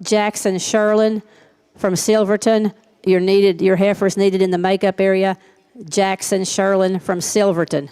Jackson Sherlin from Silverton. Your heifer's needed in the makeup area. Jackson Sherlin from Silverton.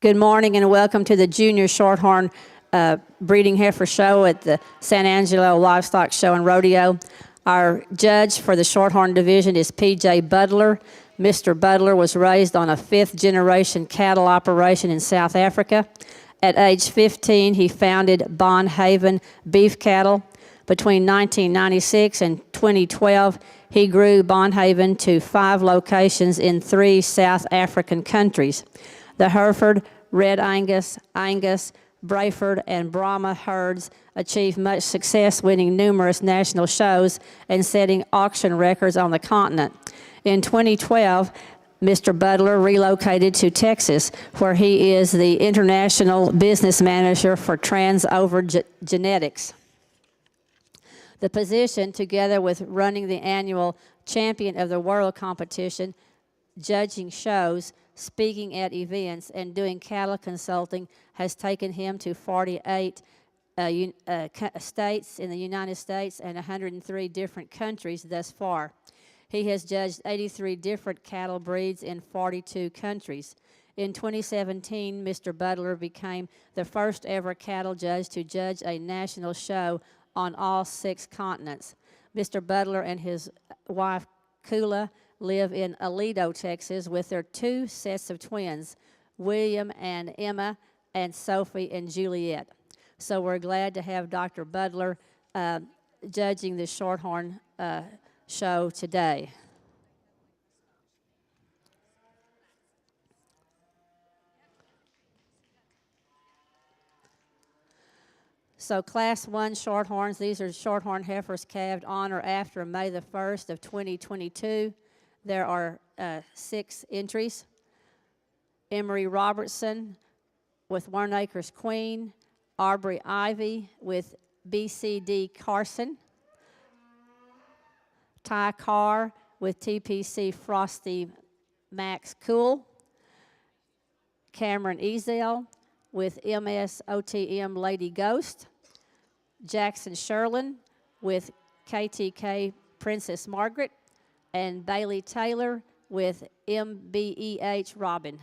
Good morning and welcome to the Junior Shorthorn Breeding Heifer Show at the San Angelo Livestock Show and Rodeo. Our judge for the Shorthorn division is P.J. Butler. Mr. Butler was raised on a fifth-generation cattle operation in South Africa. At age 15, he founded Bond Haven Beef Cattle. Between 1996 and 2012, he grew Bond Haven to 5 locations in 3 South African countries. The Hereford, Red Angus, Brayford, and Brahma herds achieved much success, winning numerous national shows and setting auction records on the continent. In 2012, Mr. Butler relocated to Texas, where he is the international business manager for Transover Genetics. The position, together with running the annual Champion of the World competition, judging shows, speaking at events, and doing cattle consulting, has taken him to 48 states in the United States and 103 different countries thus far. He has judged 83 different cattle breeds in 42 countries. In 2017, Mr. Butler became the first ever cattle judge to judge a national show on all 6 continents. Mr. Butler and his wife, Kula, live in Aledo, Texas, with their 2 sets of twins, William and Emma, and Sophie and Juliet. So we're glad to have Dr. Butler judging the Shorthorn show today. So Class 1 Shorthorns, these are Shorthorn heifers calved on or after May the 1st of 2022. There are 6 entries. Emery Robertson with One Acres Queen, Aubrey Ivy with BCD Carson, Ty Carr with TPC Frosty Max Cool, Cameron Ezel with MSOTM Lady Ghost, Jackson Sherlin with KTK Princess Margaret, and Bailey Taylor with MBEH Robin.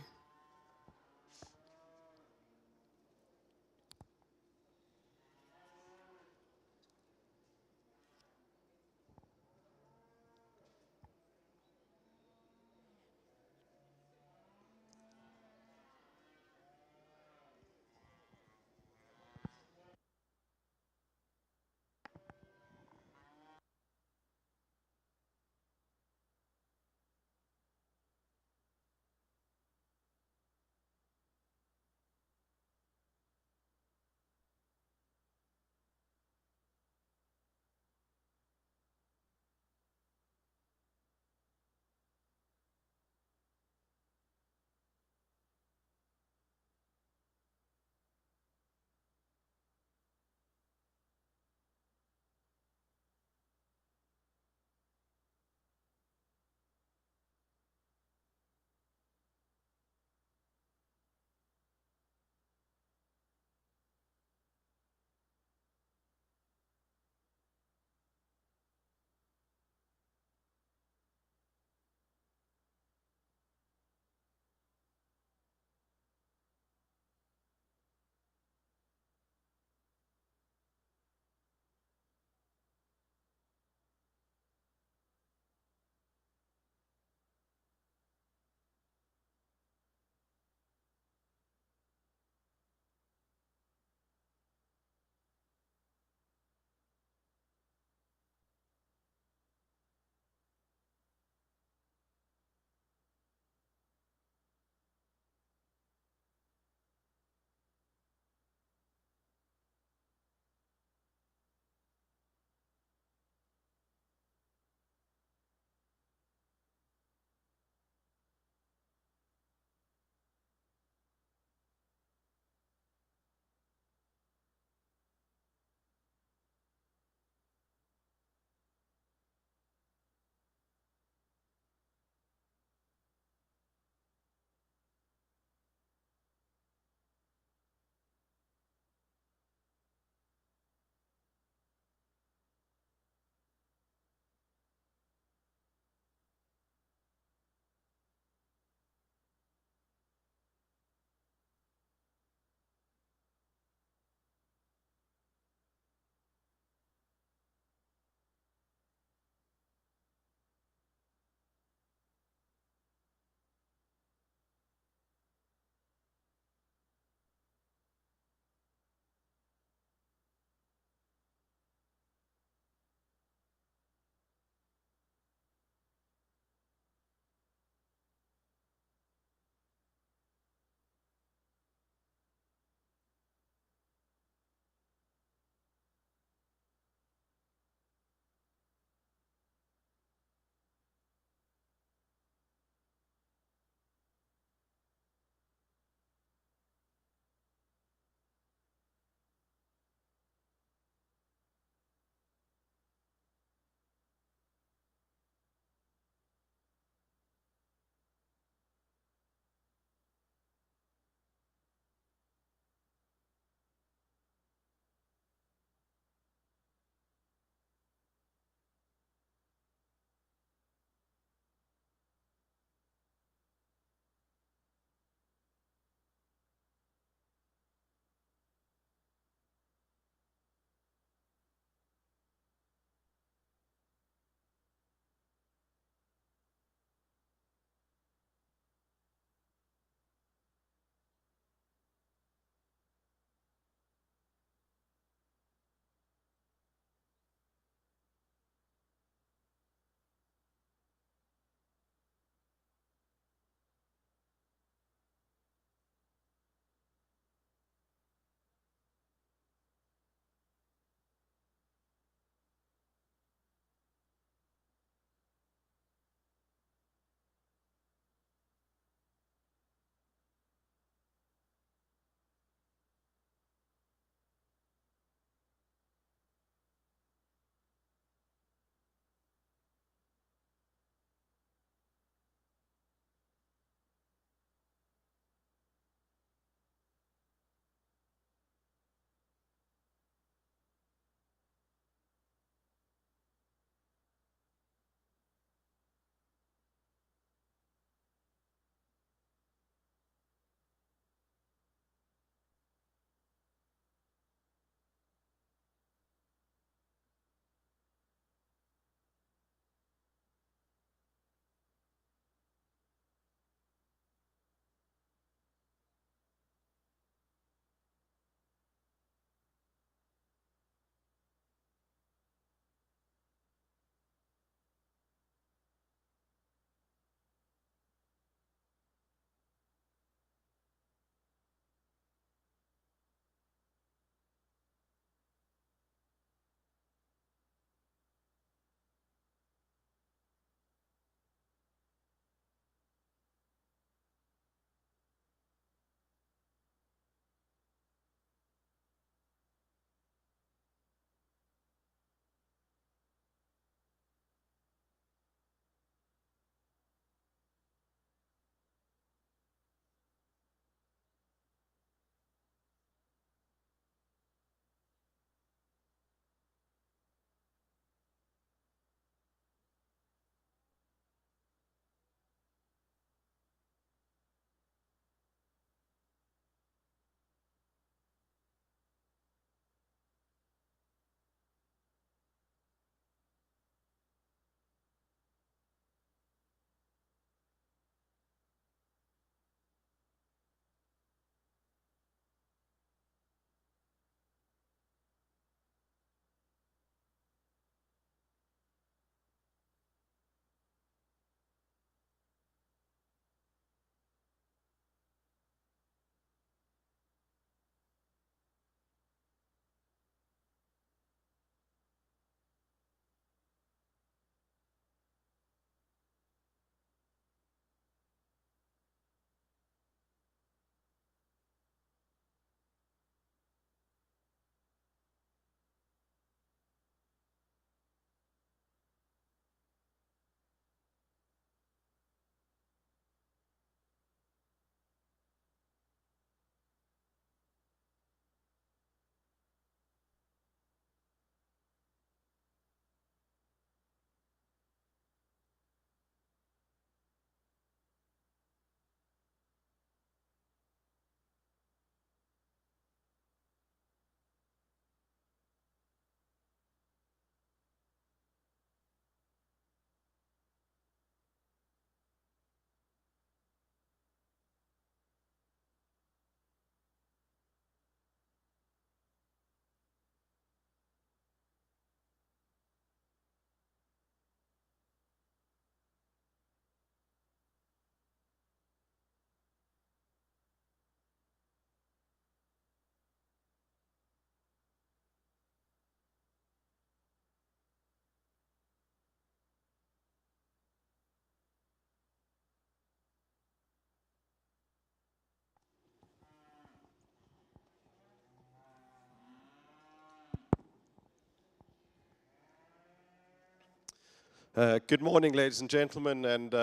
Good morning, ladies and gentlemen, and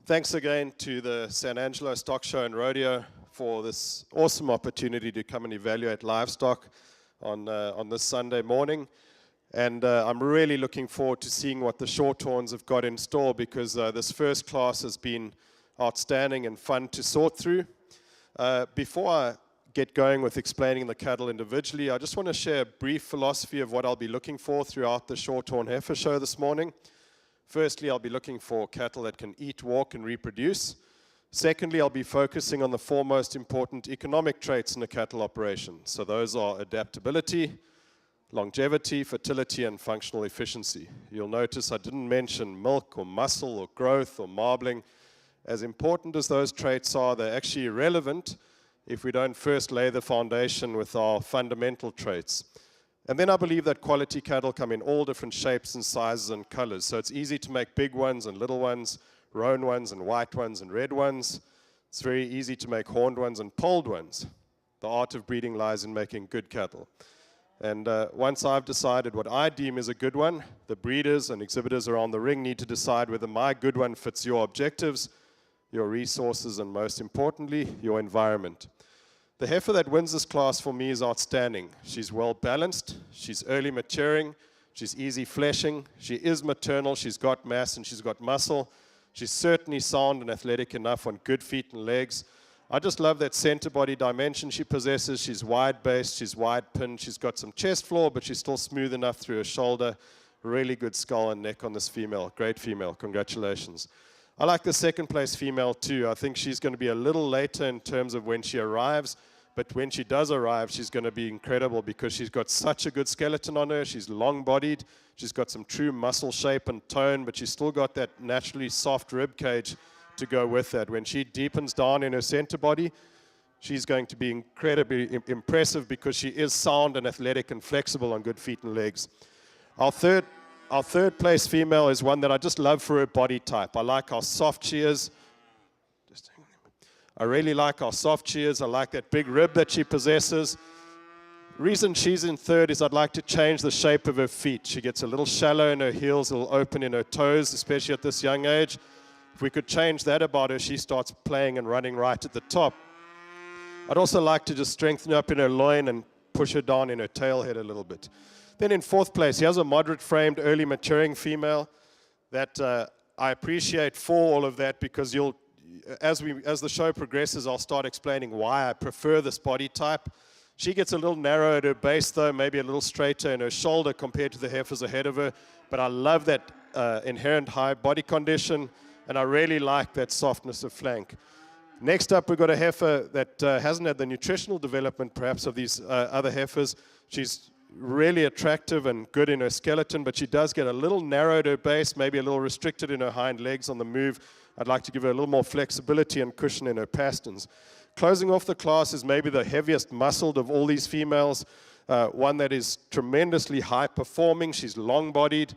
thanks again to the San Angelo Stock Show and Rodeo for this awesome opportunity to come and evaluate livestock on this Sunday morning. And I'm really looking forward to seeing what the Shorthorns have got in store, because this first class has been outstanding and fun to sort through. Before I get going with explaining the cattle individually, I just want to share a brief philosophy of what I'll be looking for throughout the Shorthorn Heifer Show this morning. Firstly, I'll be looking for cattle that can eat, walk, and reproduce. Secondly, I'll be focusing on the four most important economic traits in a cattle operation. So those are adaptability, longevity, fertility, and functional efficiency. You'll notice I didn't mention milk or muscle or growth or marbling. As important as those traits are, they're actually irrelevant if we don't first lay the foundation with our fundamental traits. And then I believe that quality cattle come in all different shapes and sizes and colors. So it's easy to make big ones and little ones, roan ones and white ones and red ones. It's very easy to make horned ones and polled ones. The art of breeding lies in making good cattle. And once I've decided what I deem is a good one, the breeders and exhibitors around the ring need to decide whether my good one fits your objectives, your resources, and most importantly, your environment. The heifer that wins this class for me is outstanding. She's well balanced, she's early maturing, she's easy fleshing, she is maternal, she's got mass and she's got muscle. She's certainly sound and athletic enough on good feet and legs. I just love that center body dimension she possesses. She's wide-based, she's wide-pinned, she's got some chest floor, but she's still smooth enough through her shoulder. Really good skull and neck on this female. Great female, congratulations. I like the second place female too. I think she's going to be a little later in terms of when she arrives, but when she does arrive, she's going to be incredible because she's got such a good skeleton on her. She's long-bodied. She's got some true muscle shape and tone, but she's still got that naturally soft rib cage to go with that. When she deepens down in her center body, she's going to be incredibly impressive because she is sound and athletic and flexible on good feet and legs. Our third place female is one that I just love for her body type. I like how soft she is. I really like how soft she is. I like that big rib that she possesses. The reason she's in third is I'd like to change the shape of her feet. She gets a little shallow in her heels, a little open in her toes, especially at this young age. If we could change that about her, she starts playing and running right at the top. I'd also like to just strengthen her up in her loin and push her down in her tail head a little bit. Then in fourth place, here's a moderate-framed, early maturing female that I appreciate for all of that, because as the show progresses, I'll start explaining why I prefer this body type. She gets a little narrow at her base, though, maybe a little straighter in her shoulder compared to the heifers ahead of her, but I love that inherent high body condition, and I really like that softness of flank. Next up, we've got a heifer that hasn't had the nutritional development, perhaps, of these other heifers. She's really attractive and good in her skeleton, but she does get a little narrow at her base, maybe a little restricted in her hind legs on the move. I'd like to give her a little more flexibility and cushion in her pasterns. Closing off the class is maybe the heaviest muscled of all these females, one that is tremendously high performing. She's long-bodied.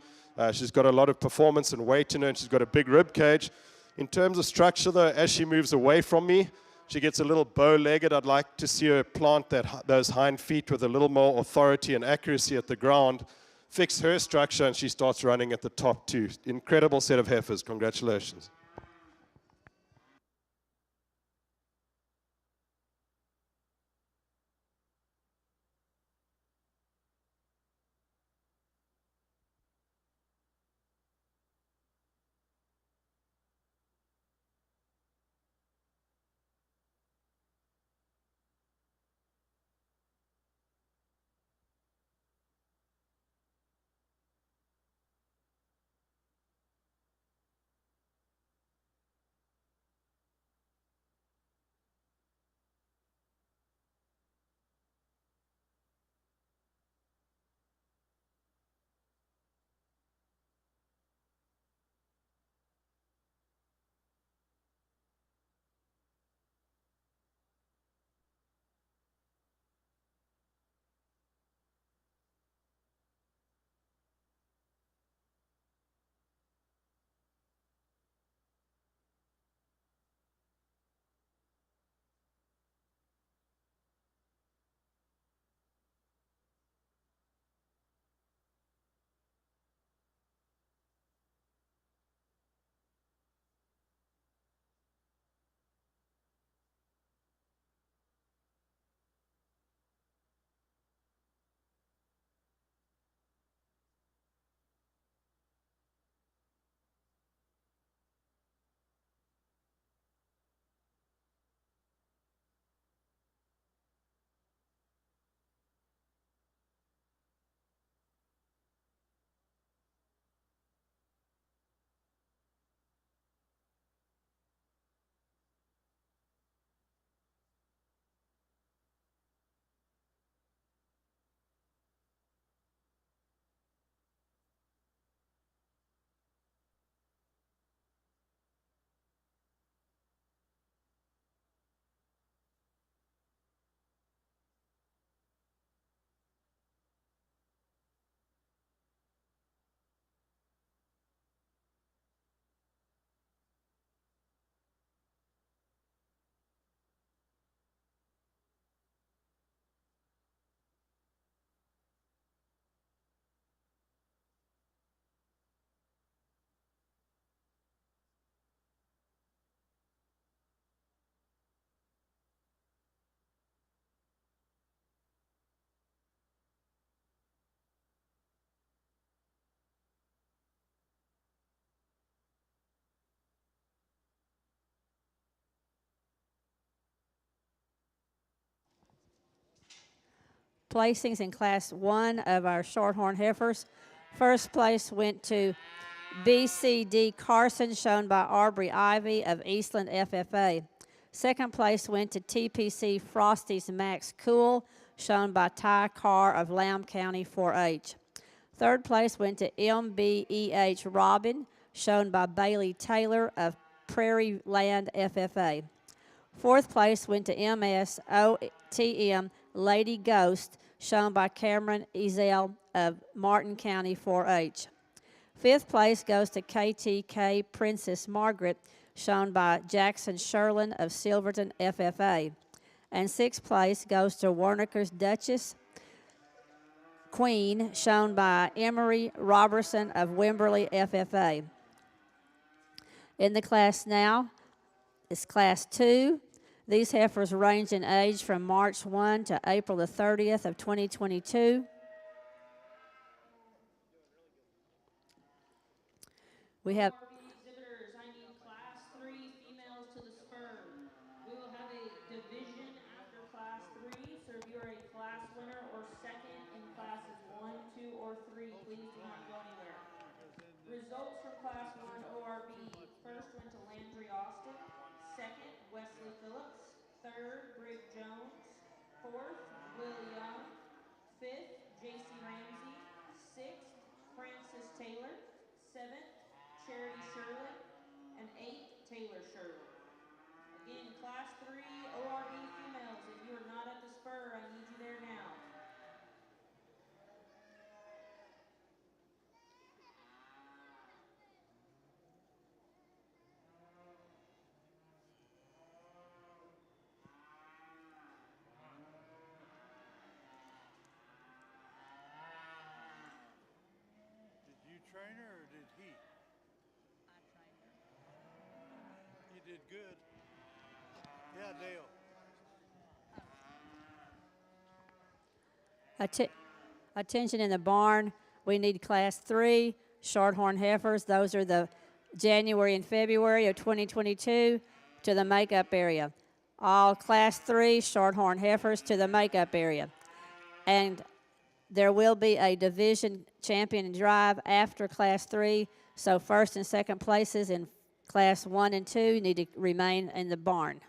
She's got a lot of performance and weight in her, and she's got a big rib cage. In terms of structure, though, as she moves away from me, she gets a little bow-legged. I'd like to see her plant those hind feet with a little more authority and accuracy at the ground, fix her structure, and she starts running at the top too. Incredible set of heifers. Congratulations. placings in Class 1 of our Shorthorn Heifers. First place went to BCD Carson, shown by Aubrey Ivy of Eastland FFA. Second place went to TPC Frosty's Max Cool, shown by Ty Carr of Lamb County 4-H. Third place went to MBEH Robin, shown by Bailey Taylor of Prairie Land FFA. Fourth place went to MSOTM Lady Ghost, shown by Cameron Ezel of Martin County 4-H. Fifth place goes to KTK Princess Margaret, shown by Jackson Sherlin of Silverton FFA. And sixth place goes to Wernicker's Duchess Queen, shown by Emery Robertson of Wimberley FFA. In the class now is Class 2. These heifers range in age from March 1 to April the 30th of 2022. We have exhibitors, I need Class 3 females to the spur. We will have a division after Class 3, so if you are a class winner or second in Classes 1, 2, or 3, please do not go anywhere. Results from Class 1 ORB. First went to Landry Austin. Second, Wesley Phillips. Third, Brig Jones. Fourth, Will Young. Fifth, J.C. Ramsey. Sixth, Francis Taylor. Seventh, Charity Sherlin. And eighth, Taylor Sherlin. Again, Class 3 ORB females. If you are not at the spur, I need you there now. Did you train her or did he? I trained her. You did good. Yeah, Dale. Attention in the barn. We need Class 3 Shorthorn Heifers. Those are the January and February of 2022 to the makeup area. All Class 3 Shorthorn Heifers to the makeup area. And there will be a division champion drive after Class 3, so first and second places in Class 1 and 2 need to remain in the barn.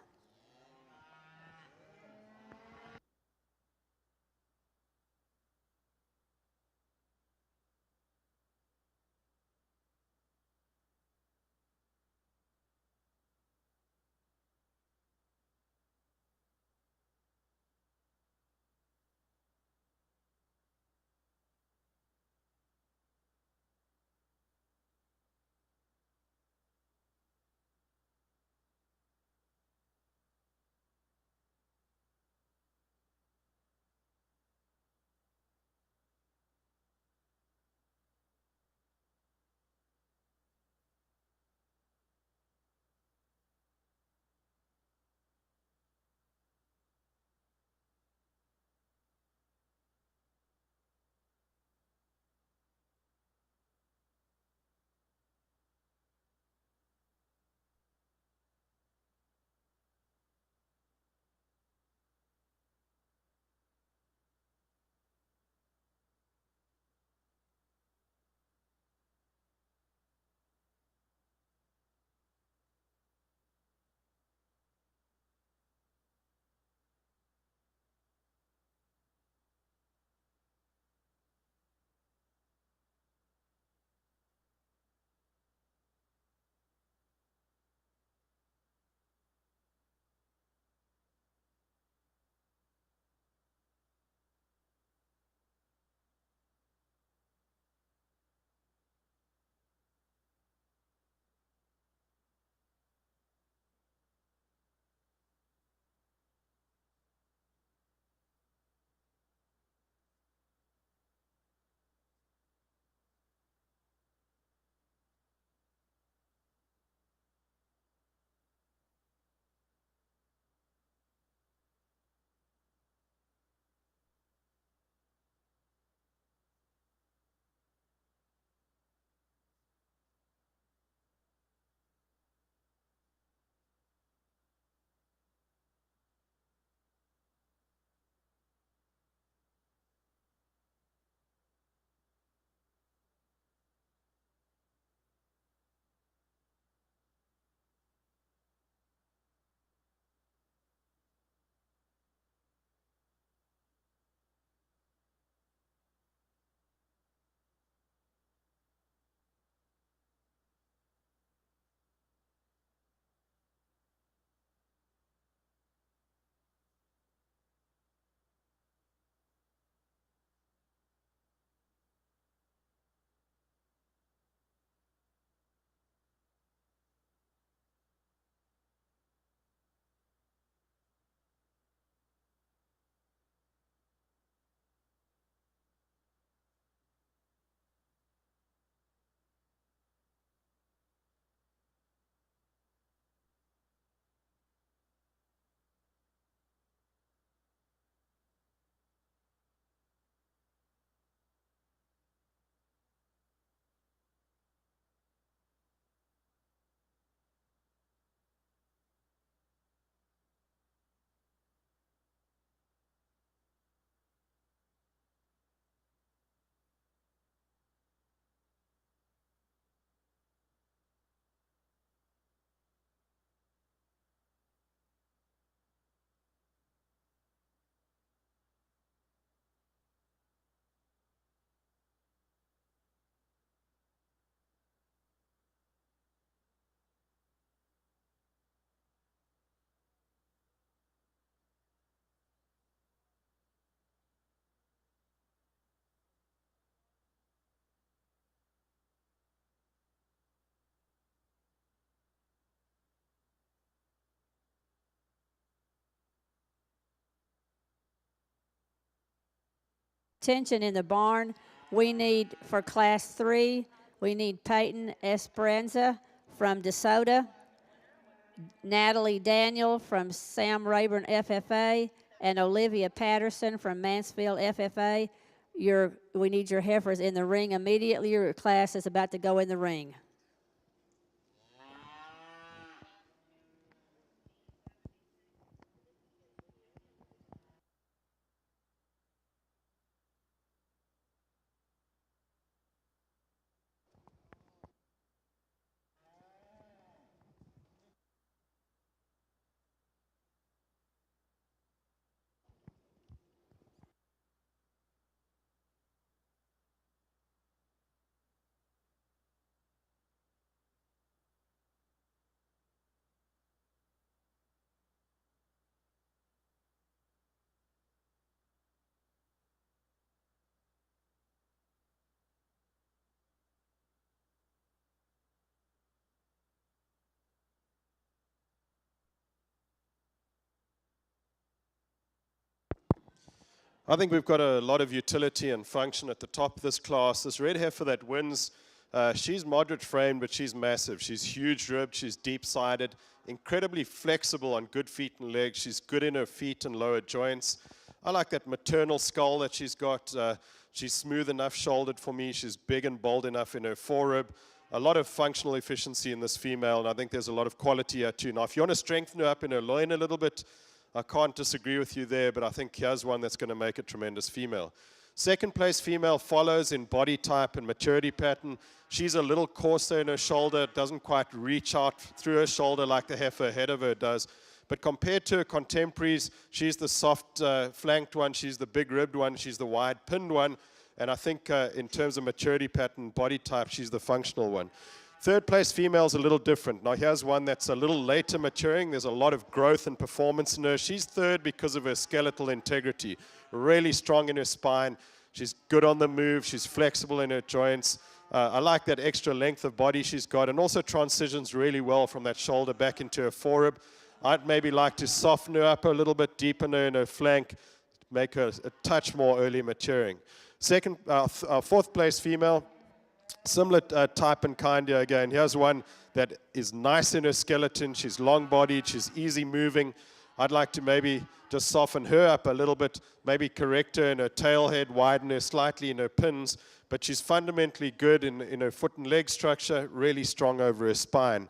Tension in the barn. We need, for Class 3, we need Peyton Esperanza from DeSoto, Natalie Daniel from Sam Rayburn FFA, and Olivia Patterson from Mansfield FFA. We need your heifers in the ring immediately. Your class is about to go in the ring. I think we've got a lot of utility and function at the top of this class. This red heifer that wins, she's moderate framed, but she's massive. She's huge ribbed, she's deep sided, incredibly flexible on good feet and legs. She's good in her feet and lower joints. I like that maternal skull that she's got. She's smooth enough shouldered for me. She's big and bold enough in her forerib. A lot of functional efficiency in this female, and I think there's a lot of quality here too. Now, if you want to strengthen her up in her loin a little bit, I can't disagree with you there, but I think here's one that's going to make a tremendous female. Second place female follows in body type and maturity pattern. She's a little coarser in her shoulder, doesn't quite reach out through her shoulder like the heifer ahead of her does. But compared to her contemporaries, she's the soft flanked one, she's the big ribbed one, she's the wide pinned one. And I think in terms of maturity pattern, body type, she's the functional one. Third place female is a little different. Now here's one that's a little later maturing. There's a lot of growth and performance in her. She's third because of her skeletal integrity. Really strong in her spine. She's good on the move. She's flexible in her joints. I like that extra length of body she's got, and also transitions really well from that shoulder back into her forerib. I'd maybe like to soften her up a little bit, deepen her in her flank, make her a touch more early maturing. Fourth place female, similar type and kind here again. Here's one that is nice in her skeleton. She's long-bodied. She's easy moving. I'd like to maybe just soften her up a little bit, maybe correct her in her tail head, widen her slightly in her pins, but she's fundamentally good in her foot and leg structure, really strong over her spine.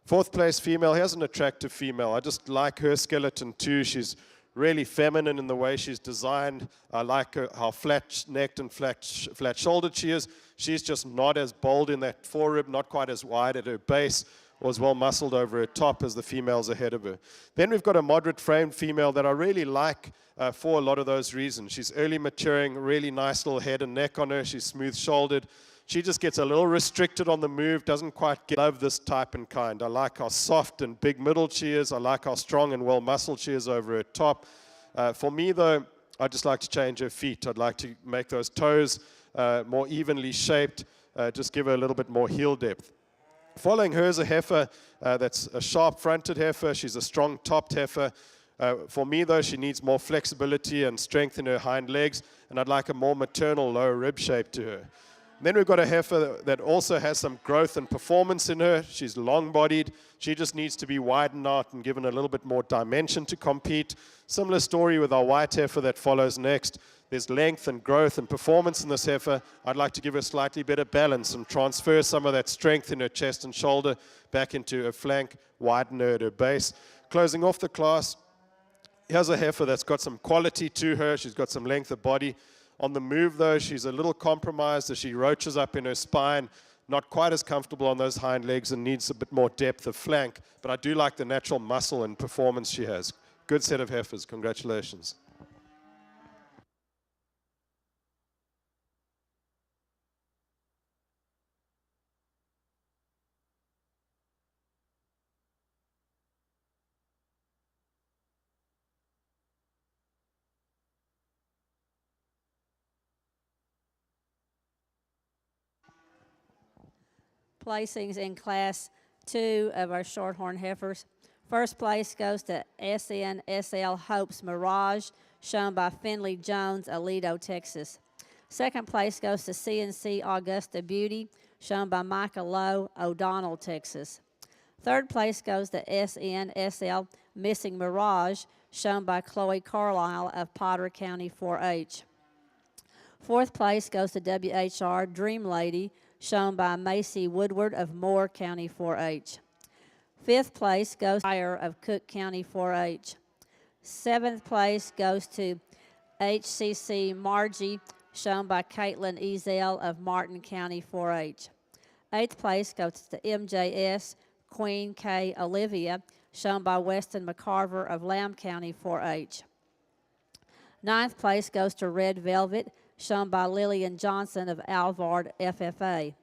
Fourth place female, here's an attractive female. I just like her skeleton too. She's really feminine in the way she's designed. I like her, how flat-necked and flat-shouldered she is. She's just not as bold in that forerib, not quite as wide at her base, or as well muscled over her top as the females ahead of her. Then we've got a moderate-framed female that I really like for a lot of those reasons. She's early maturing, really nice little head and neck on her. She's smooth-shouldered. She just gets a little restricted on the move, doesn't quite love this type and kind. I like how soft and big-middled she is. I like how strong and well-muscled she is over her top. For me, though, I'd just like to change her feet. I'd like to make those toes more evenly shaped, just give her a little bit more heel depth. Following her is a heifer that's a sharp-fronted heifer. She's a strong-topped heifer. For me, though, she needs more flexibility and strength in her hind legs, and I'd like a more maternal lower rib shape to her. Then we've got a heifer that also has some growth and performance in her. She's long-bodied. She just needs to be widened out and given a little bit more dimension to compete. Similar story with our white heifer that follows next. There's length and growth and performance in this heifer. I'd like to give her slightly better balance and transfer some of that strength in her chest and shoulder back into her flank, widen her at her base. Closing off the class, here's a heifer that's got some quality to her. She's got some length of body. On the move, though, she's a little compromised as she roaches up in her spine, not quite as comfortable on those hind legs and needs a bit more depth of flank. But I do like the natural muscle and performance she has. Good set of heifers. Congratulations. Placings in Class 2 of our Shorthorn heifers. First place goes to SNSL Hope's Mirage, shown by Finley Jones, Aledo, Texas. Second place goes to CNC Augusta Beauty, shown by Micah Lowe, O'Donnell, Texas. Third place goes to SNSL Missing Mirage, shown by Chloe Carlisle of Potter County 4-H. Fourth place goes to WHR Dream Lady, shown by Macy Woodward of Moore County 4-H. Fifth place goes to Fire of Cook County 4-H. Seventh place goes to HCC Margie, shown by Caitlin Ezel of Martin County 4-H. Eighth place goes to MJS Queen K. Olivia, shown by Weston McCarver of Lamb County 4-H. Ninth place goes to Red Velvet, shown by Lillian Johnson of Alvard FFA.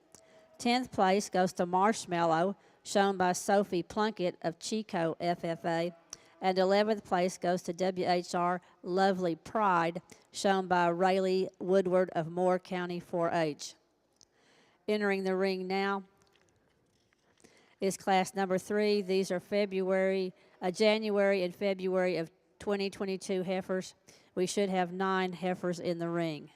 10th place goes to Marshmallow, shown by Sophie Plunkett of Chico FFA. And 11th place goes to WHR Lovely Pride, shown by Rayleigh Woodward of Moore County 4-H. Entering the ring now is class number 3. These are January and February of 2022 heifers. We should have 9 heifers in the ring.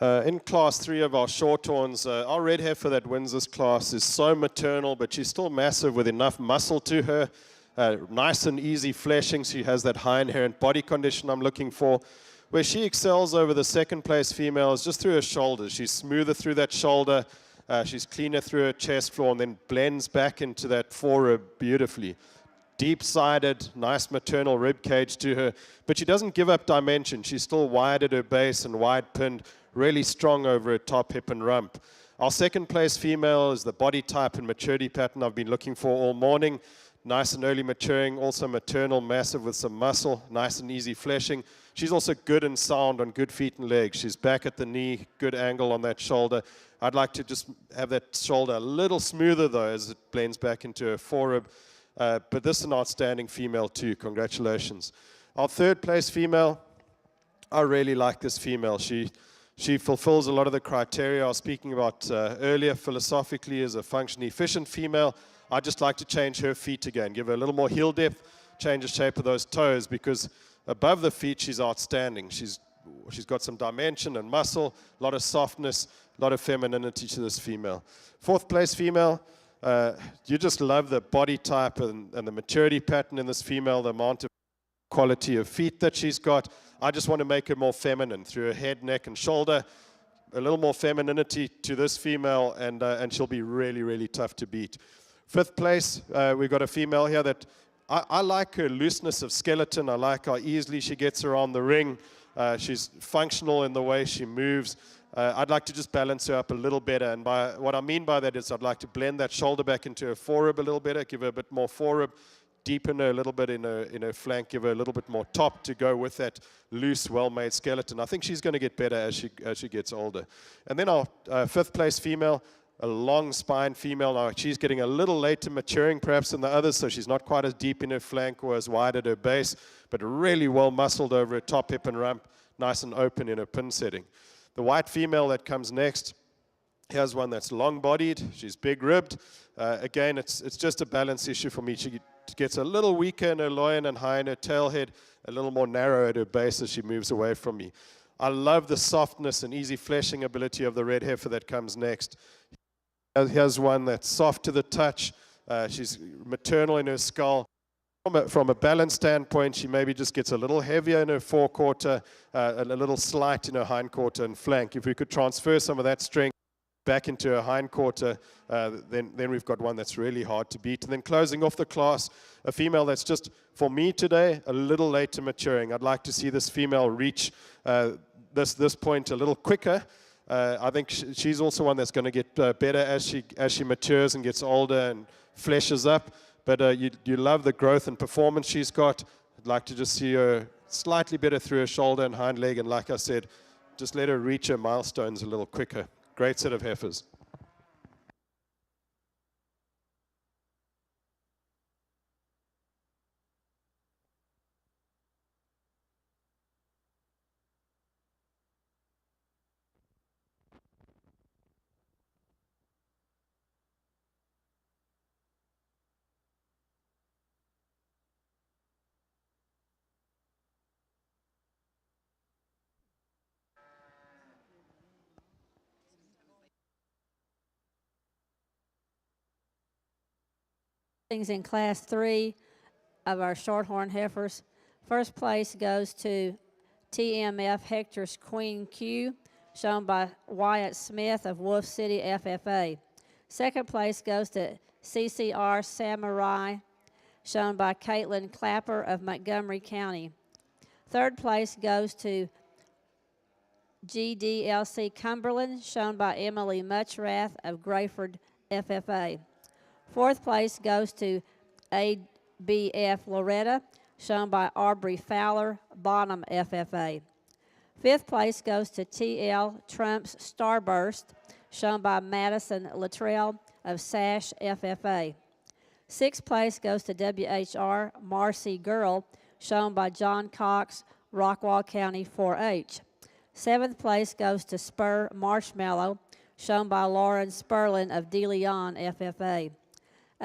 In class 3 of our shorthorns, our red heifer that wins this class is so maternal, but she's still massive with enough muscle to her. Nice and easy fleshing. She has that high inherent body condition I'm looking for. Where she excels over the second place female is just through her shoulders. She's smoother through that shoulder. She's cleaner through her chest floor and then blends back into that forerib beautifully. Deep-sided, nice maternal rib cage to her, but she doesn't give up dimension. She's still wide at her base and wide-pinned, really strong over her top, hip, and rump. Our second place female is the body type and maturity pattern I've been looking for all morning. Nice and early maturing, also maternal, massive with some muscle, nice and easy fleshing. She's also good and sound on good feet and legs. She's back at the knee, good angle on that shoulder. I'd like to just have that shoulder a little smoother, though, as it blends back into her forerib. But this is an outstanding female, too. Congratulations. Our third place female, I really like this female. She fulfills a lot of the criteria I was speaking about earlier. Philosophically, as a functionally efficient female, I'd just like to change her feet again, give her a little more heel depth, change the shape of those toes, because above the feet, she's outstanding. She's got some dimension and muscle, a lot of softness, a lot of femininity to this female. Fourth place female, you just love the body type and the maturity pattern in this female, the amount of quality of feet that she's got. I just want to make her more feminine through her head, neck, and shoulder. A little more femininity to this female, and she'll be really, really tough to beat. Fifth place, we've got a female here that I like her looseness of skeleton. I like how easily she gets around the ring. She's functional in the way she moves. I'd like to just balance her up a little better. And what I mean by that is I'd like to blend that shoulder back into her forerib a little better, give her a bit more forerib, deepen her a little bit in her flank, give her a little bit more top to go with that loose, well-made skeleton. I think she's going to get better as she gets older. And then our fifth place female, a long spine female. Now, she's getting a little later maturing perhaps than the others, so she's not quite as deep in her flank or as wide at her base, but really well muscled over her top, hip, and rump, nice and open in her pin setting. The white female that comes next, here's one that's long-bodied. She's big-ribbed. Again, it's just a balance issue for me. She gets a little weaker in her loin and high in her tail head, a little more narrow at her base as she moves away from me. I love the softness and easy fleshing ability of the red heifer that comes next. Here's one that's soft to the touch. She's maternal in her skull. From a balance standpoint, she maybe just gets a little heavier in her forequarter, and a little slight in her hindquarter and flank. If we could transfer some of that strength back into her hindquarter, then we've got one that's really hard to beat. And then closing off the class, a female that's just, for me today, a little late to maturing. I'd like to see this female reach this point a little quicker. I think she's also one that's going to get better as she matures and gets older and fleshes up. But you love the growth and performance she's got. I'd like to just see her slightly better through her shoulder and hind leg. And like I said, just let her reach her milestones a little quicker. Great set of heifers. In Class 3 of our shorthorn heifers. First place goes to TMF Hector's Queen Q, shown by Wyatt Smith of Wolf City FFA. Second place goes to CCR Samurai, shown by Caitlin Clapper of Montgomery County. Third place goes to GDLC Cumberland, shown by Emily Muchrath of Grayford FFA. Fourth place goes to ABF Loretta, shown by Aubrey Fowler, Bonham FFA. Fifth place goes to TL Trump's Starburst, shown by Madison Luttrell of Sash FFA. Sixth place goes to WHR Marcy Girl, shown by John Cox, Rockwall County 4-H. Seventh place goes to Spur Marshmallow, shown by Lauren Sperlin of De Leon FFA.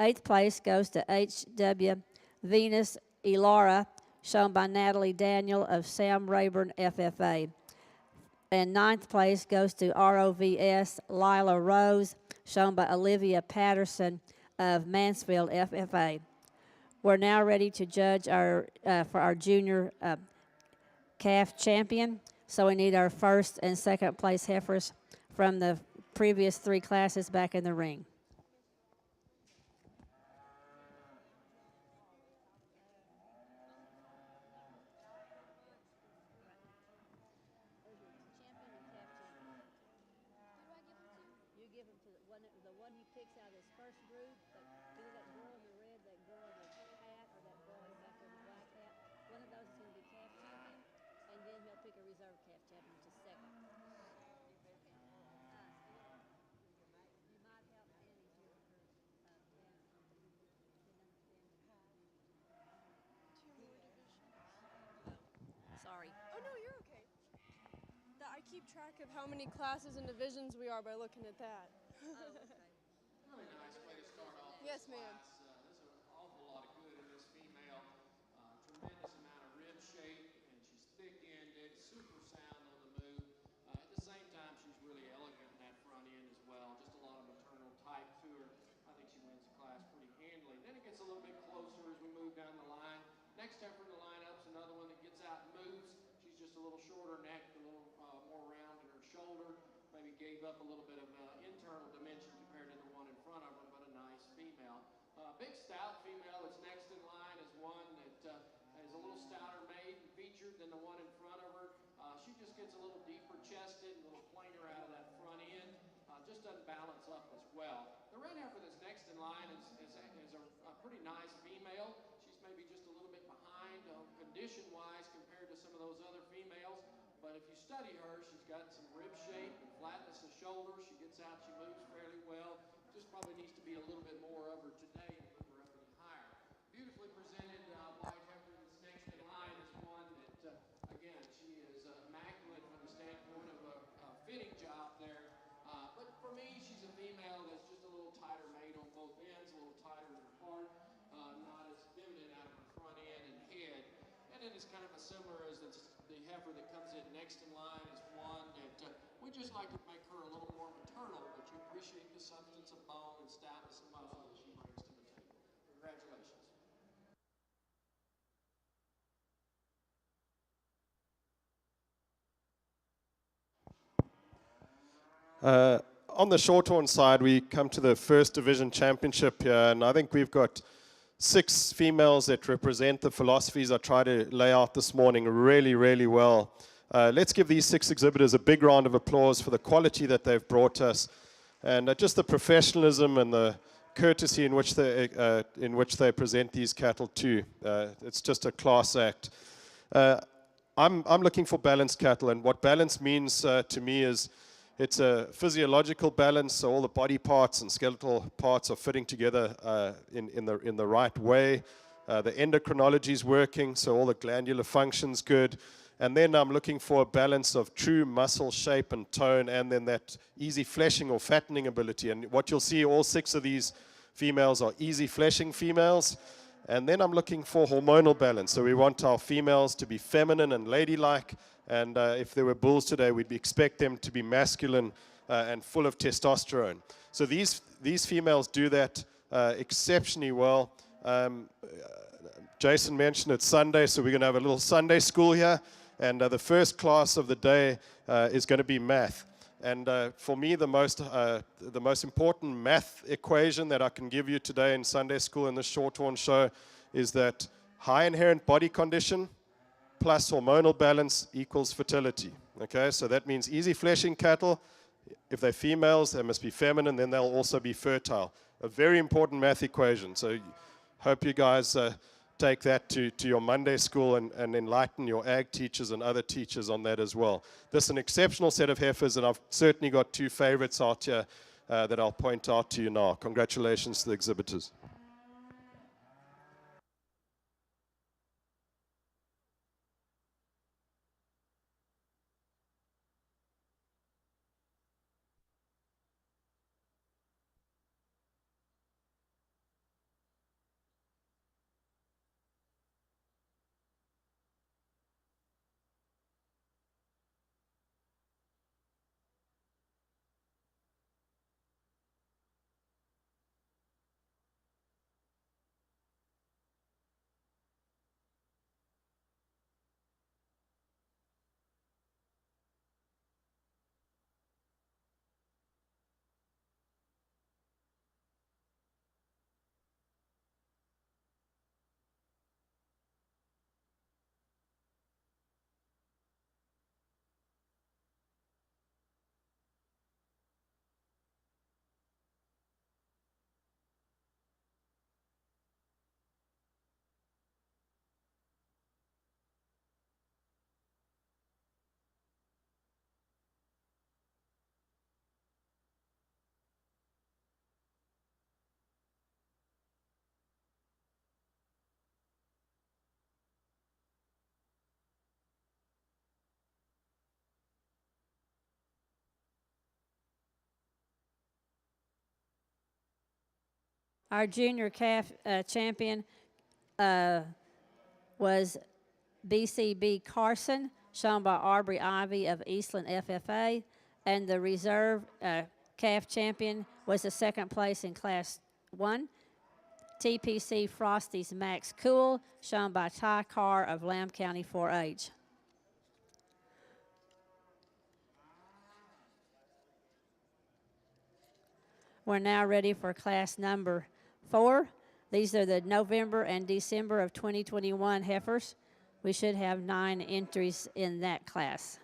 Eighth place goes to HW Venus Elara, shown by Natalie Daniel of Sam Rayburn FFA. And ninth place goes to ROVS Lila Rose, shown by Olivia Patterson of Mansfield FFA. We're now ready to judge for our junior calf champion. So we need our first and second place heifers from the previous 3 classes back in the ring. You give them to the one he picks out of his first group. Either that girl in the red, that girl in the hat, or that boy back there in the black hat. One of those is going to be calf champion, and then he'll pick a reserve calf champion, which is second. You might help Annie here with her Sorry. Oh, no, you're okay. I keep track of how many classes and divisions we are by looking at that. Oh, okay. Really nice way to start off. Yes, ma'am. There's an awful lot of good in this female. Tremendous amount of rib shape, and she's thick-ended, super sound on the move. At the same time, she's really elegant in that front end as well. Just a lot of maternal type to her. I think she wins the class pretty handily. Then it gets a little bit closer as we move down the line. Next heifer in the lineup's another one that gets out and moves. She's just a little shorter neck, a little more round in her shoulder. Maybe gave up a little bit of internal dimension compared to the one in front of her, but a nice female. Big stout female that's next in line is one that is a little stouter made and featured than the one in front of her. She just gets a little deeper chested, a little plainer out of that front end. Just doesn't balance up as well. The red heifer that's next in line is a pretty nice female. She's maybe just a little bit behind condition-wise compared to some of those other females. But if you study her, she's got some rib shape and flatness of shoulder. She gets out, she moves fairly well. Just probably needs to be a little bit more of her today and move her up any higher. Beautifully presented white heifer that's next in line is one that, again, she is immaculate from the standpoint of a fitting job there. But for me, she's a female that's just a little tighter made on both ends, a little tighter in her heart, not as feminine out of her front end and head. And then it's kind of a similar as the heifer that comes in next in line is one that we just like to make her a little more maternal, but you appreciate the substance of bone and stoutness of muscle that she brings to the table. Congratulations. On the shorthorn side, we come to the first division championship here, and I think we've got 6 females that represent the philosophies I tried to lay out this morning really, really well. Let's give these 6 exhibitors a big round of applause for the quality that they've brought us, and just the professionalism and the courtesy in which they present these cattle too. It's just a class act. I'm looking for balanced cattle, and what balance means to me is it's a physiological balance, so all the body parts and skeletal parts are fitting together in the right way. The endocrinology is working, so all the glandular function's good. And then I'm looking for a balance of true muscle shape and tone, and then that easy fleshing or fattening ability. And what you'll see, all 6 of these females are easy fleshing females. And then I'm looking for hormonal balance. So we want our females to be feminine and ladylike. And if there were bulls today, we'd expect them to be masculine and full of testosterone. So these females do that exceptionally well. Jason mentioned it's Sunday, so we're going to have a little Sunday school here. And the first class of the day is going to be math. And for me, the most important math equation that I can give you today in Sunday school in this Shorthorn show is that high inherent body condition plus hormonal balance equals fertility. Okay, so that means easy fleshing cattle. If they're females, they must be feminine, then they'll also be fertile. A very important math equation. So hope you guys take that to your Monday school and enlighten your ag teachers and other teachers on that as well. This is an exceptional set of heifers, and I've certainly got 2 favorites out here that I'll point out to you now. Congratulations to the exhibitors. Our junior calf champion was BCB Carson, shown by Aubrey Ivy of Eastland FFA, and the reserve calf champion was the second place in Class 1, TPC Frosty's Max Cool, shown by Ty Carr of Lamb County 4-H. We're now ready for class number 4. These are the November and December of 2021 heifers. We should have 9 entries in that class.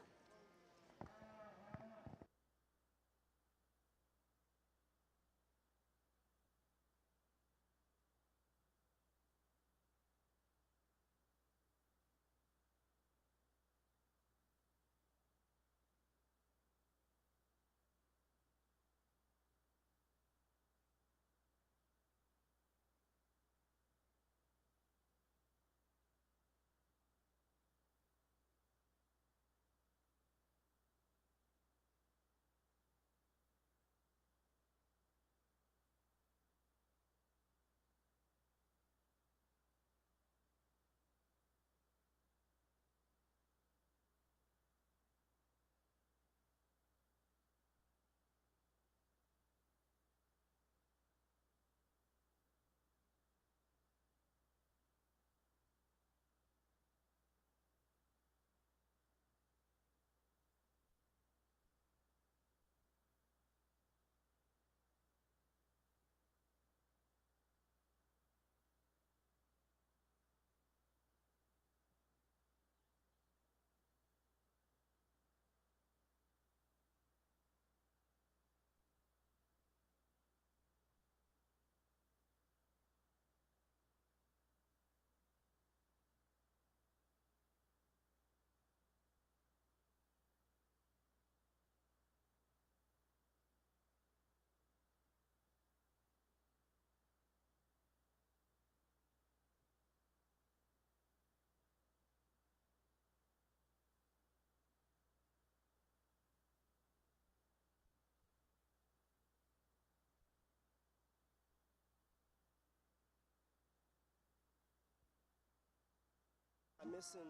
I'm missing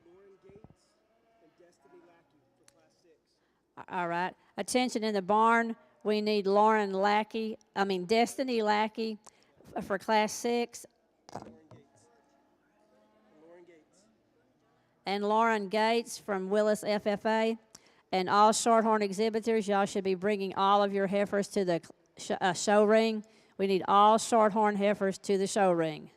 Lauren Gates and Destiny Lackey for Class 6. All right. Attention in the barn. We need Destiny Lackey for class 6 Lauren Gates. Lauren Gates. and Lauren Gates from Willis FFA. And all Shorthorn exhibitors, y'all should be bringing all of your heifers to the show ring. We need all Shorthorn heifers to the show ring.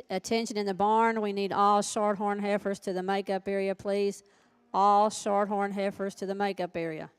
Attention in the barn, we need all shorthorn heifers to the makeup area, please. All shorthorn heifers to the makeup area.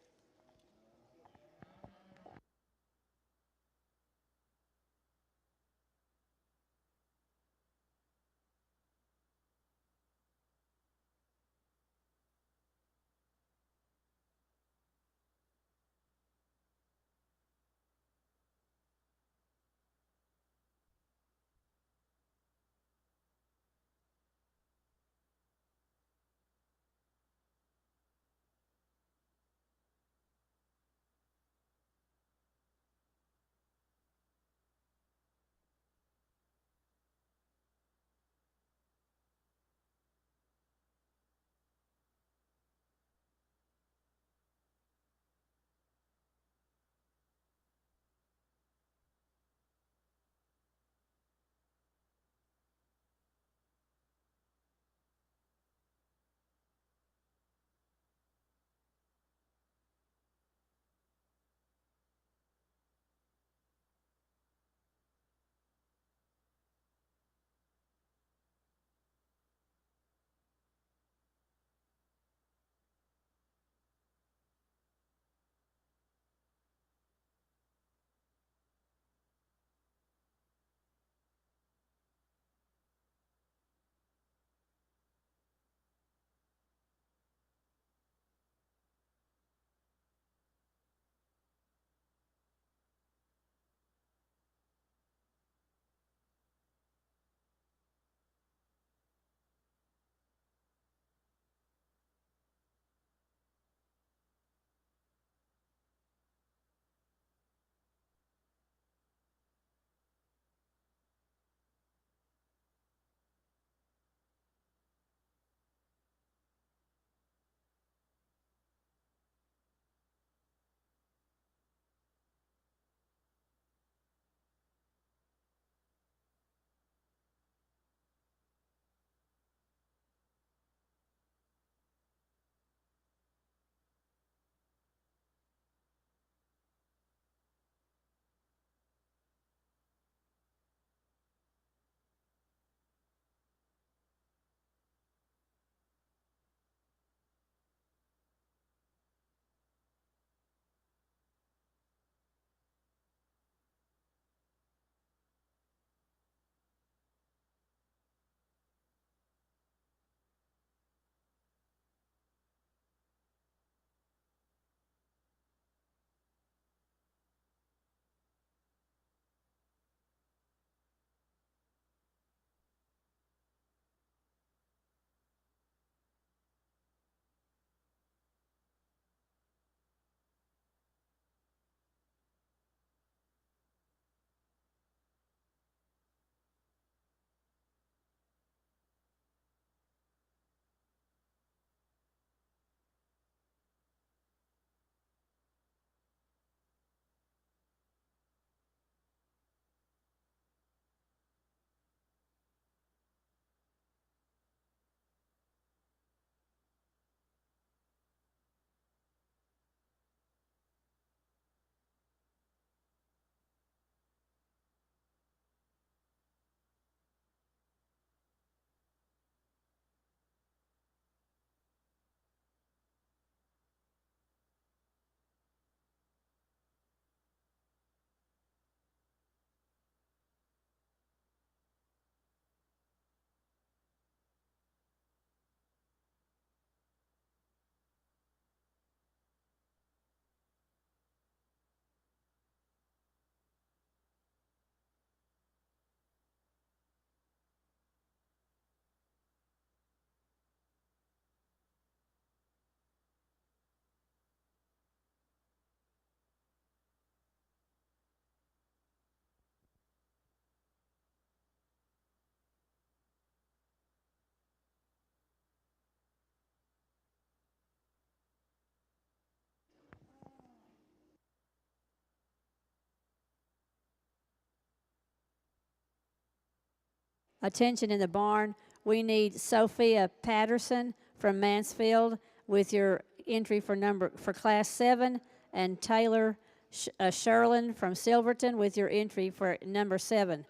Attention in the barn, we need Sophia Patterson from Mansfield with your entry for class 7, and Taylor Sherlin from Silverton with your entry for number 7.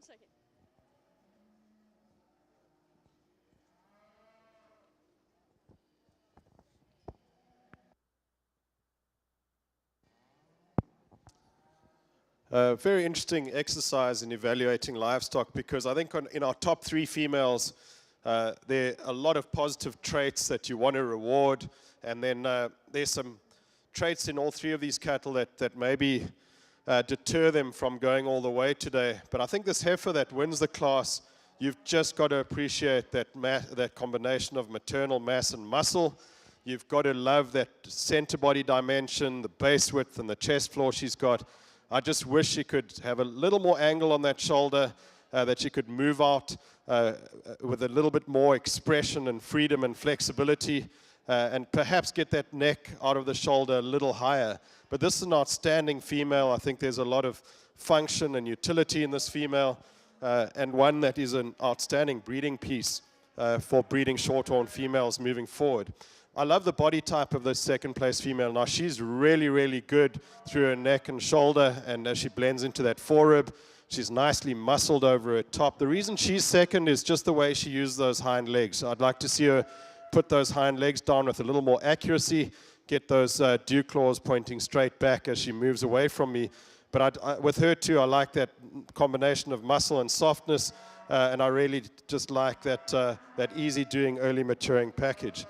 1 second. Very interesting exercise in evaluating livestock, because I think in our top 3 females, there are a lot of positive traits that you want to reward, and then there's some traits in all 3 of these cattle that maybe deter them from going all the way today. But I think this heifer that wins the class, you've just got to appreciate that combination of maternal mass and muscle. You've got to love that center body dimension, the base width, and the chest floor she's got. I just wish she could have a little more angle on that shoulder, that she could move out with a little bit more expression and freedom and flexibility, and perhaps get that neck out of the shoulder a little higher. But this is an outstanding female. I think there's a lot of function and utility in this female, and one that is an outstanding breeding piece for breeding shorthorn females moving forward. I love the body type of the second place female. Now, she's really, really good through her neck and shoulder, and as she blends into that forerib, she's nicely muscled over her top. The reason she's second is just the way she used those hind legs. I'd like to see her put those hind legs down with a little more accuracy, get those dew claws pointing straight back as she moves away from me. But with her too, I like that combination of muscle and softness, and I really just like that easy doing early maturing package.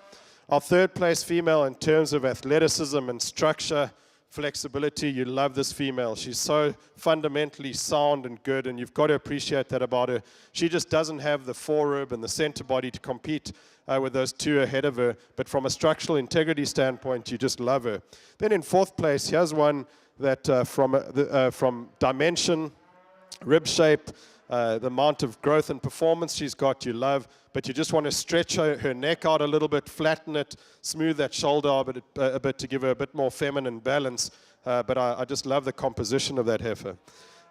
Our third place female, in terms of athleticism and structure, flexibility, you love this female. She's so fundamentally sound and good, and you've got to appreciate that about her. She just doesn't have the forerib and the center body to compete with those 2 ahead of her, but from a structural integrity standpoint, you just love her. Then in fourth place, here's one that from dimension, rib shape, the amount of growth and performance she's got, you love, but you just want to stretch her neck out a little bit, flatten it, smooth that shoulder a bit to give her a bit more feminine balance. But I just love the composition of that heifer.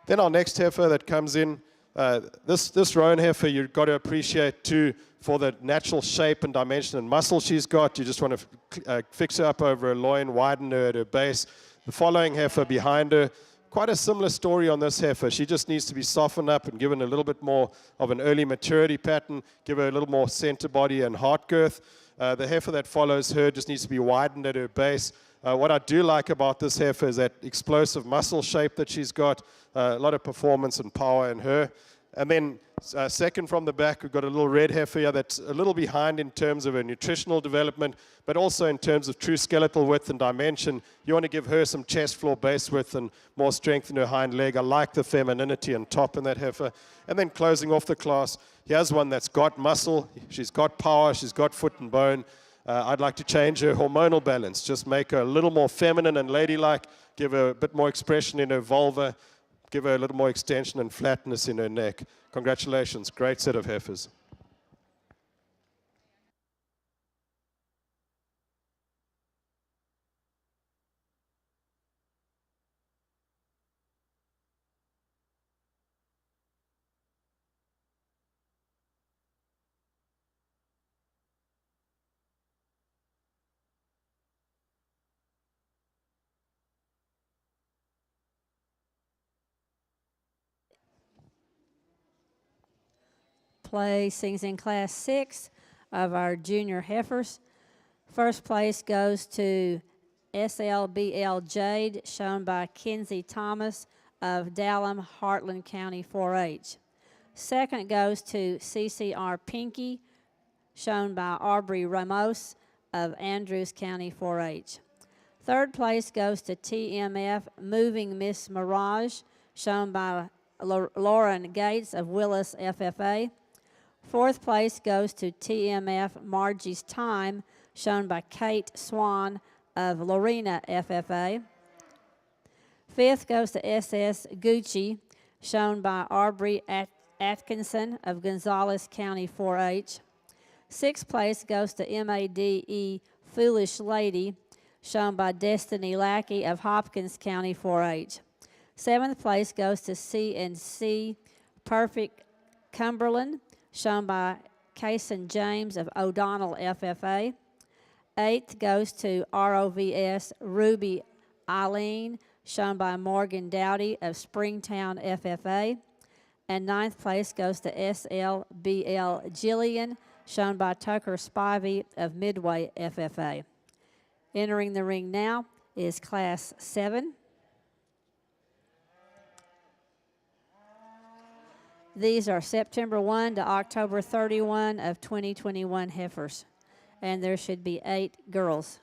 Then our next heifer that comes in, this roan heifer, you've got to appreciate too, for the natural shape and dimension and muscle she's got. You just want to fix her up over her loin, widen her at her base. The following heifer behind her, quite a similar story on this heifer. She just needs to be softened up and given a little bit more of an early maturity pattern, give her a little more center body and heart girth. The heifer that follows her just needs to be widened at her base. What I do like about this heifer is that explosive muscle shape that she's got, a lot of performance and power in her. And then second from the back, we've got a little red heifer here that's a little behind in terms of her nutritional development, but also in terms of true skeletal width and dimension. You want to give her some chest floor base width and more strength in her hind leg. I like the femininity and top in that heifer. And then closing off the class, here's one that's got muscle, she's got power, she's got foot and bone. I'd like to change her hormonal balance, just make her a little more feminine and ladylike, give her a bit more expression in her vulva, give her a little more extension and flatness in her neck. Congratulations, great set of heifers. Placings in Class 6 of our junior heifers. First place goes to SLBL Jade, shown by Kenzie Thomas of Dallam, Heartland County 4-H. Second goes to CCR Pinky, shown by Aubrey Ramos of Andrews County 4-H. Third place goes to TMF Moving Miss Mirage, shown by Lauren Gates of Willis FFA. Fourth place goes to TMF Margie's Time, shown by Kate Swan of Lorena FFA. Fifth goes to SS Gucci, shown by Aubrey Atkinson of Gonzales County 4-H. Sixth place goes to MADE Foolish Lady, shown by Destiny Lackey of Hopkins County 4-H. Seventh place goes to C&C Perfect Cumberland, shown by Kason James of O'Donnell FFA. Eighth goes to ROVS Ruby Eileen, shown by Morgan Dowdy of Springtown FFA. And ninth place goes to SLBL Jillian, shown by Tucker Spivey of Midway FFA. Entering the ring now is Class 7. These are September 1 to October 31 of 2021 heifers, and there should be 8 girls.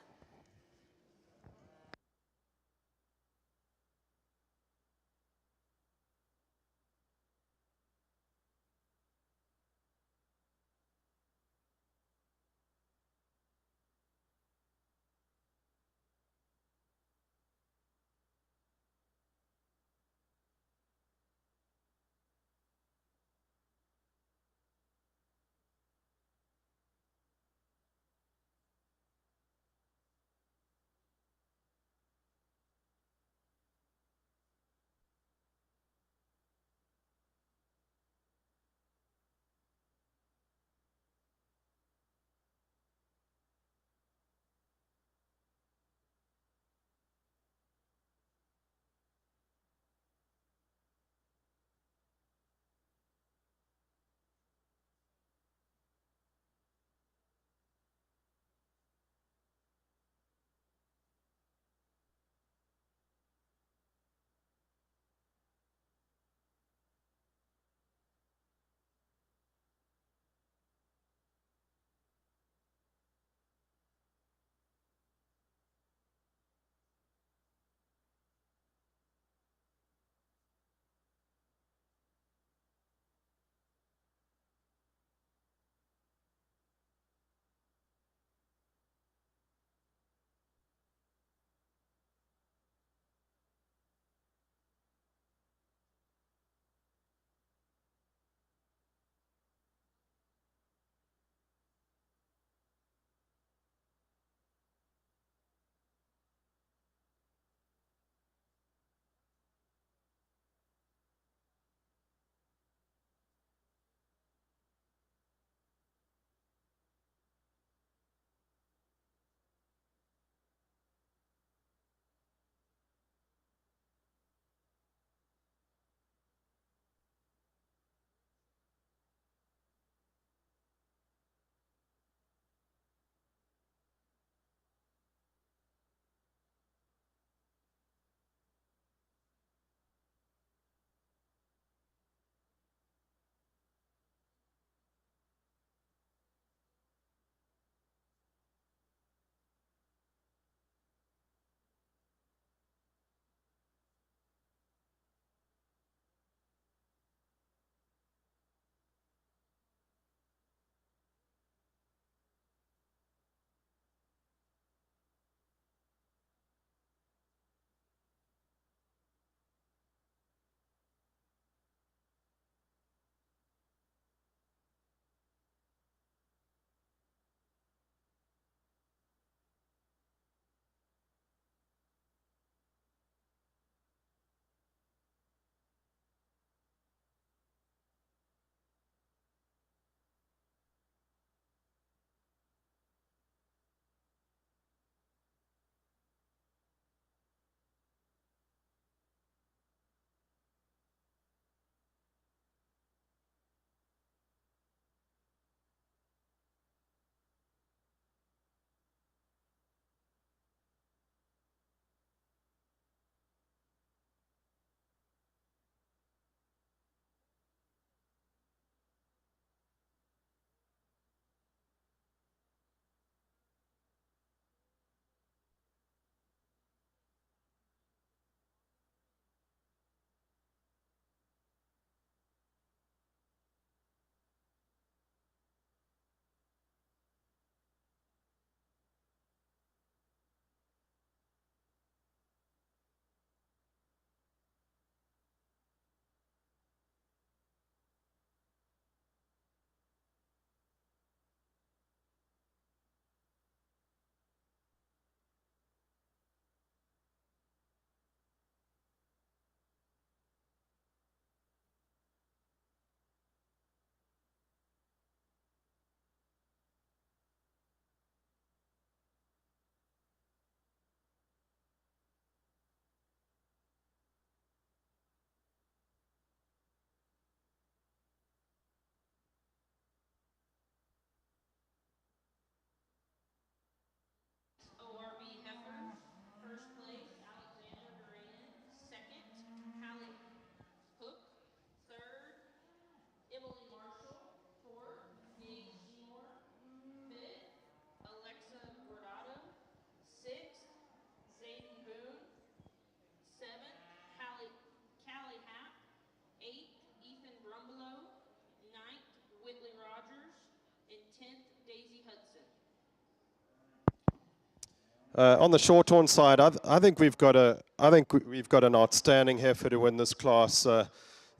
On the shorthorn side, I think we've got an outstanding heifer to win this class.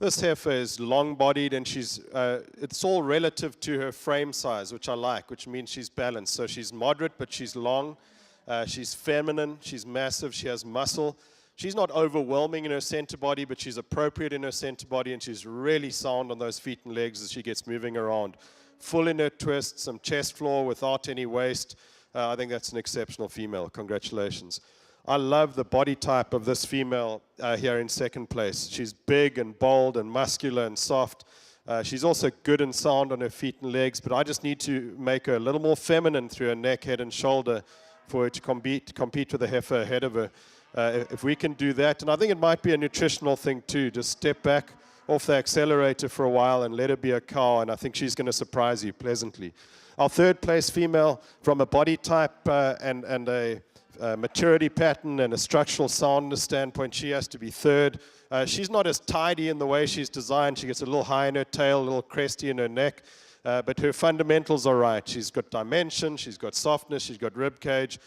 This heifer is long-bodied, and it's all relative to her frame size, which I like, which means she's balanced. So she's moderate, but she's long. She's feminine. She's massive. She has muscle. She's not overwhelming in her center body, but she's appropriate in her center body, and she's really sound on those feet and legs as she gets moving around. Full in her twist, some chest floor without any waist. I think that's an exceptional female. Congratulations. I love the body type of this female here in second place. She's big and bold and muscular and soft. She's also good and sound on her feet and legs, but I just need to make her a little more feminine through her neck, head, and shoulder for her to compete with the heifer ahead of her. If we can do that, and I think it might be a nutritional thing too, just step back off the accelerator for a while and let her be a cow, and I think she's going to surprise you pleasantly. Our third place female, from a body type and a maturity pattern and a structural soundness standpoint, she has to be third. She's not as tidy in the way she's designed. She gets a little high in her tail, a little cresty in her neck, but her fundamentals are right. She's got dimension, she's got softness, she's got rib cage.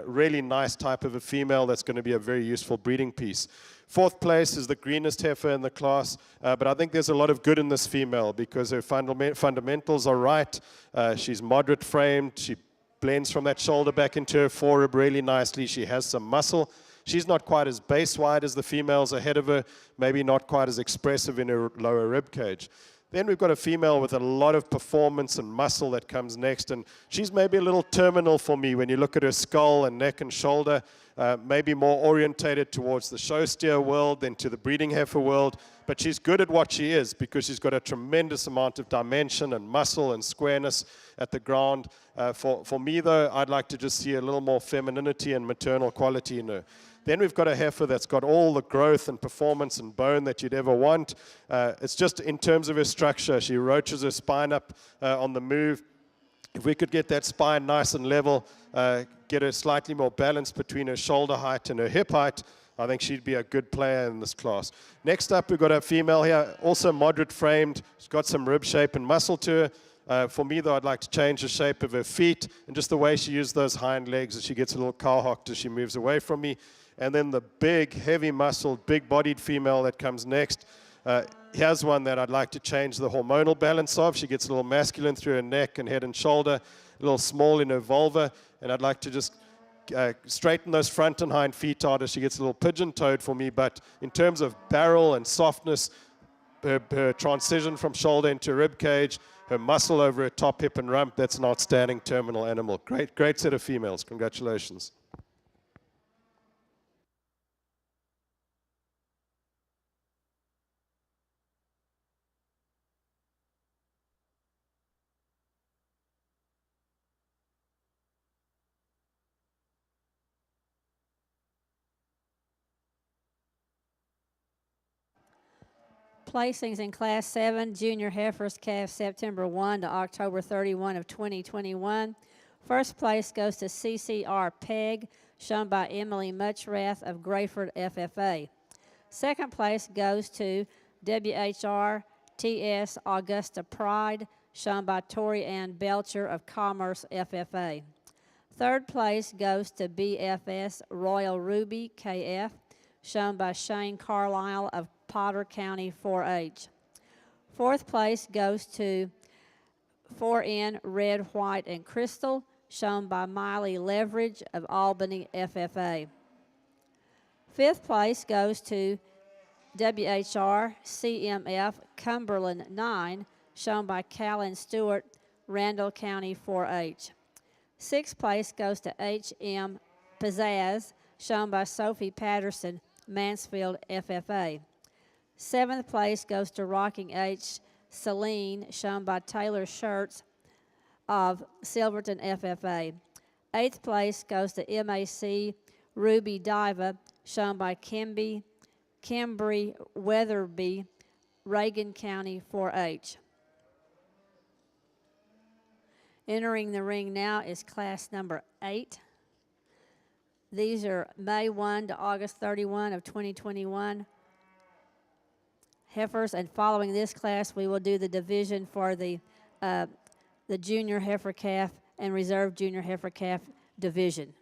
Really nice type of a female that's going to be a very useful breeding piece. Fourth place is the greenest heifer in the class, but I think there's a lot of good in this female because her fundamentals are right. She's moderate framed. She blends from that shoulder back into her forerib really nicely. She has some muscle. She's not quite as base wide as the females ahead of her, maybe not quite as expressive in her lower rib cage. Then we've got a female with a lot of performance and muscle that comes next, and she's maybe a little terminal for me when you look at her skull and neck and shoulder, maybe more orientated towards the show steer world than to the breeding heifer world, but she's good at what she is because she's got a tremendous amount of dimension and muscle and squareness at the ground. For me, though, I'd like to just see a little more femininity and maternal quality in her. Then we've got a heifer that's got all the growth and performance and bone that you'd ever want. It's just in terms of her structure. She roaches her spine up on the move. If we could get that spine nice and level, get her slightly more balanced between her shoulder height and her hip height, I think she'd be a good player in this class. Next up, we've got a female here, also moderate framed. She's got some rib shape and muscle to her. For me, though, I'd like to change the shape of her feet and just the way she uses those hind legs as she gets a little cow-hocked as she moves away from me. And then the big, heavy-muscled, big-bodied female that comes next. Here's one that I'd like to change the hormonal balance of. She gets a little masculine through her neck and head and shoulder, a little small in her vulva, and I'd like to just straighten those front and hind feet out as she gets a little pigeon-toed for me. But in terms of barrel and softness, her transition from shoulder into rib cage, her muscle over her top hip and rump, that's an outstanding terminal animal. Great set of females. Congratulations. Placings in Class 7, Junior Heifers, calf September 1 to October 31 of 2021. First place goes to CCR Peg, shown by Emily Muchrath of Grayford FFA. Second place goes to WHR TS Augusta Pride, shown by Tori Ann Belcher of Commerce FFA. Third place goes to BFS Royal Ruby KF, shown by Shane Carlisle of Potter County 4-H. Fourth place goes to 4N Red, White, and Crystal, shown by Miley Leverage of Albany FFA. Fifth place goes to WHR CMF Cumberland 9, shown by Callan Stewart, Randall County 4-H. Sixth place goes to HM Pizzazz, shown by Sophie Patterson, Mansfield FFA. Seventh place goes to Rocking H Celine, shown by Taylor Schertz of Silverton FFA. Eighth place goes to MAC Ruby Diva, shown by Cambry Weatherby, Reagan County 4-H. Entering the ring now is class number 8. These are May 1 to August 31 of 2021 heifers, and following this class, we will do the division for the junior heifer calf and reserve junior heifer calf division.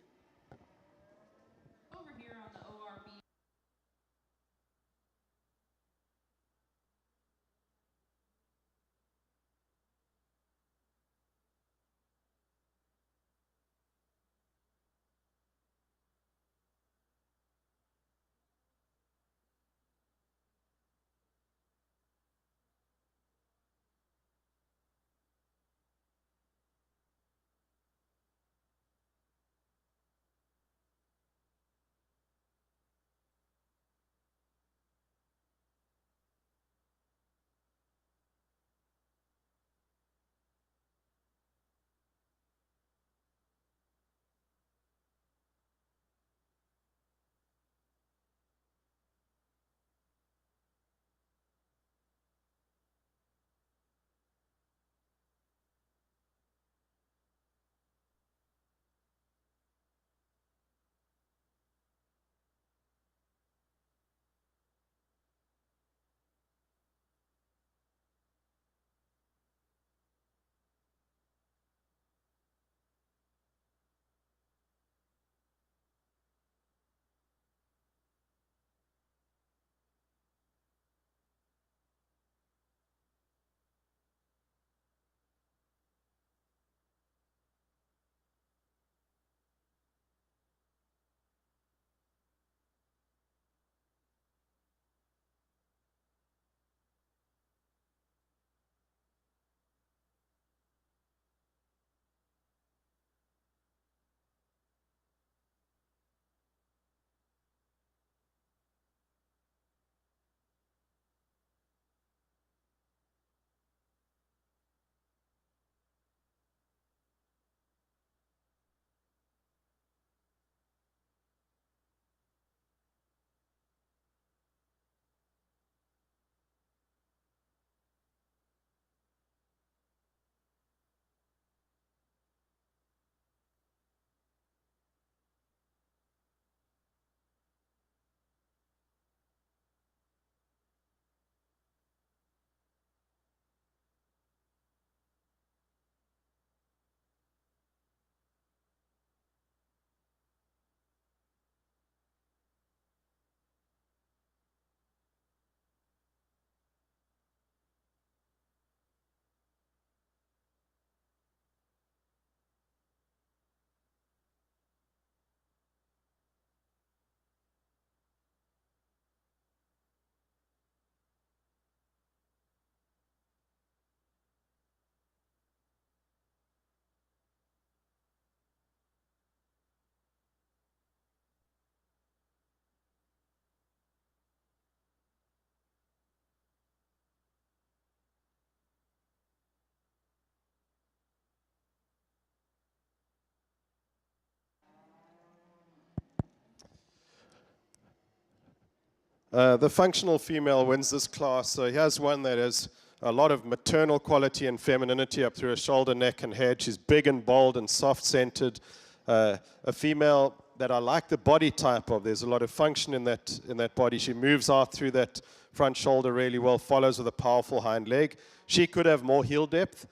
The functional female wins this class. So here's one that has a lot of maternal quality and femininity up through her shoulder, neck, and head. She's big and bold and soft-centered. A female that I like the body type of. There's a lot of function in that body. She moves out through that front shoulder really well, follows with a powerful hind leg. She could have more heel depth,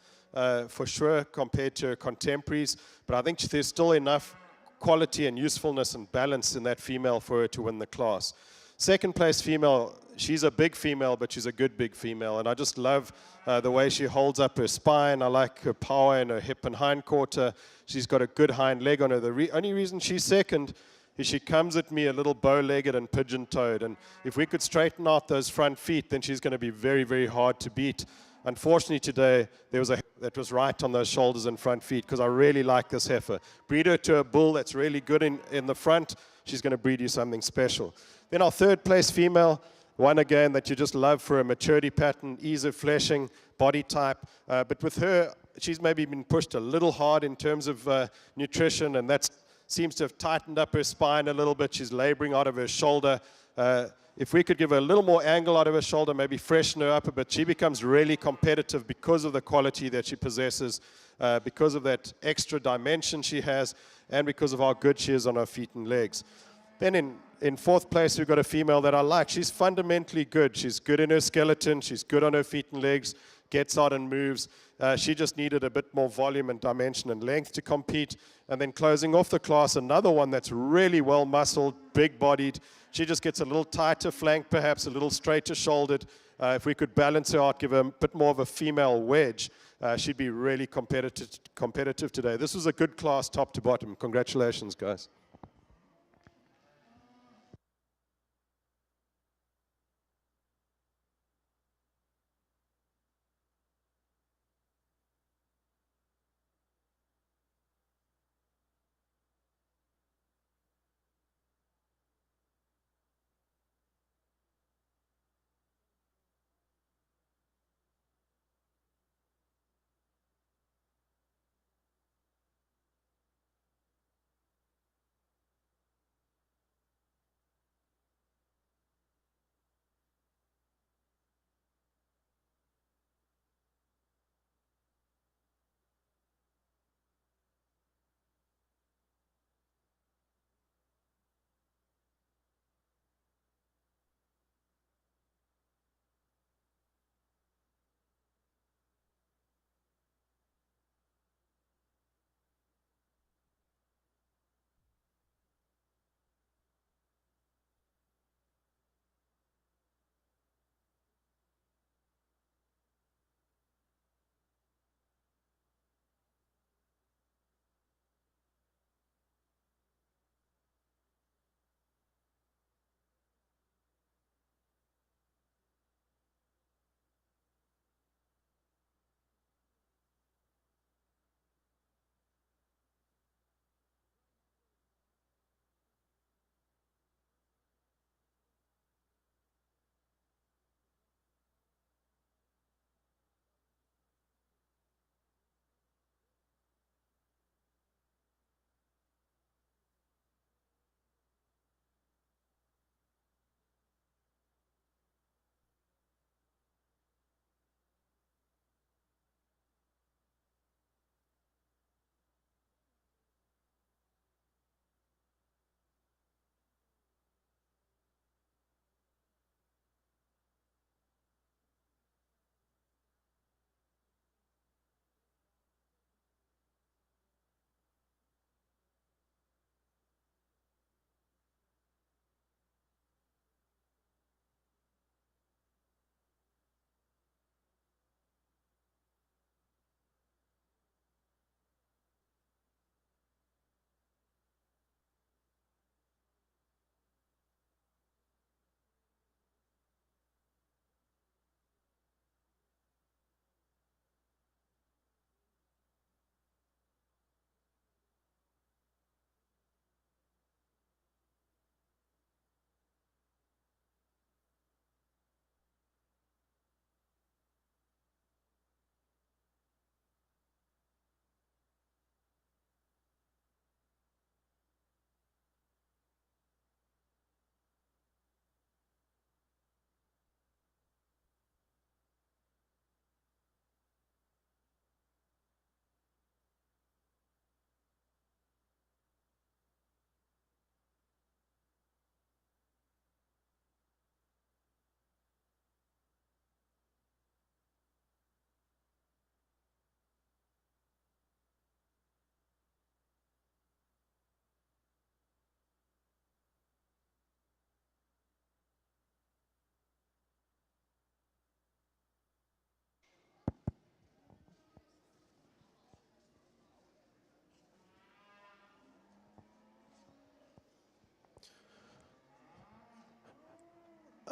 for sure, compared to her contemporaries, but I think there's still enough quality and usefulness and balance in that female for her to win the class. Second place female, she's a big female, but she's a good big female, and I just love the way she holds up her spine. I like her power in her hip and hind quarter. She's got a good hind leg on her. The only reason she's second is she comes at me a little bow-legged and pigeon-toed, and if we could straighten out those front feet, then she's going to be very, very hard to beat. Unfortunately today, there was a that was right on those shoulders and front feet, because I really like this heifer. Breed her to a bull that's really good in the front. She's going to breed you something special. Then our third place female, one again that you just love for a maturity pattern, ease of fleshing, body type. But with her, she's maybe been pushed a little hard in terms of nutrition, and that seems to have tightened up her spine a little bit. She's laboring out of her shoulder. If we could give her a little more angle out of her shoulder, maybe freshen her up a bit, she becomes really competitive because of the quality that she possesses, because of that extra dimension she has, and because of how good she is on her feet and legs. Then in fourth place, we've got a female that I like. She's fundamentally good. She's good in her skeleton. She's good on her feet and legs, gets out and moves. She just needed a bit more volume and dimension and length to compete. And then closing off the class, another one that's really well muscled, big-bodied. She just gets a little tighter flank, perhaps a little straighter shouldered. If we could balance her out, give her a bit more of a female wedge, she'd be really competitive today. This was a good class, top to bottom. Congratulations, guys.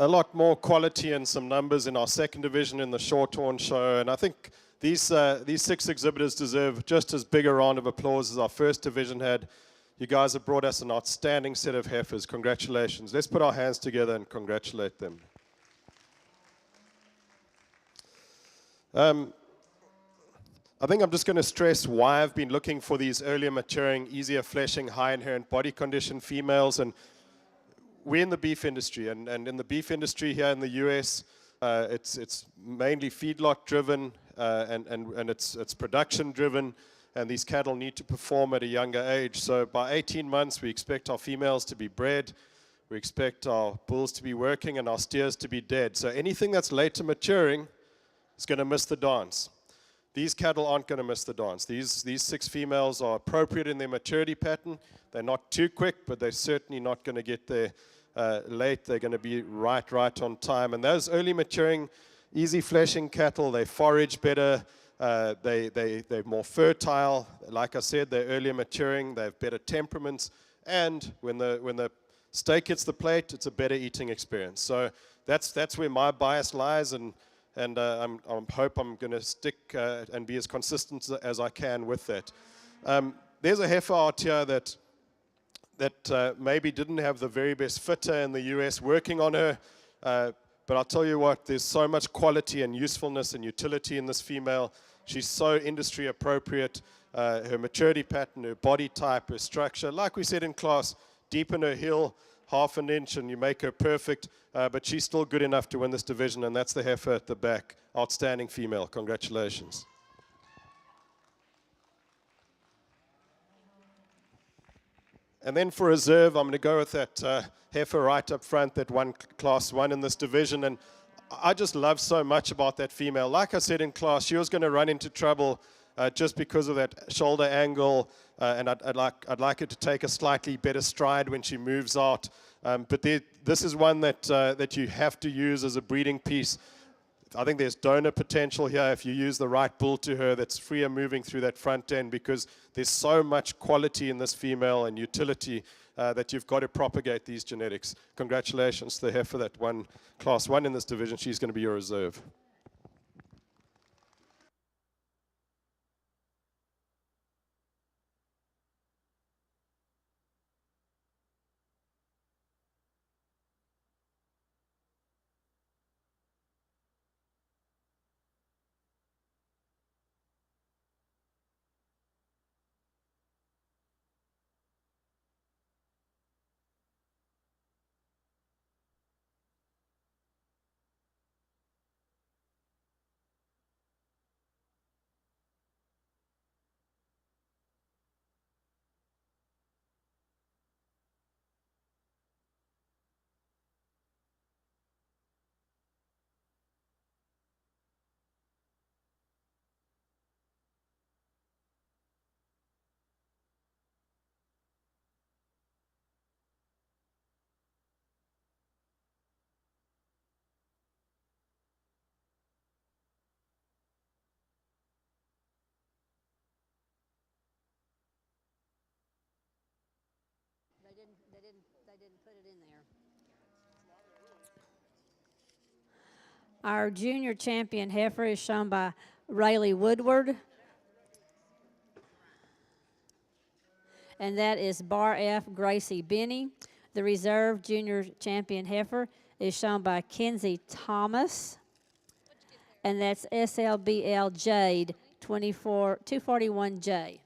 a lot more quality and some numbers in our second division in the Shorthorn show. And I think these 6 exhibitors deserve just as big a round of applause as our first division had. You guys have brought us an outstanding set of heifers. Congratulations. Let's put our hands together and congratulate them. I think I'm just going to stress why I've been looking for these earlier maturing, easier fleshing, high inherent body condition females. And we're in the beef industry, and in the beef industry here in the US, it's mainly feedlot driven, and it's production driven, and these cattle need to perform at a younger age. So by 18 months, we expect our females to be bred, we expect our bulls to be working, and our steers to be dead. So anything that's later maturing is going to miss the dance. These cattle aren't going to miss the dance. These 6 females are appropriate in their maturity pattern. They're not too quick, but they're certainly not going to get there late. They're going to be right on time. And those early maturing, easy fleshing cattle, they forage better. They're more fertile. Like I said, they're earlier maturing. They have better temperaments. And when the steak hits the plate, it's a better eating experience. So that's where my bias lies, and I hope I'm going to stick and be as consistent as I can with that. There's a heifer out here that maybe didn't have the very best fitter in the US working on her, but I'll tell you what, there's so much quality and usefulness and utility in this female. She's so industry appropriate. Her maturity pattern, her body type, her structure, like we said in class, deepen her heel half an inch and you make her perfect, but she's still good enough to win this division, and that's the heifer at the back. Outstanding female. Congratulations. And then for reserve, I'm going to go with that heifer right up front that won Class 1 in this division. And I just love so much about that female. Like I said in class, she was going to run into trouble just because of that shoulder angle, and I'd like her to take a slightly better stride when she moves out. But this is one that you have to use as a breeding piece. I think there's donor potential here if you use the right bull to her that's freer moving through that front end, because there's so much quality in this female and utility that you've got to propagate these genetics. Congratulations to the heifer that won Class 1 in this division. She's going to be your reserve. They didn't put it in there. Our junior champion heifer is shown by Rayleigh Woodward. And that is Bar F Gracie Benny. The reserve junior champion heifer is shown by Kenzie Thomas. And that's SLBL Jade 241J.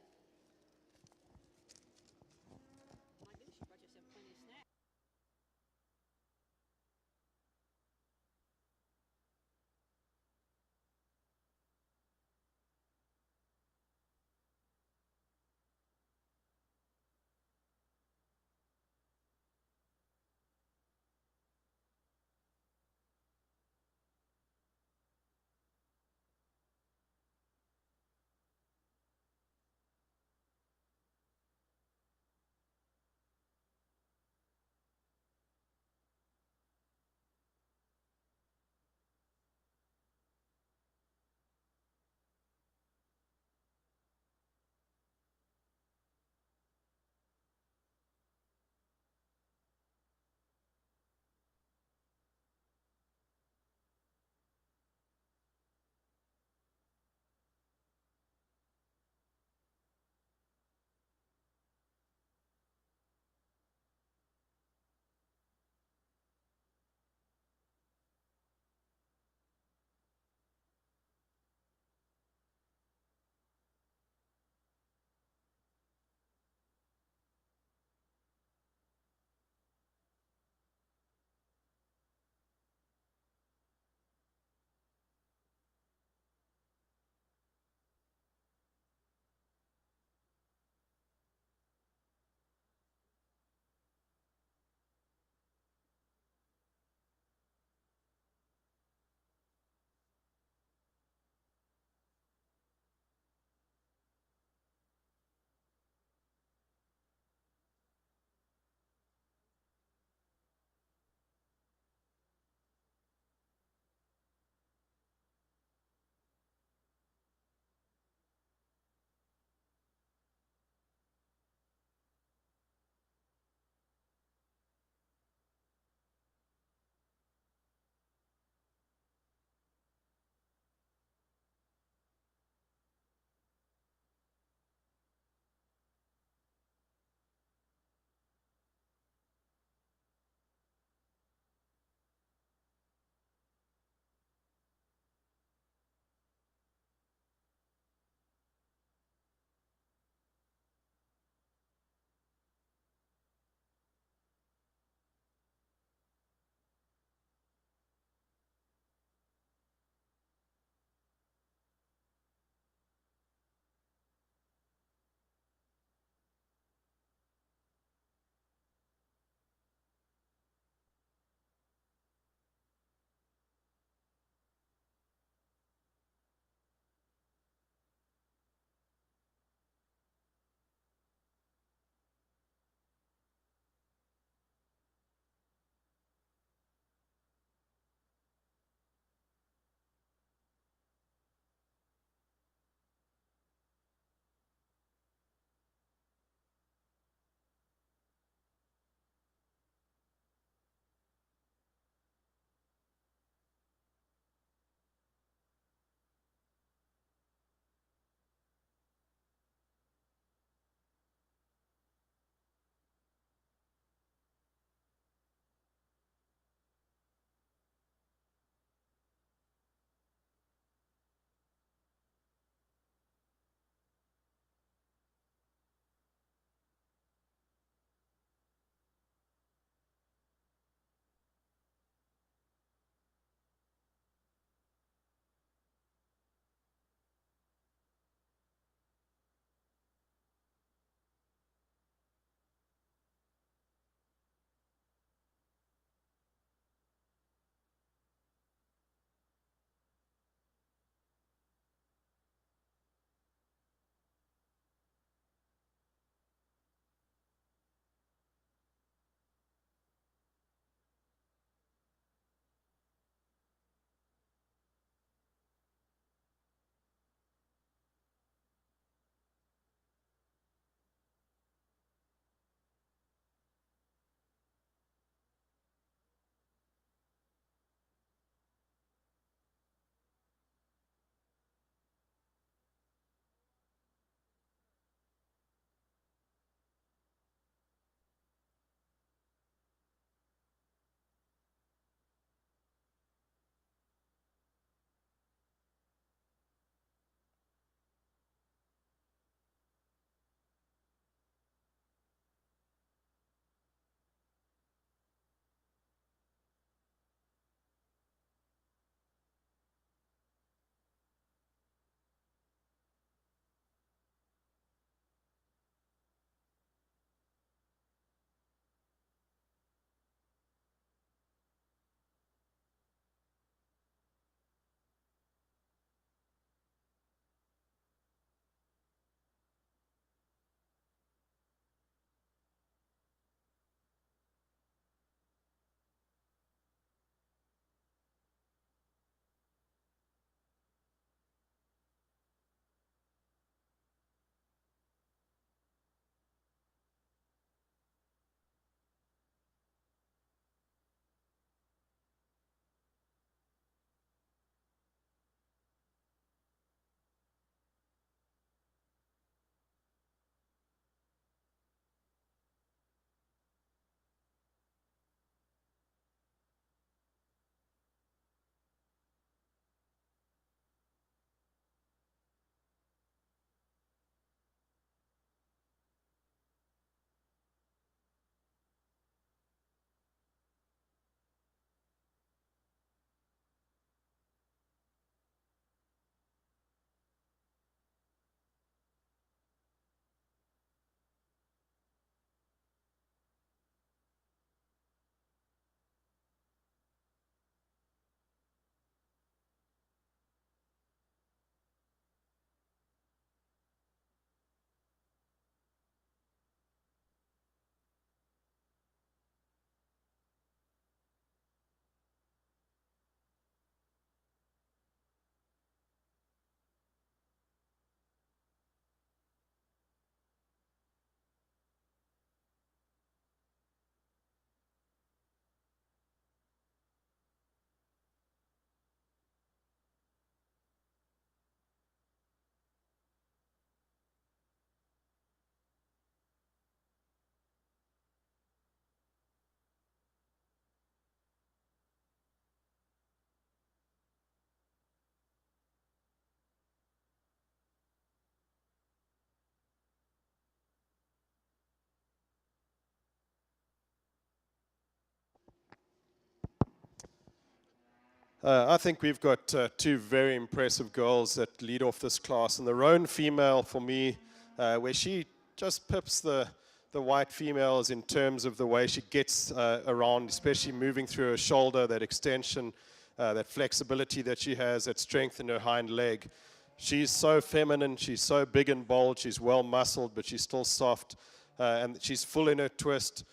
I think we've got two very impressive girls that lead off this class. And the roan female, for me, where she just pips the white females in terms of the way she gets around, especially moving through her shoulder, that extension, that flexibility that she has, that strength in her hind leg. She's so feminine, she's so big and bold, she's well muscled, but she's still soft, and she's full in her twist,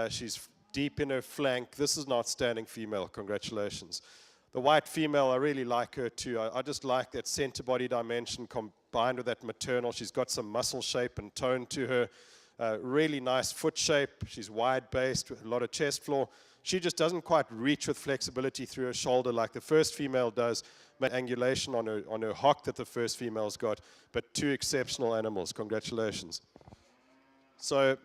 she's deep in her flank. This is an outstanding female, congratulations. The white female, I really like her too. I just like that center body dimension combined with that maternal. She's got some muscle shape and tone to her. Really nice foot shape. She's wide-based with a lot of chest floor. She just doesn't quite reach with flexibility through her shoulder like the first female does. Angulation on her hock that the first female's got, but two exceptional animals. Congratulations. So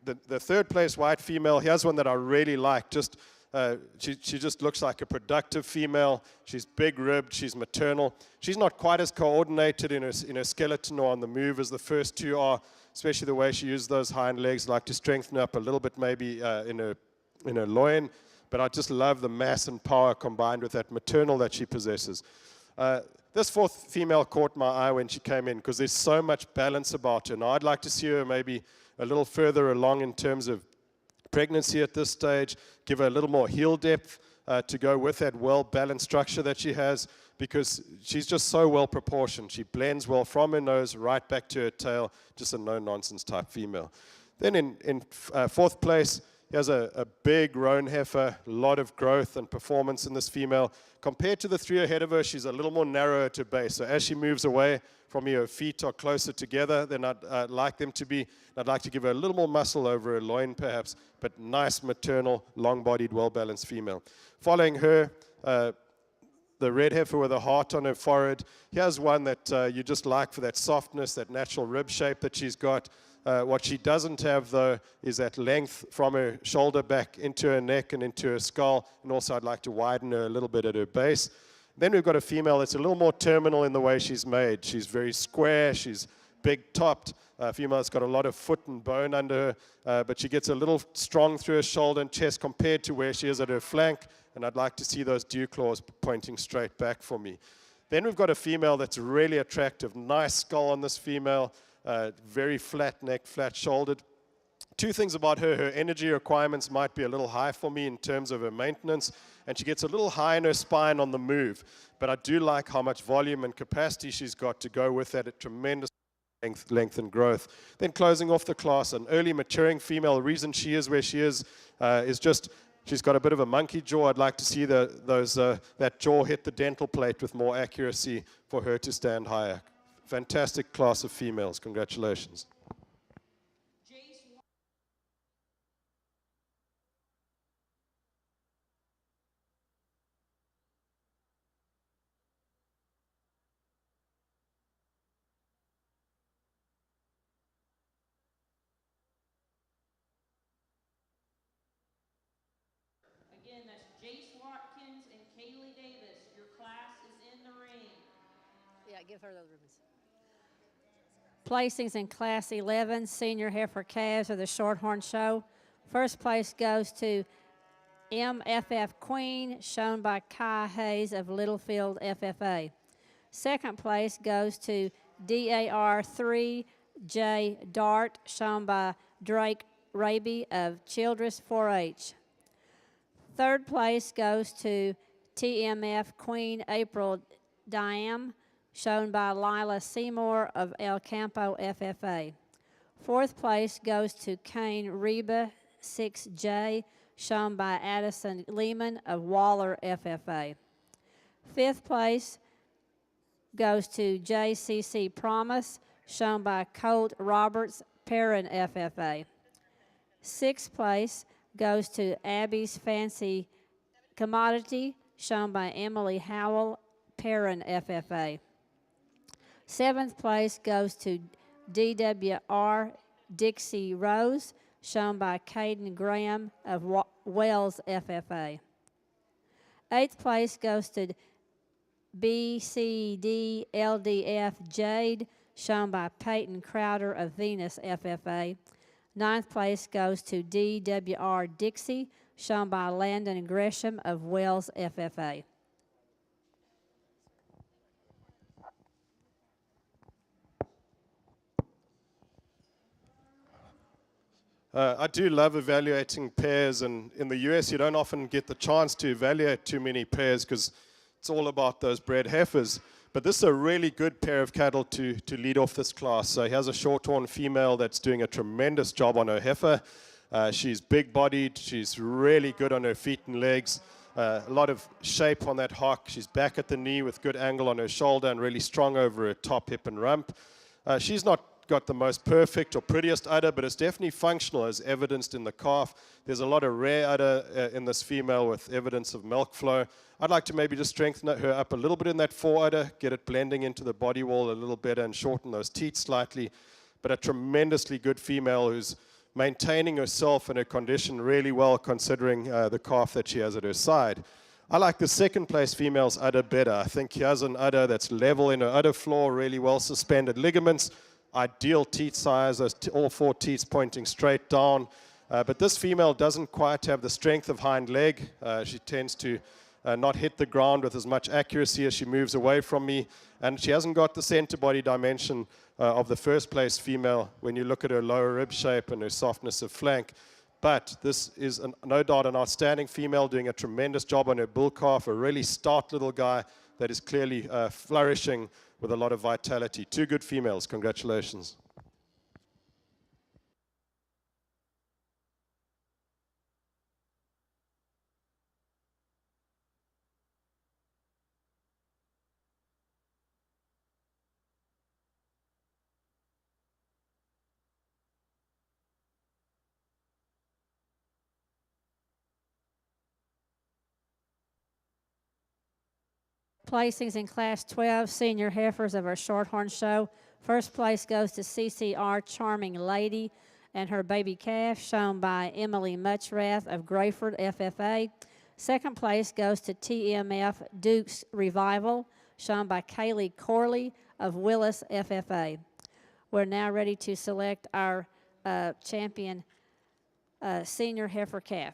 the third place white female, here's one that I really like. She just looks like a productive female. She's big-ribbed. She's maternal. She's not quite as coordinated in her skeleton or on the move as the first two are, especially the way she uses those hind legs, like to strengthen up a little bit maybe in her loin. But I just love the mass and power combined with that maternal that she possesses. This fourth female caught my eye when she came in because there's so much balance about her. Now, I'd like to see her maybe a little further along in terms of pregnancy at this stage, give her a little more heel depth to go with that well-balanced structure that she has, because she's just so well proportioned. She blends well from her nose right back to her tail, just a no-nonsense type female. Then in fourth place, here's a big roan heifer, a lot of growth and performance in this female. Compared to the three ahead of her, she's a little more narrow at her base. So as she moves away from me, her feet are closer together than I'd like them to be. I'd like to give her a little more muscle over her loin, perhaps, but nice, maternal, long-bodied, well-balanced female. Following her, the red heifer with a heart on her forehead. Here's one that you just like for that softness, that natural rib shape that she's got. What she doesn't have, though, is that length from her shoulder back into her neck and into her skull, and also I'd like to widen her a little bit at her base. Then we've got a female that's a little more terminal in the way she's made. She's very square, she's big-topped. Female that's got a lot of foot and bone under her, but she gets a little strong through her shoulder and chest compared to where she is at her flank, and I'd like to see those dew claws pointing straight back for me. Then we've got a female that's really attractive. Nice skull on this female. Very flat neck, flat-shouldered. Two things about her. Her energy requirements might be a little high for me in terms of her maintenance, and she gets a little high in her spine on the move. But I do like how much volume and capacity she's got to go with that at tremendous length and growth. Then closing off the class, an early maturing female. The reason she is where she is just she's got a bit of a monkey jaw. I'd like to see that jaw hit the dental plate with more accuracy for her to stand higher. Fantastic class of females. Congratulations. Again, that's Jace Watkins and Kaylee Davis. Your class is in the ring. Yeah, give her those ribbons. Placings in Class 11, Senior Heifer Calves of the Shorthorn Show. First place goes to MFF Queen, shown by Kai Hayes of Littlefield FFA. Second place goes to DAR3J Dart, shown by Drake Raby of Childress 4-H. Third place goes to TMF Queen April Diam, shown by Lila Seymour of El Campo FFA. Fourth place goes to Kane Reba 6J, shown by Addison Lehman of Waller FFA. Fifth place goes to JCC Promise, shown by Colt Roberts, Perrin FFA. Sixth place goes to Abby's Fancy Commodity, shown by Emily Howell, Perrin FFA. Seventh place goes to DWR Dixie Rose, shown by Caden Graham of Wells FFA. Eighth place goes to BCD LDF Jade, shown by Peyton Crowder of Venus FFA. Ninth place goes to DWR Dixie, shown by Landon Gresham of Wells FFA. I do love evaluating pairs, and in the US, you don't often get the chance to evaluate too many pairs because it's all about those bred heifers. But this is a really good pair of cattle to lead off this class. So he has a shorthorn female that's doing a tremendous job on her heifer. She's big-bodied. She's really good on her feet and legs. A lot of shape on that hock. She's back at the knee with good angle on her shoulder and really strong over her top, hip, and rump. She's not got the most perfect or prettiest udder, but it's definitely functional as evidenced in the calf. There's a lot of rare udder in this female with evidence of milk flow. I'd like to maybe just strengthen her up a little bit in that fore udder, get it blending into the body wall a little better and shorten those teats slightly. But a tremendously good female who's maintaining herself and her condition really well considering the calf that she has at her side. I like the second place female's udder better. I think he has an udder that's level in her udder floor, really well suspended ligaments, ideal teat size, all four teats pointing straight down. But this female doesn't quite have the strength of hind leg. She tends to not hit the ground with as much accuracy as she moves away from me. And she hasn't got the center body dimension of the first place female when you look at her lower rib shape and her softness of flank. But this is no doubt an outstanding female doing a tremendous job on her bull calf, a really stout little guy that is clearly flourishing with a lot of vitality. Two good females. Congratulations. Placings in Class 12 senior heifers of our Shorthorn show. First place goes to CCR Charming Lady and her baby calf, shown by Emily Muchrath of Grayford FFA. Second place goes to TMF Duke's Revival, shown by Kaylee Corley of Willis FFA. We're now ready to select our champion senior heifer calf.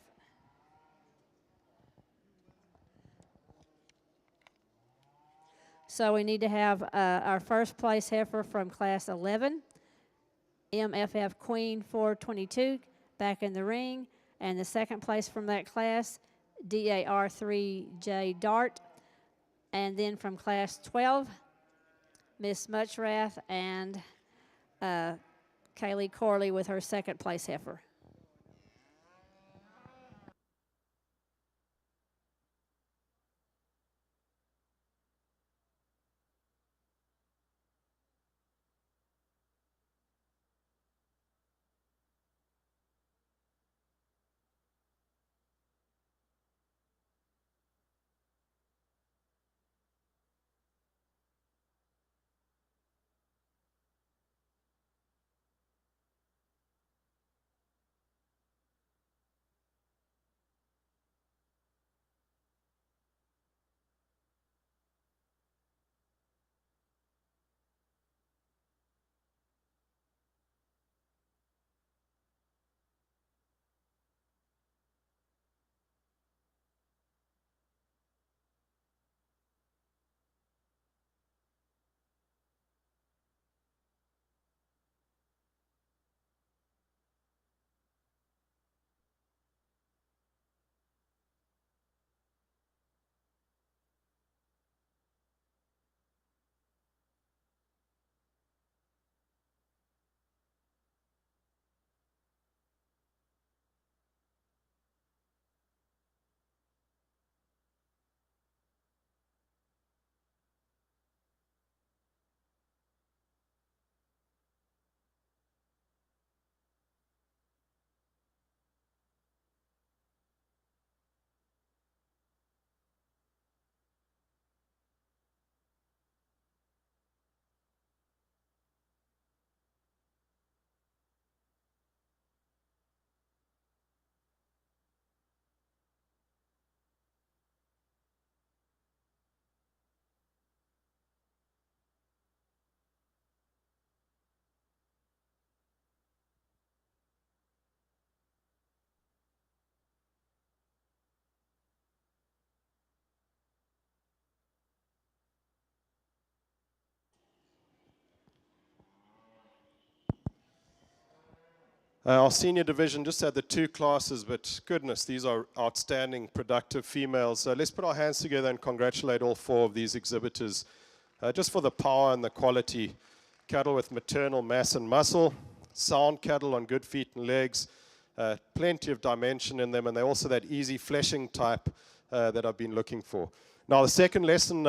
So we need to have our first place heifer from Class 11, MFF Queen 422, back in the ring. And the second place from that class, DAR3J Dart. And then from Class 12, Miss Muchrath and Kaylee Corley with her second place heifer. Our senior division just had the 2 classes, but goodness, these are outstanding, productive females. So let's put our hands together and congratulate all 4 of these exhibitors just for the power and the quality. Cattle with maternal mass and muscle, sound cattle on good feet and legs, plenty of dimension in them, and they're also that easy fleshing type that I've been looking for. Now, the second lesson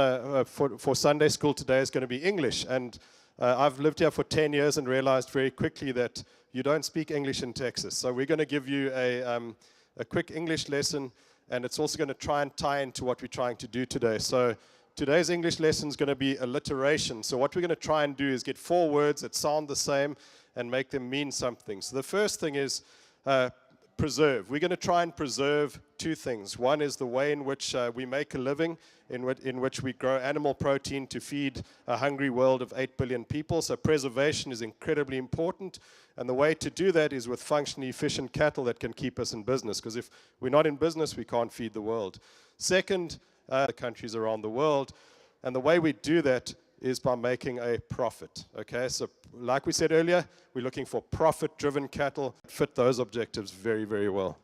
for Sunday school today is going to be English, and I've lived here for 10 years and realized very quickly that you don't speak English in Texas. So we're going to give you a quick English lesson, and it's also going to try and tie into what we're trying to do today. So today's English lesson is going to be alliteration. So what we're going to try and do is get 4 words that sound the same and make them mean something. So the first thing is preserve. We're going to try and preserve 2 things. One is the way in which we make a living, in which we grow animal protein to feed a hungry world of 8 billion people. So preservation is incredibly important. And the way to do that is with functionally efficient cattle that can keep us in business. Because if we're not in business, we can't feed the world. Second, the countries around the world. And the way we do that is by making a profit. Okay, so like we said earlier, we're looking for profit-driven cattle that fit those objectives very, very well.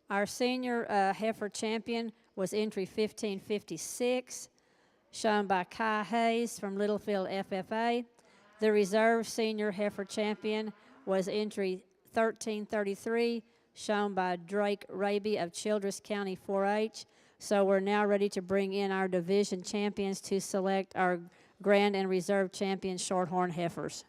Our senior heifer champion was entry 1556, shown by Kai Hayes from Littlefield FFA. The reserve senior heifer champion was entry 1333, shown by Drake Raby of Childress County 4-H. So we're now ready to bring in our division champions to select our grand and reserve champion shorthorn heifers.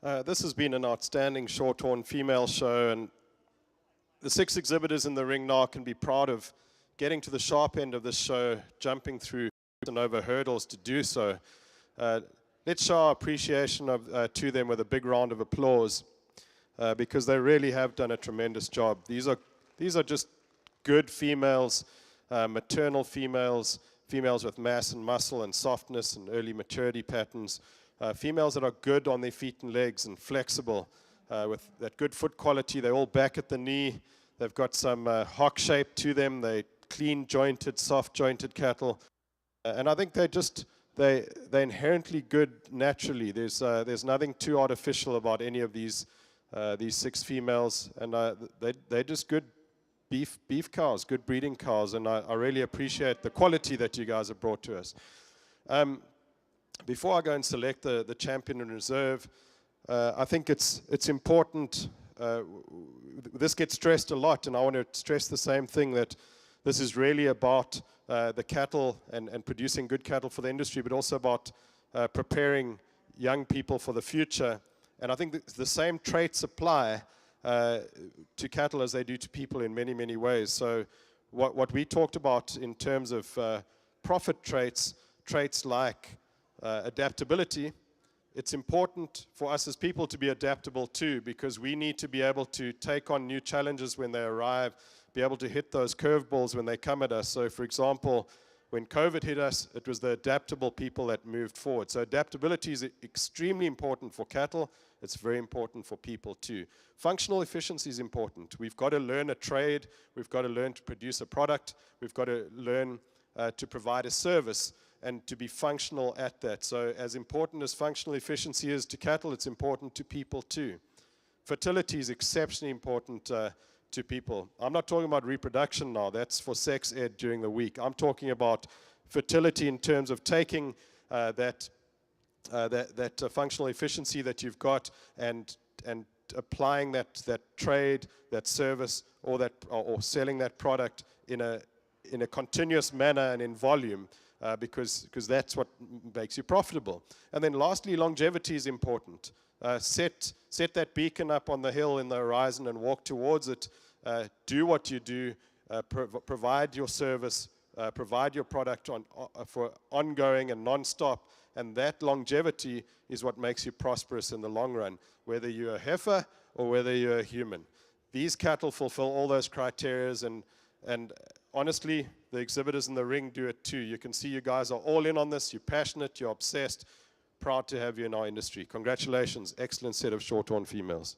This has been an outstanding short-horn female show, and the 6 exhibitors in the ring now can be proud of getting to the sharp end of this show, jumping through and over hurdles to do so. Let's show our appreciation to them with a big round of applause, because they really have done a tremendous job. These are just good females, maternal females, females with mass and muscle and softness and early maturity patterns, females that are good on their feet and legs and flexible, with that good foot quality. They're all back at the knee. They've got some hock shape to them. They're clean jointed, soft jointed cattle. And I think they're inherently good naturally. There's nothing too artificial about any of these 6 females, and they're just good beef cows, good breeding cows, and I really appreciate the quality that you guys have brought to us. Before I go and select the champion in reserve, I think it's important. This gets stressed a lot, and I want to stress the same thing, that this is really about the cattle and producing good cattle for the industry, but also about preparing young people for the future. And I think the same traits apply to cattle as they do to people in many, many ways. So what we talked about in terms of profit traits like adaptability, it's important for us as people to be adaptable too, because we need to be able to take on new challenges when they arrive, be able to hit those curveballs when they come at us. So for example, when COVID hit us, it was the adaptable people that moved forward. So adaptability is extremely important for cattle. It's very important for people too. Functional efficiency is important. We've got to learn a trade. We've got to learn to produce a product. We've got to learn to provide a service and to be functional at that. So as important as functional efficiency is to cattle, it's important to people too. Fertility is exceptionally important to people. I'm not talking about reproduction now. That's for sex ed during the week. I'm talking about fertility in terms of taking that functional efficiency that you've got and applying that trade, that service, or selling that product in a continuous manner and in volume, because that's what makes you profitable. And then lastly, longevity is important. Set that beacon up on the hill in the horizon and walk towards it. Do what you do, provide your service, provide your product for ongoing and non-stop, and that longevity is what makes you prosperous in the long run, whether you're a heifer or whether you're a human. These cattle fulfill all those criteria, and honestly, the exhibitors in the ring do it too. You can see you guys are all in on this. You're passionate, you're obsessed. Proud to have you in our industry. Congratulations, excellent set of short-horn females.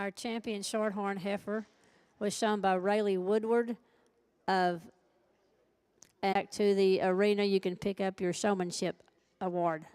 Our champion shorthorn heifer was shown by Rayleigh Woodward of. Back to the arena, you can pick up your showmanship award.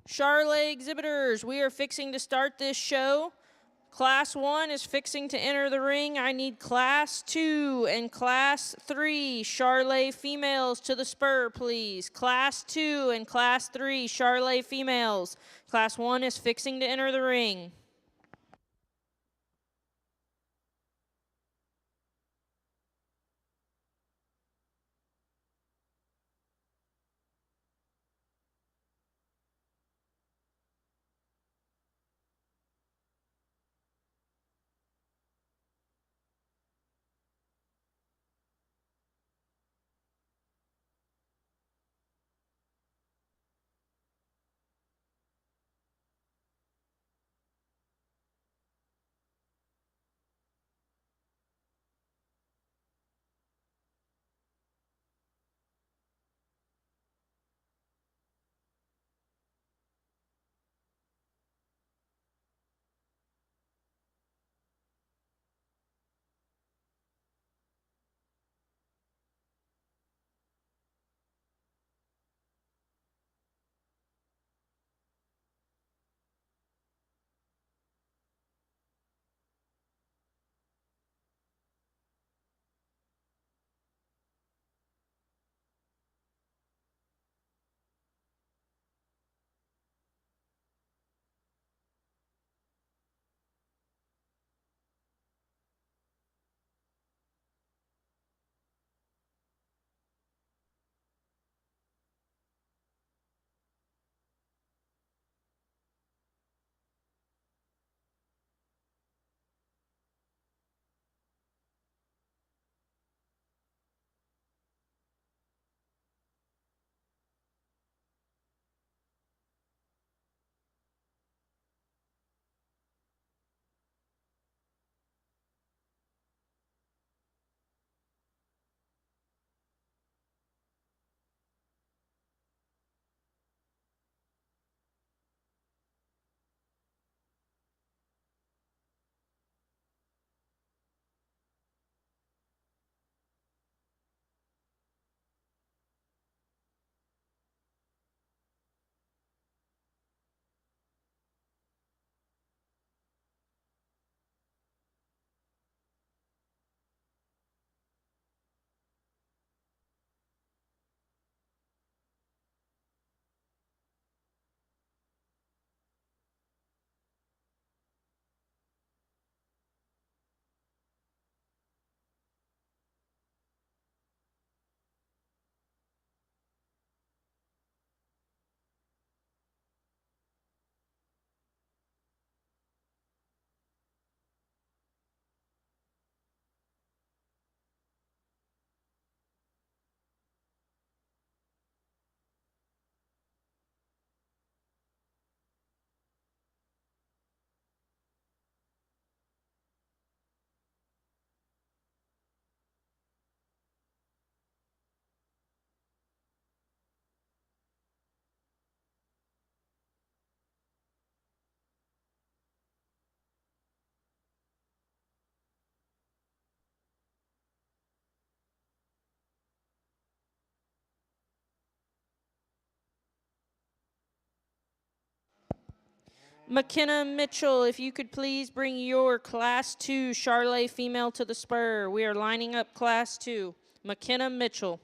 Charlet exhibitors, we are fixing to start this show. Class 1 is fixing to enter the ring. I need Class 2 and Class 3 Charlet females to the spur, please. Class 2 and Class 3 Charlet females. Class 1 is fixing to enter the ring. McKenna Mitchell, if you could please bring your Class 2 Charlet female to the spur. We are lining up Class 2. McKenna Mitchell.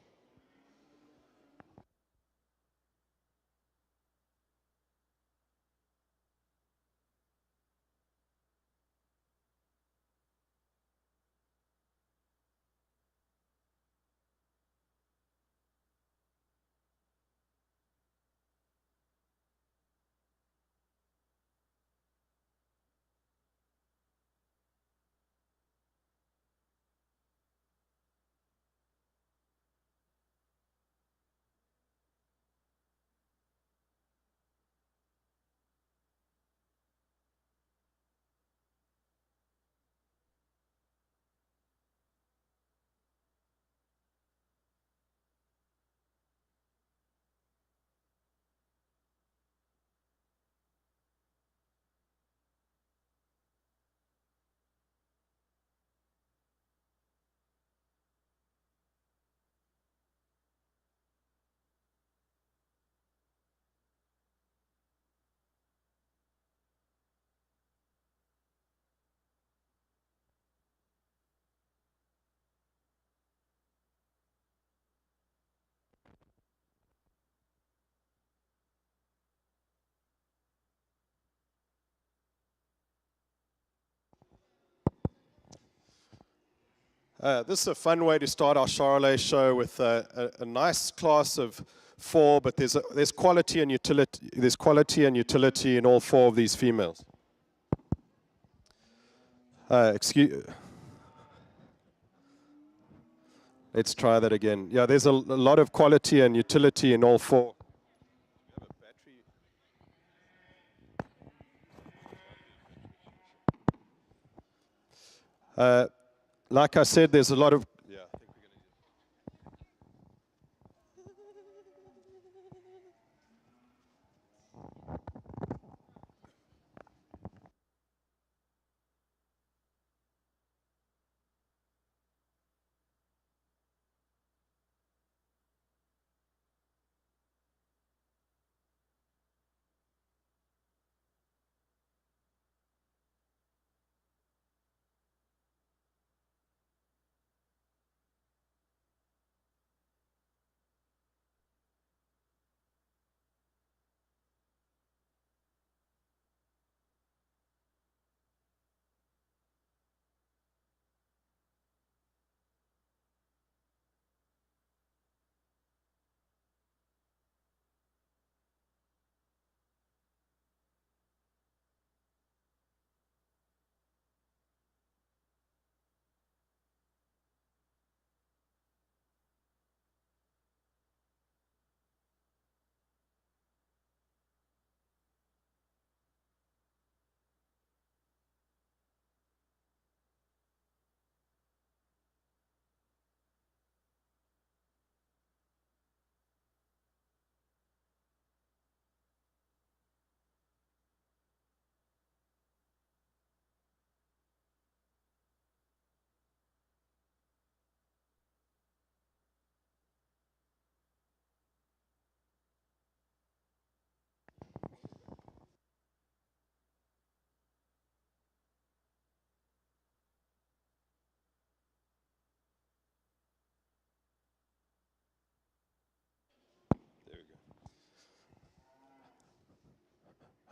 This is a fun way to start our Charolais show with a nice class of 4, but there's quality and utility. There's quality and utility in all 4 of these females. Let's try that again. Yeah, there's a lot of quality and utility in all 4. Like I said, there's a lot of. Yeah, I think we're going to.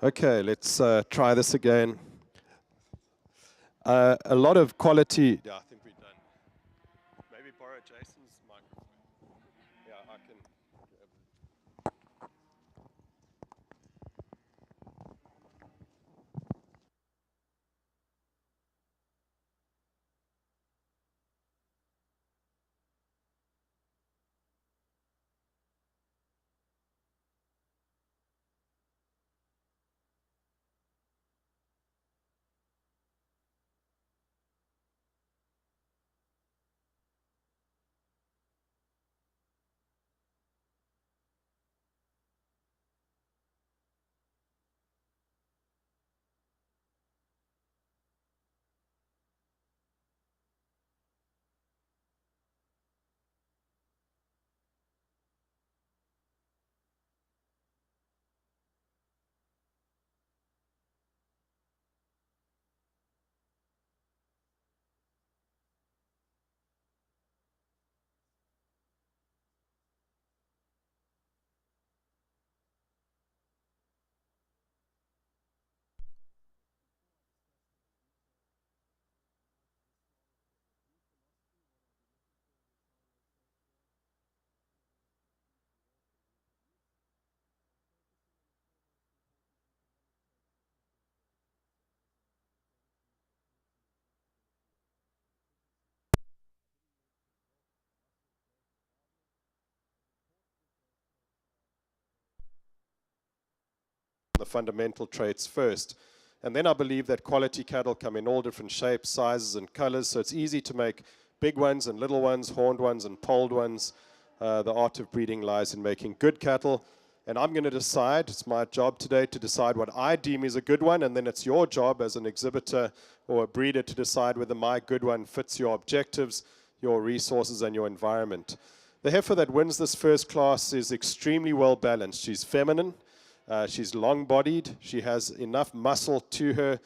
Okay, let's try this again. A lot of quality. Yeah, I think we're done. Maybe borrow Jason's microphone. Yeah, I can. The fundamental traits first. And then I believe that quality cattle come in all different shapes, sizes, and colors, so it's easy to make big ones and little ones, horned ones and polled ones. The art of breeding lies in making good cattle. And I'm going to decide, it's my job today to decide what I deem is a good one, and then it's your job as an exhibitor or a breeder to decide whether my good one fits your objectives, your resources, and your environment. The heifer that wins this first class is extremely well balanced. She's feminine. She's long-bodied. She has enough muscle to her.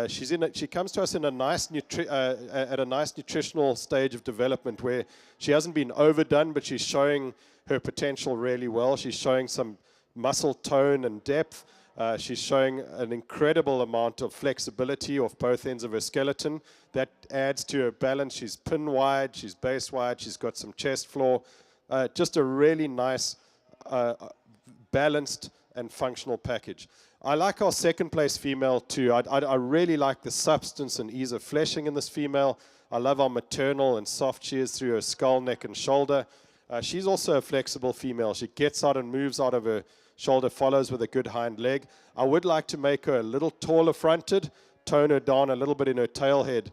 She comes to us in a nice at a nice nutritional stage of development where she hasn't been overdone, but she's showing her potential really well. She's showing some muscle tone and depth. She's showing an incredible amount of flexibility off both ends of her skeleton. That adds to her balance. She's pin wide, she's base wide, she's got some chest floor. Just a really nice, balanced and functional package. I like our second place female too. I really like the substance and ease of fleshing in this female. I love how maternal and soft she is through her skull, neck, and shoulder. She's also a flexible female. She gets out and moves out of her shoulder, follows with a good hind leg. I would like to make her a little taller fronted, tone her down a little bit in her tail head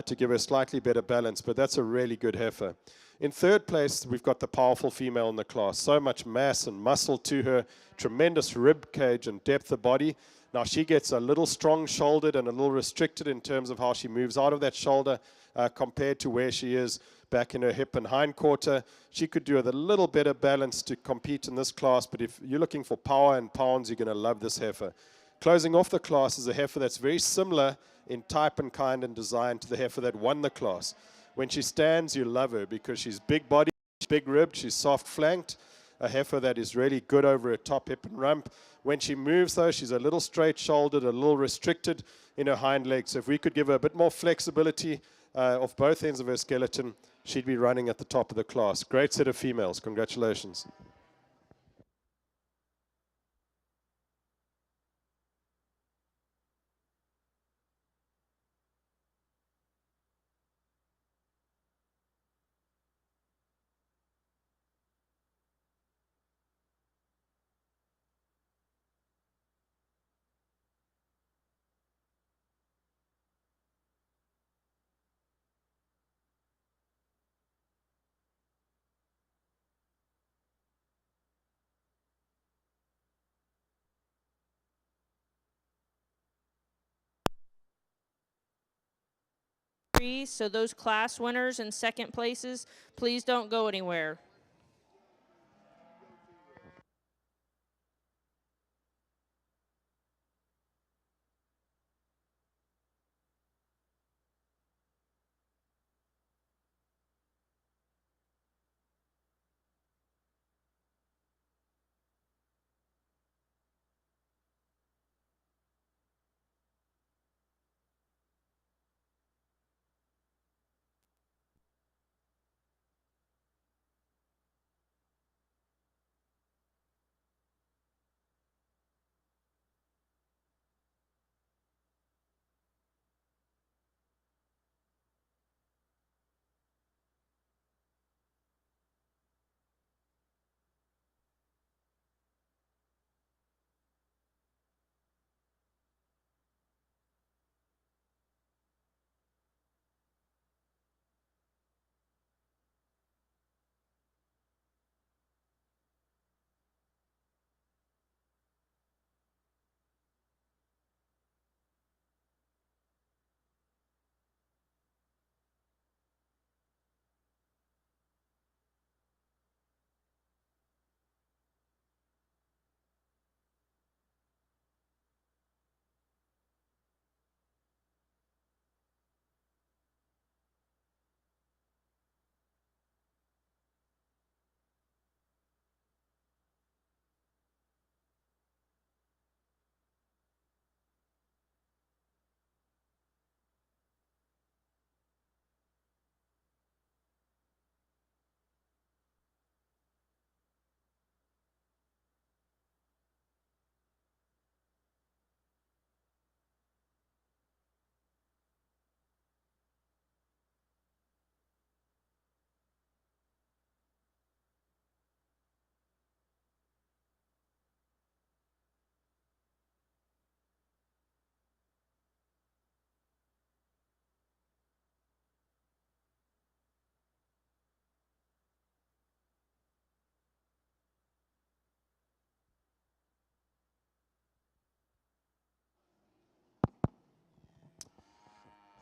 to give her slightly better balance, but that's a really good heifer. In third place, we've got the powerful female in the class. So much mass and muscle to her, tremendous rib cage and depth of body. Now she gets a little strong-shouldered and a little restricted in terms of how she moves out of that shoulder compared to where she is back in her hip and hind quarter. She could do with a little better balance to compete in this class, but if you're looking for power and pounds, you're going to love this heifer. Closing off the class is a heifer that's very similar in type and kind and design to the heifer that won the class. When she stands, you love her because she's big body, big ribbed, she's soft flanked, a heifer that is really good over her top, hip, and rump. When she moves, though, she's a little straight-shouldered, a little restricted in her hind legs. So if we could give her a bit more flexibility off both ends of her skeleton, she'd be running at the top of the class. Great set of females. Congratulations. So those class winners and second places, please don't go anywhere.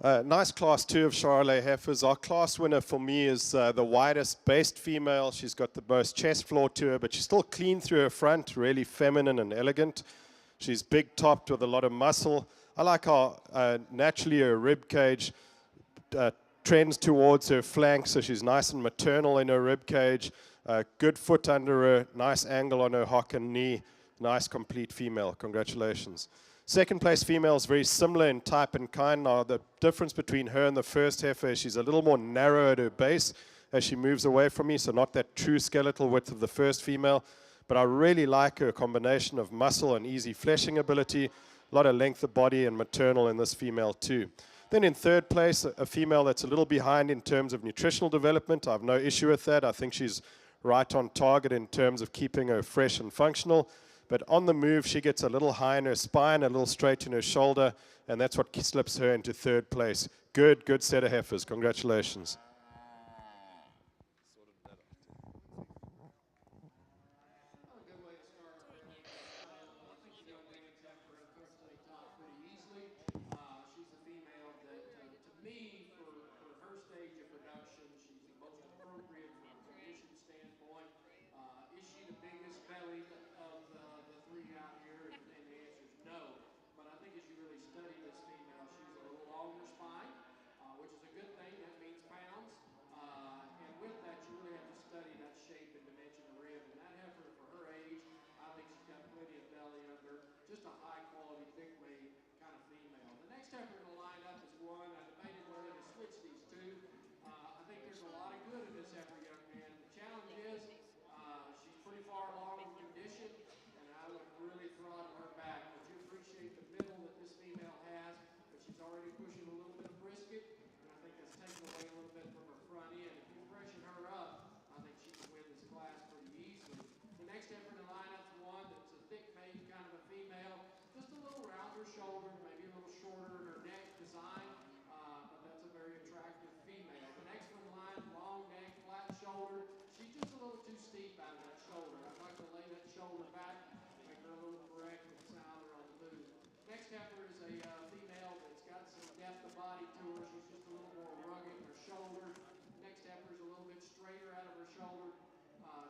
Nice class 2 of Charolais heifers. Our class winner for me is the widest based female. She's got the most chest floor to her, but she's still clean through her front, really feminine and elegant. She's big topped with a lot of muscle. I like how naturally her rib cage trends towards her flank, so she's nice and maternal in her rib cage. Good foot under her, nice angle on her hock and knee. Nice, complete female. Congratulations. Second place female is very similar in type and kind. Now, the difference between her and the first heifer is she's a little more narrow at her base as she moves away from me, so not that true skeletal width of the first female. But I really like her combination of muscle and easy fleshing ability. A lot of length of body and maternal in this female too. Then in third place, a female that's a little behind in terms of nutritional development. I have no issue with that. I think she's right on target in terms of keeping her fresh and functional. But on the move, she gets a little high in her spine, a little straight in her shoulder, and that's what slips her into third place. Good set of heifers. Congratulations. A good way to start our break. I think the young man's heifer comes to the top pretty easily. She's a female that, to me, for her stage of production, she's the most appropriate from a condition standpoint. Is she the biggest bellied of the three out here? And the answer is no. But I think as you really study this female, she's a little longer spine, which is a good thing. That means pounds. And with that, you really have to study that shape and dimension of rib. And that heifer, for her age, I think she's got plenty of belly under. Just a high-quality, thick-made kind of female. The next heifer in the lineup is one. I debated whether to switch these two. I think there's a lot of good in this heifer, young man. The challenge is she's pretty far along in condition, and I would really throttle her back. But you appreciate the middle that this female has, but she's already pushing a little bit of brisket, and I think that's taken away a little bit from her front end. If you freshen her up, I think she can win this class pretty easily. The next heifer in the lineup's one that's a thick-made kind of a female, just a little rounder shoulder, maybe a little shorter in her neck design, but that's a very attractive female. The next one in line, long neck, flat shoulder. She's just a little too steep out of that shoulder. I'd like to lay that shoulder back, make her a little correct and sounder on the move. Next heifer is a female that's got some depth of body to her. She's just a little more rugged in her shoulder. Next heifer is a little bit straighter out of her shoulder.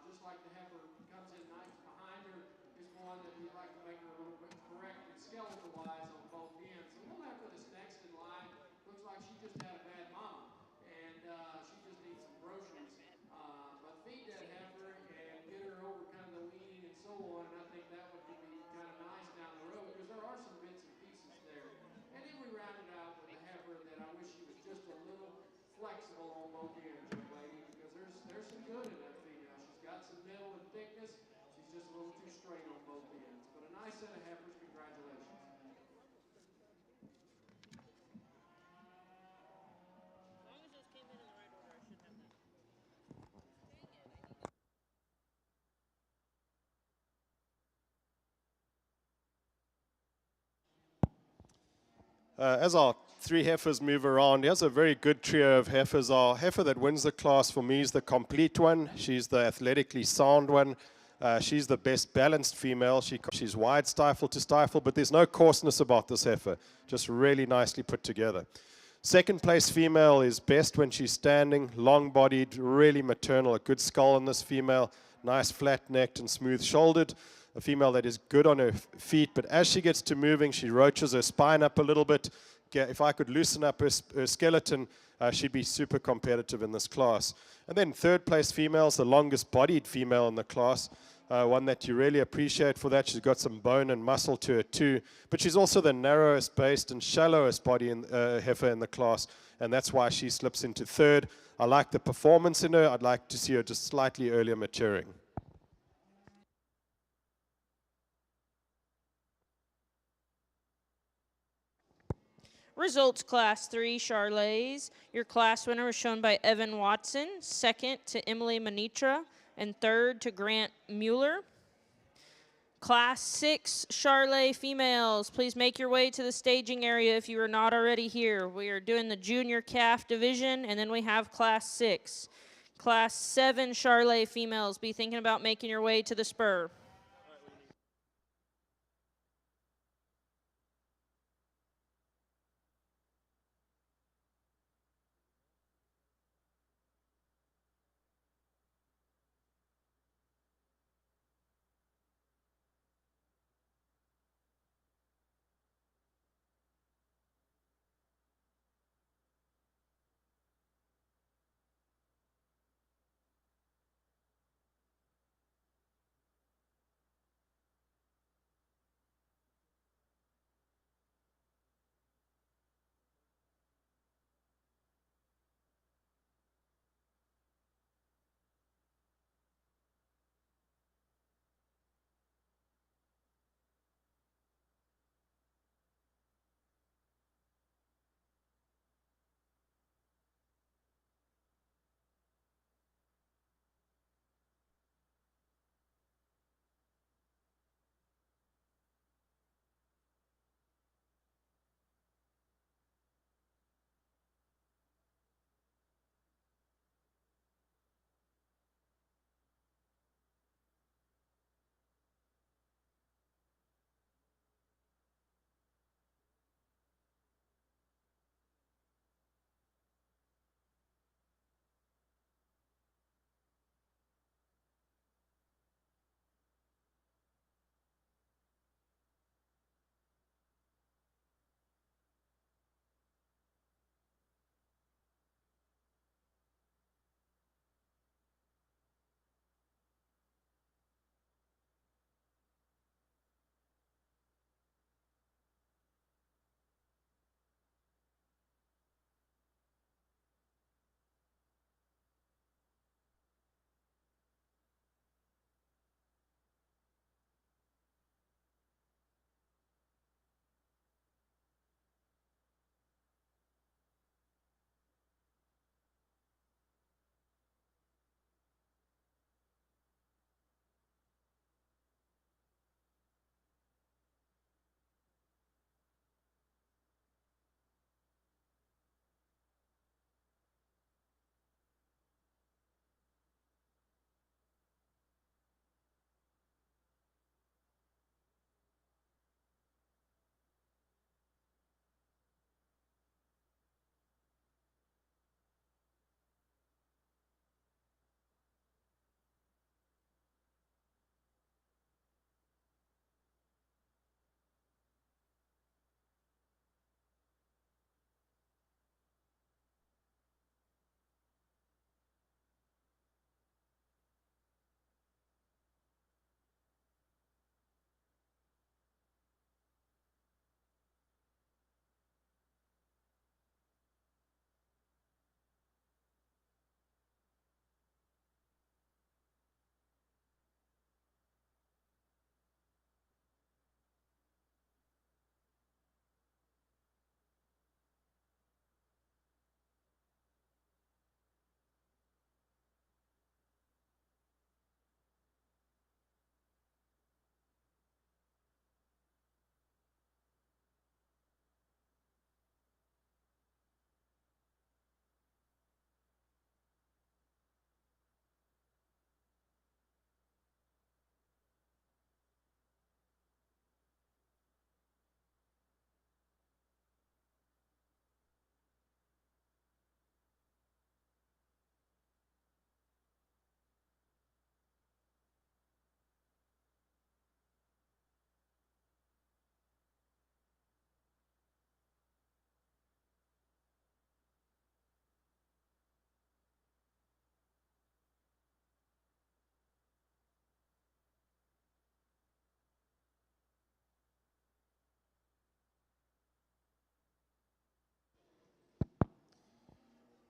Just like the heifer comes in nice behind her, is one that we'd like to make her a little bit correct and skeletal-wise on both ends. The little heifer that's next in line looks like she just had a bad mama, and she just needs some groceries. But feed that heifer and get her over kind of the weaning and so on, and I think that one could be kind of nice down the road because there are some bits and pieces there. And then we round it out with a heifer that I wish she was just a little flexible on both ends, young lady, because there's some good in that female. She's got some middle and thickness. She's just a little too straight on both ends. But a nice set of heifers. Congratulations. As long as those came in the right order, I should have that. As our three heifers move around, here's a very good trio of heifers. Our heifer that wins the class for me is the complete one. She's the athletically sound one. She's the best balanced female. She's wide stifle to stifle, but there's no coarseness about this heifer. Just really nicely put together. Second place female is best when she's standing, long-bodied, really maternal, a good skull in this female, nice flat-necked and smooth-shouldered. A female that is good on her feet, but as she gets to moving, she roaches her spine up a little bit. If I could loosen up her skeleton, she'd be super competitive in this class. And then third place female is the longest bodied female in the class, one that you really appreciate for that. She's got some bone and muscle to her too, but she's also the narrowest based and shallowest body heifer in the class, and that's why she slips into third. I like the performance in her. I'd like to see her just slightly earlier maturing. Results Class 3 Charlays. Your class winner was shown by Evan Watson, second to Emily Manitra, and third to Grant Mueller. Class 6 Charlay females, please make your way to the staging area if you are not already here. We are doing the junior calf division, and then we have Class 6. Class 7 Charlay females, be thinking about making your way to the spur.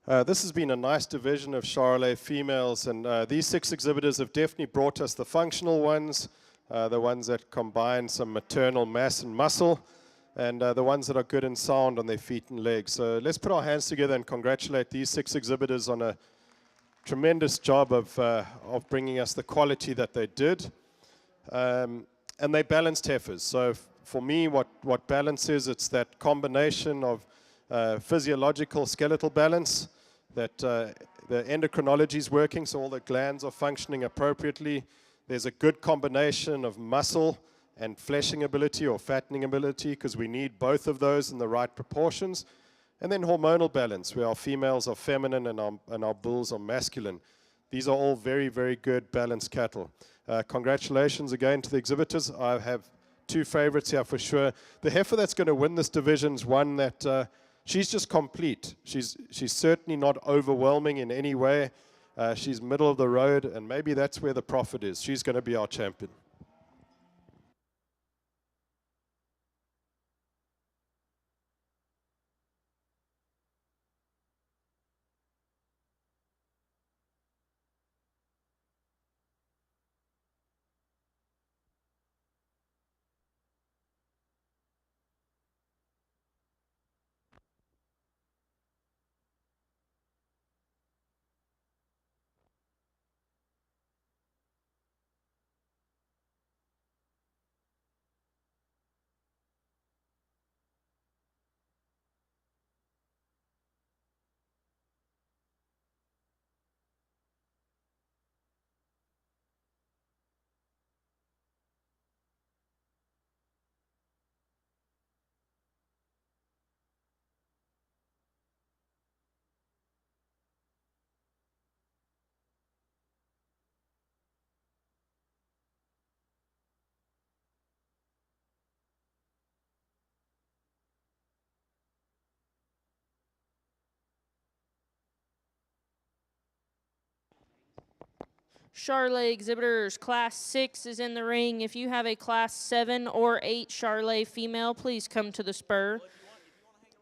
This has been a nice division of Charolais females, and these 6 exhibitors have definitely brought us the functional ones, the ones that combine some maternal mass and muscle, and the ones that are good in sound on their feet and legs. So let's put our hands together and congratulate these 6 exhibitors on a tremendous job of bringing us the quality that they did. And they balanced heifers. So for me, what balance is, it's that combination of physiological skeletal balance, that the endocrinology is working, so all the glands are functioning appropriately. There's a good combination of muscle and fleshing ability or fattening ability, because we need both of those in the right proportions. And then hormonal balance, where our females are feminine and our bulls are masculine. These are all very, very good balanced cattle. Congratulations again to the exhibitors. I have 2 favorites here for sure. The heifer that's going to win this division is one that she's just complete. She's certainly not overwhelming in any way. She's middle of the road, and maybe that's where the profit is. She's going to be our champion. Charolais exhibitors, Class 6 is in the ring. If you have a Class 7 or 8 Charolais female, please come to the spur.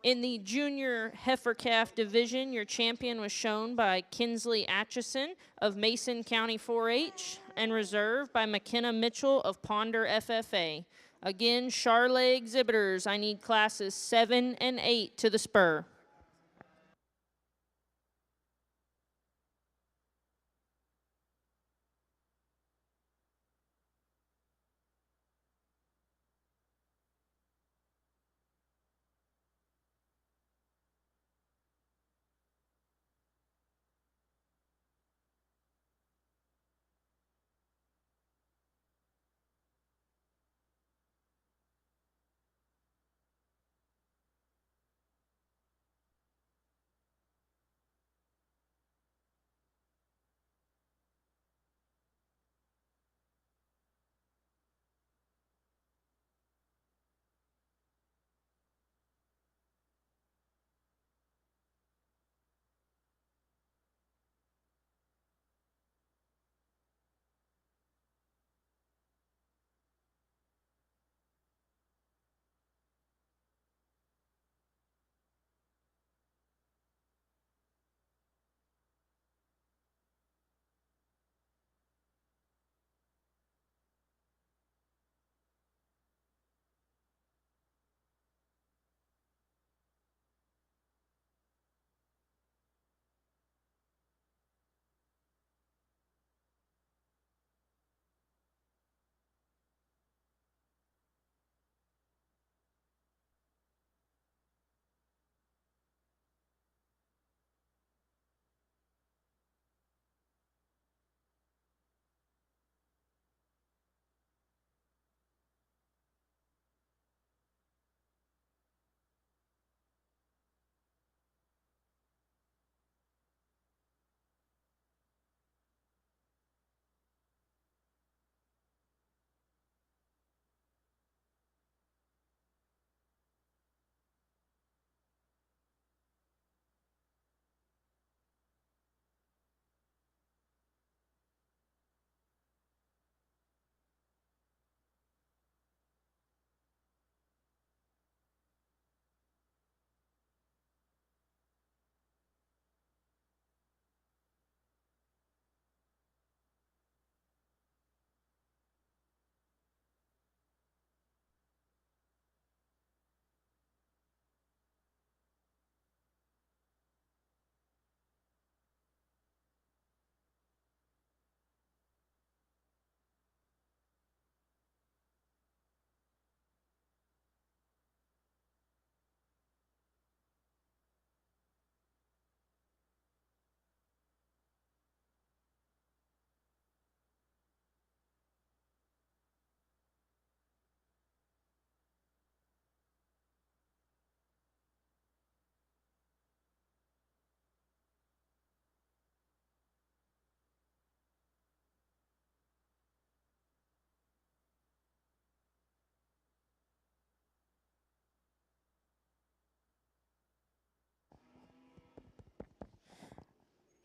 In the junior heifer calf division, your champion was shown by Kinsley Atchison of Mason County 4-H and reserved by McKenna Mitchell of Ponder FFA. Again, Charolais exhibitors, I need classes 7 and 8 to the spur.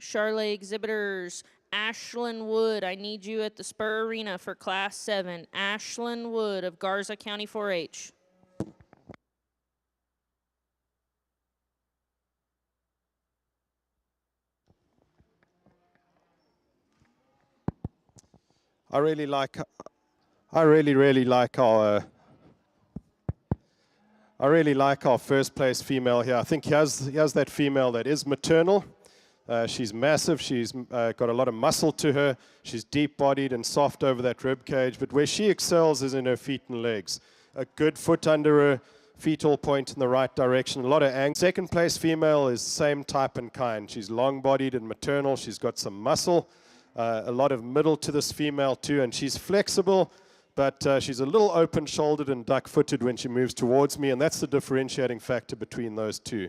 Charlotte exhibitors, Ashlyn Wood, I need you at the Spur Arena for Class 7. Ashlyn Wood of Garza County 4-H. I really like, I really like our, I really like our first place female here. I think he has that female that is maternal. She's massive. She's got a lot of muscle to her. She's deep-bodied and soft over that rib cage. But where she excels is in her feet and legs. A good foot under her, feet all point in the right direction. A lot of angle. Second place female is same type and kind. She's long-bodied and maternal. She's got some muscle. A lot of middle to this female too, and she's flexible. But she's a little open-shouldered and duck-footed when she moves towards me, and that's the differentiating factor between those two.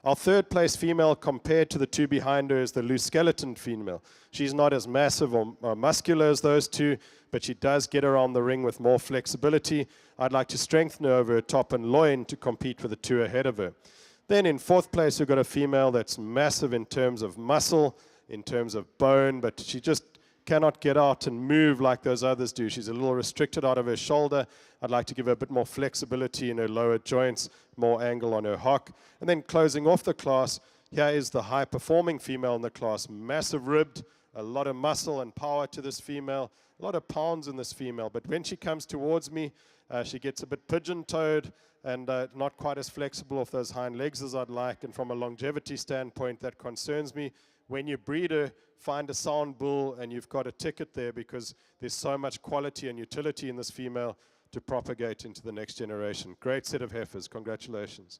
Our third place female compared to the two behind her is the loose skeleton female. She's not as massive or muscular as those two, but she does get around the ring with more flexibility. I'd like to strengthen her over her top and loin to compete with the two ahead of her. Then in fourth place, we've got a female that's massive in terms of muscle, in terms of bone, but she just cannot get out and move like those others do. She's a little restricted out of her shoulder. I'd like to give her a bit more flexibility in her lower joints, more angle on her hock. And then closing off the class, here is the high-performing female in the class. Massive ribbed, a lot of muscle and power to this female, a lot of pounds in this female. But when she comes towards me, she gets a bit pigeon-toed and not quite as flexible off those hind legs as I'd like. And from a longevity standpoint, that concerns me. When you breed her, find a sound bull, and you've got a ticket there because there's so much quality and utility in this female to propagate into the next generation. Great set of heifers. Congratulations.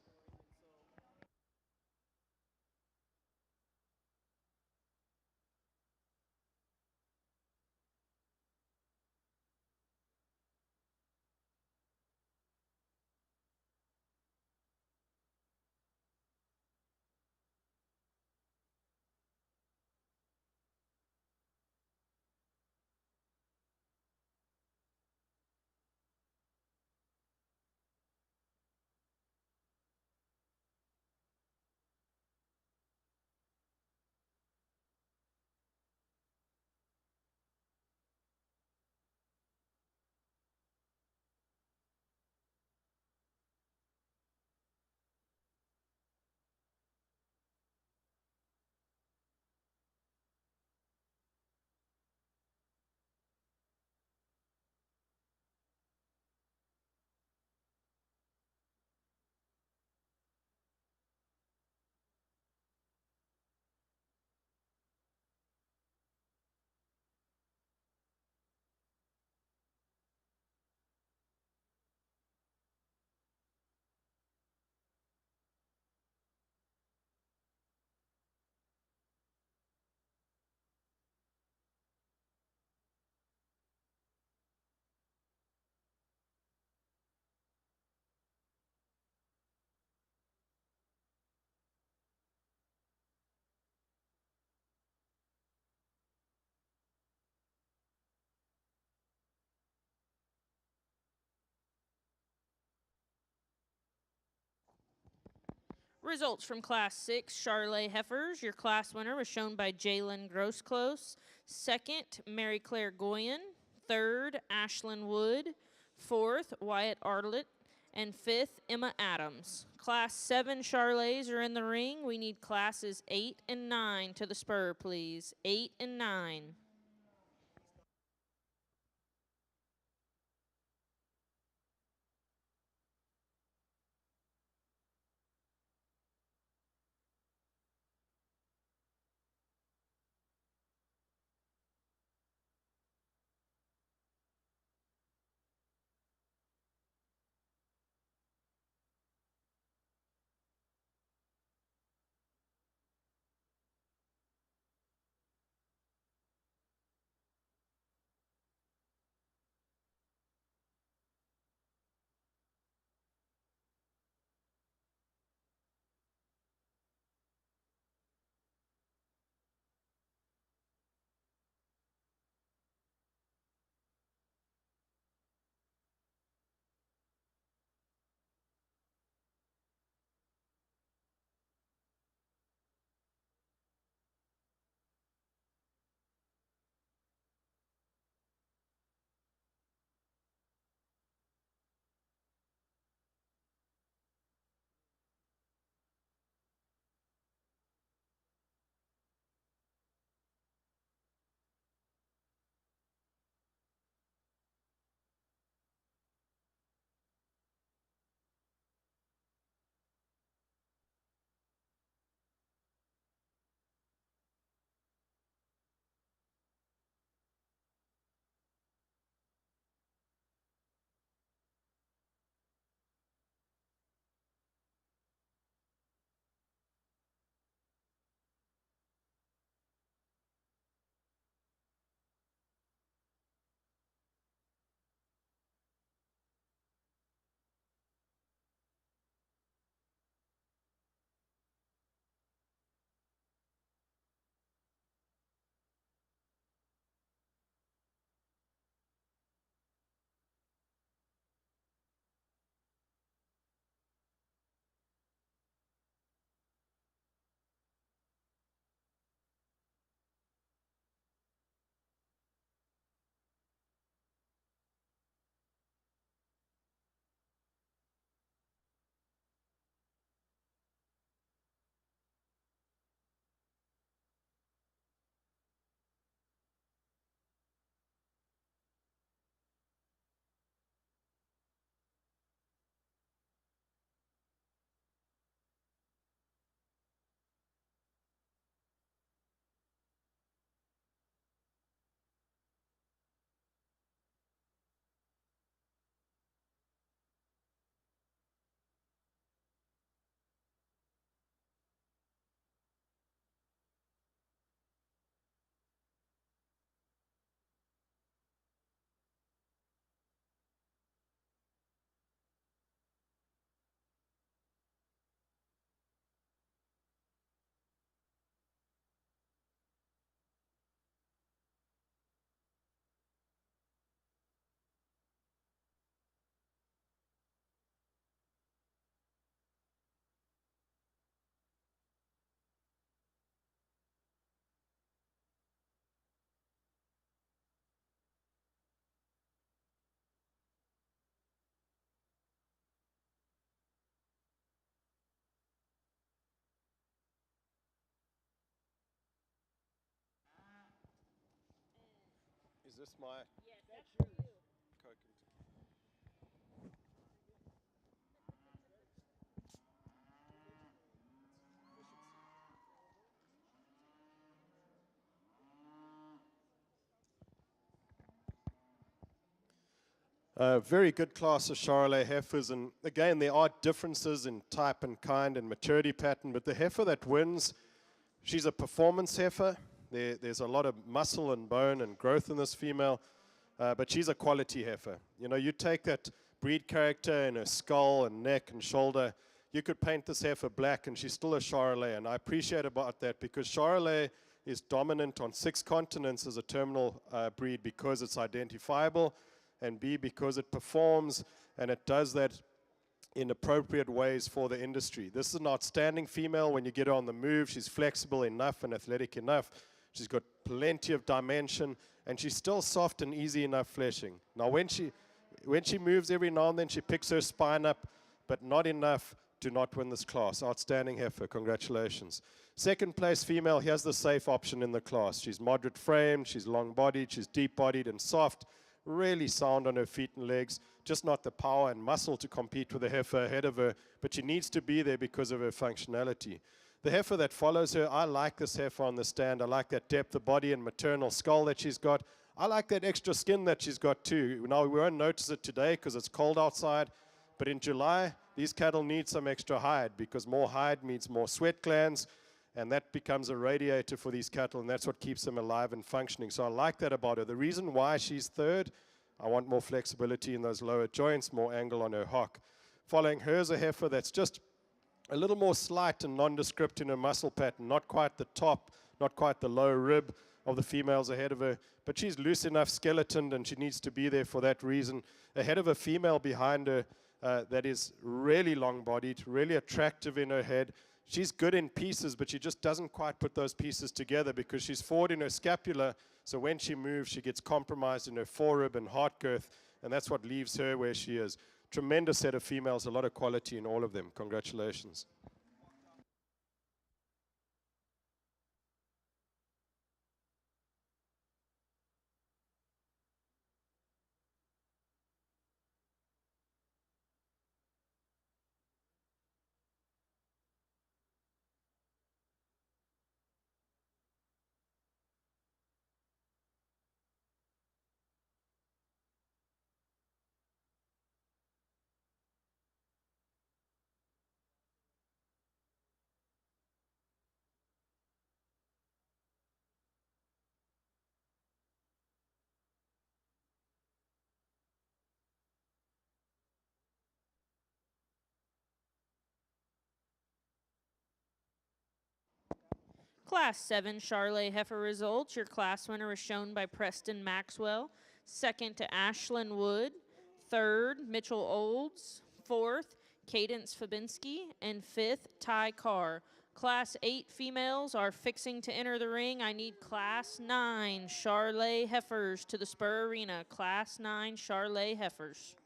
Results from Class 6 Charlotte Heifers. Your class winner was shown by Jalen Grossclose. Second, Mary Claire Goyen. Third, Ashlyn Wood. Fourth, Wyatt Arlett. And fifth, Emma Adams. Class 7 Charlets are in the ring. We need classes 8 and 9 to the spur, please. 8 and 9. Is this my Yes, that's for you. Coke? Very good class of Charolais heifers, and again, there are differences in type and kind and maturity pattern, but the heifer that wins, she's a performance heifer. There's a lot of muscle and bone and growth in this female, but she's a quality heifer. You know, you take that breed character in her skull and neck and shoulder, you could paint this heifer black and she's still a Charolais, and I appreciate about that because Charolais is dominant on 6 continents as a terminal breed because it's identifiable, and B, because it performs and it does that in appropriate ways for the industry. This is an outstanding female when you get her on the move. She's flexible enough and athletic enough. She's got plenty of dimension, and she's still soft and easy enough fleshing. Now, when she moves every now and then, she picks her spine up, but not enough to not win this class. Outstanding heifer. Congratulations. Second place female, here's the safe option in the class. She's moderate framed, she's long-bodied, she's deep-bodied and soft. Really sound on her feet and legs, just not the power and muscle to compete with the heifer ahead of her, but she needs to be there because of her functionality. The heifer that follows her, I like this heifer on the stand. I like that depth of body and maternal skull that she's got. I like that extra skin that she's got too. Now, we won't notice it today because it's cold outside, but in July, these cattle need some extra hide because more hide means more sweat glands, and that becomes a radiator for these cattle, and that's what keeps them alive and functioning. So I like that about her. The reason why she's third, I want more flexibility in those lower joints, more angle on her hock. Following her is a heifer that's just a little more slight and nondescript in her muscle pattern, not quite the top, not quite the low rib of the females ahead of her, but she's loose enough skeletoned, and she needs to be there for that reason. Ahead of a female behind her that is really long-bodied, really attractive in her head. She's good in pieces, but she just doesn't quite put those pieces together because she's forward in her scapula, so when she moves, she gets compromised in her forerib and heart girth, and that's what leaves her where she is. Tremendous set of females, a lot of quality in all of them. Congratulations. Class 7 Charolais heifer results. Your class winner is shown by Preston Maxwell. Second to Ashlyn Wood. Third, Mitchell Olds. Fourth, Cadence Fabinski. And fifth, Ty Carr. Class 8 females are fixing to enter the ring. I need Class 9 Charolais heifers to the Spur Arena. Class 9 Charolais heifers.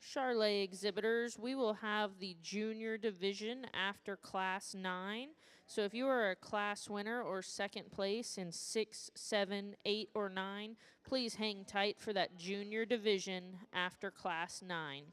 Charolais exhibitors, we will have the junior division after Class 9. So if you are a class winner or second place in 6, 7, 8, or 9, please hang tight for that junior division after Class 9.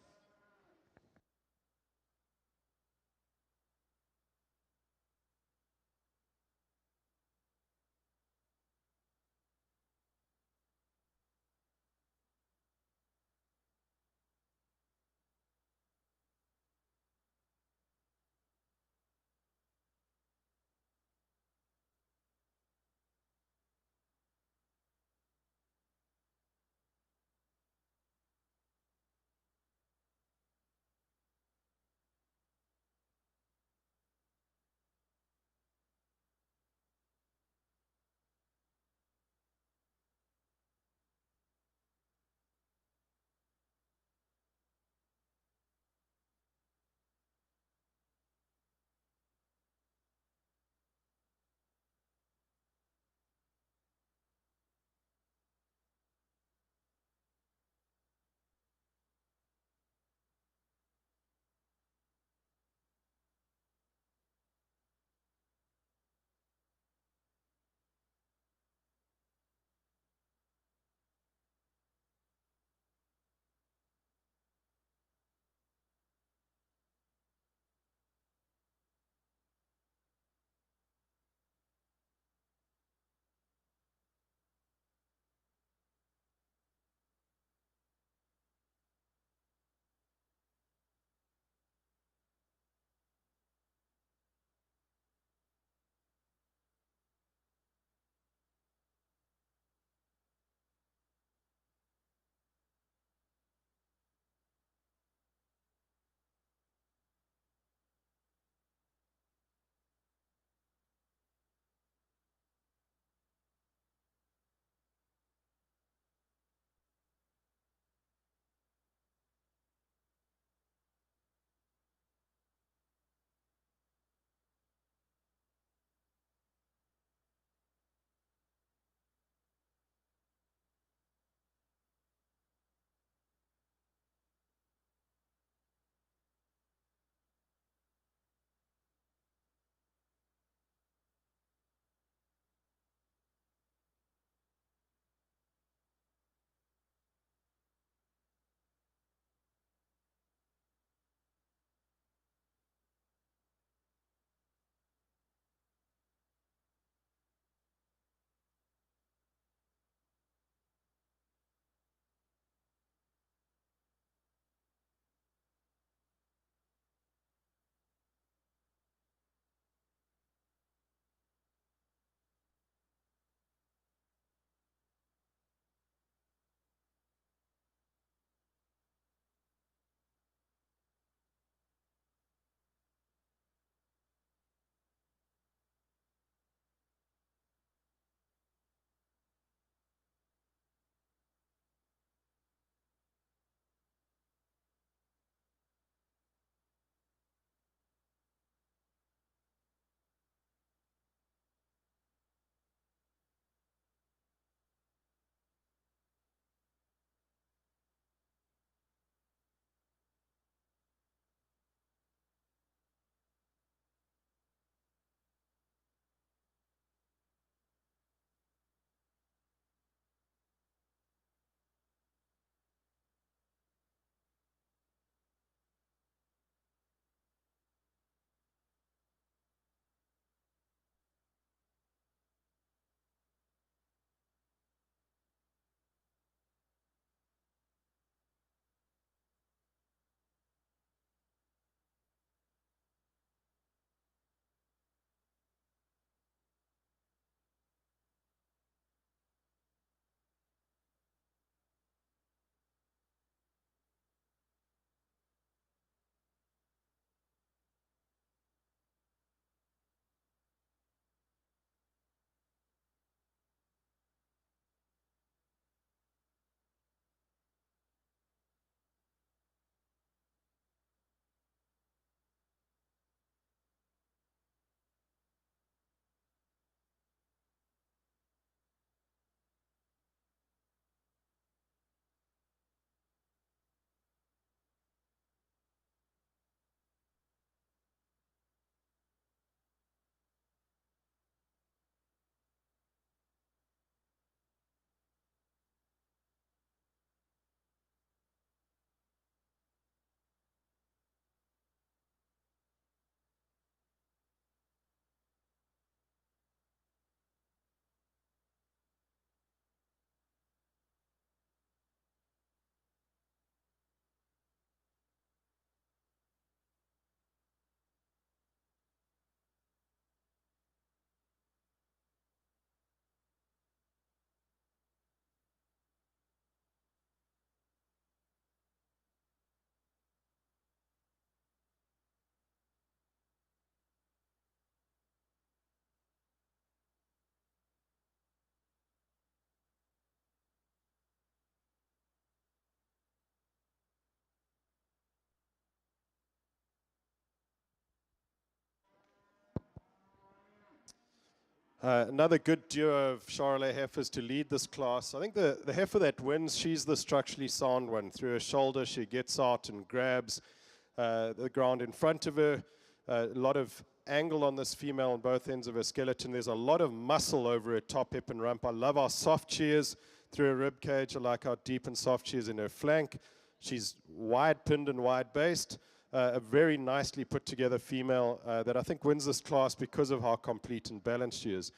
Another good duo of Charolais heifers to lead this class. I think the heifer that wins, she's the structurally sound one. Through her shoulder, she gets out and grabs the ground in front of her. A lot of angle on this female on both ends of her skeleton. There's a lot of muscle over her top hip and rump. I love how soft she is through her rib cage. I like how deep and soft she is in her flank. She's wide pinned and wide based. A very nicely put together female that I think wins this class because of how complete and balanced she is.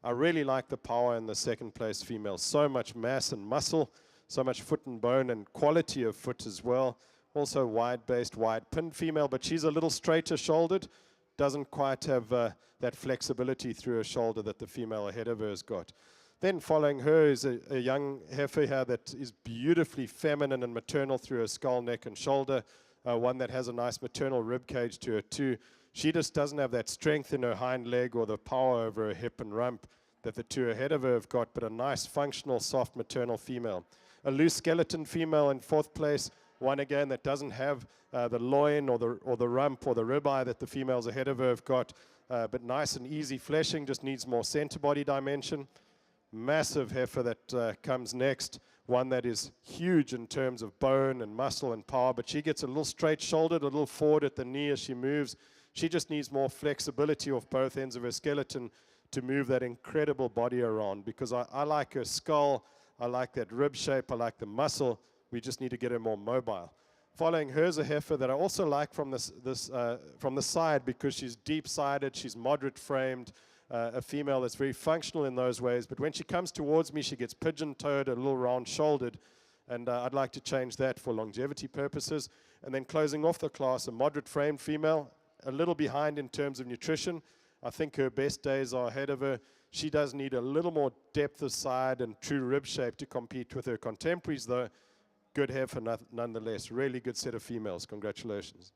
I really like the power in the second place female. So much mass and muscle, so much foot and bone and quality of foot as well. Also wide-based, wide-pinned female, but she's a little straighter shouldered. Doesn't quite have that flexibility through her shoulder that the female ahead of her has got. Then following her is a young heifer here that is beautifully feminine and maternal through her skull, neck, and shoulder. One that has a nice maternal rib cage to her too. She just doesn't have that strength in her hind leg or the power over her hip and rump that the two ahead of her have got, but a nice functional soft maternal female. A loose skeleton female in fourth place, one again that doesn't have the loin or the rump or the ribeye that the females ahead of her have got, but nice and easy fleshing, just needs more center body dimension. Massive heifer that comes next, one that is huge in terms of bone and muscle and power, but she gets a little straight shouldered, a little forward at the knee as she moves. She just needs more flexibility off both ends of her skeleton to move that incredible body around, because I like her skull, I like that rib shape, I like the muscle. We just need to get her more mobile. Following her is a heifer that I also like from from the side, because she's deep-sided, she's moderate-framed, a female that's very functional in those ways. But when she comes towards me, she gets pigeon-toed, a little round-shouldered, and I'd like to change that for longevity purposes. And then closing off the class, a moderate-framed female, a little behind in terms of nutrition. I think her best days are ahead of her. She does need a little more depth of side and true rib shape to compete with her contemporaries, though. Good heifer nonetheless. Really good set of females. Congratulations.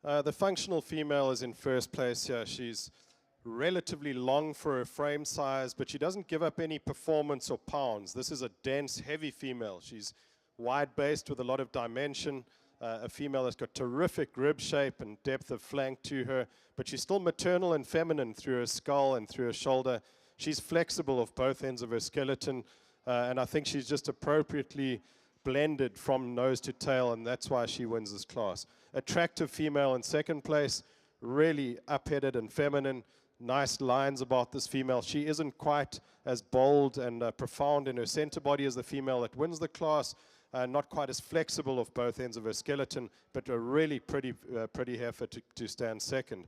The functional female is in first place here. She's relatively long for her frame size, but she doesn't give up any performance or pounds. This is a dense, heavy female. She's wide-based with a lot of dimension, a female that's got terrific rib shape and depth of flank to her, but she's still maternal and feminine through her skull and through her shoulder. She's flexible of both ends of her skeleton, and I think she's just appropriately blended from nose to tail, and that's why she wins this class. Attractive female in second place, really up-headed and feminine, nice lines about this female. She isn't quite as bold and profound in her center body as the female that wins the class, not quite as flexible of both ends of her skeleton, but a really pretty heifer to stand second.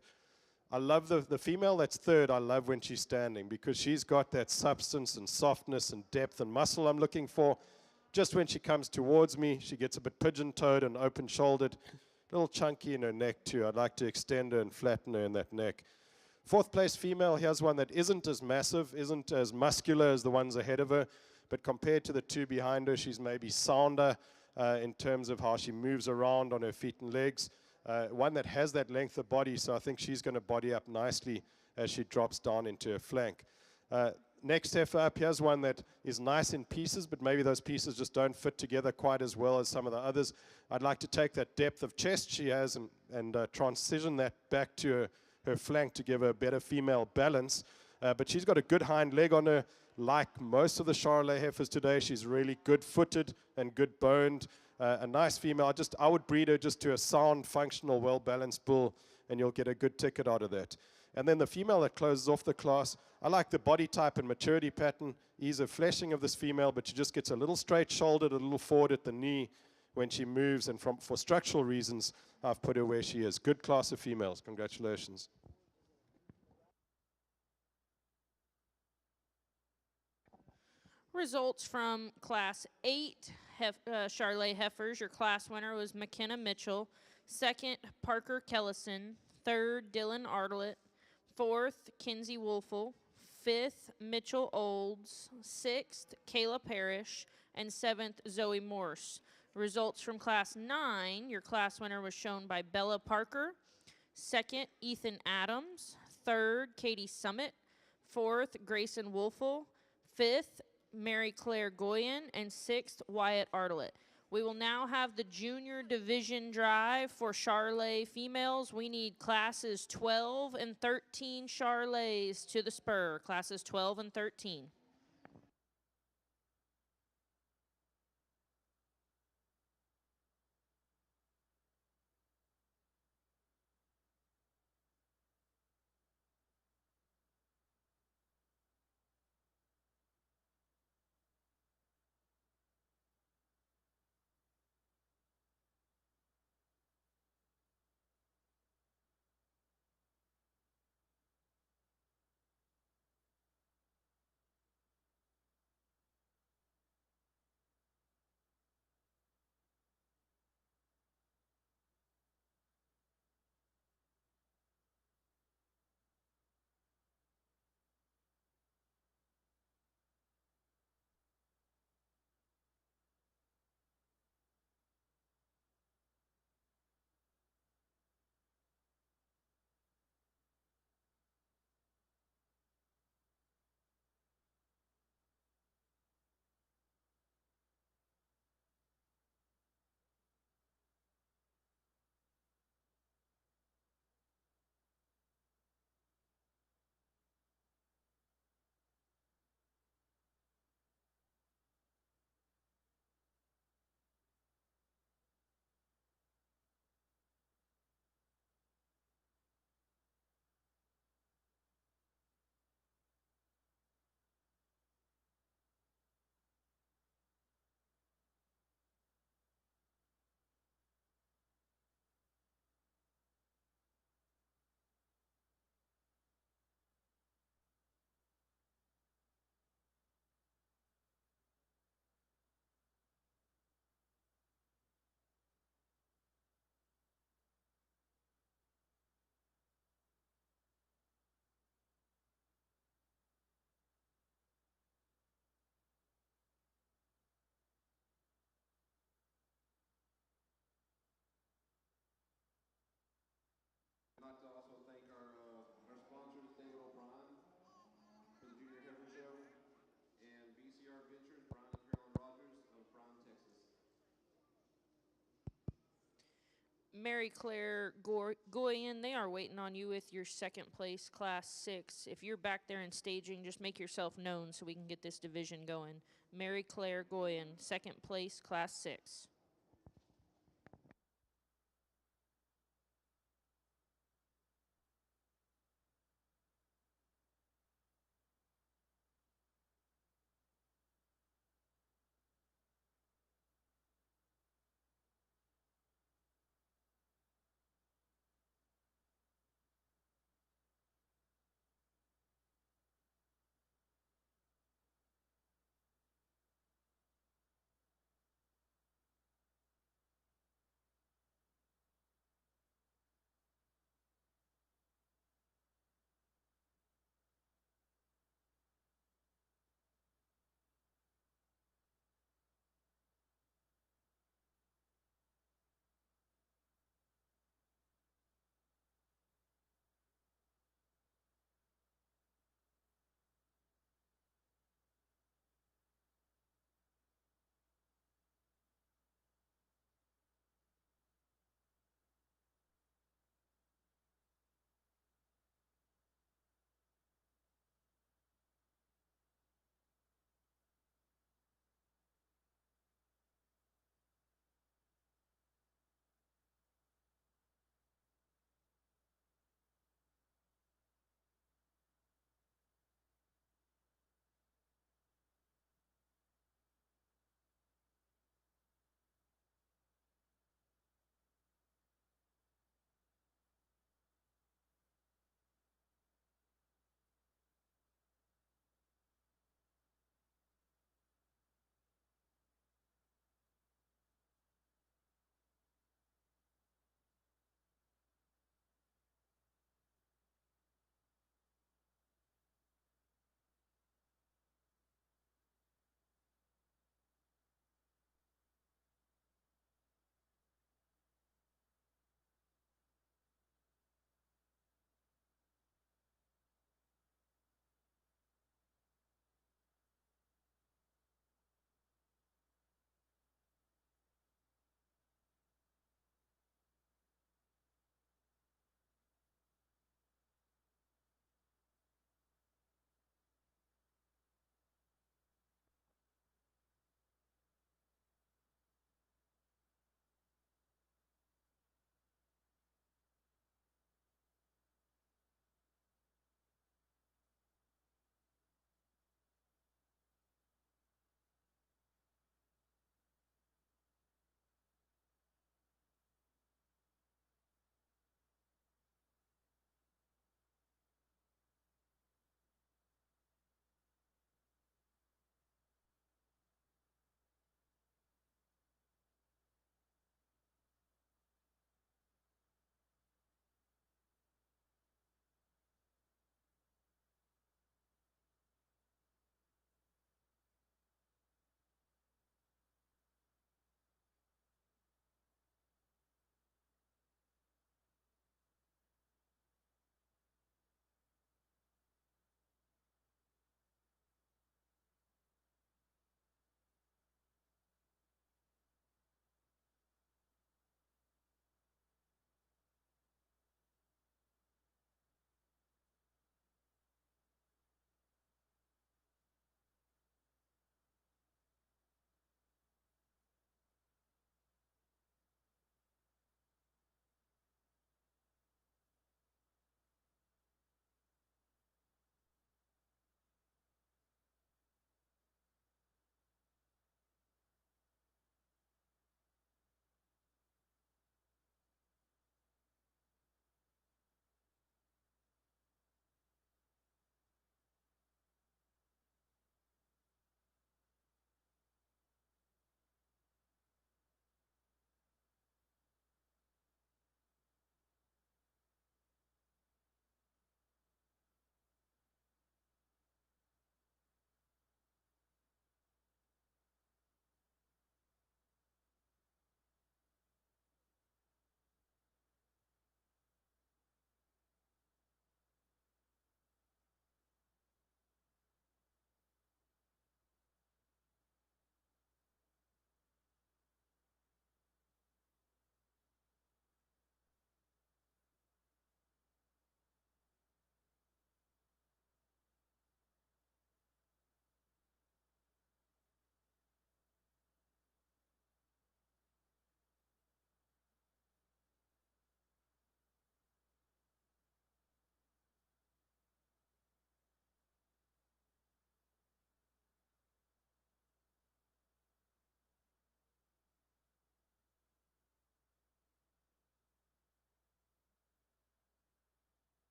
I love the female that's third. I love when she's standing because she's got that substance and softness and depth and muscle I'm looking for. Just when she comes towards me, she gets a bit pigeon-toed and open-shouldered, a little chunky in her neck too. I'd like to extend her and flatten her in that neck. Fourth place female, here's one that isn't as massive, isn't as muscular as the ones ahead of her, but compared to the two behind her, she's maybe sounder in terms of how she moves around on her feet and legs. One that has that length of body, so I think she's going to body up nicely as she drops down into her flank. Next heifer up, here's one that is nice in pieces, but maybe those pieces just don't fit together quite as well as some of the others. I'd like to take that depth of chest she has and transition that back to her flank to give her a better female balance. But she's got a good hind leg on her. Like most of the Charolais heifers today, she's really good-footed and good-boned. A nice female. I would breed her just to a sound, functional, well-balanced bull, and you'll get a good ticket out of that. And then the female that closes off the class, I like the body type and maturity pattern, ease of fleshing of this female, but she just gets a little straight-shouldered, a little forward at the knee when she moves, and for structural reasons, I've put her where she is. Good class of females. Congratulations. Results from Class 8 Charolais Heifers. Your class winner was McKenna Mitchell. Second, Parker Kellison. Third, Dylan Artlett. Fourth, Kinsey Wolfel. Fifth, Mitchell Olds. Sixth, Kayla Parrish. And seventh, Zoe Morse. Results from Class 9. Your class winner was shown by Bella Parker. Second, Ethan Adams. Third, Katie Summit. Fourth, Grayson Wolfel. Fifth, Mary Claire Goyen, and sixth, Wyatt Artlett. We will now have the junior division drive for Charolais females. We need classes 12 and 13 Charolais to the spur, classes 12 and 13. Mary Claire Goyen, they are waiting on you with your second place, Class 6. If you're back there in staging, just make yourself known so we can get this division going. Mary Claire Goyen, second place, Class 6.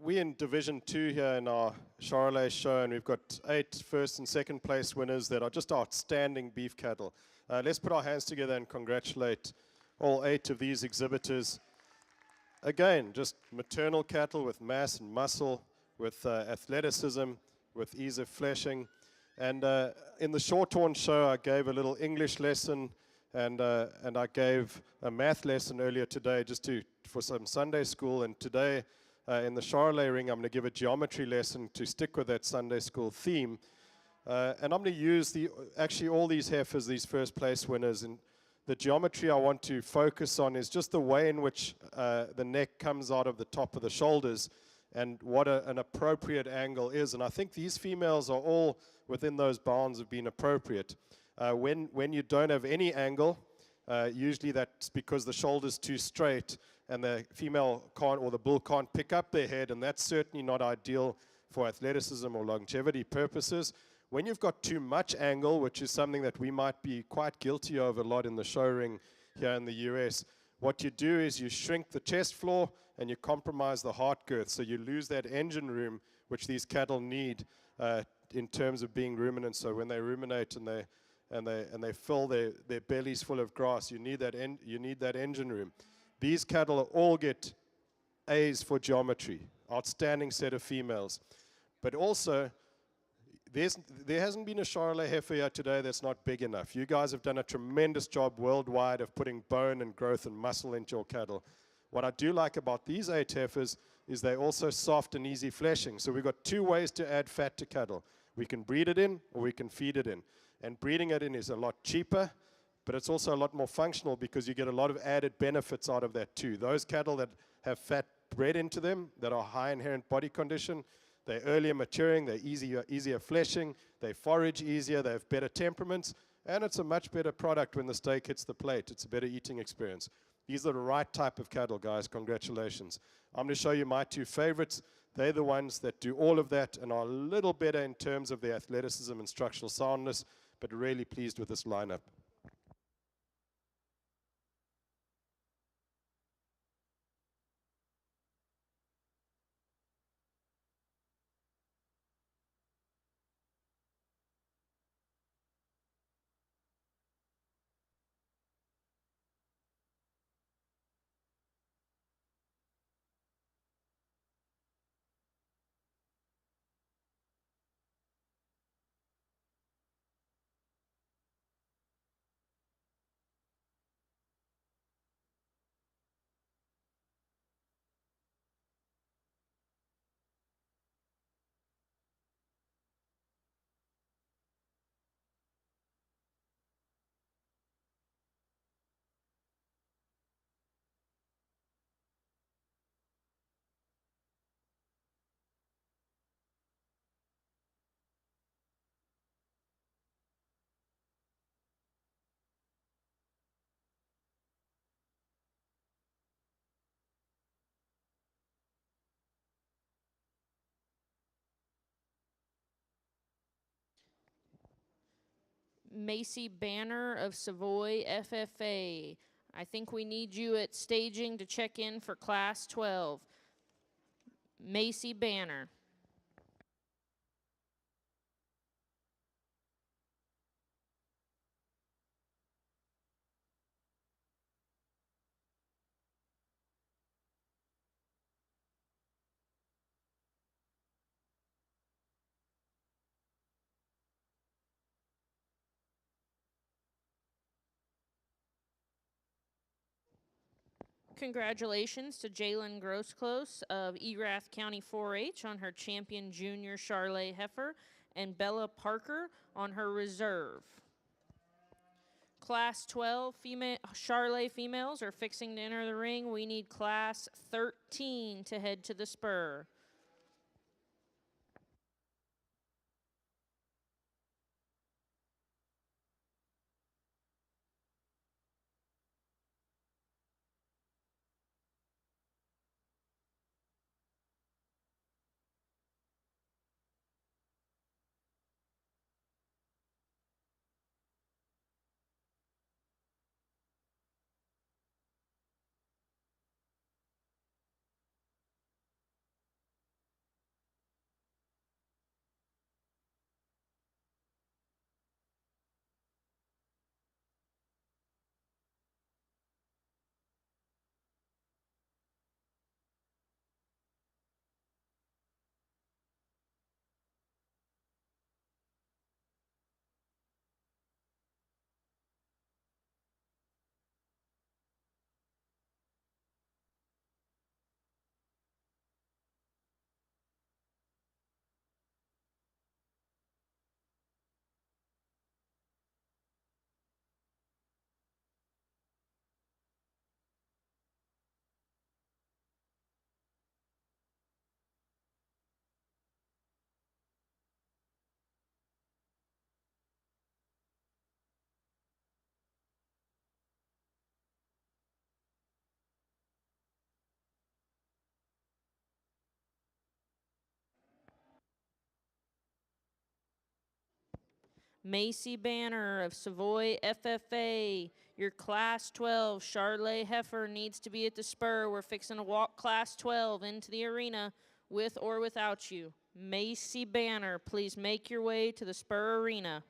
We in Division 2 here in our Charolais show, and we've got 8 first and second place winners that are just outstanding beef cattle. Let's put our hands together and congratulate all 8 of these exhibitors. Again, just maternal cattle with mass and muscle, with athleticism, with ease of fleshing. And in the Shorthorn show, I gave a little English lesson, and I gave a math lesson earlier today for some Sunday school. And today, in the Charolais ring, I'm going to give a geometry lesson to stick with that Sunday school theme. And I'm going to use actually all these heifers, these first place winners, and the geometry I want to focus on is just the way in which the neck comes out of the top of the shoulders and what an appropriate angle is. And I think these females are all within those bounds of being appropriate. When you don't have any angle, usually that's because the shoulder's too straight and the female can't, or the bull can't pick up their head, and that's certainly not ideal for athleticism or longevity purposes. When you've got too much angle, which is something that we might be quite guilty of a lot in the show ring here in the US, what you do is you shrink the chest floor and you compromise the heart girth, so you lose that engine room which these cattle need in terms of being ruminants. So when they ruminate and they fill their bellies full of grass, you need that engine room. These cattle all get A's for geometry, outstanding set of females, but also there hasn't been a Charolais heifer here today that's not big enough. You guys have done a tremendous job worldwide of putting bone and growth and muscle into your cattle. What I do like about these 8 heifers is they're also soft and easy fleshing. So we've got 2 ways to add fat to cattle. We can breed it in or we can feed it in. And breeding it in is a lot cheaper, but it's also a lot more functional because you get a lot of added benefits out of that too. Those cattle that have fat bred into them, that are high inherent body condition, they're earlier maturing, they're easier fleshing, they forage easier, they have better temperaments, and it's a much better product when the steak hits the plate. It's a better eating experience. These are the right type of cattle, guys. Congratulations. I'm going to show you my 2 favorites. They're the ones that do all of that and are a little better in terms of their athleticism and structural soundness, but really pleased with this lineup. Macy Banner of Savoy FFA. I think we need you at staging to check in for Class 12. Macy Banner. Congratulations to Jalen Grossclose of Erath County 4-H on her champion junior Charolais heifer, and Bella Parker on her reserve. Class 12 Charolais females are fixing to enter the ring. We need Class 13 to head to the spur. Macy Banner of Savoy FFA. Your Class 12 Charlotte Heifer needs to be at the spur. We're fixing to walk Class 12 into the arena with or without you. Macy Banner, please make your way to the spur arena.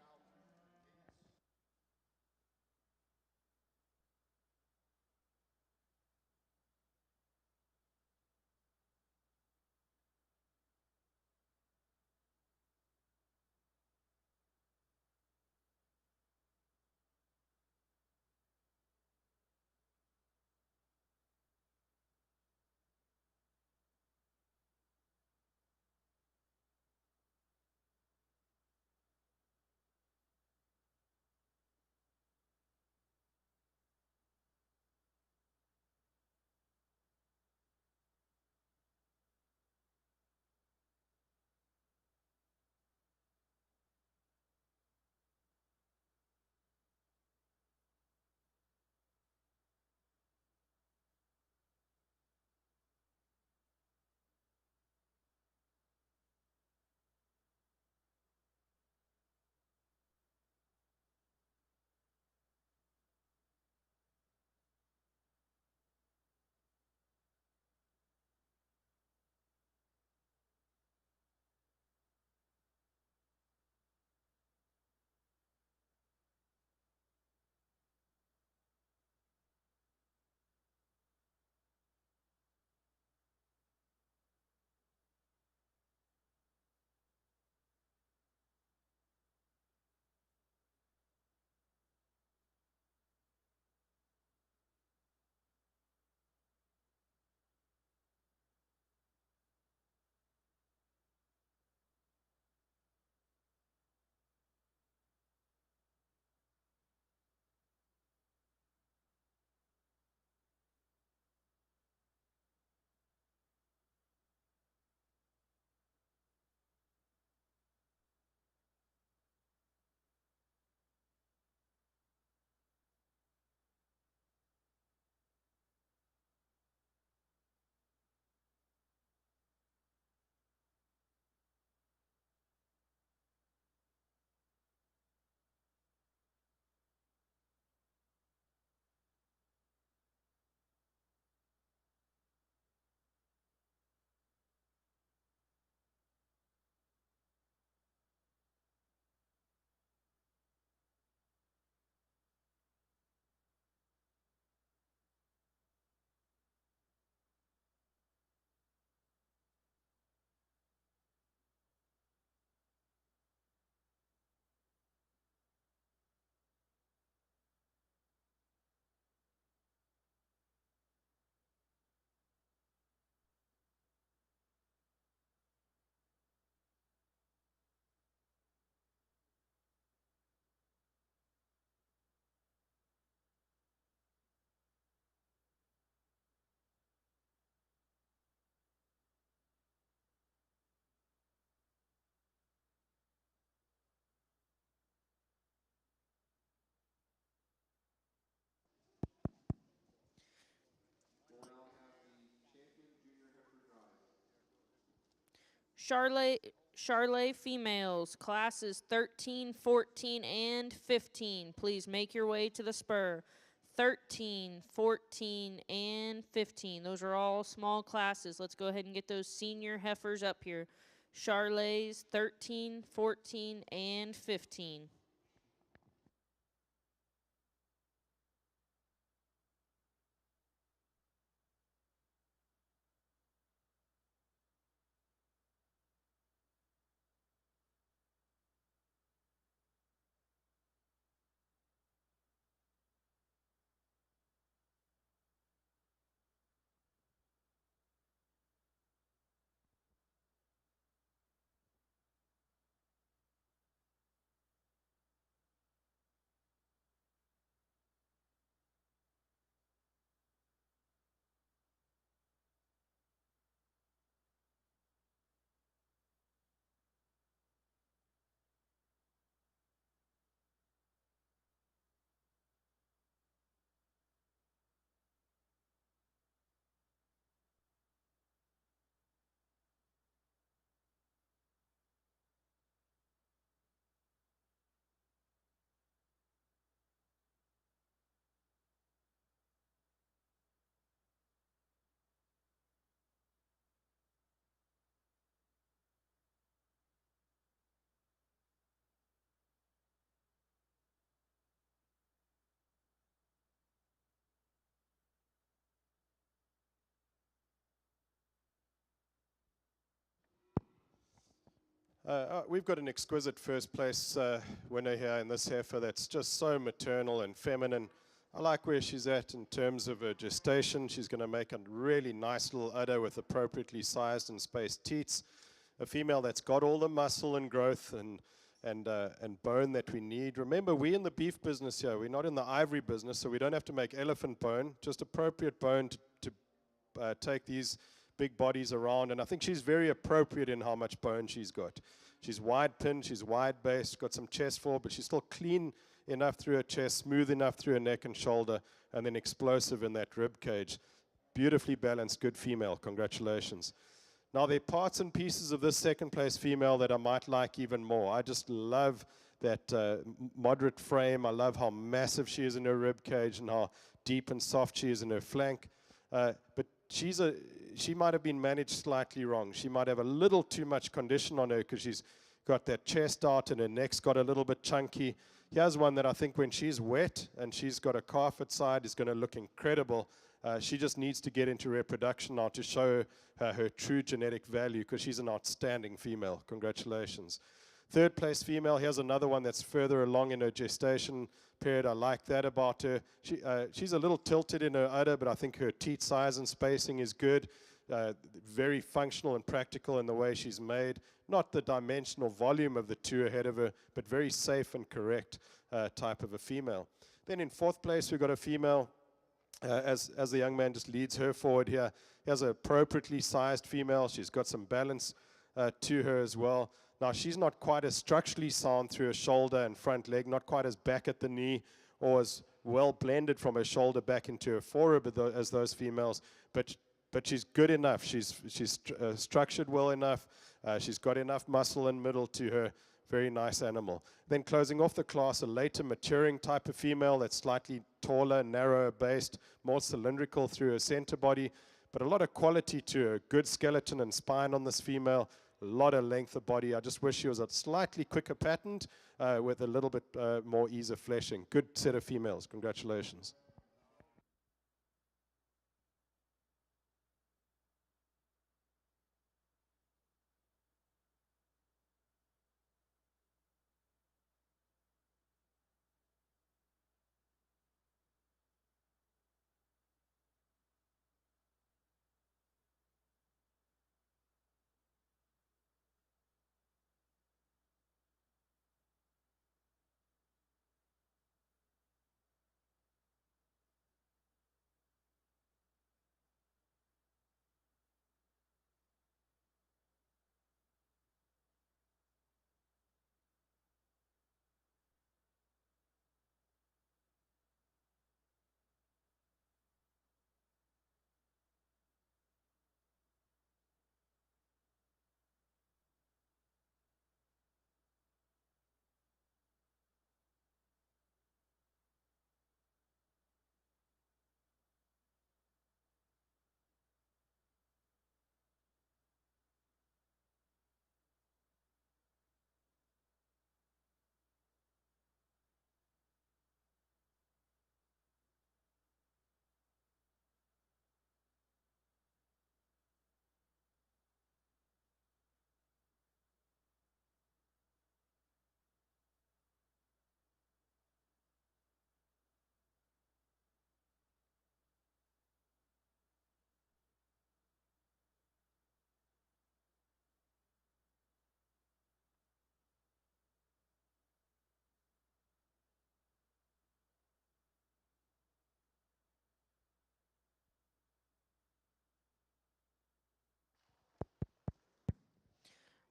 Charlotte females, classes 13, 14, and 15. Please make your way to the spur. 13, 14, and 15. Those are all small classes. Let's go ahead and get those senior heifers up here. Charlotte's 13, 14, and 15. We've got an exquisite first place winner here in this heifer that's just so maternal and feminine. I like where she's at in terms of her gestation. She's going to make a really nice little udder with appropriately sized and spaced teats. A female that's got all the muscle and growth and bone that we need. Remember, we're in the beef business here. We're not in the ivory business, so we don't have to make elephant bone, just appropriate bone to take these big bodies around. And I think she's very appropriate in how much bone she's got. She's wide pinned, she's wide based, got some chest fall, but she's still clean enough through her chest, smooth enough through her neck and shoulder, and then explosive in that rib cage. Beautifully balanced, good female. Congratulations. Now, there are parts and pieces of this second place female that I might like even more. I just love that moderate frame. I love how massive she is in her rib cage and how deep and soft she is in her flank. But she might have been managed slightly wrong. She might have a little too much condition on her because she's got that chest out and her neck's got a little bit chunky. Here's one that I think when she's wet and she's got a calf at side is going to look incredible. She just needs to get into reproduction now to show her true genetic value because she's an outstanding female. Congratulations. Third place female, here's another one that's further along in her gestation period. I like that about her. She's a little tilted in her udder, but I think her teat size and spacing is good. Very functional and practical in the way she's made. Not the dimensional volume of the two ahead of her, but very safe and correct type of a female. Then in fourth place, we've got a female, as the young man just leads her forward here. Here's an appropriately sized female. She's got some balance to her as well. Now, she's not quite as structurally sound through her shoulder and front leg, not quite as back at the knee or as well blended from her shoulder back into her forerib as those females, but she's good enough. She's structured well enough. She's got enough muscle and middle to her. Very nice animal. Then closing off the class, a later maturing type of female that's slightly taller, narrower based, more cylindrical through her center body, but a lot of quality to her. Good skeleton and spine on this female. A lot of length of body. I just wish she was a slightly quicker patterned with a little bit more ease of fleshing. Good set of females. Congratulations.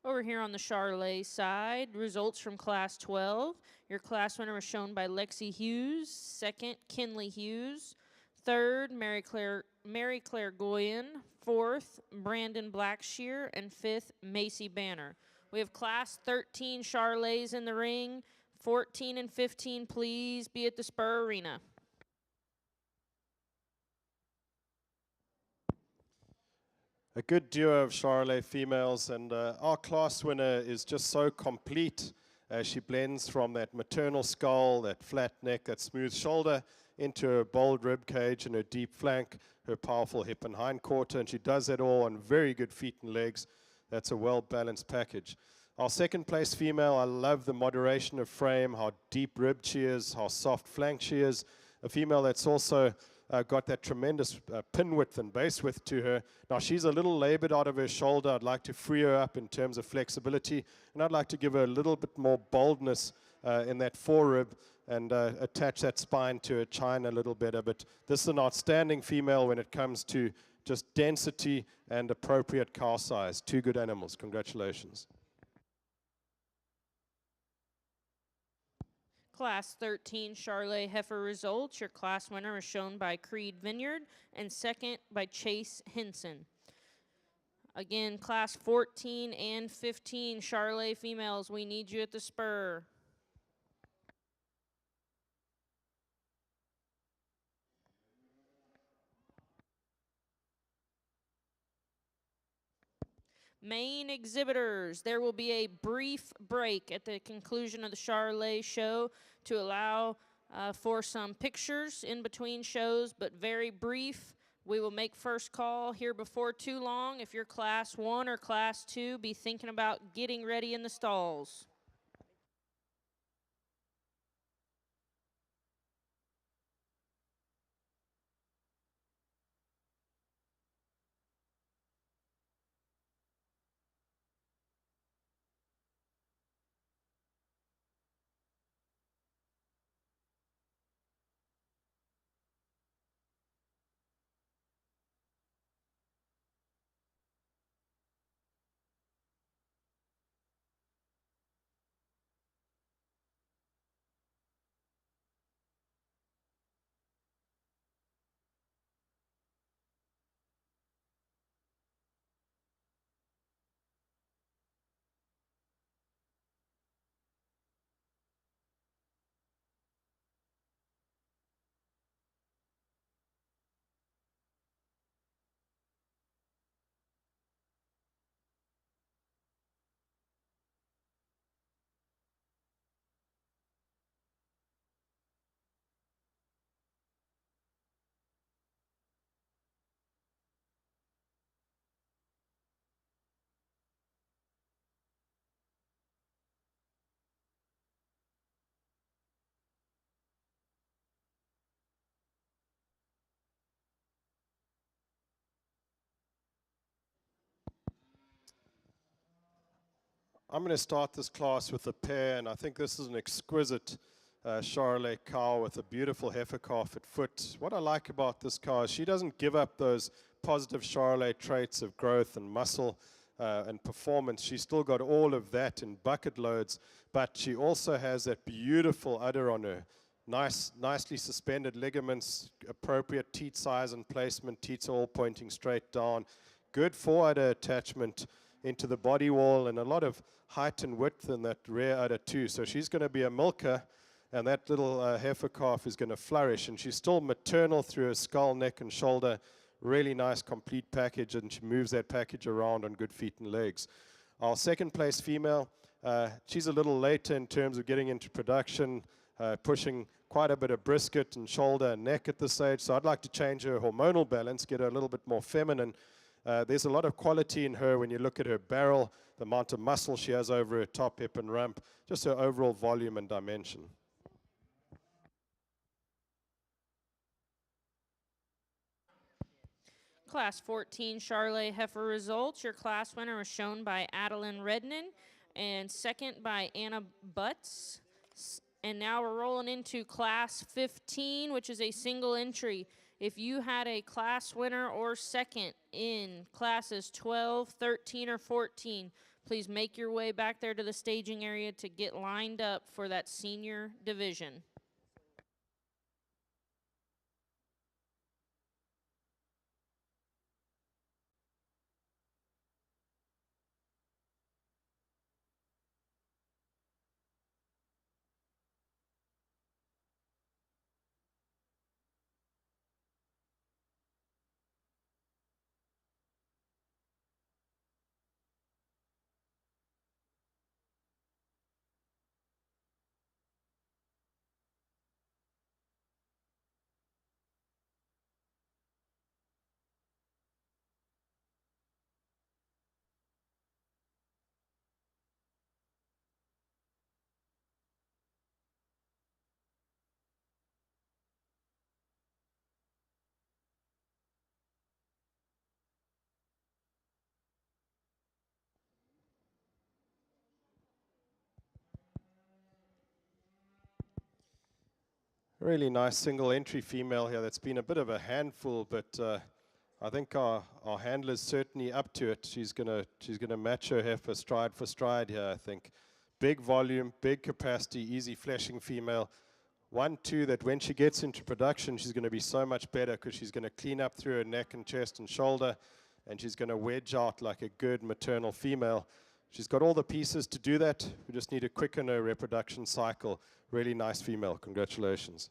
Over here on the Charlet side, results from Class 12. Your class winner was shown by Lexi Hughes. Second, Kinley Hughes. Third, Mary Claire Goyen. Fourth, Brandon Blackshear. And fifth, Macy Banner. We have Class 13 Charlets in the ring. 14 and 15, please be at the Spur Arena. A good duo of Charolais females, and our class winner is just so complete. She blends from that maternal skull, that flat neck, that smooth shoulder, into her bold rib cage and her deep flank, her powerful hip and hind quarter, and she does that all on very good feet and legs. That's a well-balanced package. Our second place female, I love the moderation of frame, how deep ribbed she is, how soft flank she is. A female that's also got that tremendous pin width and base width to her. Now she's a little labored out of her shoulder. I'd like to free her up in terms of flexibility, and I'd like to give her a little bit more boldness in that forerib and attach that spine to her chine a little better. But this is an outstanding female when it comes to just density and appropriate cow size. Two good animals. Congratulations. Class 13 Charlet Heifer results. Your class winner is shown by Creed Vineyard and second by Chase Henson. Again, class 14 and 15 Charlet females, we need you at the spur. Main exhibitors, there will be a brief break at the conclusion of the Charlet show to allow for some pictures in between shows, but very brief. We will make first call here before too long. If you're class 1 or class 2, be thinking about getting ready in the stalls. I'm going to start this class with a pair, and I think this is an exquisite Charolais cow with a beautiful heifer calf at foot. What I like about this cow is she doesn't give up those positive Charolais traits of growth and muscle and performance. She's still got all of that in bucket loads, but she also has that beautiful udder on her. Nicely suspended ligaments, appropriate teat size and placement, teats all pointing straight down. Good forudder attachment into the body wall, and a lot of height and width in that rear udder too. So she's going to be a milker, and that little heifer calf is going to flourish. And she's still maternal through her skull, neck, and shoulder. Really nice, complete package, and she moves that package around on good feet and legs. Our second place female, she's a little later in terms of getting into production, pushing quite a bit of brisket and shoulder and neck at this stage. So I'd like to change her hormonal balance, get her a little bit more feminine. There's a lot of quality in her when you look at her barrel, the amount of muscle she has over her top, hip, and rump, just her overall volume and dimension. Class 14 Charlet Heifer results. Your class winner was shown by Adeline Rednan and second by Anna Butts. And now we're rolling into class 15, which is a single entry. If you had a class winner or second in classes 12, 13, or 14, please make your way back there to the staging area to get lined up for that senior division. really nice single entry female here that's been a bit of a handful, but I think our handler's certainly up to it. She's gonna match her heifer stride for stride here, I think. Big volume, big capacity, easy fleshing female. 1, 2, that when she gets into production, she's going to be so much better because she's going to clean up through her neck and chest and shoulder, and she's going to wedge out like a good maternal female. She's got all the pieces to do that. We just need to quicken her reproduction cycle. Really nice female. Congratulations.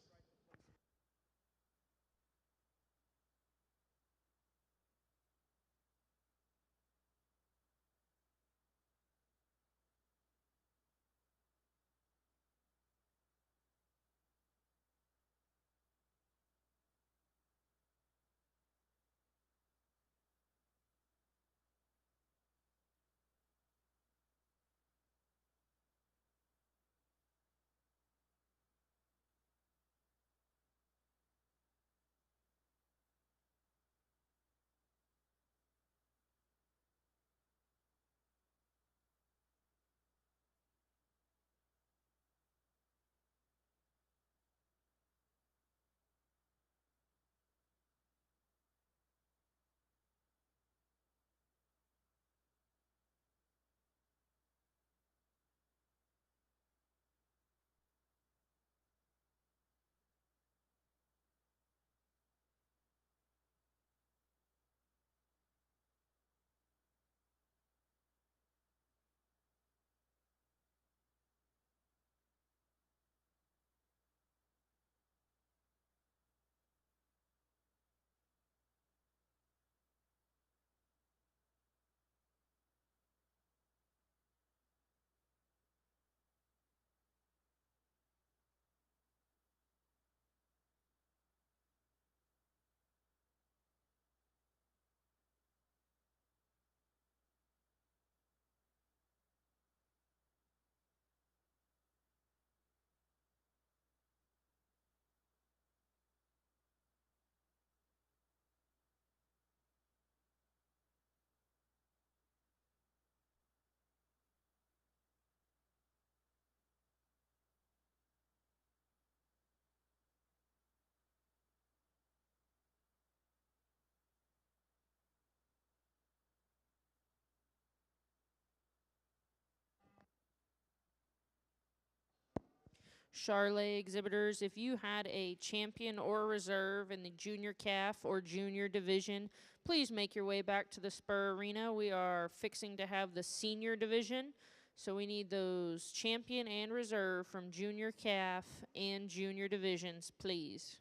Charlet exhibitors, if you had a champion or reserve in the junior calf or junior division, please make your way back to the Spur Arena. We are fixing to have the senior division, so we need those champion and reserve from junior calf and junior divisions, please.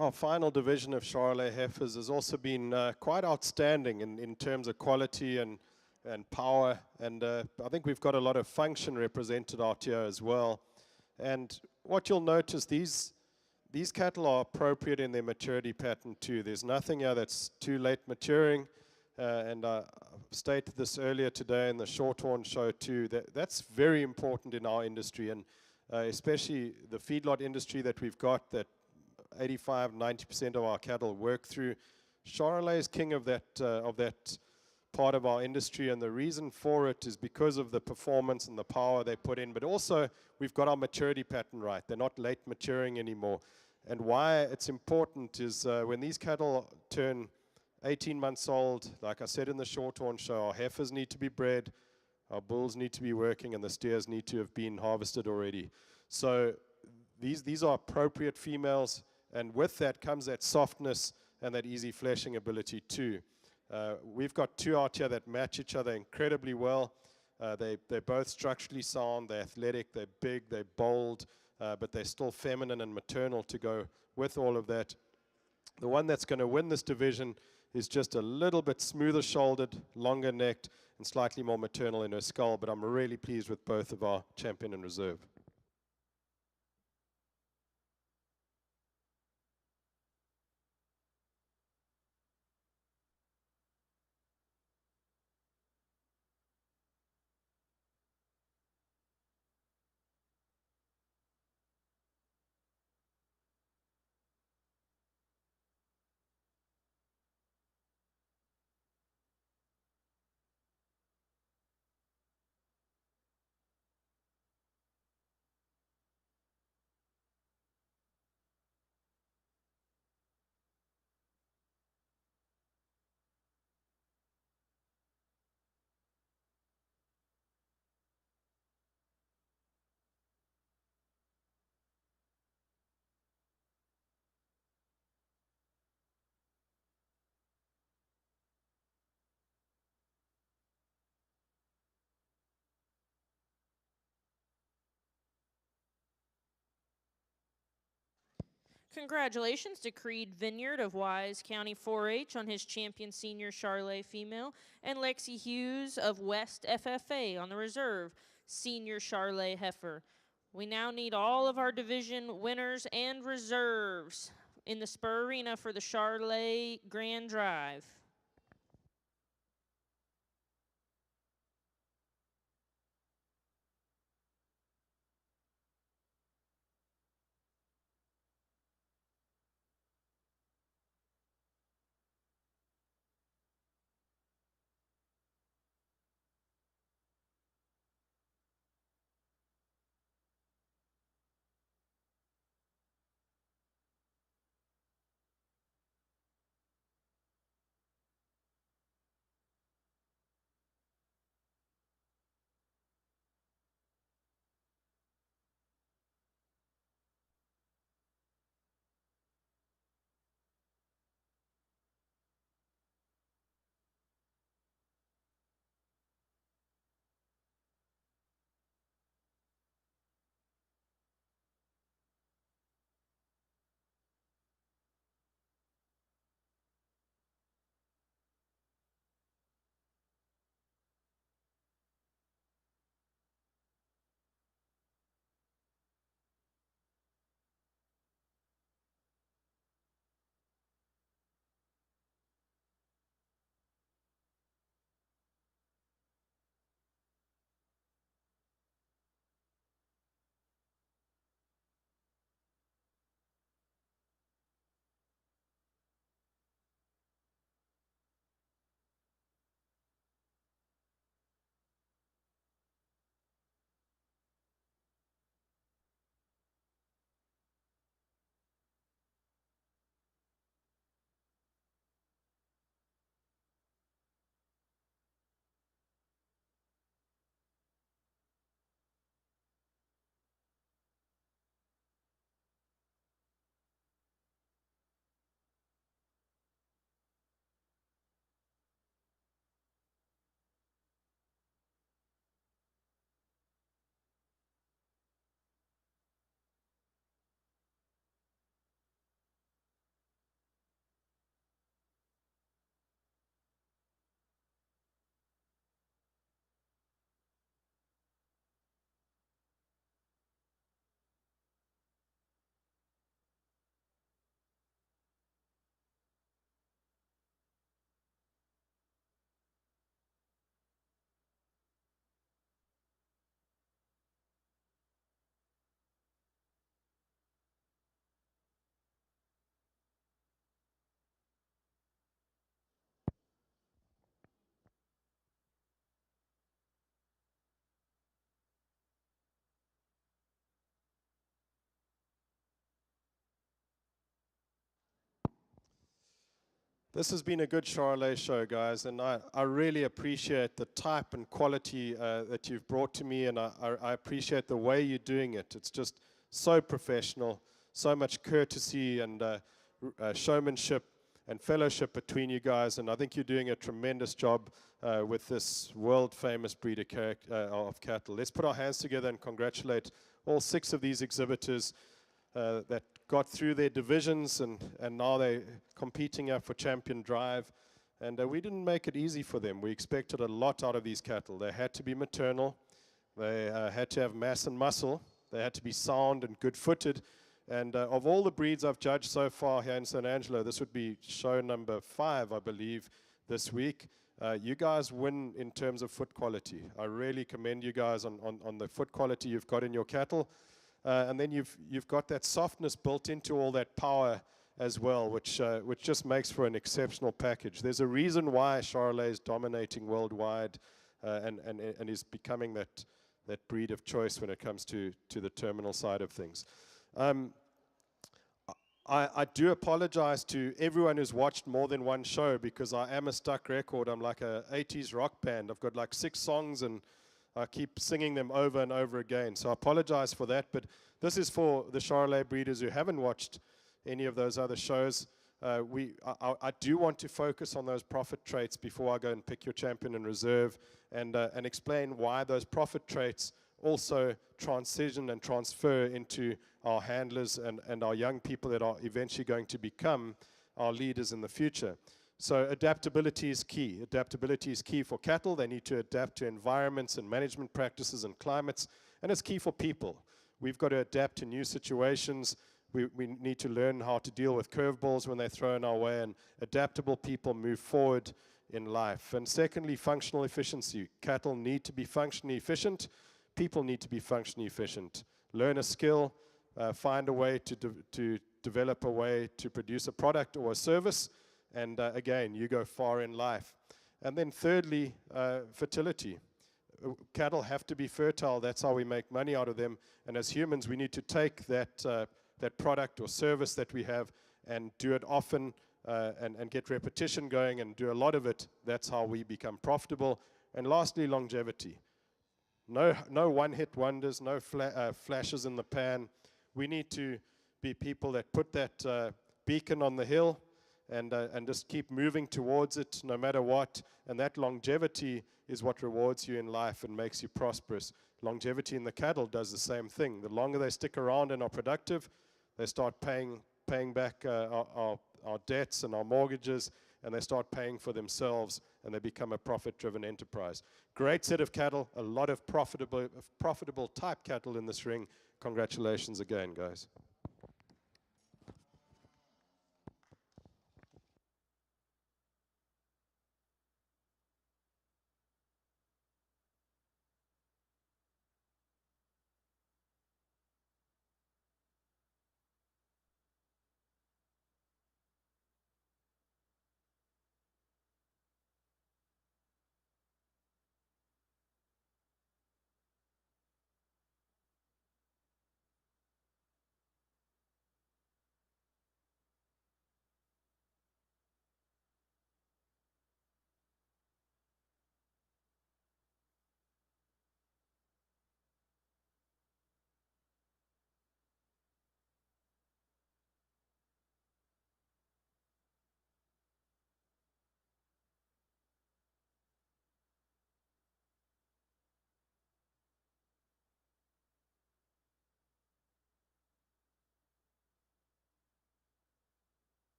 Our final division of Charolais Heifers has also been quite outstanding in terms of quality and power. And I think we've got a lot of function represented out here as well. And what you'll notice, these cattle are appropriate in their maturity pattern too. There's nothing here that's too late maturing. And I stated this earlier today in the Shorthorn show too. That's very important in our industry, and especially the feedlot industry that we've got, that 85, 90% of our cattle work through. Charolais is king of that part of our industry, and the reason for it is because of the performance and the power they put in, but also we've got our maturity pattern right. They're not late maturing anymore. And why it's important is when these cattle turn 18 months old, like I said in the Shorthorn show, our heifers need to be bred, our bulls need to be working, and the steers need to have been harvested already. So these are appropriate females, and with that comes that softness and that easy fleshing ability too. We've got two out here that match each other incredibly well. They're both structurally sound, they're athletic, they're big, they're bold, but they're still feminine and maternal to go with all of that. The one that's going to win this division is just a little bit smoother shouldered, longer necked, and slightly more maternal in her skull, but I'm really pleased with both of our champion and reserve. Congratulations to Creed Vineyard of Wise County 4-H on his champion senior Charolais female, and Lexi Hughes of West FFA on the reserve senior Charolais heifer. We now need all of our division winners and reserves in the Spur Arena for the Charolais Grand Drive. This has been a good Charolais show, guys, and I really appreciate the type and quality that you've brought to me, and I appreciate the way you're doing it. It's just so professional, so much courtesy and showmanship and fellowship between you guys, and I think you're doing a tremendous job with this world-famous breed of cattle. Let's put our hands together and congratulate all 6 of these exhibitors that got through their divisions, and now they're competing for Champion Drive. And we didn't make it easy for them. We expected a lot out of these cattle. They had to be maternal. They had to have mass and muscle. They had to be sound and good-footed. And of all the breeds I've judged so far here in San Angelo, this would be show number 5, I believe, this week. You guys win in terms of foot quality. I really commend you guys on the foot quality you've got in your cattle. And then you've got that softness built into all that power as well, which just makes for an exceptional package. There's a reason why Charolais is dominating worldwide and is becoming that breed of choice when it comes to the terminal side of things. I do apologize to everyone who's watched more than one show, because I am a stuck record. I'm like a 80s rock band. I've got like 6 songs and I keep singing them over and over again. So I apologize for that, but this is for the Charolais breeders who haven't watched any of those other shows. I do want to focus on those profit traits before I go and pick your champion and reserve, and explain why those profit traits also transition and transfer into our handlers and our young people that are eventually going to become our leaders in the future. So adaptability is key. Adaptability is key for cattle. They need to adapt to environments and management practices and climates, and it's key for people. We've got to adapt to new situations. We need to learn how to deal with curveballs when they're thrown our way, and adaptable people move forward in life. And secondly, functional efficiency. Cattle need to be functionally efficient. People need to be functionally efficient. Learn a skill, find a way to develop a way to produce a product or a service, and again, you go far in life. And then thirdly, fertility. Cattle have to be fertile. That's how we make money out of them. And as humans, we need to take that product or service that we have and do it often, and get repetition going and do a lot of it. That's how we become profitable. And lastly, longevity. No one-hit wonders, no flashes in the pan. We need to be people that put that beacon on the hill and just keep moving towards it no matter what. And that longevity is what rewards you in life and makes you prosperous. Longevity in the cattle does the same thing. The longer they stick around and are productive, they start paying back our debts and our mortgages, and they start paying for themselves, and they become a profit-driven enterprise. Great set of cattle, a lot of profitable type cattle in this ring. Congratulations again, guys.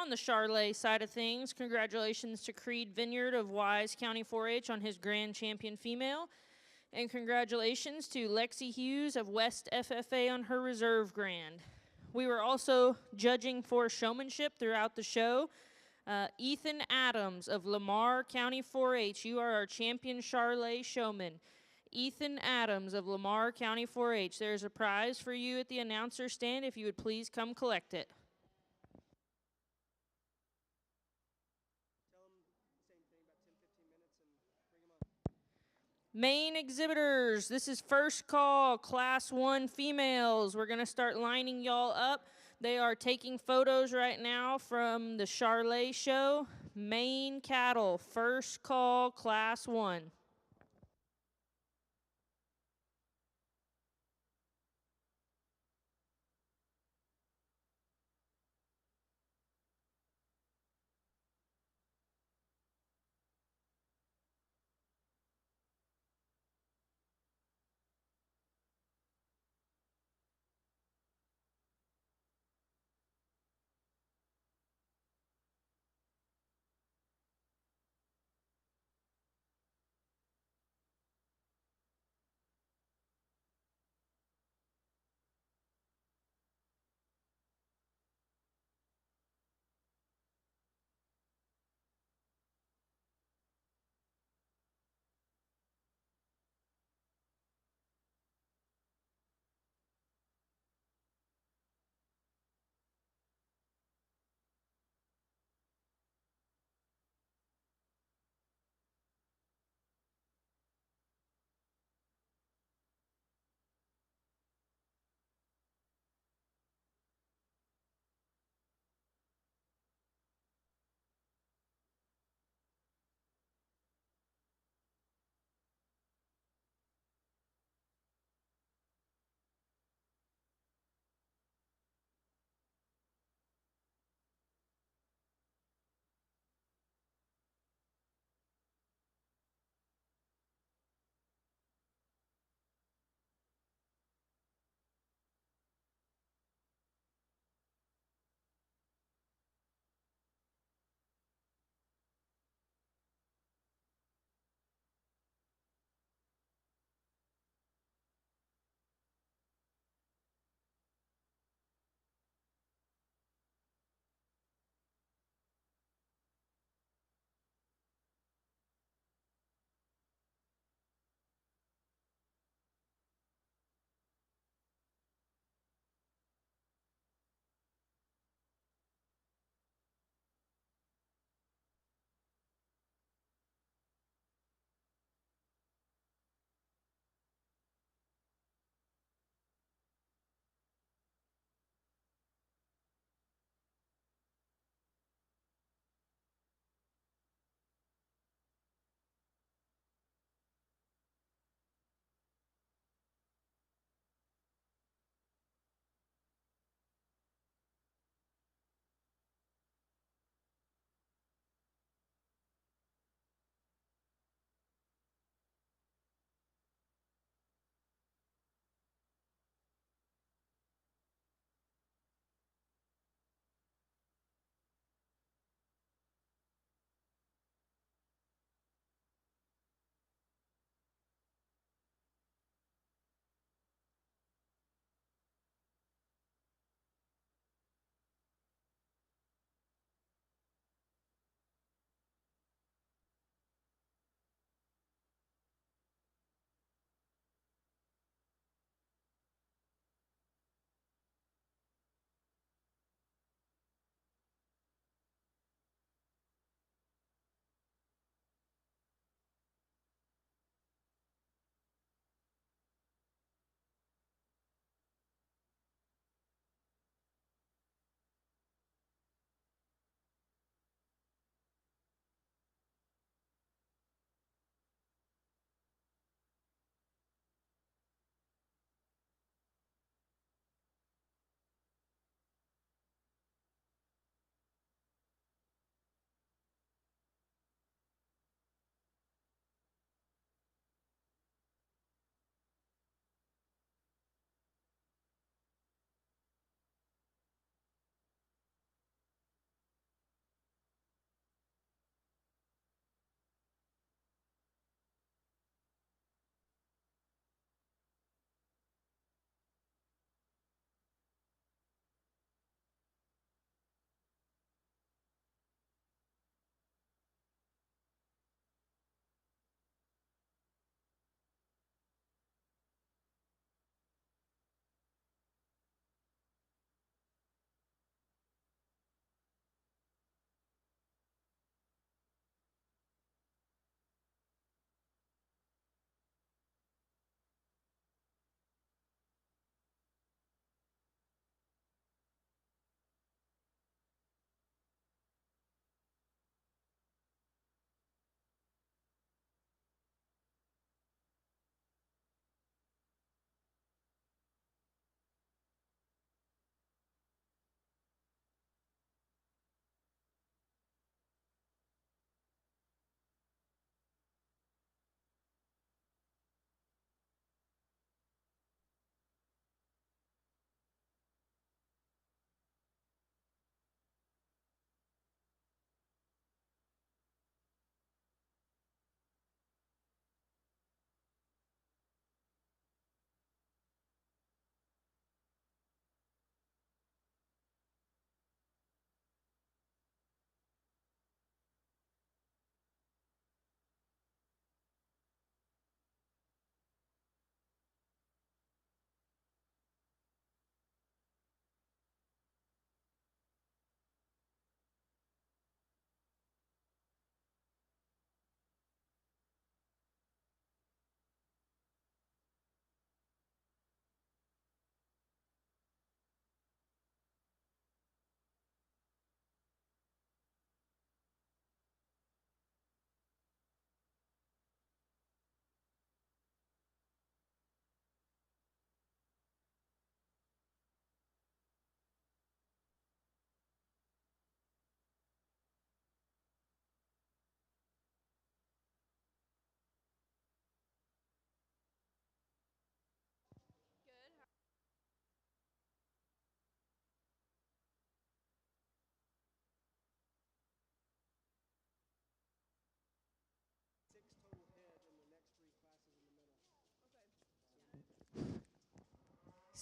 On the Charlet side of things, congratulations to Creed Vineyard of Wise County 4-H on his grand champion female. And congratulations to Lexi Hughes of West FFA on her reserve grand. We were also judging for showmanship throughout the show. Ethan Adams of Lamar County 4-H, you are our champion Charlet showman. Ethan Adams of Lamar County 4-H, there's a prize for you at the announcer stand if you would please come collect it. Tell them the same thing, about 10, 15 minutes, and bring them up. Main exhibitors, this is first call, Class 1 females. We're going to start lining y'all up. They are taking photos right now from the Charlet show. Main cattle, first call, Class 1.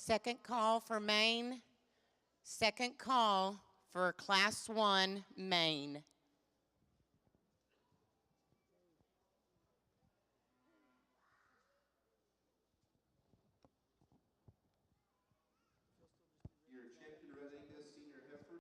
Second call for Maine. Second call for Class 1 Maine. Your champion readiness senior heifer.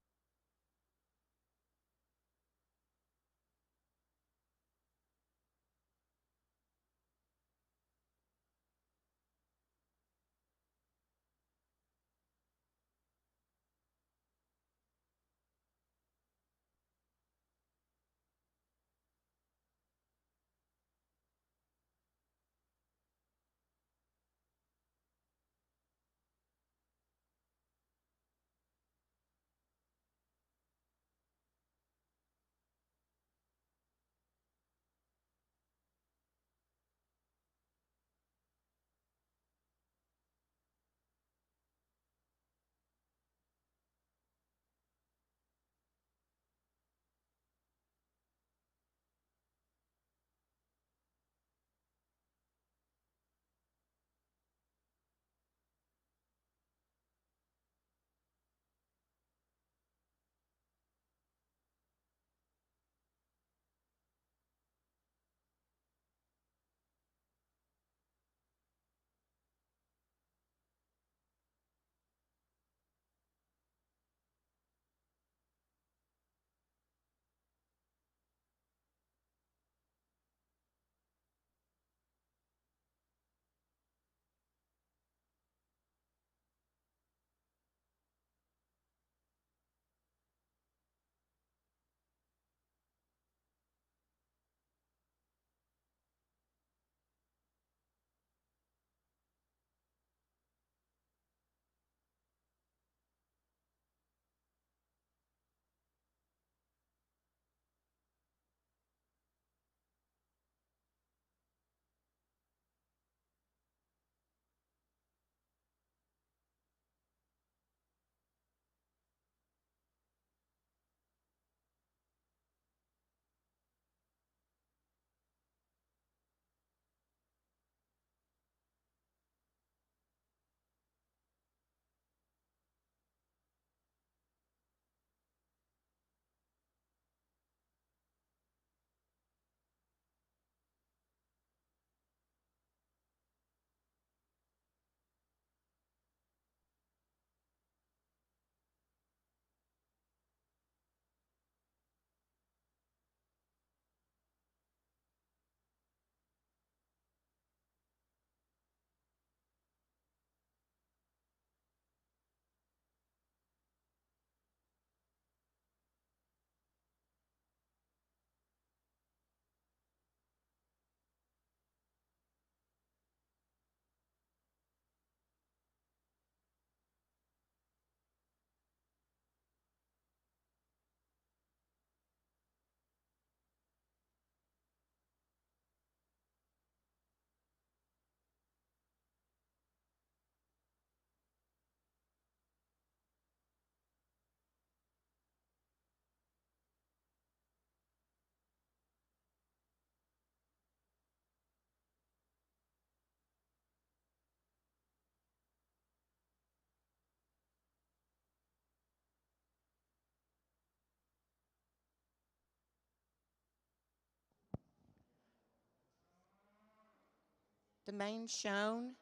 The Maine shown.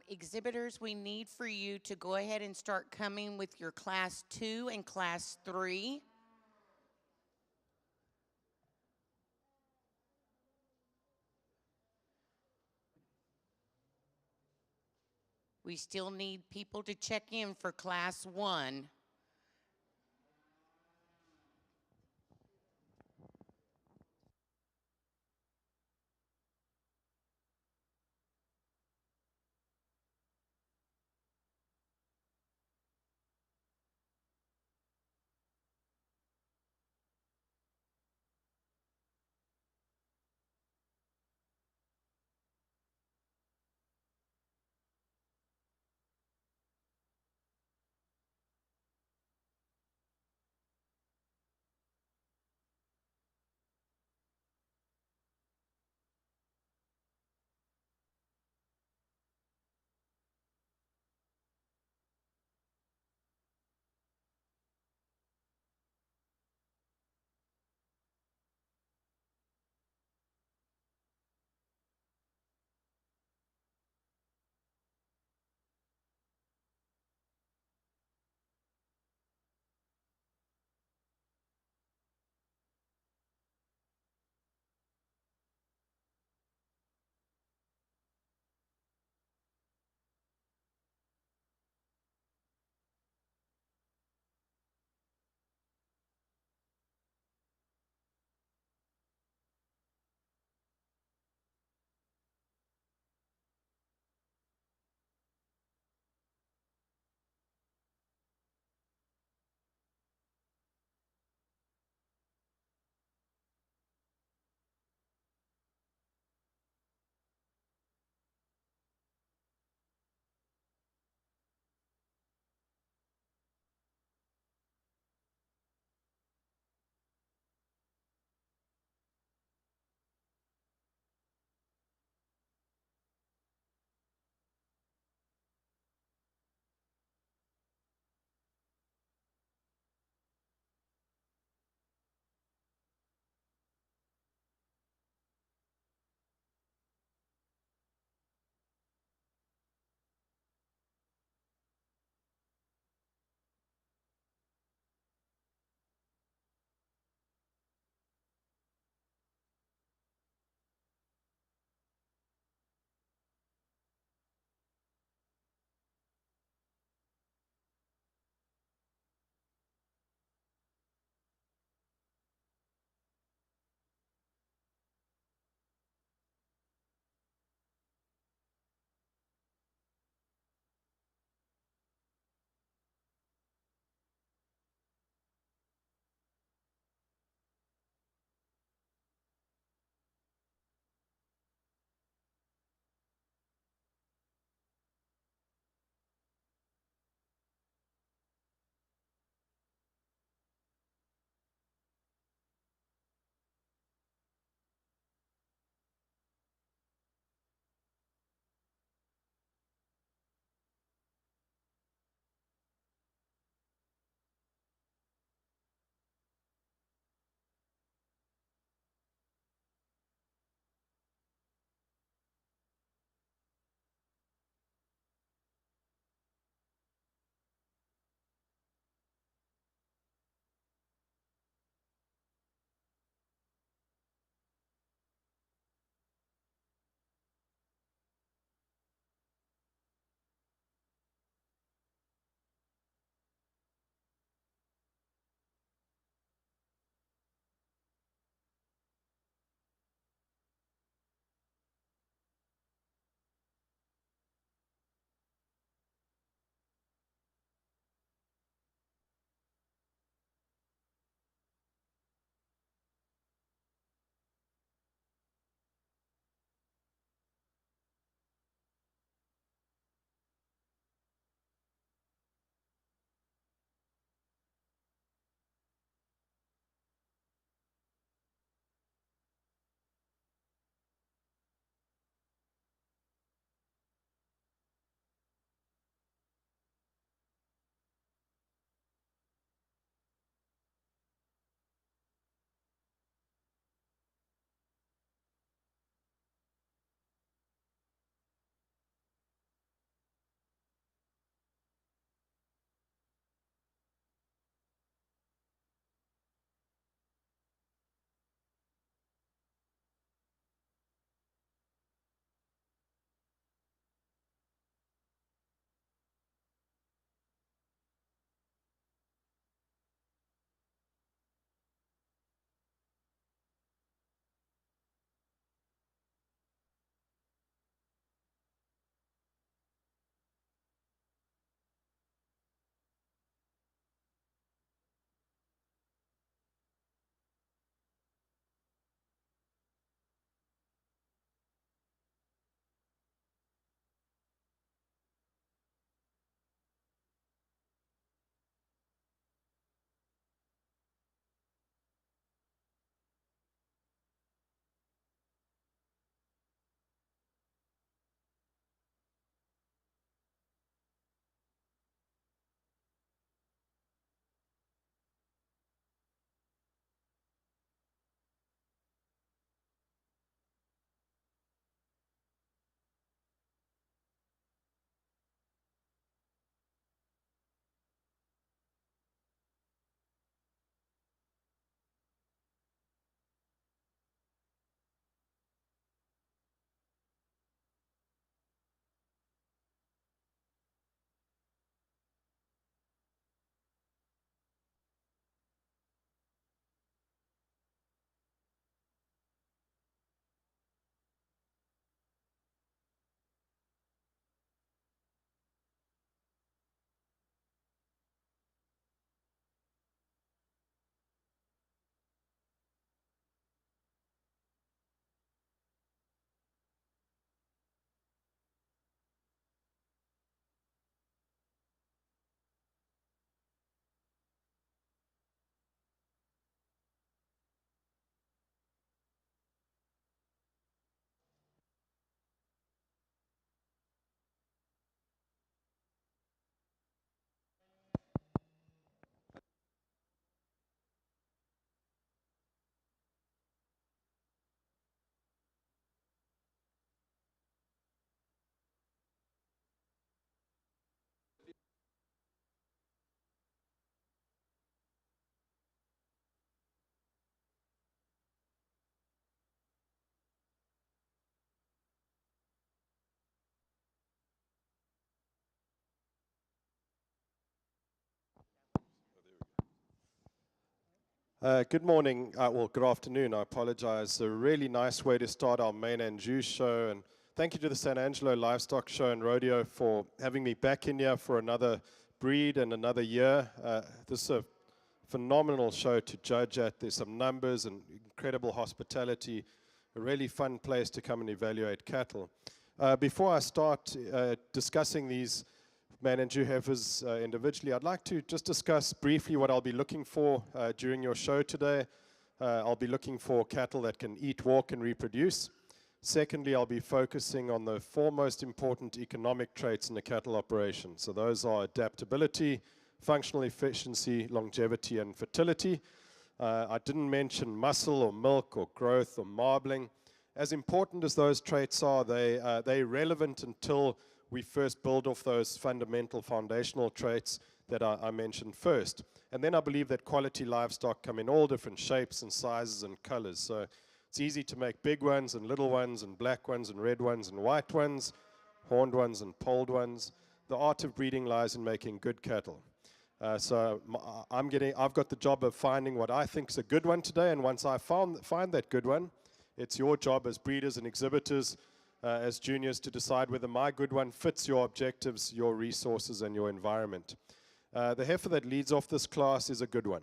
Exhibitors, we need for you to go ahead and start coming with your Class 2 and Class 3. We still need people to check in for Class 1. Good morning, well, good afternoon, I apologize. A really nice way to start our main and juice show, and thank you to the San Angelo Livestock Show and Rodeo for having me back in here for another breed and another year. This is a phenomenal show to judge at. There's some numbers and incredible hospitality, a really fun place to come and evaluate cattle. Before I start discussing these man and Jew heifers individually, I'd like to just discuss briefly what I'll be looking for during your show today. I'll be looking for cattle that can eat, walk, and reproduce. Secondly, I'll be focusing on the four most important economic traits in a cattle operation. So those are adaptability, functional efficiency, longevity, and fertility. I didn't mention muscle or milk or growth or marbling. As important as those traits are, they're relevant until we first build off those fundamental foundational traits that I mentioned first. And then I believe that quality livestock come in all different shapes and sizes and colors. So it's easy to make big ones and little ones and black ones and red ones and white ones, horned ones and polled ones. The art of breeding lies in making good cattle. I've got the job of finding what I think is a good one today, and once I find that good one, it's your job as breeders and exhibitors, as juniors, to decide whether my good one fits your objectives, your resources, and your environment. The heifer that leads off this class is a good one.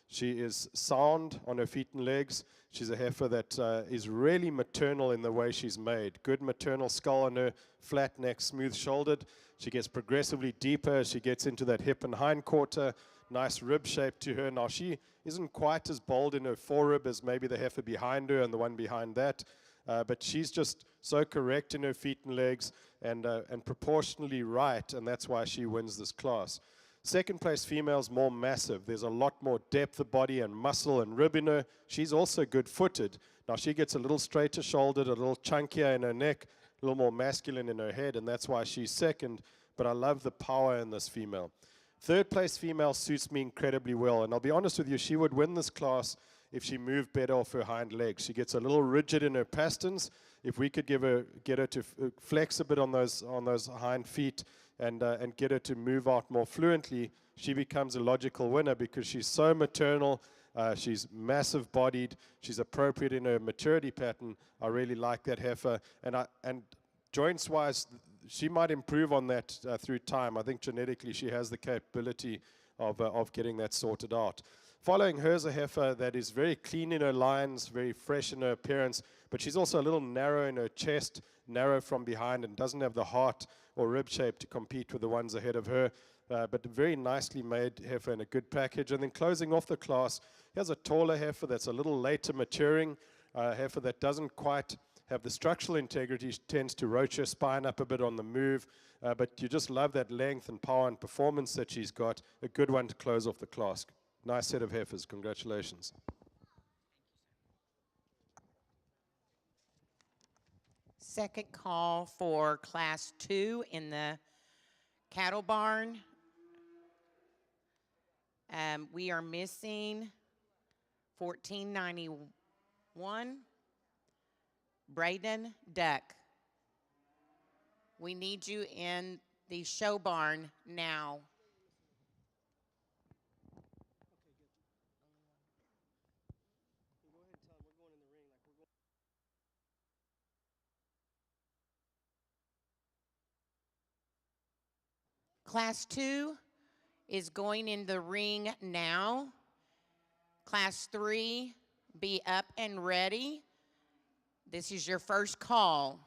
She is sound on her feet and legs. She's a heifer that is really maternal in the way she's made. Good maternal skull on her, flat neck, smooth-shouldered. She gets progressively deeper as she gets into that hip and hind quarter. Nice rib shape to her. Now, she isn't quite as bold in her forerib as maybe the heifer behind her and the one behind that. But she's just so correct in her feet and legs and proportionally right, and that's why she wins this class. Second place female's more massive. There's a lot more depth of body and muscle and rib in her. She's also good-footed. Now, she gets a little straighter shouldered, a little chunkier in her neck, a little more masculine in her head, and that's why she's second. But I love the power in this female. Third place female suits me incredibly well, and I'll be honest with you, she would win this class if she moved better off her hind legs. She gets a little rigid in her pasterns. If we could get her to flex a bit on those hind feet and get her to move out more fluently, she becomes a logical winner because she's so maternal. She's massive bodied. She's appropriate in her maturity pattern. I really like that heifer. And joints wise, she might improve on that through time. I think genetically she has the capability of getting that sorted out. Following her is a heifer that is very clean in her lines, very fresh in her appearance, but she's also a little narrow in her chest, narrow from behind, and doesn't have the heart or rib shape to compete with the ones ahead of her. But a very nicely made heifer in a good package. And then closing off the class, here's a taller heifer that's a little later maturing, a heifer that doesn't quite have the structural integrity. She tends to roach her spine up a bit on the move, but you just love that length and power and performance that she's got. A good one to close off the class. Nice set of heifers. Congratulations. Second call for Class 2 in the cattle barn. We are missing 1491, Braden Duck. We need you in the show barn now. Class 2 is going in the ring now. Class 3, be up and ready. This is your first call.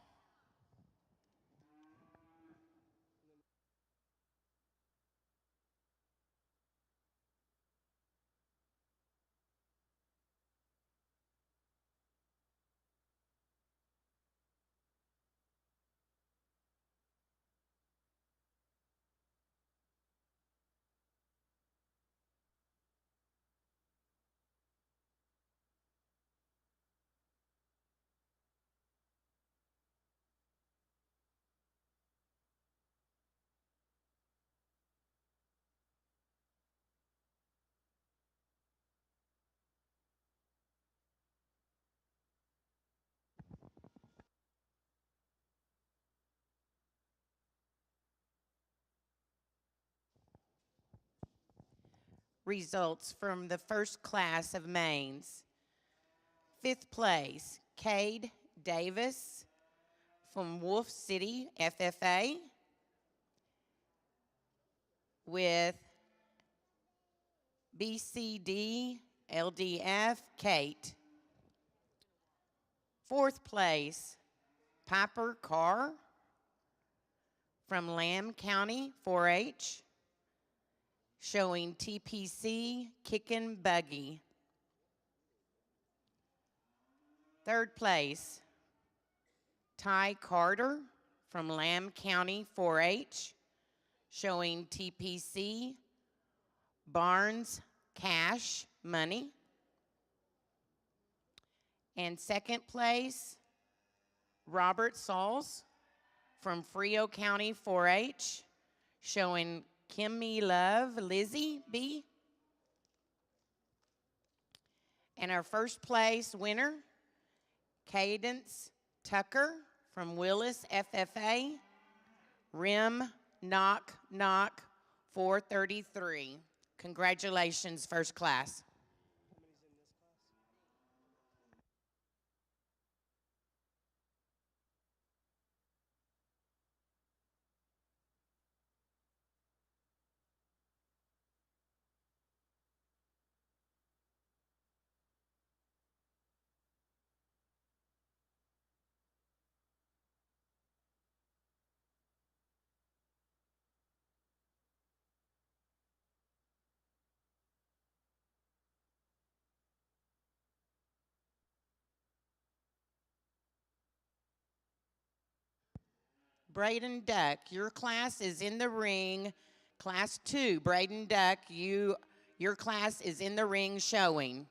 results from the first class of mains. Fifth place, Cade Davis from Wolf City FFA with BCD LDF Kate. Fourth place, Piper Carr from Lamb County 4-H, showing TPC Kickin' Buggy. Third place, Ty Carter from Lamb County 4-H, showing TPC Barnes Cash Money. And second place, Robert Sauls from Frio County 4-H, showing Kimmy Love Lizzie B. And our first place winner, Cadence Tucker from Willis FFA, Rim Knock Knock 433. Congratulations, first class. Braden Duck, your class is in the ring. Class 2, Braden Duck, your class is in the ring showing.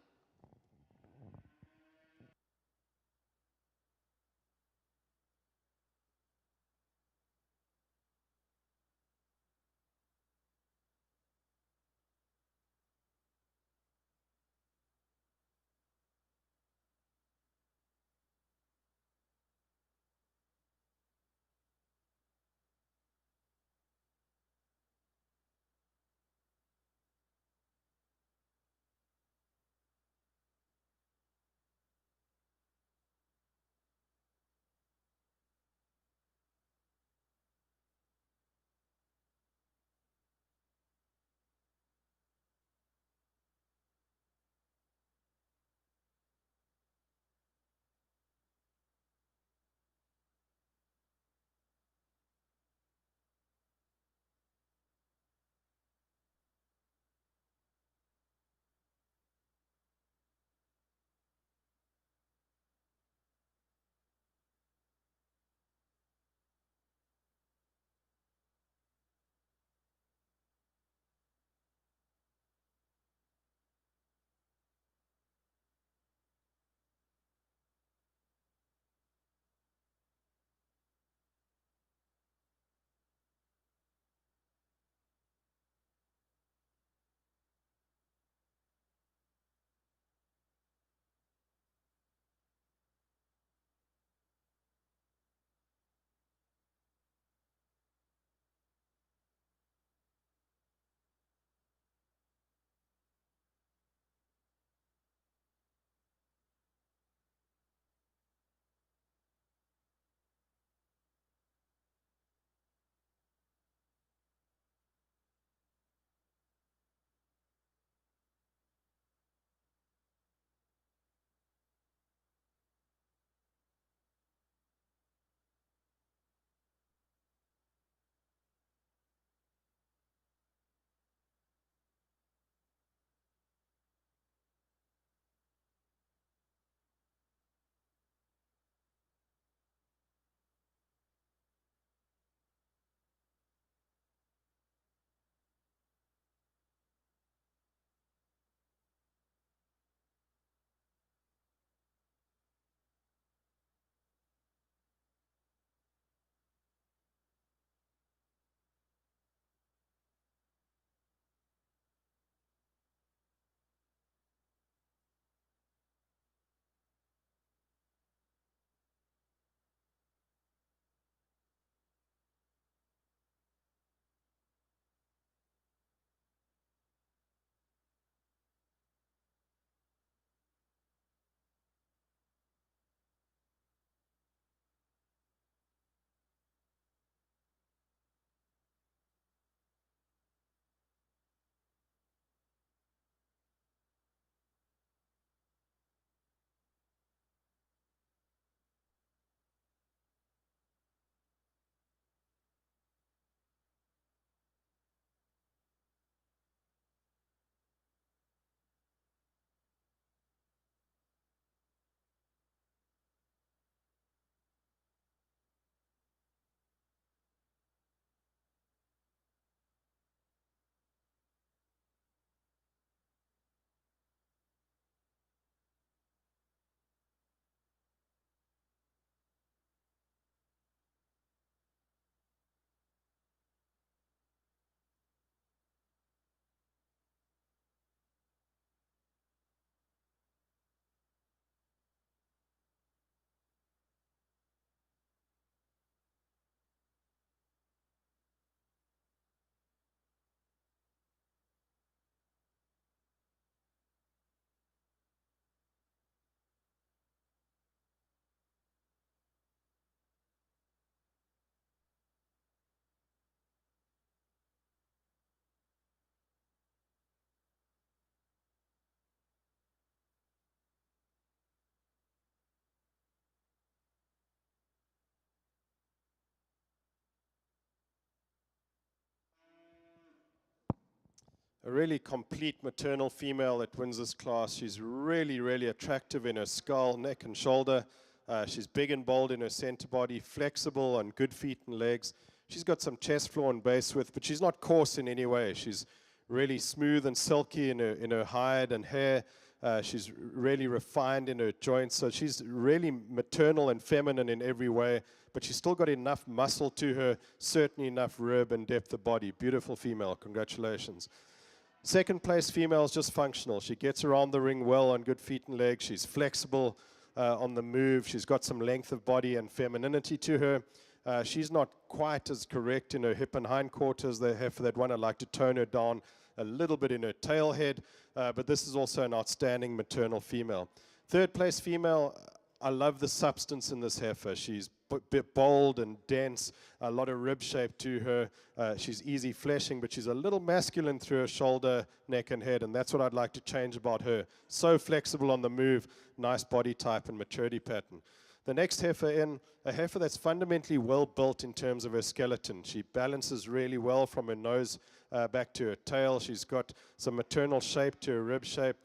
a really complete maternal female that wins this class. She's really, really attractive in her skull, neck, and shoulder. She's big and bold in her center body, flexible on good feet and legs. She's got some chest floor and base width, but she's not coarse in any way. She's really smooth and silky in her hide and hair. She's really refined in her joints. So she's really maternal and feminine in every way, but she's still got enough muscle to her, certainly enough rib and depth of body. Beautiful female. Congratulations. Second place female is just functional. She gets around the ring well on good feet and legs. She's flexible on the move. She's got some length of body and femininity to her. She's not quite as correct in her hip and hindquarters. The heifer that one, I'd like to tone her down a little bit in her tail head, but this is also an outstanding maternal female. Third place female, I love the substance in this heifer. She's bold and dense, a lot of rib shape to her. She's easy fleshing, but she's a little masculine through her shoulder, neck, and head, and that's what I'd like to change about her. So flexible on the move, nice body type and maturity pattern. The next heifer in, a heifer that's fundamentally well built in terms of her skeleton. She balances really well from her nose back to her tail. She's got some maternal shape to her rib shape.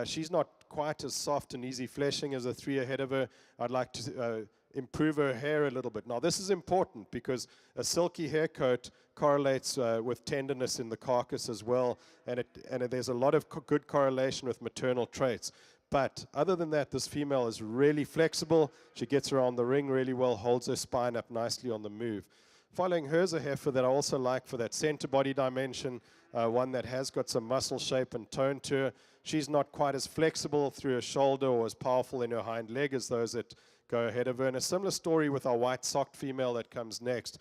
She's not quite as soft and easy fleshing as the three ahead of her. I'd like to improve her hair a little bit. Now, this is important because a silky hair coat correlates with tenderness in the carcass as well, and there's a lot of good correlation with maternal traits. But other than that, this female is really flexible. She gets around the ring really well, holds her spine up nicely on the move. Following her is a heifer that I also like for that center body dimension, one that has got some muscle shape and tone to her. She's not quite as flexible through her shoulder or as powerful in her hind leg as those that go ahead of her. And a similar story with our white socked female that comes next.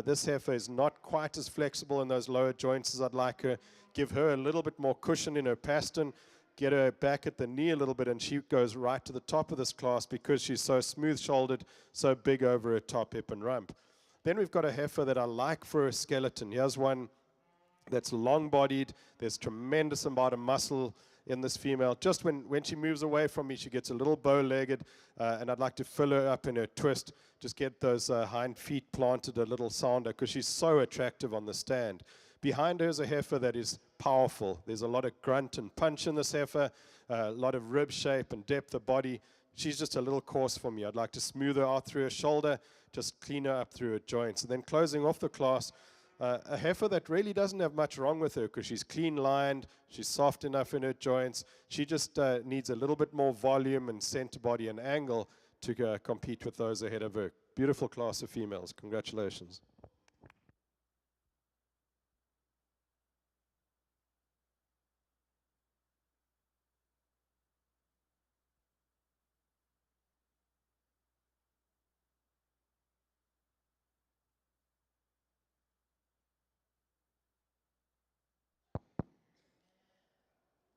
This heifer is not quite as flexible in those lower joints as I'd like her. Give her a little bit more cushion in her pastern. Get her back at the knee a little bit, and she goes right to the top of this class because she's so smooth-shouldered, so big over her top, hip, and rump. Then we've got a heifer that I like for her skeleton. Here's one that's long-bodied. There's tremendous amount of muscle in this female. Just when she moves away from me, she gets a little bow-legged, and I'd like to fill her up in her twist. Just get those hind feet planted a little sounder because she's so attractive on the stand. Behind her is a heifer that is powerful. There's a lot of grunt and punch in this heifer, a lot of rib shape and depth of body. She's just a little coarse for me. I'd like to smooth her out through her shoulder, just clean her up through her joints. And then closing off the class, a heifer that really doesn't have much wrong with her because she's clean-lined, she's soft enough in her joints. She just needs a little bit more volume and center body and angle to compete with those ahead of her. Beautiful class of females. Congratulations.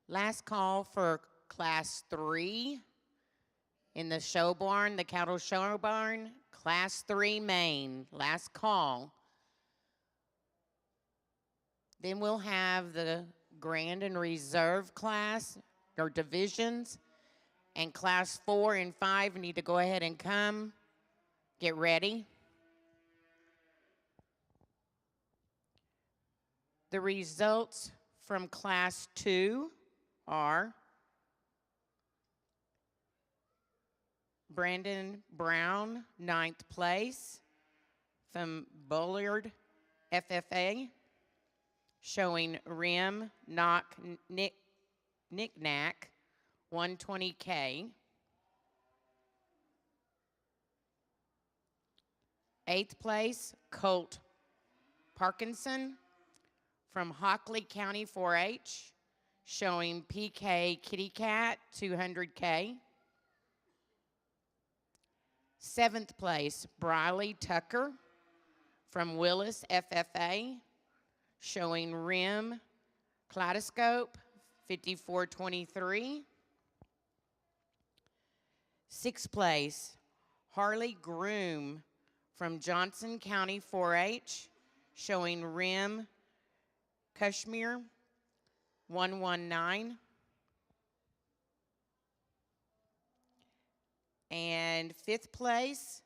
Last call for Class 3 in the show barn, the cattle show barn. Class 3 main, last call. Then we'll have the Grand and Reserve class, or divisions. And Class 4 and 5 need to go ahead and come. Get ready. The results from Class 2 are Brandon Brown, 9th place, from Bullard FFA, showing Rim Knock Knick-Knack, 120K. 8th place, Colt Parkinson from Hockley County 4-H, showing PK Kitty Cat, 200K. 7th place, Briley Tucker from Willis FFA, showing Rim Kaleidoscope, 5423. 6th place, Harley Groom from Johnson County 4-H, showing Rim Kashmir, 119. And 5th place,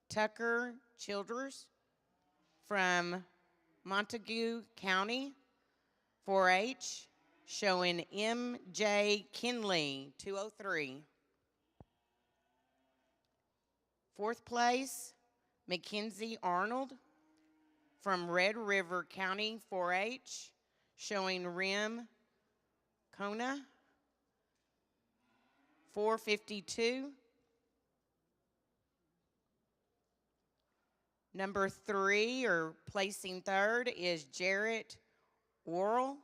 Tucker Childers from Montague County, 4-H, showing M.J. Kinley, 203. Fourth place, Mackenzie Arnold from Red River County 4-H, showing Rim Kona, 452. Number 3, or placing third, is Jarrett Worrell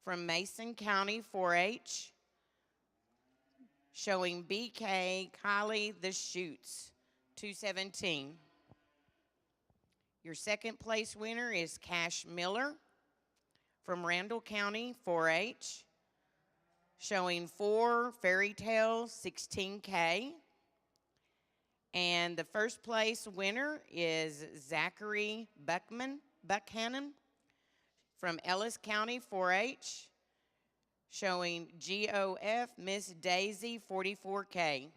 from Mason County 4-H, showing BK Kylie the Shoots, 217. Your second place winner is Cash Miller from Randall County 4-H, showing 4 Fairy Tales 16K. And the first place winner is Zachary Buckhannon from Ellis County 4-H, showing GOF Miss Daisy 44K.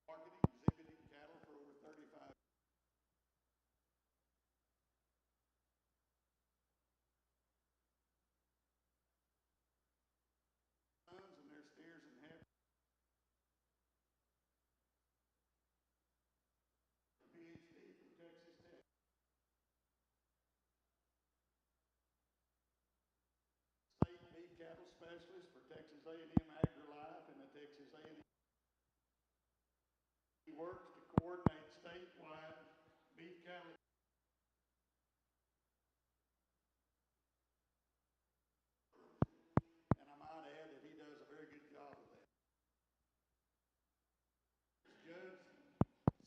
Marketing, exhibiting cattle for over 35 sons and their steers and heifers. PhD from Texas Tech. State beef cattle specialist for Texas A&M AgriLife and the Texas A&M. He works to coordinate statewide beef cattle. And I might add that he does a very good job of that. He's judged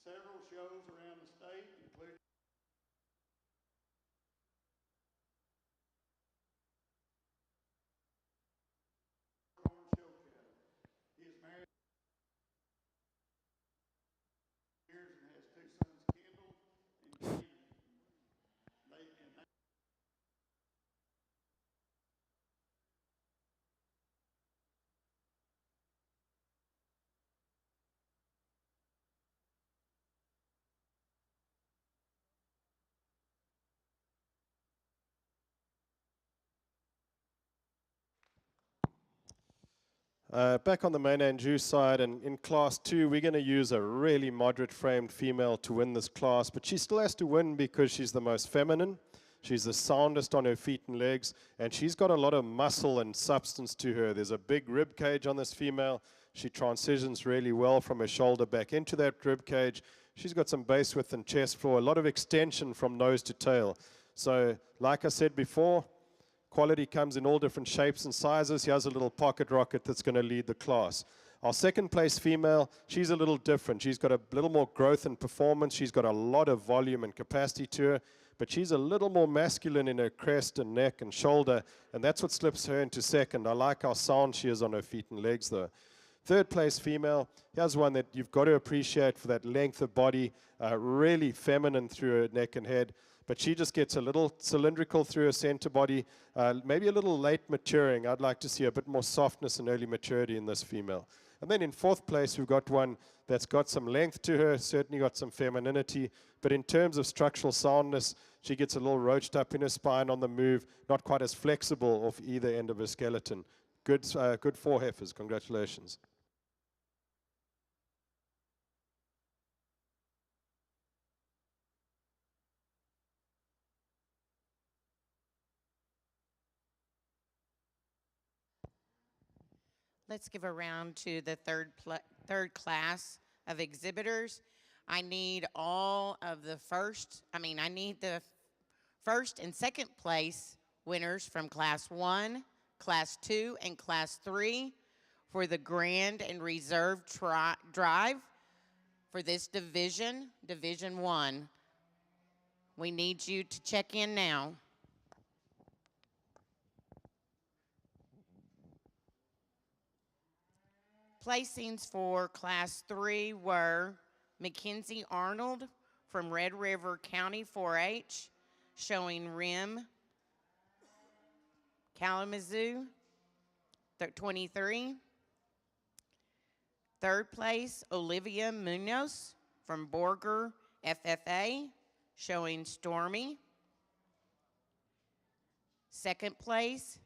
several shows around the state, including show cattle. He is married years and has 2 sons, Kendall and Caden. Back on the main Anjou side, and in class 2, we're going to use a really moderate framed female to win this class, but she still has to win because she's the most feminine. She's the soundest on her feet and legs, and she's got a lot of muscle and substance to her. There's a big rib cage on this female. She transitions really well from her shoulder back into that rib cage. She's got some base width and chest floor, a lot of extension from nose to tail. So, like I said before, quality comes in all different shapes and sizes. Here's a little pocket rocket that's going to lead the class. Our second place female, she's a little different. She's got a little more growth and performance. She's got a lot of volume and capacity to her, but she's a little more masculine in her crest and neck and shoulder, and that's what slips her into second. I like how sound she is on her feet and legs, though. Third place female, here's one that you've got to appreciate for that length of body, really feminine through her neck and head, but she just gets a little cylindrical through her center body, maybe a little late maturing. I'd like to see a bit more softness and early maturity in this female. And then in fourth place, we've got one that's got some length to her, certainly got some femininity, but in terms of structural soundness, she gets a little roached up in her spine on the move, not quite as flexible off either end of her skeleton. Good 4 heifers. Congratulations. Let's give a round to the third class of exhibitors. I need all of the I need the first and second place winners from Class 1, Class 2, and Class 3 for the Grand and Reserve Drive for this division, Division 1. We need you to check in now. Placings for Class 3 were Mackenzie Arnold from Red River County 4-H, showing Rim Kalamazoo, 23. Third place, Olivia Munoz from Borger FFA, showing Stormy. Second place,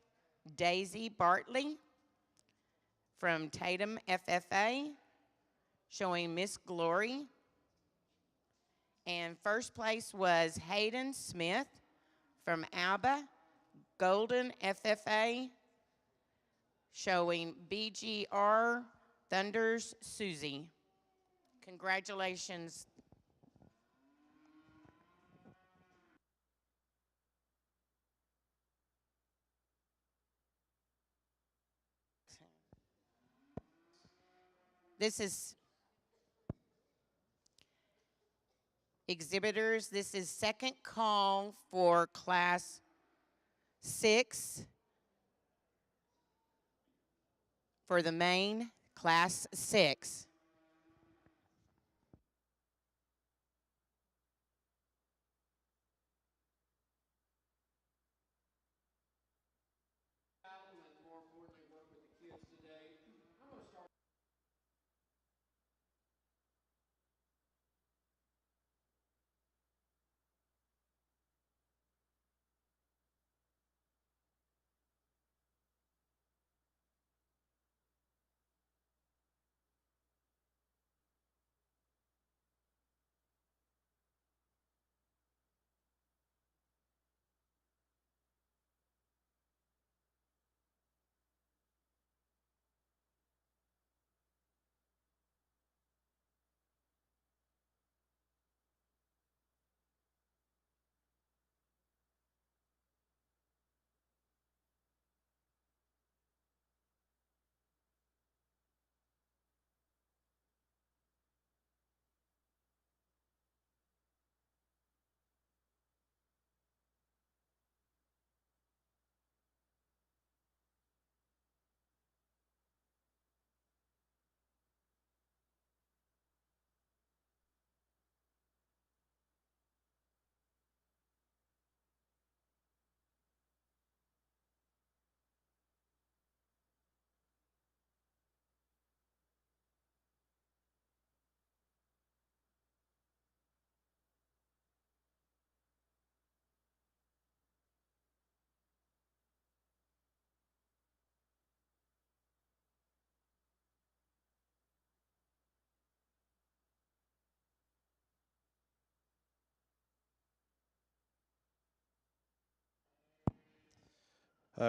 Daisy Bartley from Tatum FFA, showing Miss Glory. And first place was Hayden Smith from Alba Golden FFA, showing BGR Thunders Susie. Congratulations. This is exhibitors. This is second call for Class 6 for the main Class 6. And more importantly, work with the kids today. I'm going to start.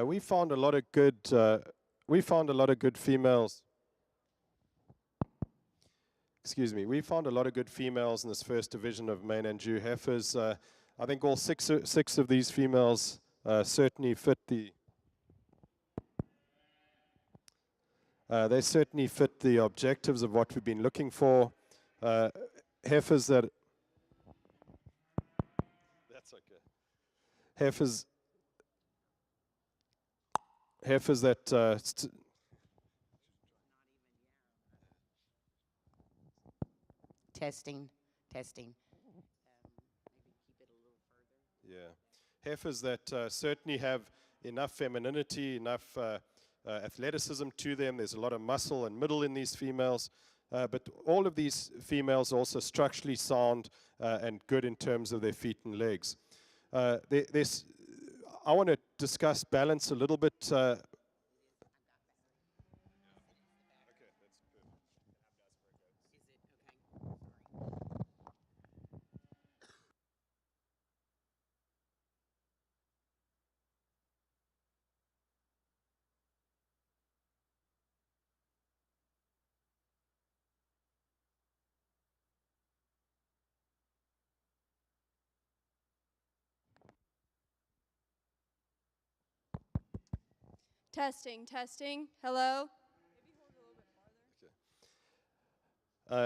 We found a lot of good. We found a lot of good females. Excuse me. We found a lot of good females in this first division of Maine and Jew Heifers. I think all six of these females certainly fit the. They certainly fit the objectives of what we've been looking for. Heifers that. That's okay. Heifers that. Testing. Yeah, heifers that certainly have enough femininity, enough athleticism to them. There's a lot of muscle and middle in these females. But all of these females are also structurally sound and good in terms of their feet and legs. I want to discuss balance a little bit. Testing, testing. Hello?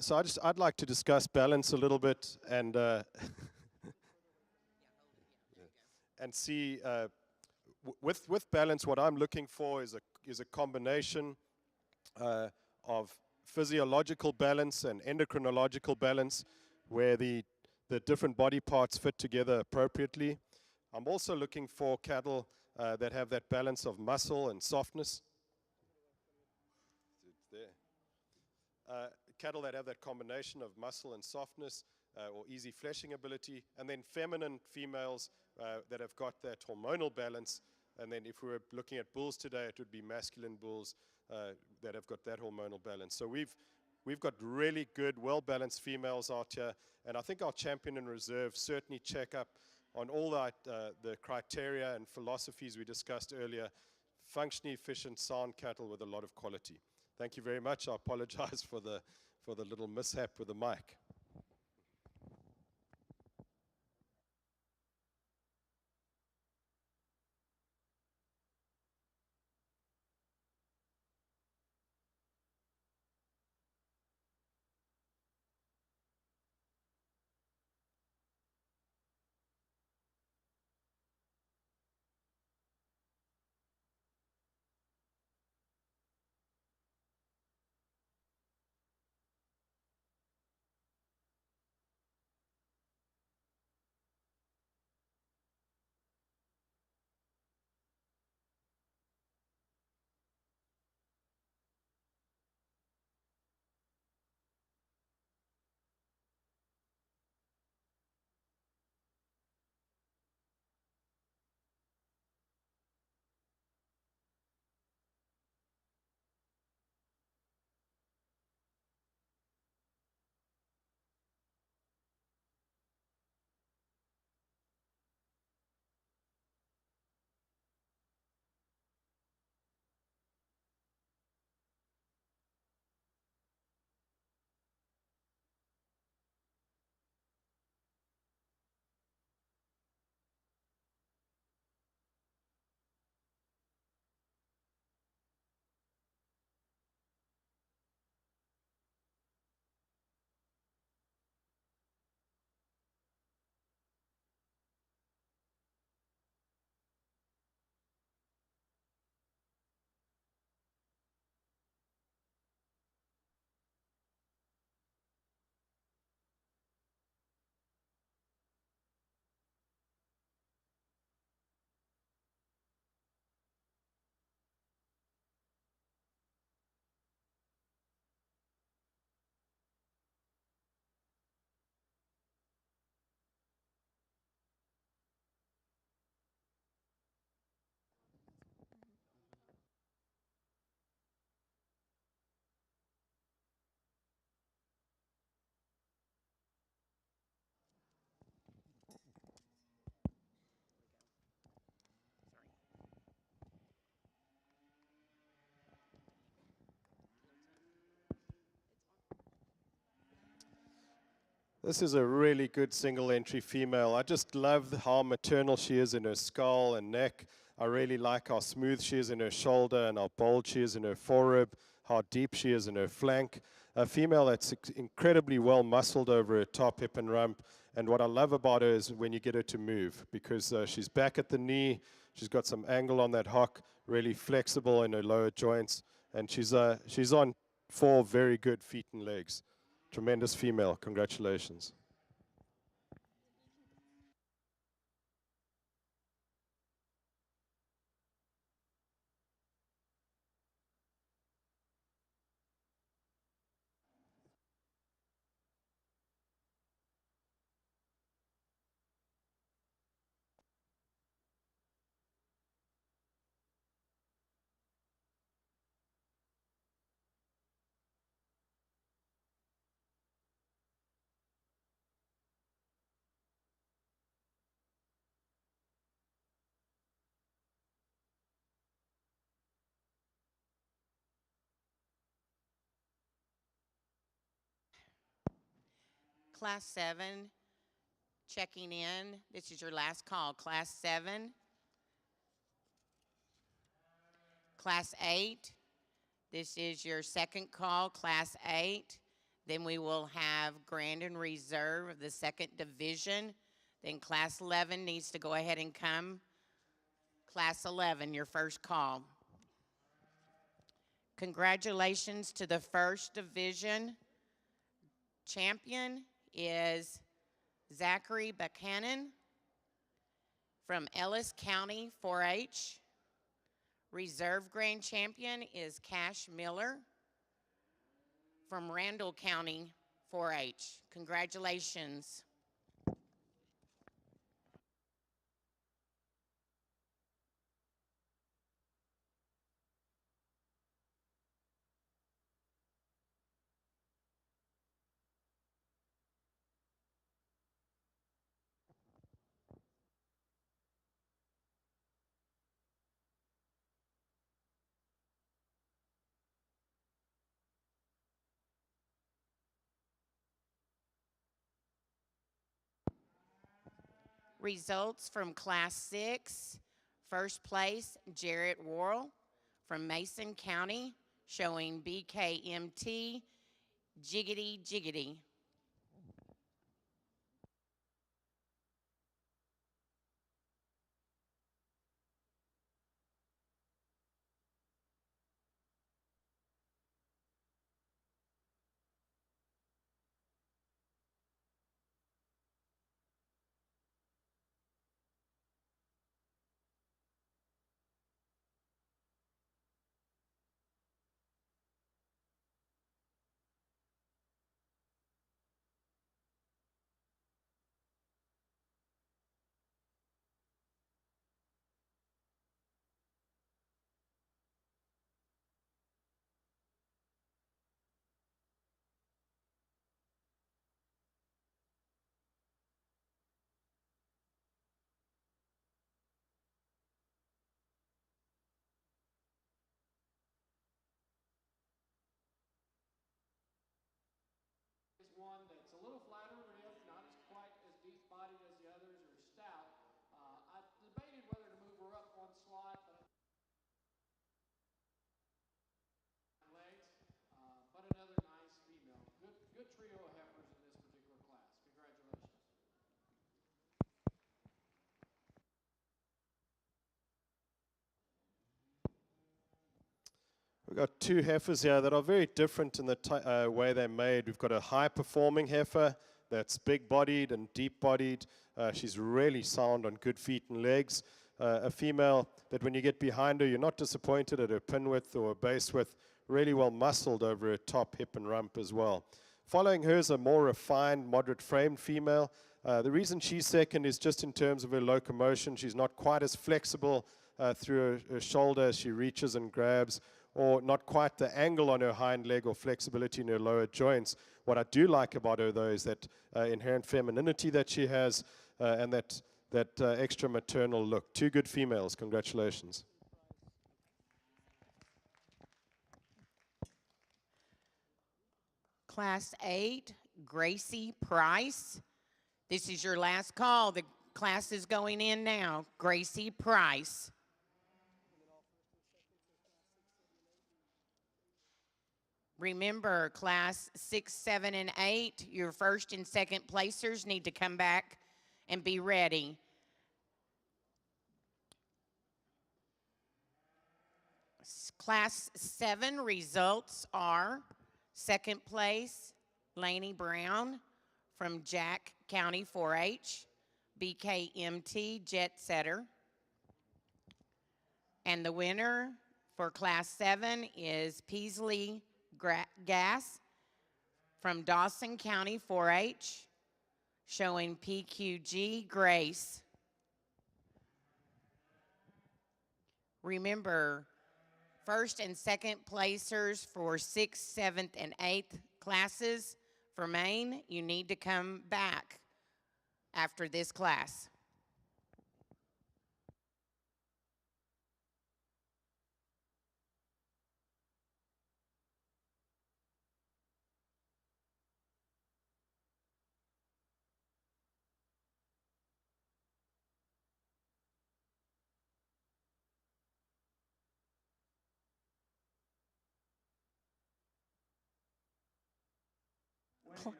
So I'd like to discuss balance a little bit and and see with balance what I'm looking for is a combination of physiological balance and endocrinological balance, where the different body parts fit together appropriately. I'm also looking for cattle that have that balance of muscle and softness. It's there. Cattle that have that combination of muscle and softness or easy fleshing ability, and then feminine females that have got that hormonal balance. And then if we were looking at bulls today, it would be masculine bulls that have got that hormonal balance. So we've got really good, well-balanced females out here, and I think our champion and reserve certainly check up on all the criteria and philosophies we discussed earlier. Functionally efficient, sound cattle with a lot of quality. Thank you very much. I apologize for the little mishap with the mic. This is a really good single entry female. I just love how maternal she is in her skull and neck. I really like how smooth she is in her shoulder and how bold she is in her forerib, how deep she is in her flank. A female that's incredibly well muscled over her top, hip, and rump. And what I love about her is when you get her to move, because she's back at the knee, she's got some angle on that hock, really flexible in her lower joints, and she's on 4 very good feet and legs. Tremendous female. Congratulations. Class 7, checking in. This is your last call. Class 7. Class 8. This is your second call, Class 8. Then we will have Grand and Reserve of the second division. Then Class 11 needs to go ahead and come. Class 11, your first call. Congratulations to the first division. Champion is Zachary Buchanan from Ellis County 4-H. Reserve Grand Champion is Cash Miller from Randall County 4-H. Congratulations. Results from Class 6. First place, Jarrett Worrell from Mason County, showing BKMT Jiggity Jiggity. Is one that's a little flatter ribbed, not as quite as deep bodied as the others, or stout. I debated whether to move her up one slot, but another nice female. Good trio of heifers in this particular class. Congratulations. We've got two heifers here that are very different in the way they're made. We've got a high-performing heifer that's big-bodied and deep-bodied. She's really sound on good feet and legs. A female that when you get behind her, you're not disappointed at her pin width or base width, really well muscled over her top, hip, and rump as well. Following her is a more refined, moderate-framed female. The reason she's second is just in terms of her locomotion. She's not quite as flexible through her shoulder as she reaches and grabs, or not quite the angle on her hind leg or flexibility in her lower joints. What I do like about her, though, is that inherent femininity that she has and that extra maternal look. Two good females. Congratulations. Class 8, Gracie Price. This is your last call. The class is going in now. Gracie Price. Remember, class 6, 7, and 8, your first and second placers need to come back and be ready. Class 7 results are second place, Laney Brown from Jack County 4-H, BKMT Jet Setter. And the winner for Class 7 is Peasley Gas from Dawson County 4-H, showing PQG Grace. Remember, first and second placers for 6th, 7th, and 8th classes for Maine, you need to come back after this class.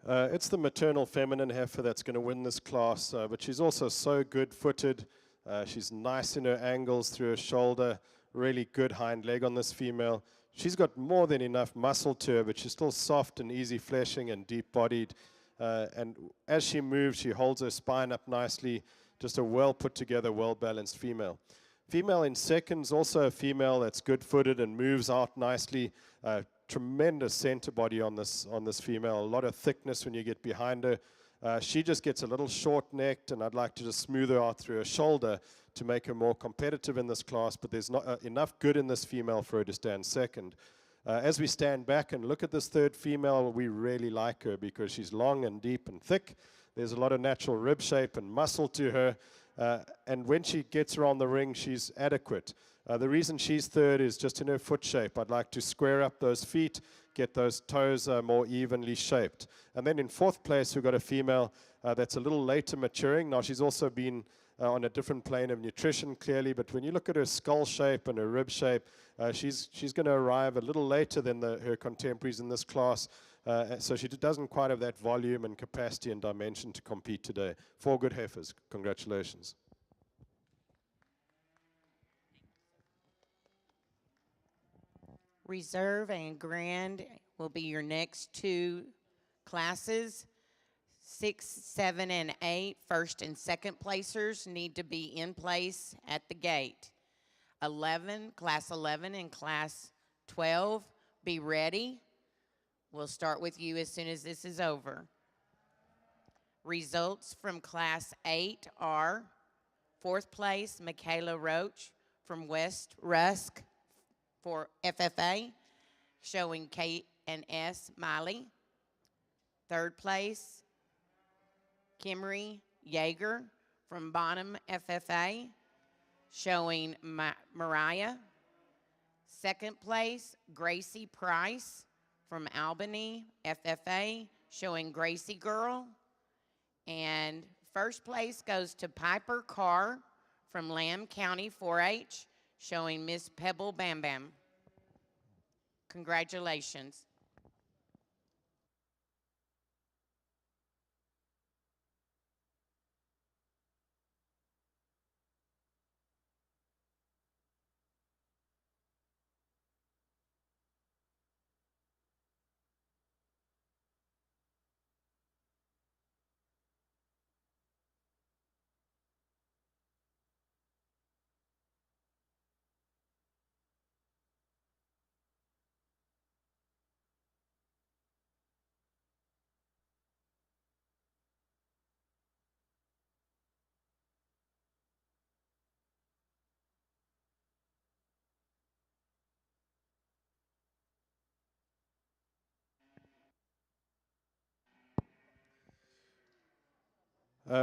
It's the maternal feminine heifer that's going to win this class, but she's also so good-footed. She's nice in her angles through her shoulder, really good hind leg on this female. She's got more than enough muscle to her, but she's still soft and easy fleshing and deep-bodied. And as she moves, she holds her spine up nicely. Just a well-put-together, well-balanced female. Female in seconds, also a female that's good-footed and moves out nicely. Tremendous center body on this female. A lot of thickness when you get behind her. She just gets a little short-necked, and I'd like to just smooth her out through her shoulder to make her more competitive in this class, but there's not enough good in this female for her to stand second. As we stand back and look at this third female, we really like her because she's long and deep and thick. There's a lot of natural rib shape and muscle to her. And when she gets around the ring, she's adequate. The reason she's third is just in her foot shape. I'd like to square up those feet, get those toes more evenly shaped. And then in fourth place, we've got a female that's a little later maturing. Now, she's also been on a different plane of nutrition, clearly, but when you look at her skull shape and her rib shape, she's going to arrive a little later than her contemporaries in this class. So she doesn't quite have that volume and capacity and dimension to compete today. 4 good heifers. Congratulations. Reserve and Grand will be your next 2 classes. 6, 7, and 8, first and second placers need to be in place at the gate. 11, class 11 and class 12, be ready. We'll start with you as soon as this is over. Results from class 8 are 4th place, Michaela Roach from West Rusk for FFA, showing K&S Miley. 3rd place, Kimry Yeager from Bonham FFA, showing Mariah. 2nd place, Gracie Price from Albany FFA, showing Gracie Girl. And 1st place goes to Piper Carr from Lamb County 4-H, showing Miss Pebble Bam Bam. Congratulations.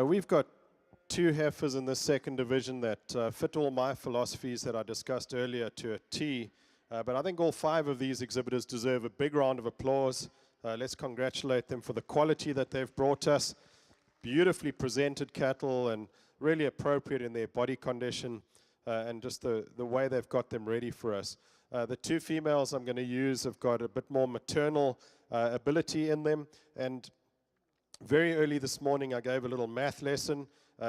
We've got 2 heifers in this second division that fit all my philosophies that I discussed earlier to a T. But I think all 5 of these exhibitors deserve a big round of applause. Let's congratulate them for the quality that they've brought us. Beautifully presented cattle and really appropriate in their body condition and just the way they've got them ready for us. The 2 females I'm going to use have got a bit more maternal ability in them, and very early this morning, I gave a little math lesson.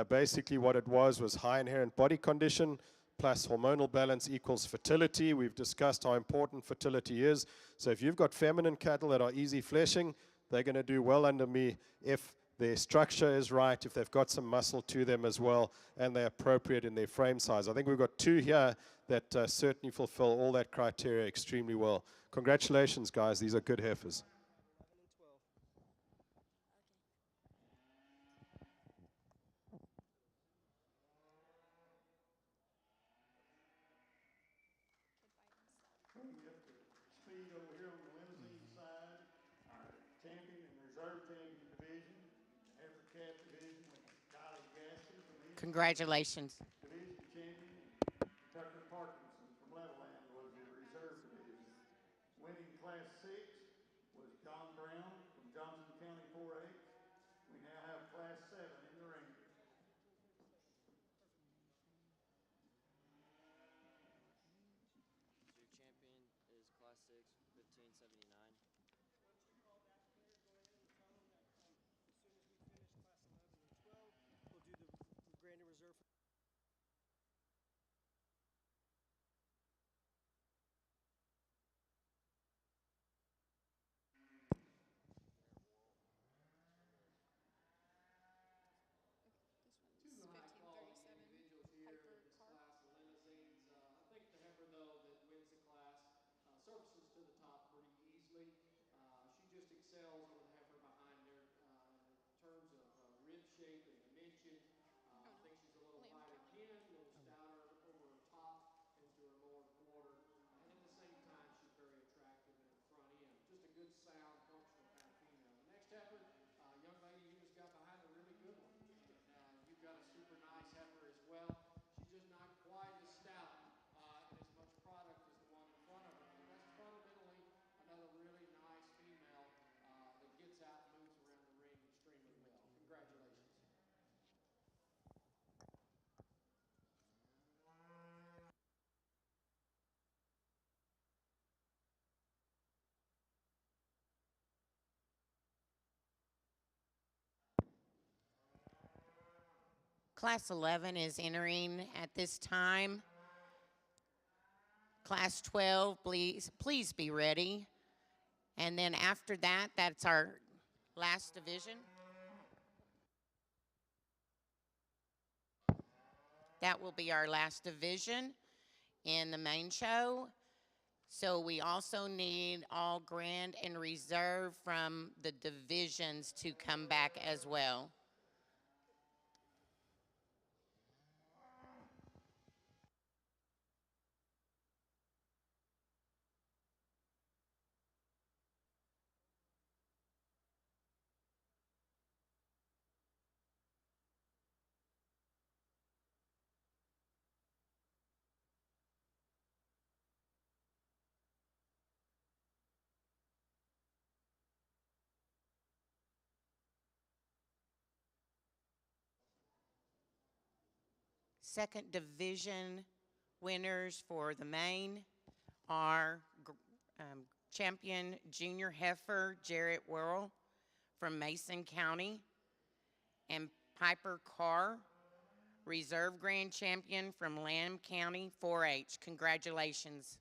Basically, what it was high inherent body condition plus hormonal balance equals fertility. We've discussed how important fertility is. So if you've got feminine cattle that are easy fleshing, they're going to do well under me if their structure is right, if they've got some muscle to them as well, and they're appropriate in their frame size. I think we've got 2 here that certainly fulfill all that criteria extremely well. Congratulations, guys. These are good heifers. Bring up to speed over here on the limousine side, our champion and reserve champion division, heifer calf division with Kylie Gaston from East Congratulations. division champion, Tucker Parkinson from Levelland was the reserve division. Winning class 6 was John Brown from Johnson County 4-H. We now have class 7 in the ring. Your champion is class 6, 1579. excels over the heifer behind her in terms of rib shape and dimension. I think she's a little lighter kin, a little stouter over her top into her lower quarter. And at the same time, she's very attractive in her front end. Just a good, sound, functional kind of female. The next heifer, young lady you just got behind, a really good one. And you've got a super nice heifer as well. She's just not quite as stout and as much product as the one in front of her. But that's fundamentally another really nice female that gets out and moves around the ring extremely well. Congratulations. Class 11 is entering at this time. Class 12, please be ready. And then after that, that's our last division. That will be our last division in the main show. So we also need all grand and reserve from the divisions to come back as well. Second division winners for the main are champion junior heifer Jarrett Worrell from Mason County and Piper Carr, reserve grand champion from Lamb County 4-H. Congratulations.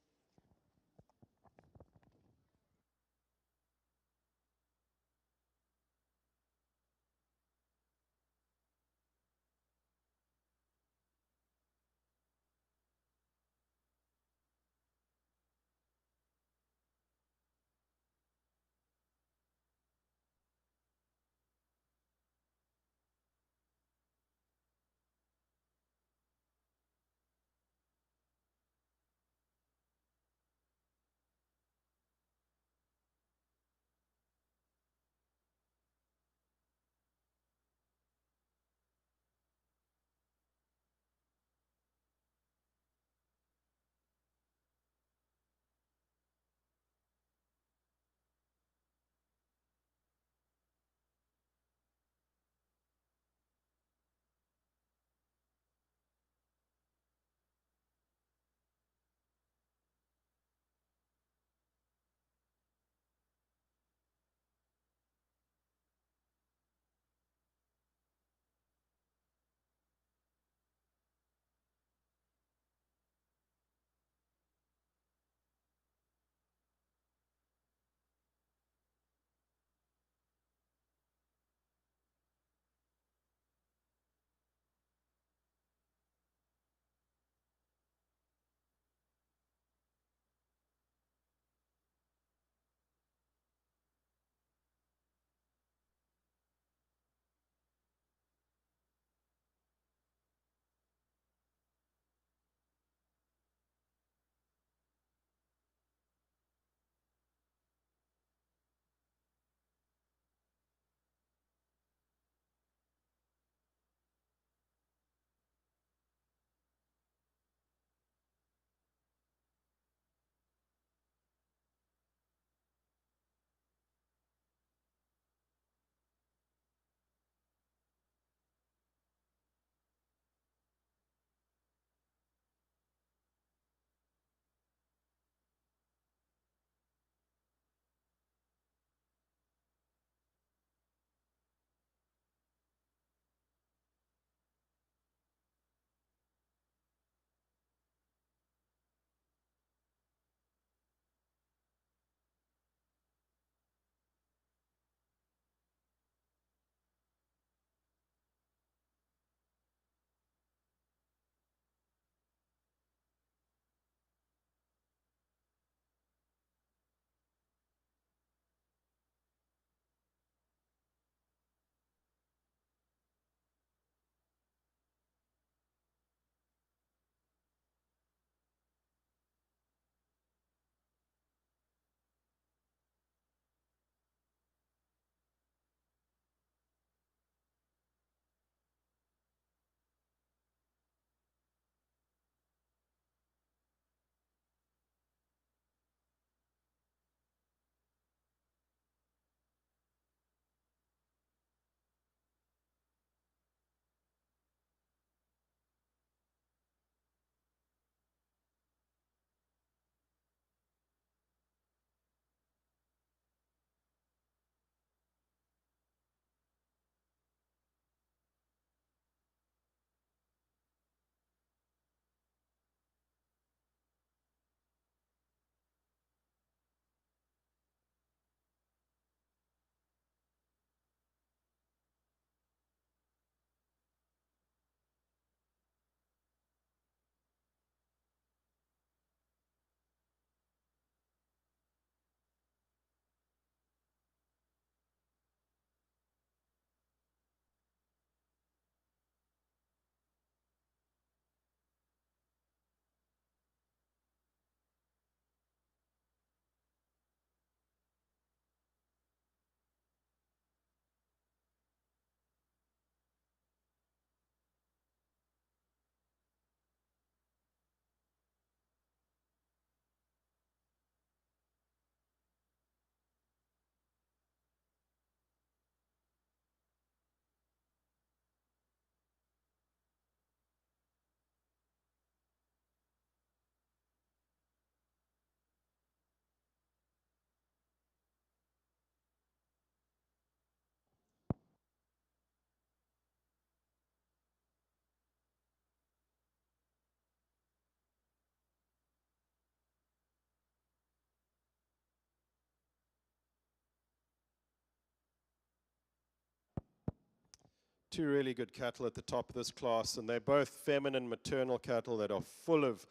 two really good cattle at the top of this class, and they're both feminine maternal cattle that are full of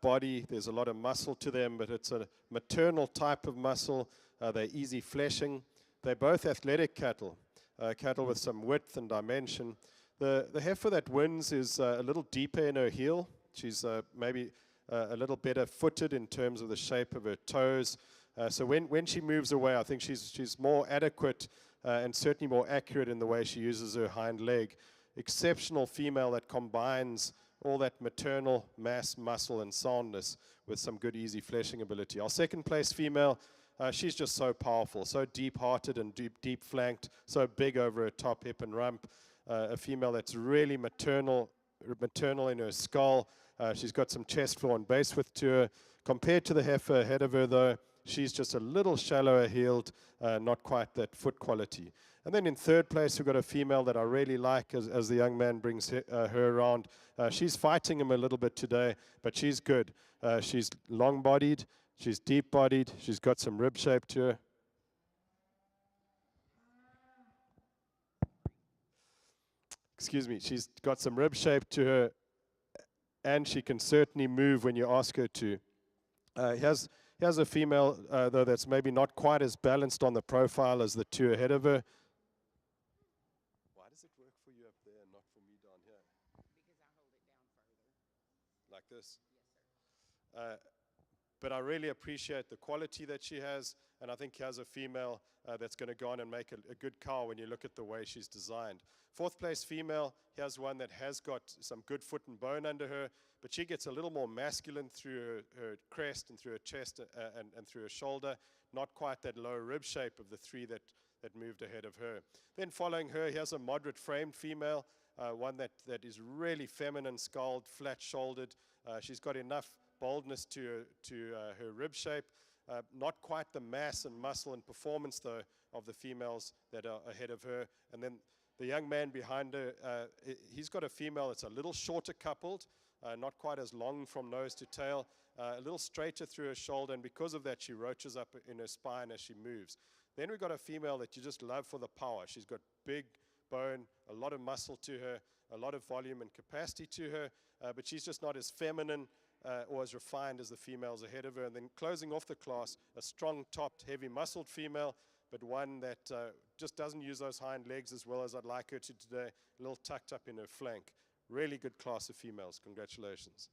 body. There's a lot of muscle to them, but it's a maternal type of muscle. They're easy fleshing. They're both athletic cattle, cattle with some width and dimension. The heifer that wins is a little deeper in her heel. She's maybe a little better footed in terms of the shape of her toes. So when she moves away, I think she's more adequate and certainly more accurate in the way she uses her hind leg. Exceptional female that combines all that maternal mass, muscle, and soundness with some good, easy fleshing ability. Our second place female, she's just so powerful, so deep-hearted and deep flanked, so big over her top, hip, and rump. A female that's really maternal in her skull. She's got some chest floor and base width to her. Compared to the heifer ahead of her, though, she's just a little shallower heeled, not quite that foot quality. And then in third place, we've got a female that I really like as the young man brings her around. She's fighting him a little bit today, but she's good. She's long-bodied, she's deep-bodied, she's got some rib shape to her. Excuse me, she's got some rib shape to her, and she can certainly move when you ask her to. Here's a female, though, that's maybe not quite as balanced on the profile as the two ahead of her. Why does it work for you up there and not for me down here? Because I hold it down further. Like this? Yes, sir. But I really appreciate the quality that she has, and I think here's a female that's going to go on and make a good cow when you look at the way she's designed. Fourth place female, here's one that has got some good foot and bone under her, but she gets a little more masculine through her crest and through her chest and through her shoulder, not quite that low rib shape of the three that moved ahead of her. Then following her, here's a moderate framed female, one that is really feminine, skulled, flat-shouldered. She's got enough boldness to her rib shape. Not quite the mass and muscle and performance, though, of the females that are ahead of her. And then the young man behind her, he's got a female that's a little shorter coupled, not quite as long from nose to tail, a little straighter through her shoulder, and because of that, she roaches up in her spine as she moves. Then we've got a female that you just love for the power. She's got big bone, a lot of muscle to her, a lot of volume and capacity to her, but she's just not as feminine or as refined as the females ahead of her. And then closing off the class, a strong-topped, heavy-muscled female, but one that just doesn't use those hind legs as well as I'd like her to today, a little tucked up in her flank. Really good class of females. Congratulations.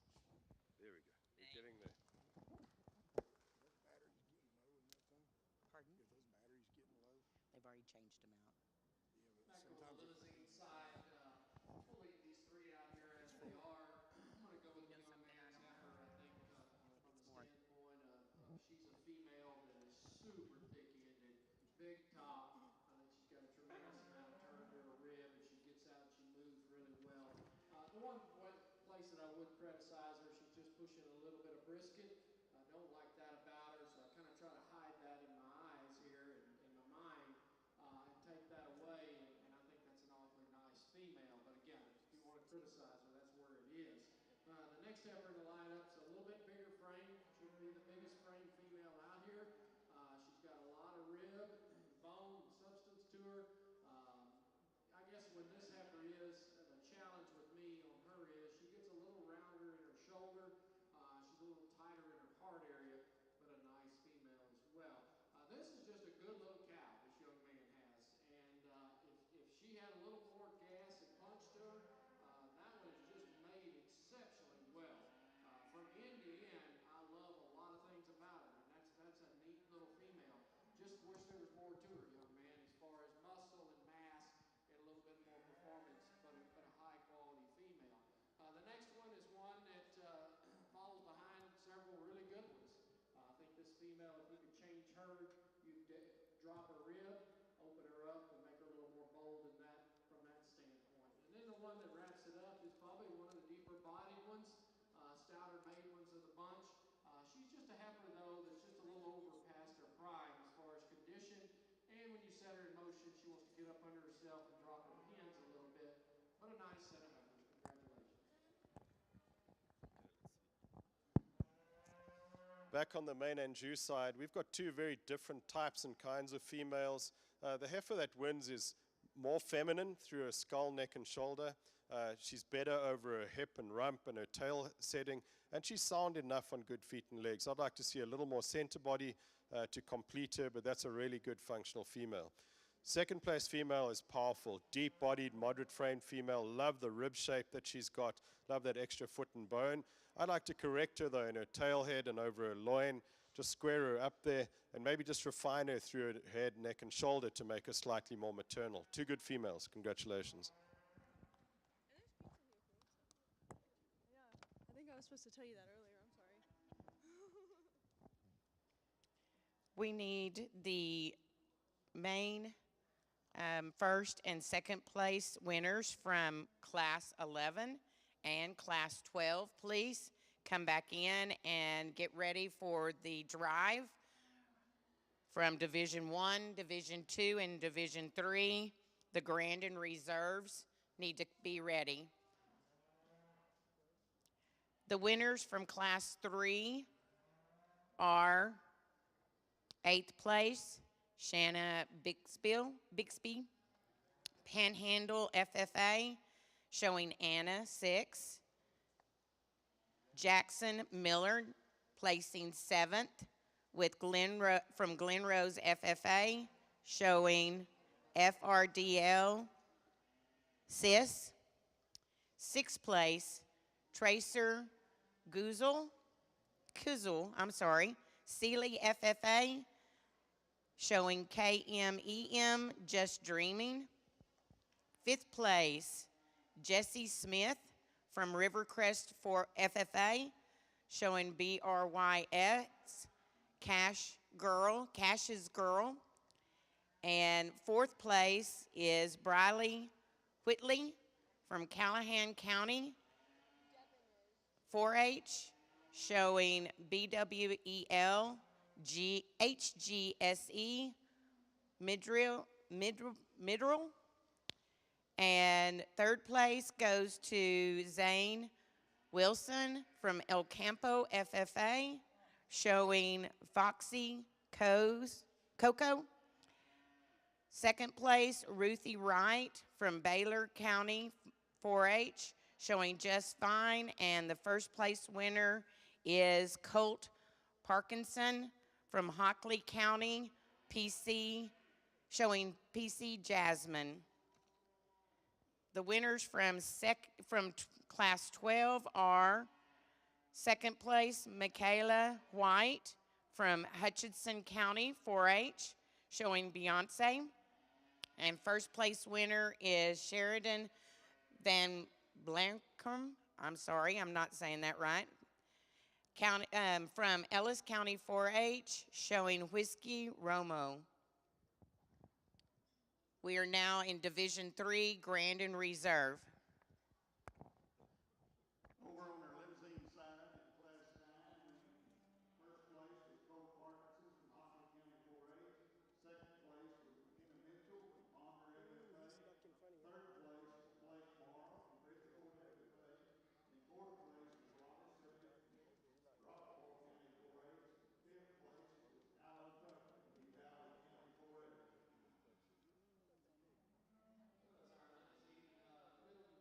There we go. We're getting there. Pardon? They've already changed them out. Back on the limousine side, we'll leave these three out here as they are. I'm going to go with the young man's heifer, I think, from the standpoint of she's a female that is super thick-ended, big top. I think she's got a tremendous amount of turn to her rib, and she gets out and she moves really well. The one place that I would criticize her, she's just pushing a little bit of brisket. I don't like that about her, so I kind of try to hide that in my eyes here and in my mind. And take that away, and I think that's an awfully nice female. But again, if you want to criticize her, that's where it is. The next heifer in the lineup is a little bit bigger frame. She'll be the biggest frame female out here. She's got a lot of rib, bone, and substance to her. I guess when this heifer is, the challenge with me on her is she gets a little rounder in her shoulder. She's a little tighter in her heart area, but a nice female as well. This is just a good little cow this young man has, and if she had a little more gas and punch to her, that one is just made exceptionally well. From end to end, I love a lot of things about her, and that's a neat little female. Just wish there was more to her, young man, as far as muscle and mass and a little bit more performance, but a high-quality female. The next one is one that follows behind several really good ones. I think this female, if you could change her, you'd drop her rib, open her up, and make her a little more bold in that from that standpoint. And then the one that wraps it up is probably one of the deeper-bodied ones, stouter-made ones of the bunch. She's just a heifer, though, that's just a little over past her prime as far as condition. And when you set her in motion, she wants to get up under herself and drop her pins a little bit. But a nice set of heifers. Congratulations. Back on the main Anjou side, we've got two very different types and kinds of females. The heifer that wins is more feminine through her skull, neck, and shoulder. She's better over her hip and rump and her tail setting, and she's sound enough on good feet and legs. I'd like to see a little more center body to complete her, but that's a really good functional female. Second place female is powerful, deep-bodied, moderate-framed female. Love the rib shape that she's got. Love that extra foot and bone. I'd like to correct her, though, in her tail head and over her loin. Just square her up there and maybe just refine her through her head, neck, and shoulder to make her slightly more maternal. Two good females. Congratulations. Yeah, I think I was supposed to tell you that earlier. I'm sorry. We need the main first and second place winners from Class 11 and Class 12, please. Come back in and get ready for the drive from Division 1, Division 2, and Division 3. The Grand and Reserves need to be ready. The winners from Class 3 are 8th place, Shanna Bixby, Panhandle FFA, showing Anna 6. Jackson Miller placing 7th with from Glen Rose FFA, showing FRDL Sis. 6th place, Tracer Kuzel, Sealy FFA, showing KMEM Just Dreaming. 5th place, Jesse Smith from Rivercrest for FFA, showing BRYX, Cash's Girl. And 4th place is Briley Whitley from Callahan County, 4-H, showing BWEL, HGSE, Midrell. And 3rd place goes to Zane Wilson from El Campo FFA, showing Foxy Coco. 2nd place, Ruthie Wright from Baylor County 4-H, showing Just Fine. And the 1st place winner is Colt Parkinson from Hockley County PC, showing PC Jasmine. The winners from Class 12 are 2nd place, Michaela White from Hutchinson County 4-H, showing Beyonce. And 1st place winner is Sheridan Van Blankum. I'm sorry, I'm not saying that right. From Ellis County 4-H, showing Whiskey Romo. We are now in Division 3, Grand and Reserve. Over on our limousine side, in Class 9, first place was Cole Parkinson from Hockley County 4-H. 2nd place was McKenna Mitchell from Ponder FFA. 3rd place was Blake Morrow from Bridgeport FFA. And 4th place was Robert Smith from Rockport County 4-H. 5th place was Alan Tucker from New Valley County 4-H. As our 19 middle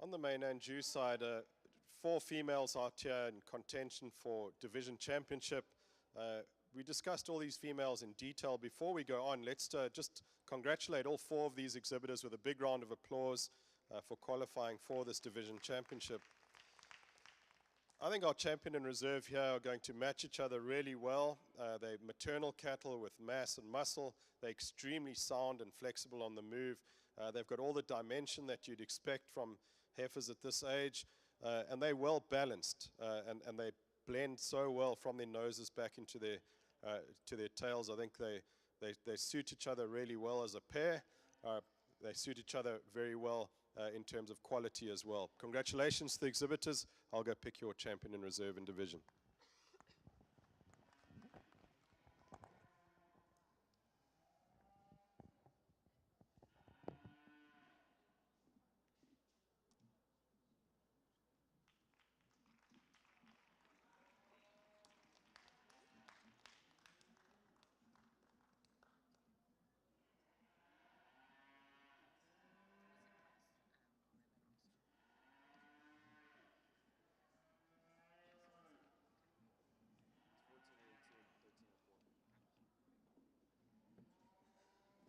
On the main and Jew side, 4 females out here in contention for division championship. We discussed all these females in detail. Before we go on, let's just congratulate all 4 of these exhibitors with a big round of applause for qualifying for this division championship. I think our champion and reserve here are going to match each other really well. They're maternal cattle with mass and muscle. They're extremely sound and flexible on the move. They've got all the dimension that you'd expect from heifers at this age. And they're well balanced, and they blend so well from their noses back into their to their tails. I think they suit each other really well as a pair. They suit each other very well in terms of quality as well. Congratulations to the exhibitors. I'll go pick your champion in reserve and division.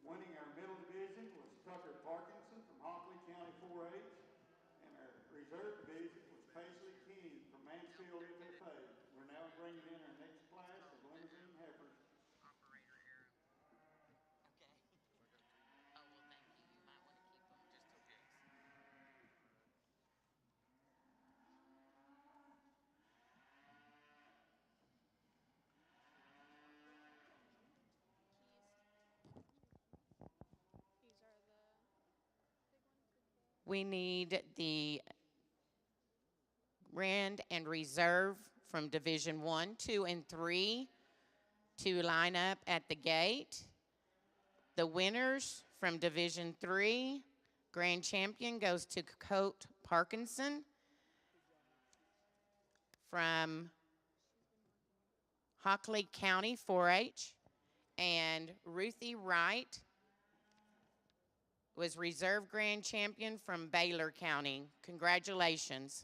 Winning our middle division was Tucker Parkinson from Hockley County 4-H, and our reserve division was Paisley King from Mansfield FFA. We're now bringing in our next class of limousine heifers. Operator here. Okay. Oh, well, thank you. You might want to keep them just in case. These are the big ones. We need the Grand and Reserve from Division 1, 2, and 3 to line up at the gate. The winners from Division 3, Grand Champion goes to Colt Parkinson from Hockley County 4-H, and Ruthie Wright was Reserve Grand Champion from Baylor County. Congratulations.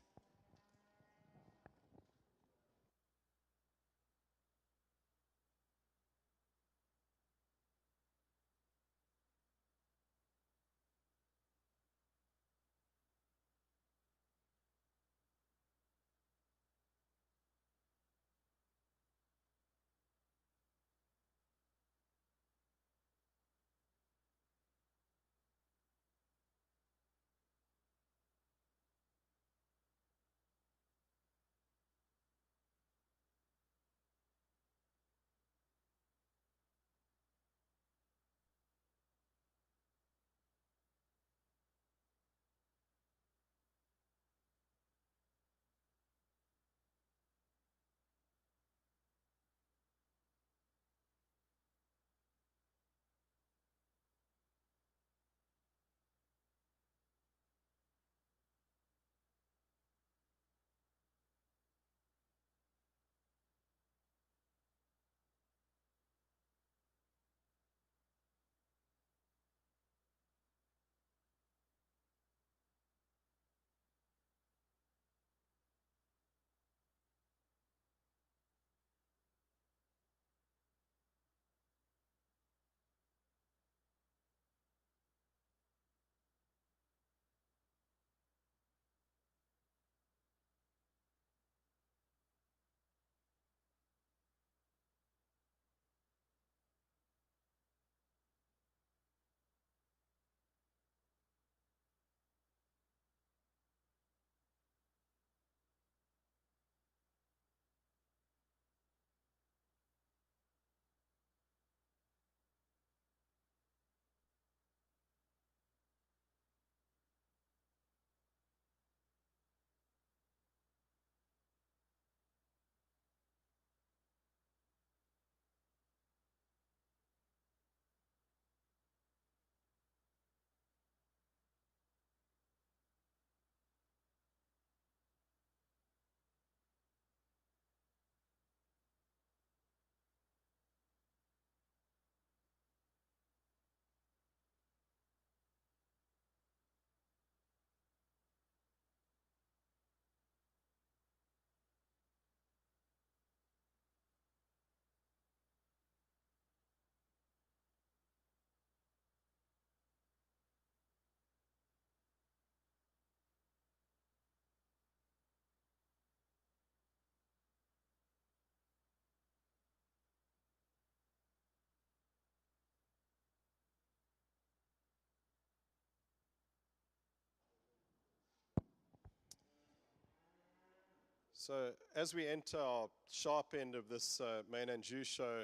So as we enter our sharp end of this main Anjou show,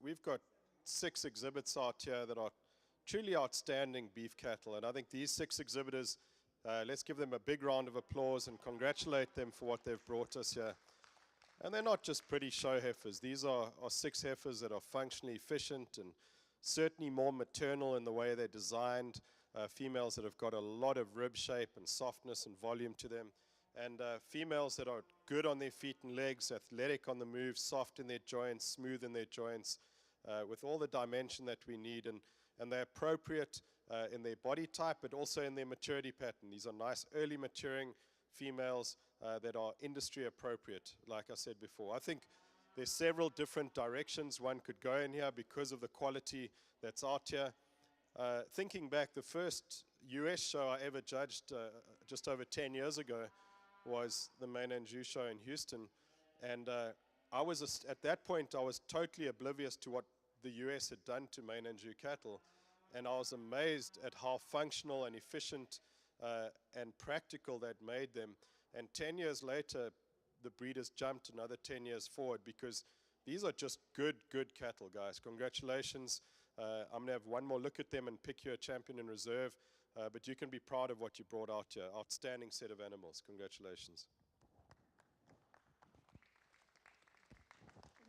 we've got 6 exhibits out here that are truly outstanding beef cattle. And I think these 6 exhibitors, let's give them a big round of applause and congratulate them for what they've brought us here. And they're not just pretty show heifers. These are 6 heifers that are functionally efficient and certainly more maternal in the way they're designed. Females that have got a lot of rib shape and softness and volume to them. And females that are good on their feet and legs, athletic on the move, soft in their joints, smooth in their joints, with all the dimension that we need. And they're appropriate in their body type, but also in their maturity pattern. These are nice early maturing females that are industry appropriate, like I said before. I think there's several different directions one could go in here because of the quality that's out here. Thinking back, the first US show I ever judged just over 10 years ago was the Main Anjou show in Houston. And at that point, I was totally oblivious to what the US had done to Main Anjou cattle. And I was amazed at how functional and efficient and practical that made them. And 10 years later, the breeders jumped another 10 years forward because these are just good cattle, guys. Congratulations. I'm going to have one more look at them and pick you a champion in reserve. But you can be proud of what you brought out here. Outstanding set of animals. Congratulations.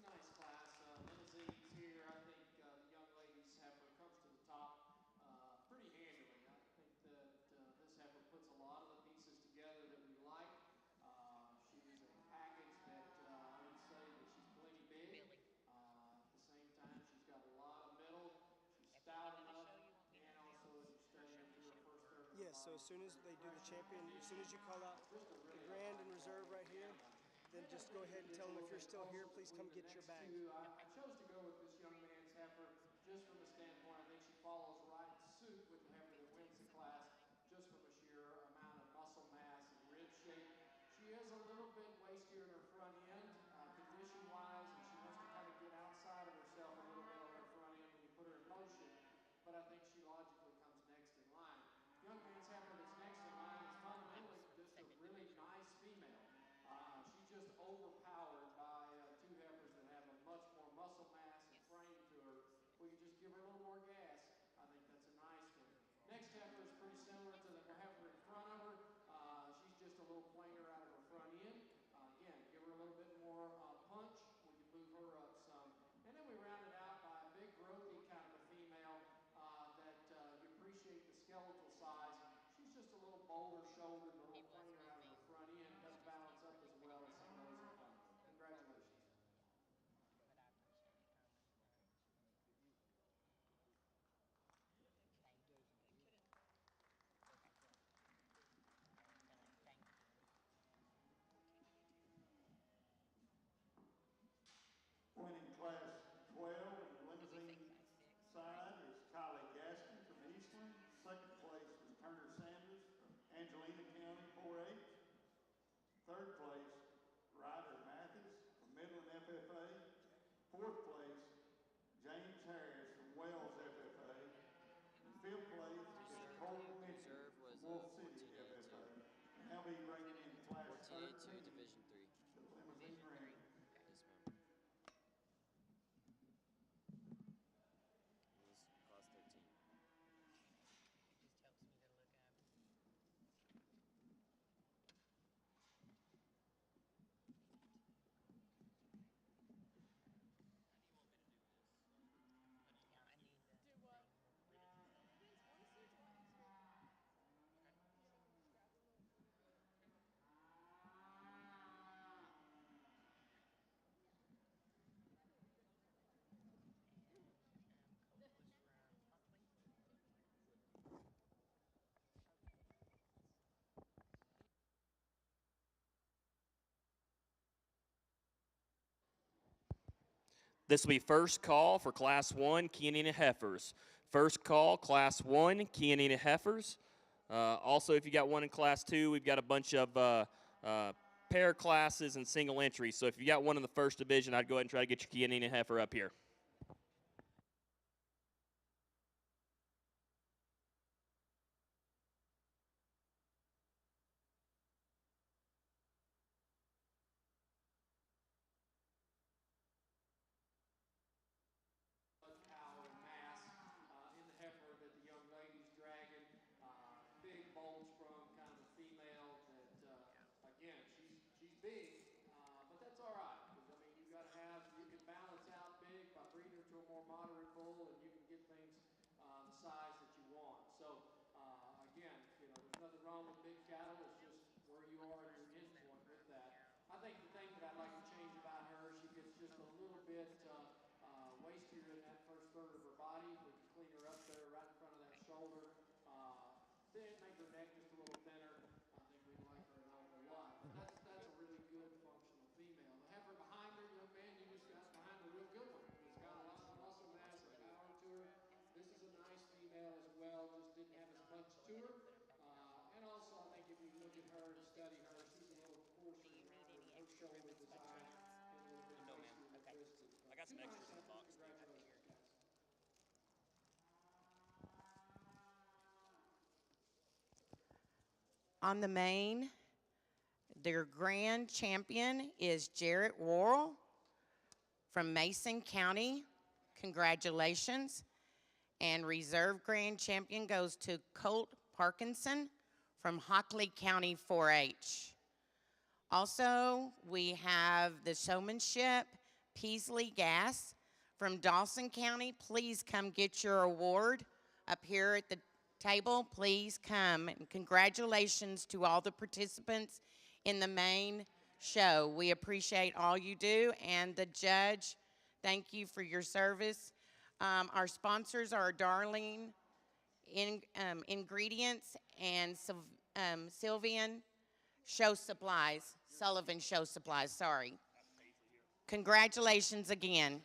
Nice class. Limousines here. I think the young lady's heifer comes to the top pretty handily. I think that this heifer puts a lot of the pieces together that we like. She's a package that I would say that she's plenty big. At the same time, she's got a lot of middle. She's stout enough, and also as you stay into her first third. Yes, so as soon as they do the champion, as soon as you call out the grand and reserve right here, then just go ahead and tell them if you're still here, please come get your bag. I chose to go with this young man's heifer just from the standpoint I think she follows right suit with the heifer that wins the class, just from a sheer amount of muscle mass and rib shape. She is a little bit wastier in her front end, condition-wise, and she wants to kind of get outside of herself a little bit on her front end when you put her in motion, but I think she logically comes next in line. Young man's heifer that's next in line is fundamentally just a really nice female. She's just overpowered by 2 heifers that have a much more muscle mass and frame to her. We can just give her a little more gas. I think that's a nice one. Next heifer is pretty similar to the heifer in front of her. She's just a little plainer out of her front end. Again, give her a little bit more punch. We can move her up some. And then we round it out by a big growthy kind of a female that you appreciate the skeletal size. She's just a little bolder shouldered, a little plainer out of her front end. Doesn't balance up as well as some of those in front of her. Congratulations. Winning class 12 in the limousine side is Kylie Gaston from Eastland. Second place was Turner Sanders from Angelina County 4-H. Third place, Ryder Mathis from Midland FFA. Fourth place, James Harris from Wells FFA. And fifth place is Cole Mitchell from Wolf City FFA. And they'll be bringing in class 13 Division 3. to the limousine ring. Yes, ma'am. This is class 13. Just helps me to look up. Yeah, I need to. Do what? Depends, honestly, twice. Colt was from Huntley. This will be first call for Class 1 Chianina Heifers. First call, Class 1 Chianina Heifers. Also, if you got one in Class 2, we've got a bunch of pair classes and single entries. So if you got one in the first division, I'd go ahead and try to get your Chianina Heifer up here. moderate bull, and you can get things the size that you want. So again, you know, there's nothing wrong with big cattle. It's just where you are at your endpoint with that. I think the thing that I'd like to change about her, she gets just a little bit wastier in that first third of her body. We can clean her up there right in front of that shoulder. Then make her neck just a little thinner. I think we'd like her an awful lot. But that's a really good functional female. The heifer behind her, young man, you just got behind a real good one. It's got a lot of muscle mass and power to her. This is a nice female as well, just didn't have as much to her. And also, I think if you look at her and study her, she's a little coarser around her shoulder design and a little bit wastier and twisted. I got some Two nice extras in the heifers. box. Congratulations, guys. On the main, their grand champion is Jarrett Worrell from Mason County. Congratulations. And reserve grand champion goes to Colt Parkinson from Hockley County 4-H. Also, we have the showmanship, Peasley Gas from Dawson County. Please come get your award up here at the table. Please come. And congratulations to all the participants in the main show. We appreciate all you do. And the judge, thank you for your service. Our sponsors are Darlene Ingredients and Sylvian Show Supplies, Sullivan Show Supplies, sorry. Congratulations again.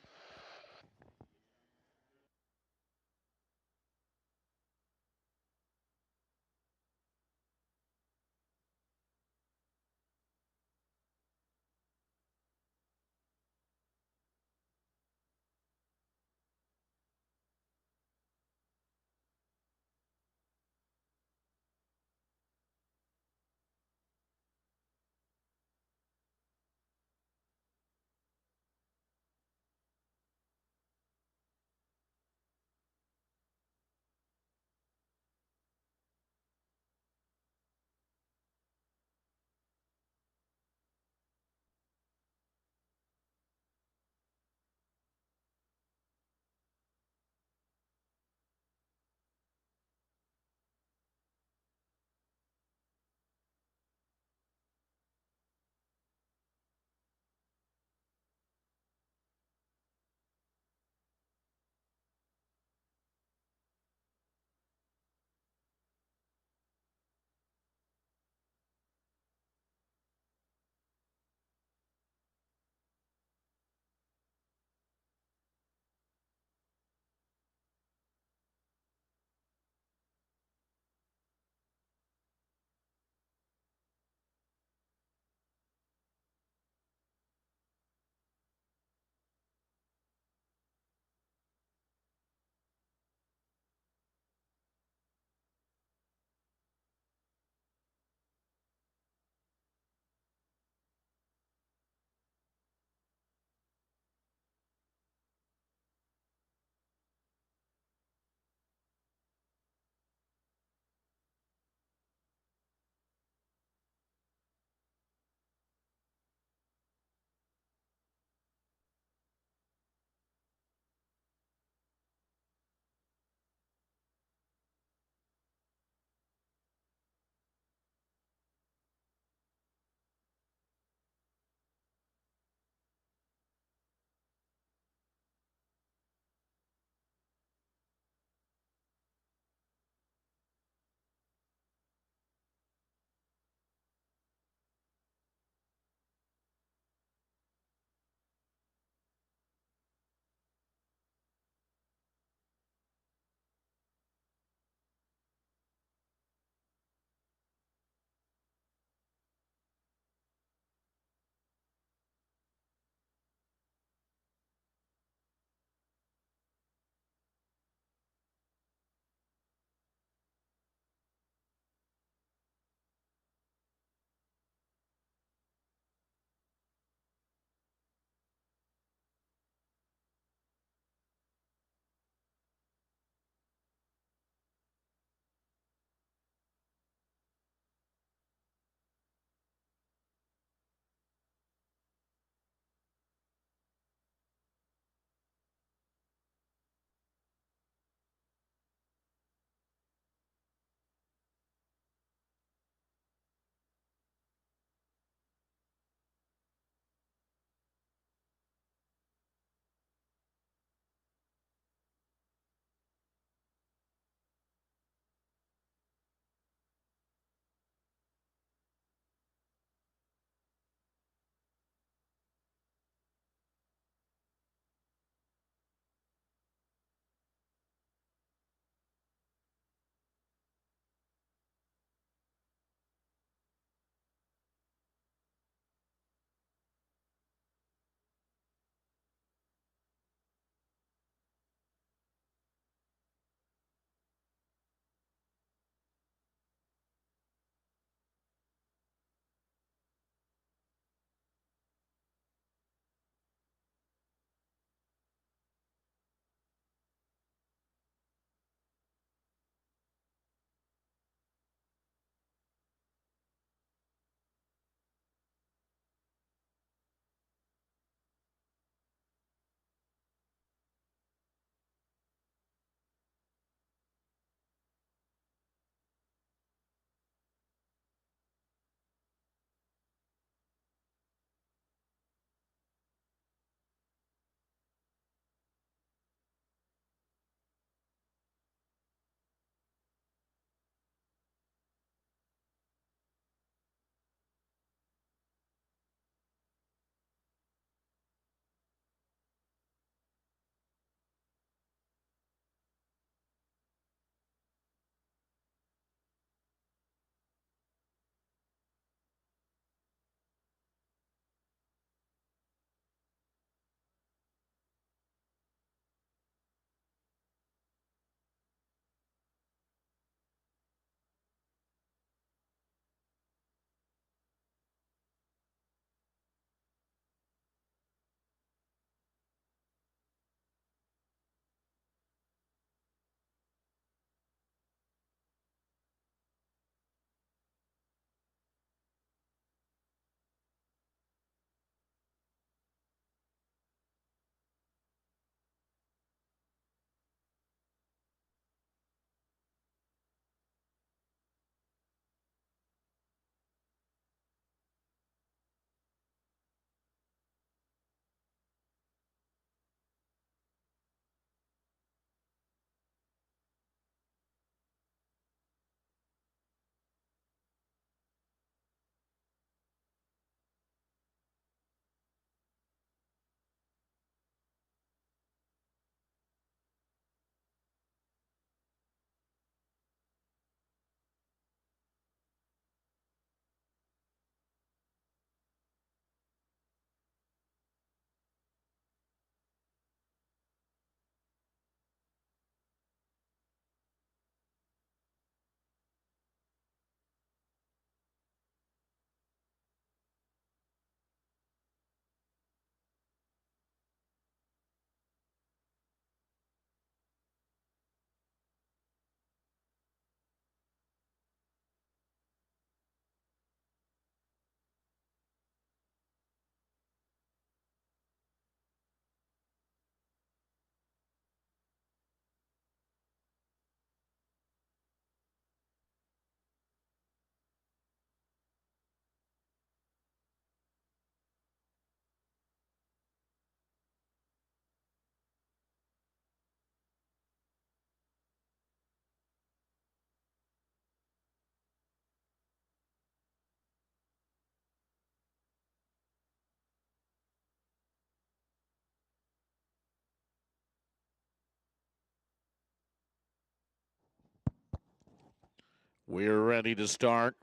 We're ready to start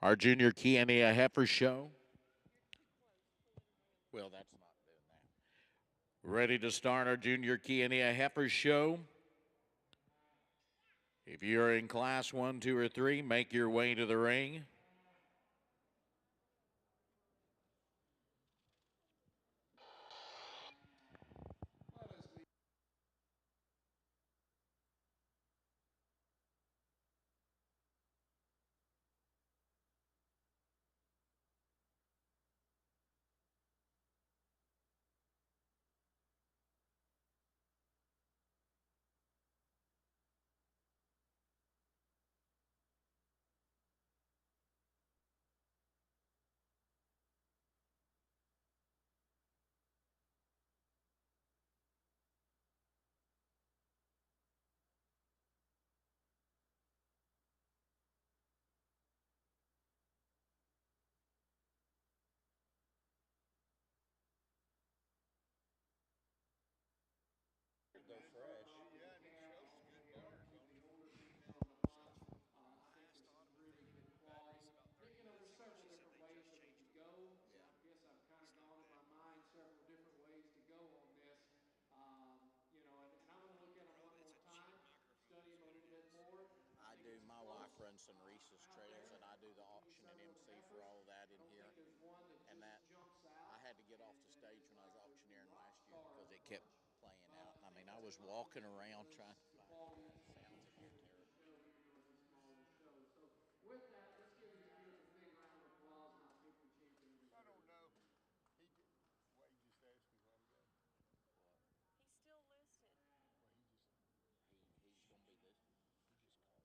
our Junior Kiania Heifer Show. Well, that's not doing that. Ready to start our Junior Kiania Heifer Show. If you're in class 1, 2, or 3, make your way to the ring. My wife runs some Reese's trails, and I do the auction and MC for all of that in here. And that I had to get off the stage when I was auctioneering last year because it kept playing out. I mean, I was walking around trying to find sounds of it. With that, let's give these kids a big round of applause and I'll pick the champion of the I don't know. Why you just asked me a while ago? He's still listed. He's going to be this. He just called.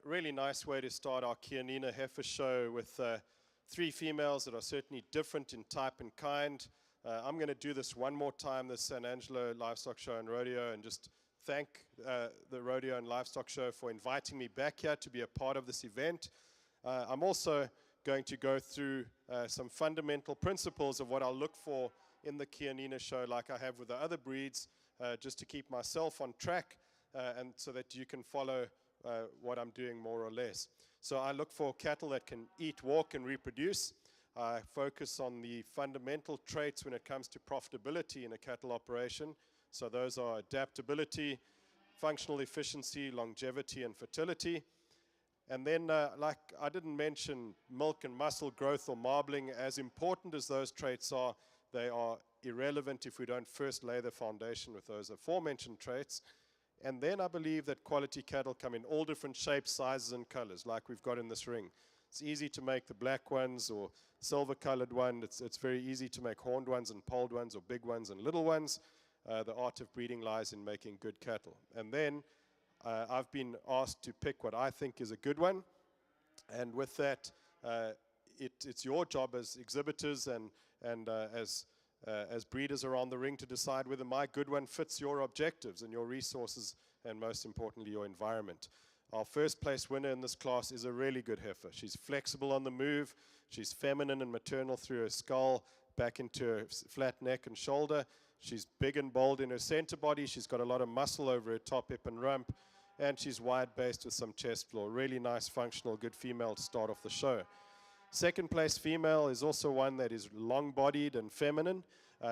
Really nice way to start our Kianina Heifer Show with 3 females that are certainly different in type and kind. I'm going to do this one more time, the San Angelo Livestock Show and Rodeo, and just thank the Rodeo and Livestock Show for inviting me back here to be a part of this event. I'm also going to go through some fundamental principles of what I'll look for in the Kianina Show, like I have with the other breeds, just to keep myself on track and so that you can follow what I'm doing more or less. So I look for cattle that can eat, walk, and reproduce. I focus on the fundamental traits when it comes to profitability in a cattle operation. So those are adaptability, functional efficiency, longevity, and fertility. And then, like I didn't mention milk and muscle growth or marbling. As important as those traits are, they are irrelevant if we don't first lay the foundation with those aforementioned traits. And then I believe that quality cattle come in all different shapes, sizes, and colors, like we've got in this ring. It's easy to make the black ones or silver-colored one. It's very easy to make horned ones and polled ones or big ones and little ones. The art of breeding lies in making good cattle. And then I've been asked to pick what I think is a good one. And with that, it's your job as exhibitors and as breeders around the ring to decide whether my good one fits your objectives and your resources and, most importantly, your environment. Our first place winner in this class is a really good heifer. She's flexible on the move. She's feminine and maternal through her skull, back into her flat neck and shoulder. She's big and bold in her center body. She's got a lot of muscle over her top, hip, and rump. And she's wide-based with some chest floor. Really nice, functional, good female to start off the show. Second place female is also one that is long-bodied and feminine.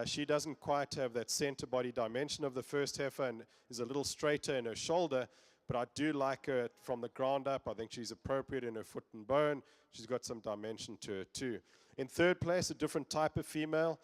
She doesn't quite have that center body dimension of the first heifer and is a little straighter in her shoulder, but I do like her from the ground up. I think she's appropriate in her foot and bone. She's got some dimension to her too. In third place, a different type of female,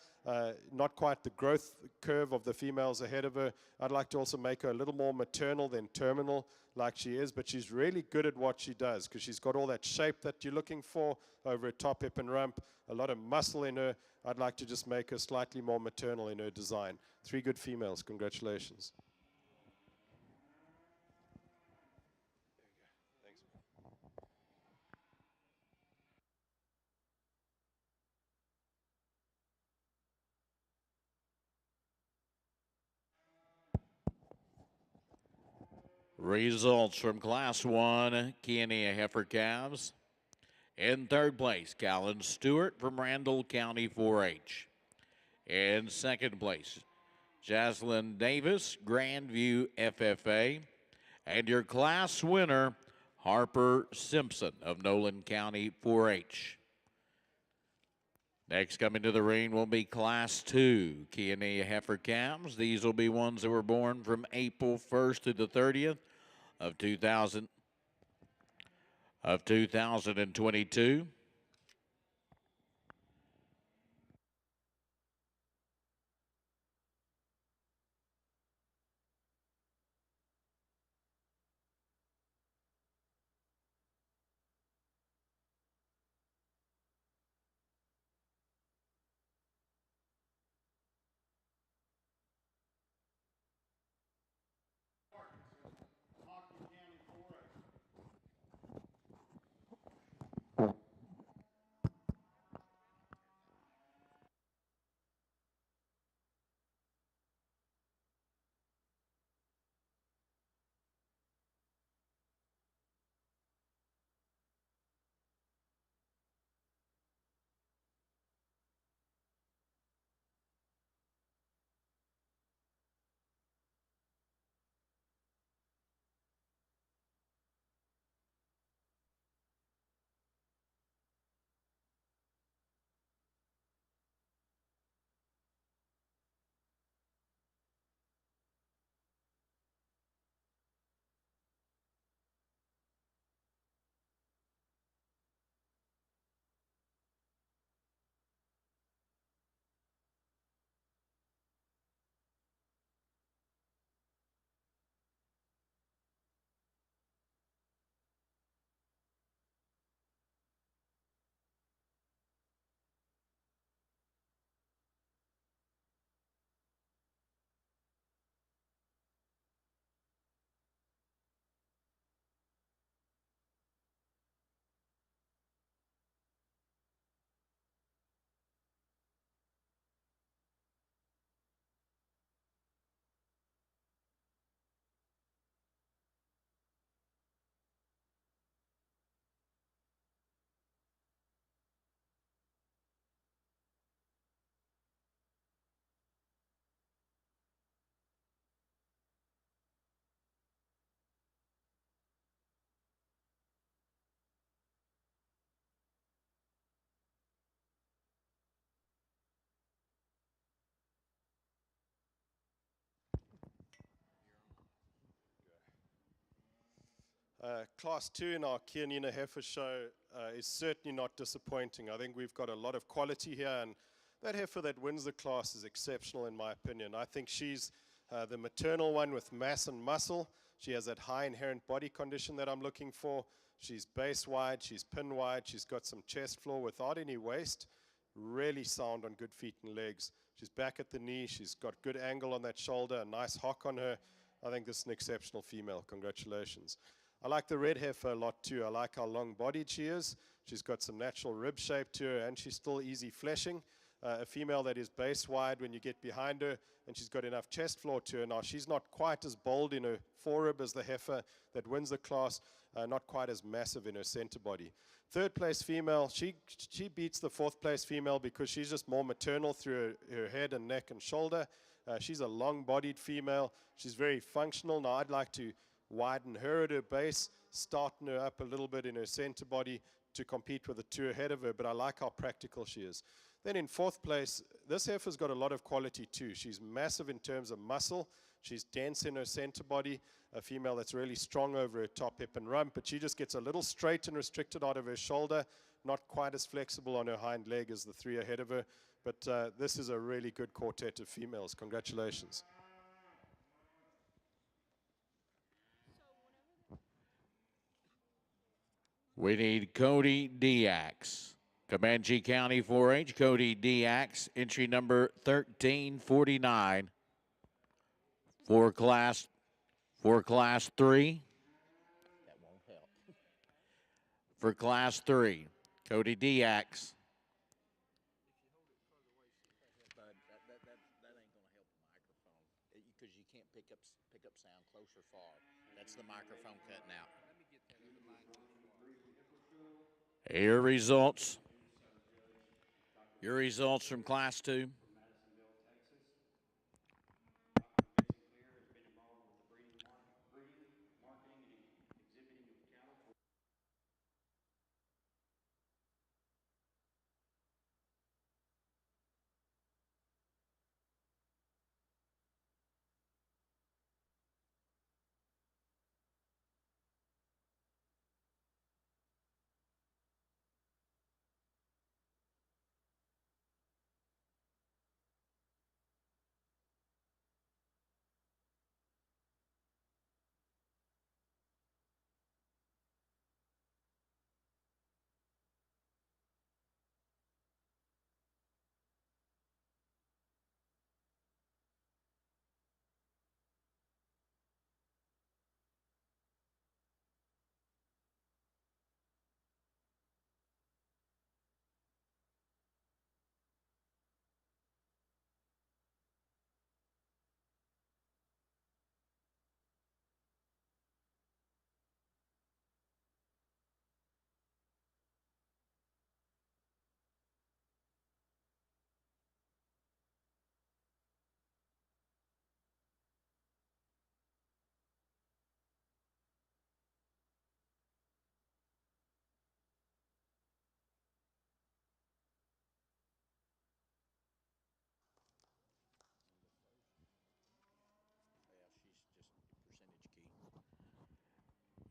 not quite the growth curve of the females ahead of her. I'd like to also make her a little more maternal than terminal like she is, but she's really good at what she does because she's got all that shape that you're looking for over her top, hip, and rump, a lot of muscle in her. I'd like to just make her slightly more maternal in her design. 3 good females. Congratulations. Results from Class 1 Kiania Heifer Calves. In third place, Callan Stewart from Randall County 4-H. In second place, Jaslyn Davis, Grandview FFA. And your class winner, Harper Simpson of Nolan County 4-H. Next coming to the ring will be Class 2 Kiania Heifer Calves. These will be ones that were born from April 1st to the 30th of 2022. Class 2 in our Kianina Heifer show is certainly not disappointing. I think we've got a lot of quality here, and that heifer that wins the class is exceptional in my opinion. I think she's the maternal one with mass and muscle. She has that high inherent body condition that I'm looking for. She's base wide, she's pin wide, she's got some chest floor without any waist. Really sound on good feet and legs. She's back at the knee, she's got good angle on that shoulder, a nice hock on her. I think this is an exceptional female. Congratulations. I like the red heifer a lot too. I like how long-bodied she is. She's got some natural rib shape to her, and she's still easy fleshing. A female that is base wide when you get behind her, and she's got enough chest floor to her. Now, she's not quite as bold in her forerib as the heifer that wins the class, not quite as massive in her center body. Third place female, she beats the fourth place female because she's just more maternal through her head and neck and shoulder. She's a long-bodied female. She's very functional. Now, I'd like to widen her at her base, starting her up a little bit in her center body to compete with the two ahead of her, but I like how practical she is. Then in fourth place, this heifer's got a lot of quality too. She's massive in terms of muscle. She's dense in her center body, a female that's really strong over her top, hip, and rump, but she just gets a little straight and restricted out of her shoulder, not quite as flexible on her hind leg as the three ahead of her, but this is a really good quartet of females. Congratulations. We need Cody Diax. Comanche County 4-H, Cody Diax, entry number 1349 for class 3. That won't help. For class 3, Cody Diax. Bud, that ain't gonna help the microphone because you can't pick up sound close or far. That's the microphone cutting out. Your results. Your results from class 2.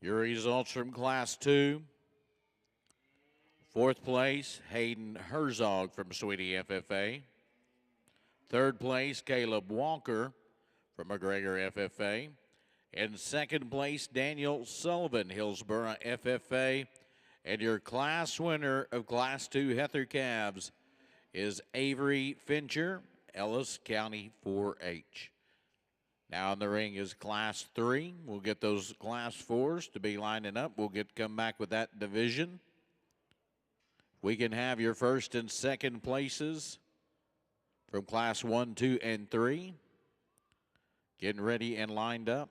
Your results from class 2. 4th place, Hayden Herzog from Sweetie FFA. 3rd place, Caleb Walker from McGregor FFA. In 2nd place, Daniel Sullivan, Hillsborough FFA. And your class winner of Class 2 Heather Calves is Avery Fincher, Ellis County 4-H. Now in the ring is Class 3. We'll get those Class 4s to be lining up. We'll come back with that division. We can have your 1st and 2nd places from Class 1, 2, and 3. Getting ready and lined up.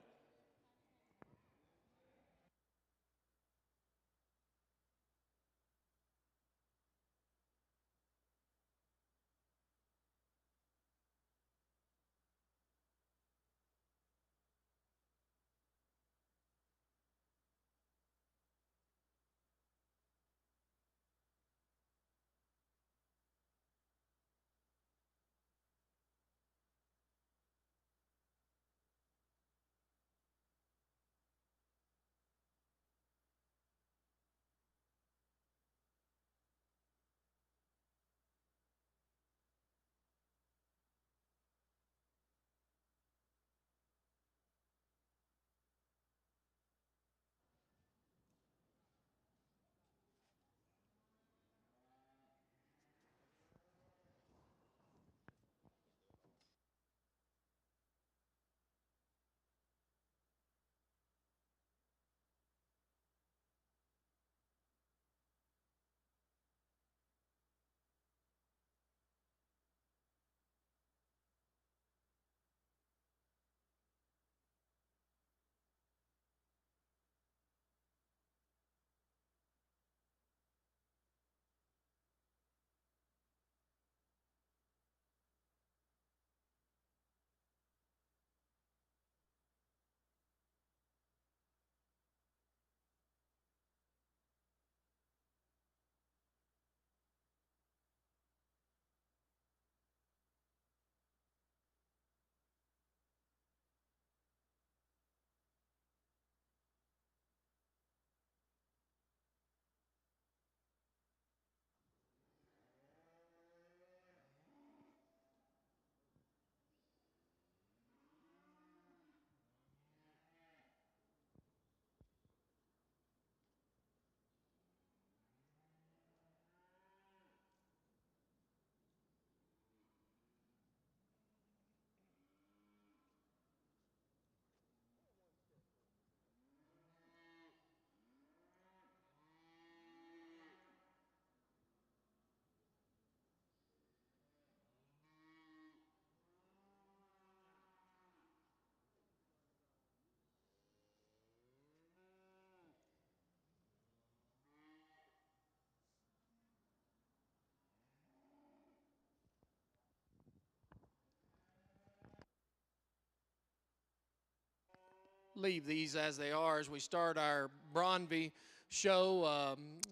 leave these as they are as we start our Bronby show.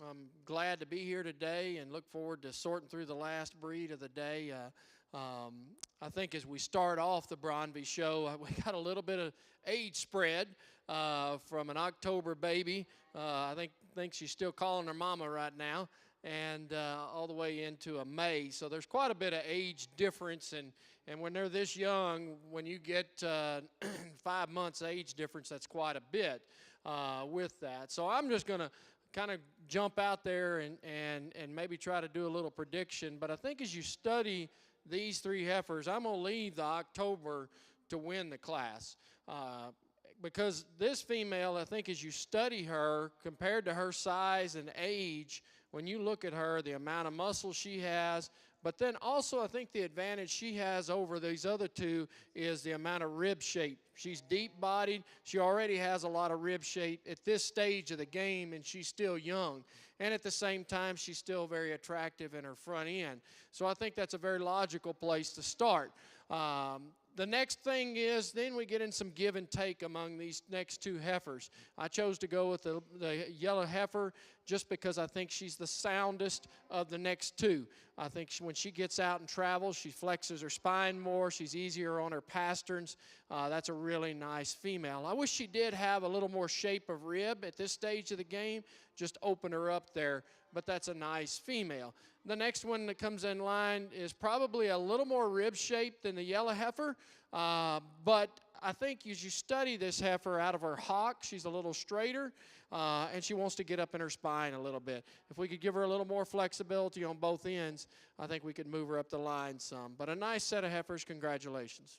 I'm glad to be here today and look forward to sorting through the last breed of the day. I think as we start off the Bronby show, we got a little bit of age spread from an October baby. I think she's still calling her mama right now, and all the way into a May. So there's quite a bit of age difference, and when they're this young, when you get 5 months age difference, that's quite a bit with that. So I'm just going to kind of jump out there and maybe try to do a little prediction. But I think as you study these three heifers, I'm going to leave the October to win the class. Because this female, I think as you study her, compared to her size and age, when you look at her, the amount of muscle she has, but then also I think the advantage she has over these other two is the amount of rib shape. She's deep-bodied. She already has a lot of rib shape at this stage of the game, and she's still young. And at the same time, she's still very attractive in her front end. So I think that's a very logical place to start. The next thing is then we get in some give and take among these next two heifers. I chose to go with the yellow heifer just because I think she's the soundest of the next two. I think when she gets out and travels, she flexes her spine more. She's easier on her pasterns. That's a really nice female. I wish she did have a little more shape of rib at this stage of the game, just open her up there, but that's a nice female. The next one that comes in line is probably a little more rib shape than the yellow heifer, but I think as you study this heifer out of her hock, she's a little straighter, and she wants to get up in her spine a little bit. If we could give her a little more flexibility on both ends, I think we could move her up the line some. But a nice set of heifers. Congratulations.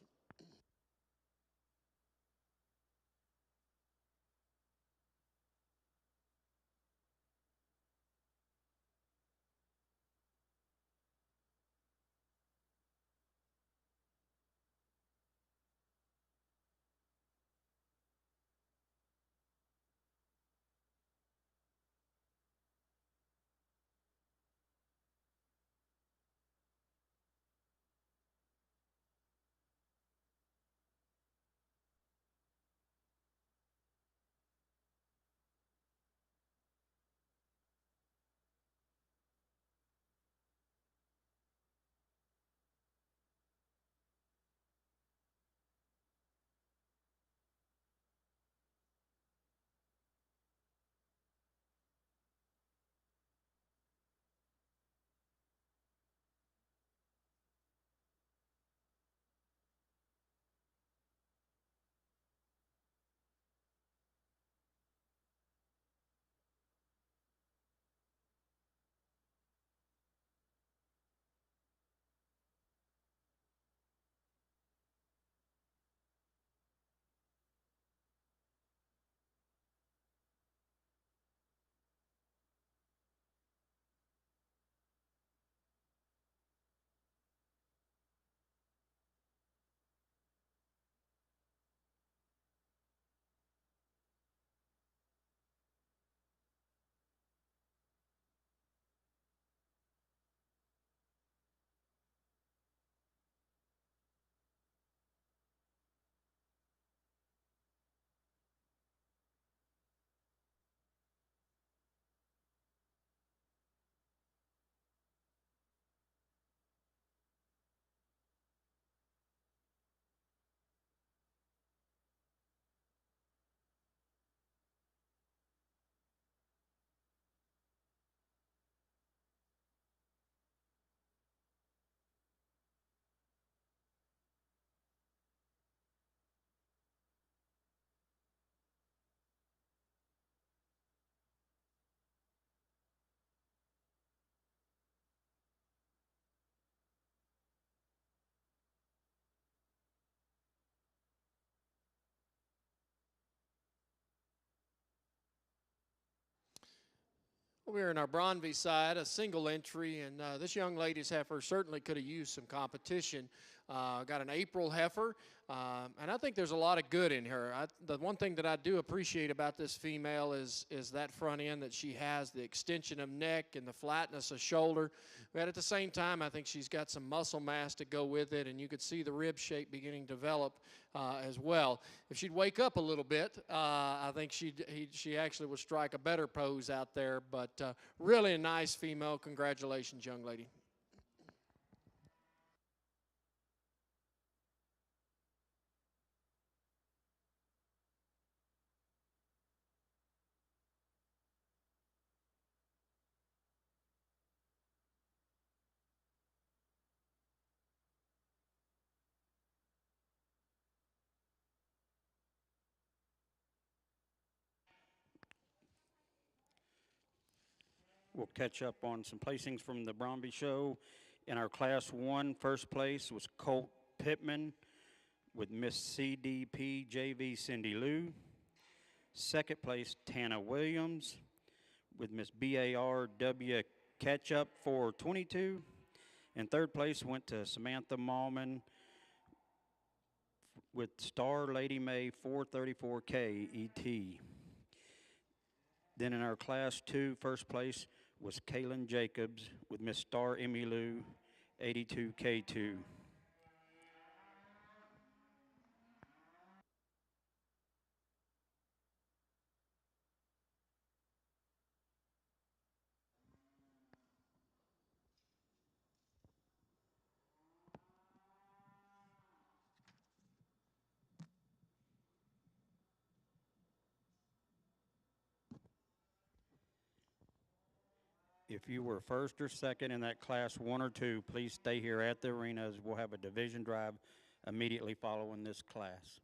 We're in our Bronby side, a single entry, and this young lady's heifer certainly could have used some competition. Got an April heifer, and I think there's a lot of good in her. The one thing that I do appreciate about this female is that front end that she has, the extension of neck and the flatness of shoulder. But at the same time, I think she's got some muscle mass to go with it, and you could see the rib shape beginning to develop as well. If she'd wake up a little bit, I think she actually would strike a better pose out there. But really a nice female. Congratulations, young lady. We'll catch up on some placings from the Bromby Show. In our Class 1, first place was Colt Pittman with Miss CDP JV Cindy Lou. Second place, Tana Williams with Miss BARW Ketchup 422. And third place went to Samantha Mallman with Star Lady May 434K ET. Then in our Class 2, first place was Kaylin Jacobs with Miss Star Emilu 82K2. If you were first or second in that Class 1 or 2, please stay here at the arena as we'll have a division drive immediately following this class.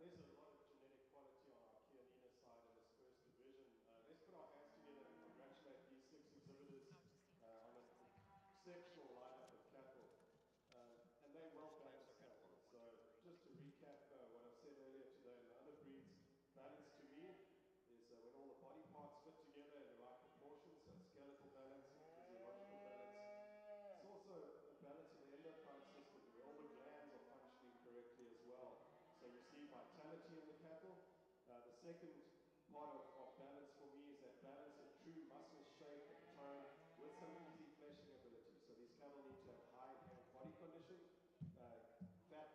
There's a lot of genetic quality on our Kianina side in this first division. Let's put our hands together and congratulate these 6 exhibitors on an exceptional lineup of cattle. And they're well-balanced cattle. So just to recap what I've said earlier today in the other breeds, balance to me is when all the body parts fit together in the right proportions, so skeletal balance and physiological balance. It's also a balance of the endocrine system, where all the glands are functioning correctly as well. So you see vitality in the cattle. The second part of balance for me is that balance of true muscle shape and tone with some easy fleshing ability. So these cattle need to have high inherent body condition, fat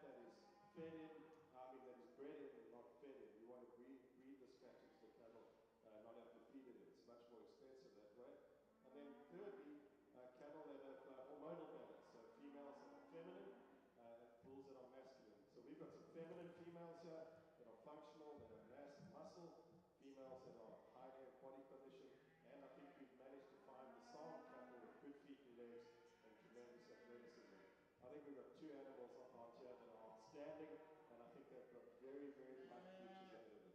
that is that is bred in and not fed in. We want to breed this fat into the cattle, not have to feed it in. It's much more expensive that way. And then thirdly, cattle that have hormonal balance, so females that are feminine and bulls that are masculine. So we've got some feminine females here that are functional, that have mass and muscle, females that are high inherent body condition, and I think we've managed to find the Saan cattle with good feet and legs and tremendous athleticism. I think we've got 2 animals out here that are outstanding, and I think they've got very, very bright futures ahead of them.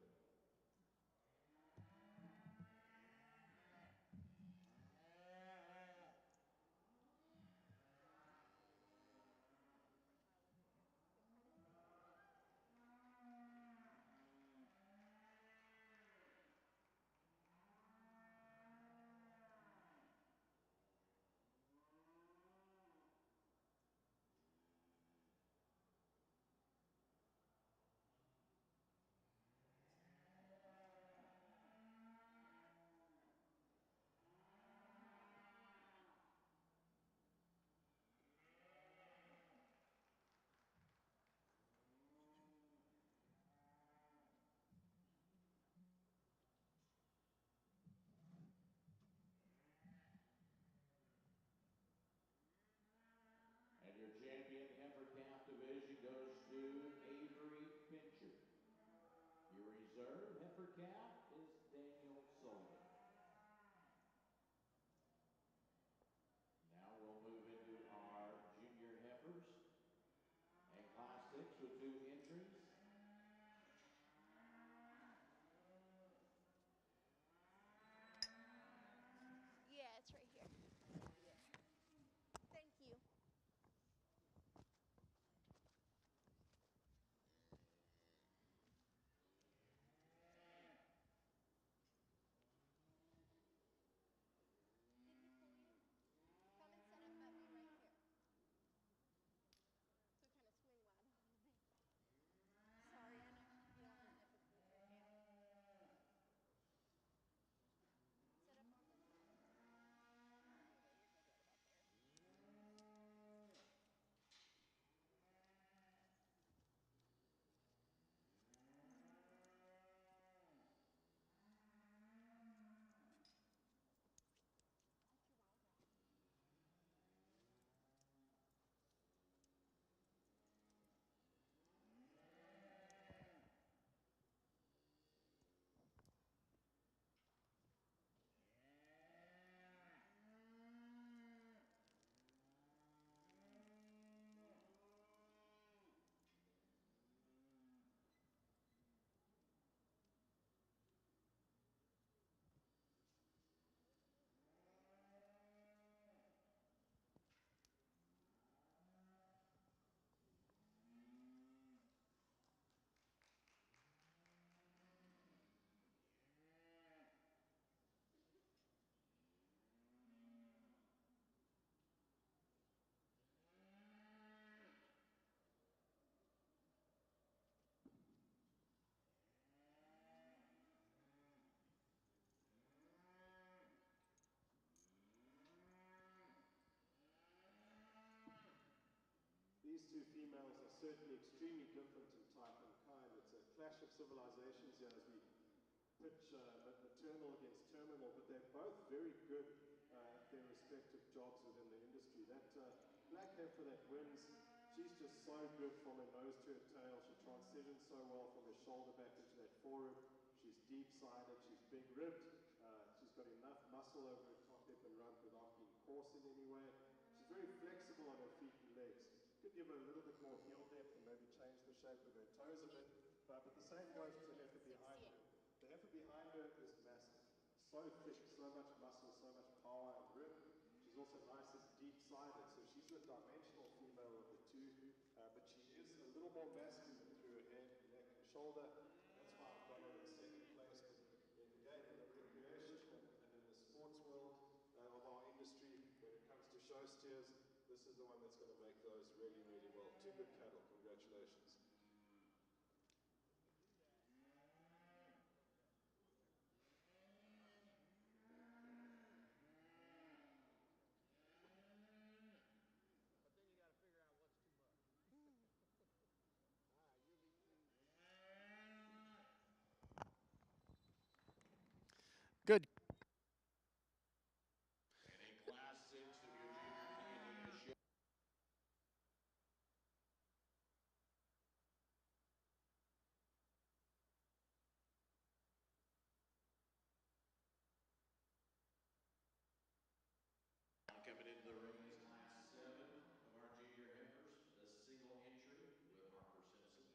And your champion heifer calf division goes to Avery Fincher. Your reserve heifer calf is Daniel Sullivan. Now we'll move into our junior heifers and class 6 with 2 entries. These two females are certainly extremely different in type and kind. It's a clash of civilizations here as we pitch maternal against terminal, but they're both very good at their respective jobs within the industry. That black heifer that wins, she's just so good from her nose to her tail. She transitions so well from her shoulder back into that forerib. She's deep-sided, she's big-ribbed. She's got enough muscle over her top hip and rump without being coarse in any way. She's very flexible on her feet and legs. Could give her a little bit more heel depth and maybe change the shape of her toes a bit, but the same goes to the heifer behind her. The heifer behind her is massive, so thick, so much muscle, so much power and rib. She's also nice and deep-sided, so she's the dimensional female of the two, but she is a little more masculine through her head, neck, and shoulder. That's why I've got her in second place. But again, in the recreation and in the sports world of our industry, when it comes to show steers, this is the one that's going to make those really, really well. Two good cattle. Congratulations. Good. And in Class 6 of your Junior Canadian show. Coming into the ring is Class 7 of our Junior Heifers, a single entry with Harper Simpson.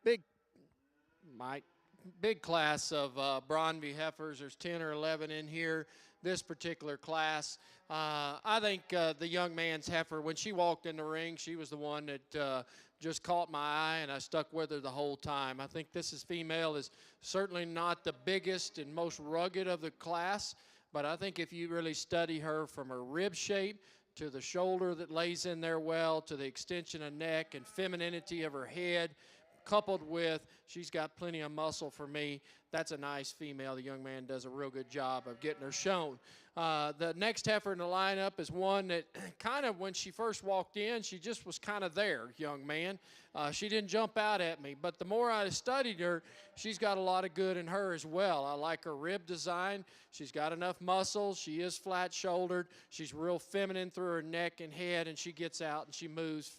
Big, Mike, big class of Bronby heifers. There's 10 or 11 in here. This particular class, I think the young man's heifer, when she walked in the ring, she was the one that just caught my eye, and I stuck with her the whole time. I think this female is certainly not the biggest and most rugged of the class, but I think if you really study her from her rib shape to the shoulder that lays in there well, to the extension of neck and femininity of her head, coupled with she's got plenty of muscle for me. That's a nice female. The young man does a real good job of getting her shown. The next heifer in the lineup is one that kind of, when she first walked in, she just was kind of there, young man. She didn't jump out at me, but the more I studied her, she's got a lot of good in her as well. I like her rib design. She's got enough muscle. She is flat-shouldered. She's real feminine through her neck and head, and she gets out and she moves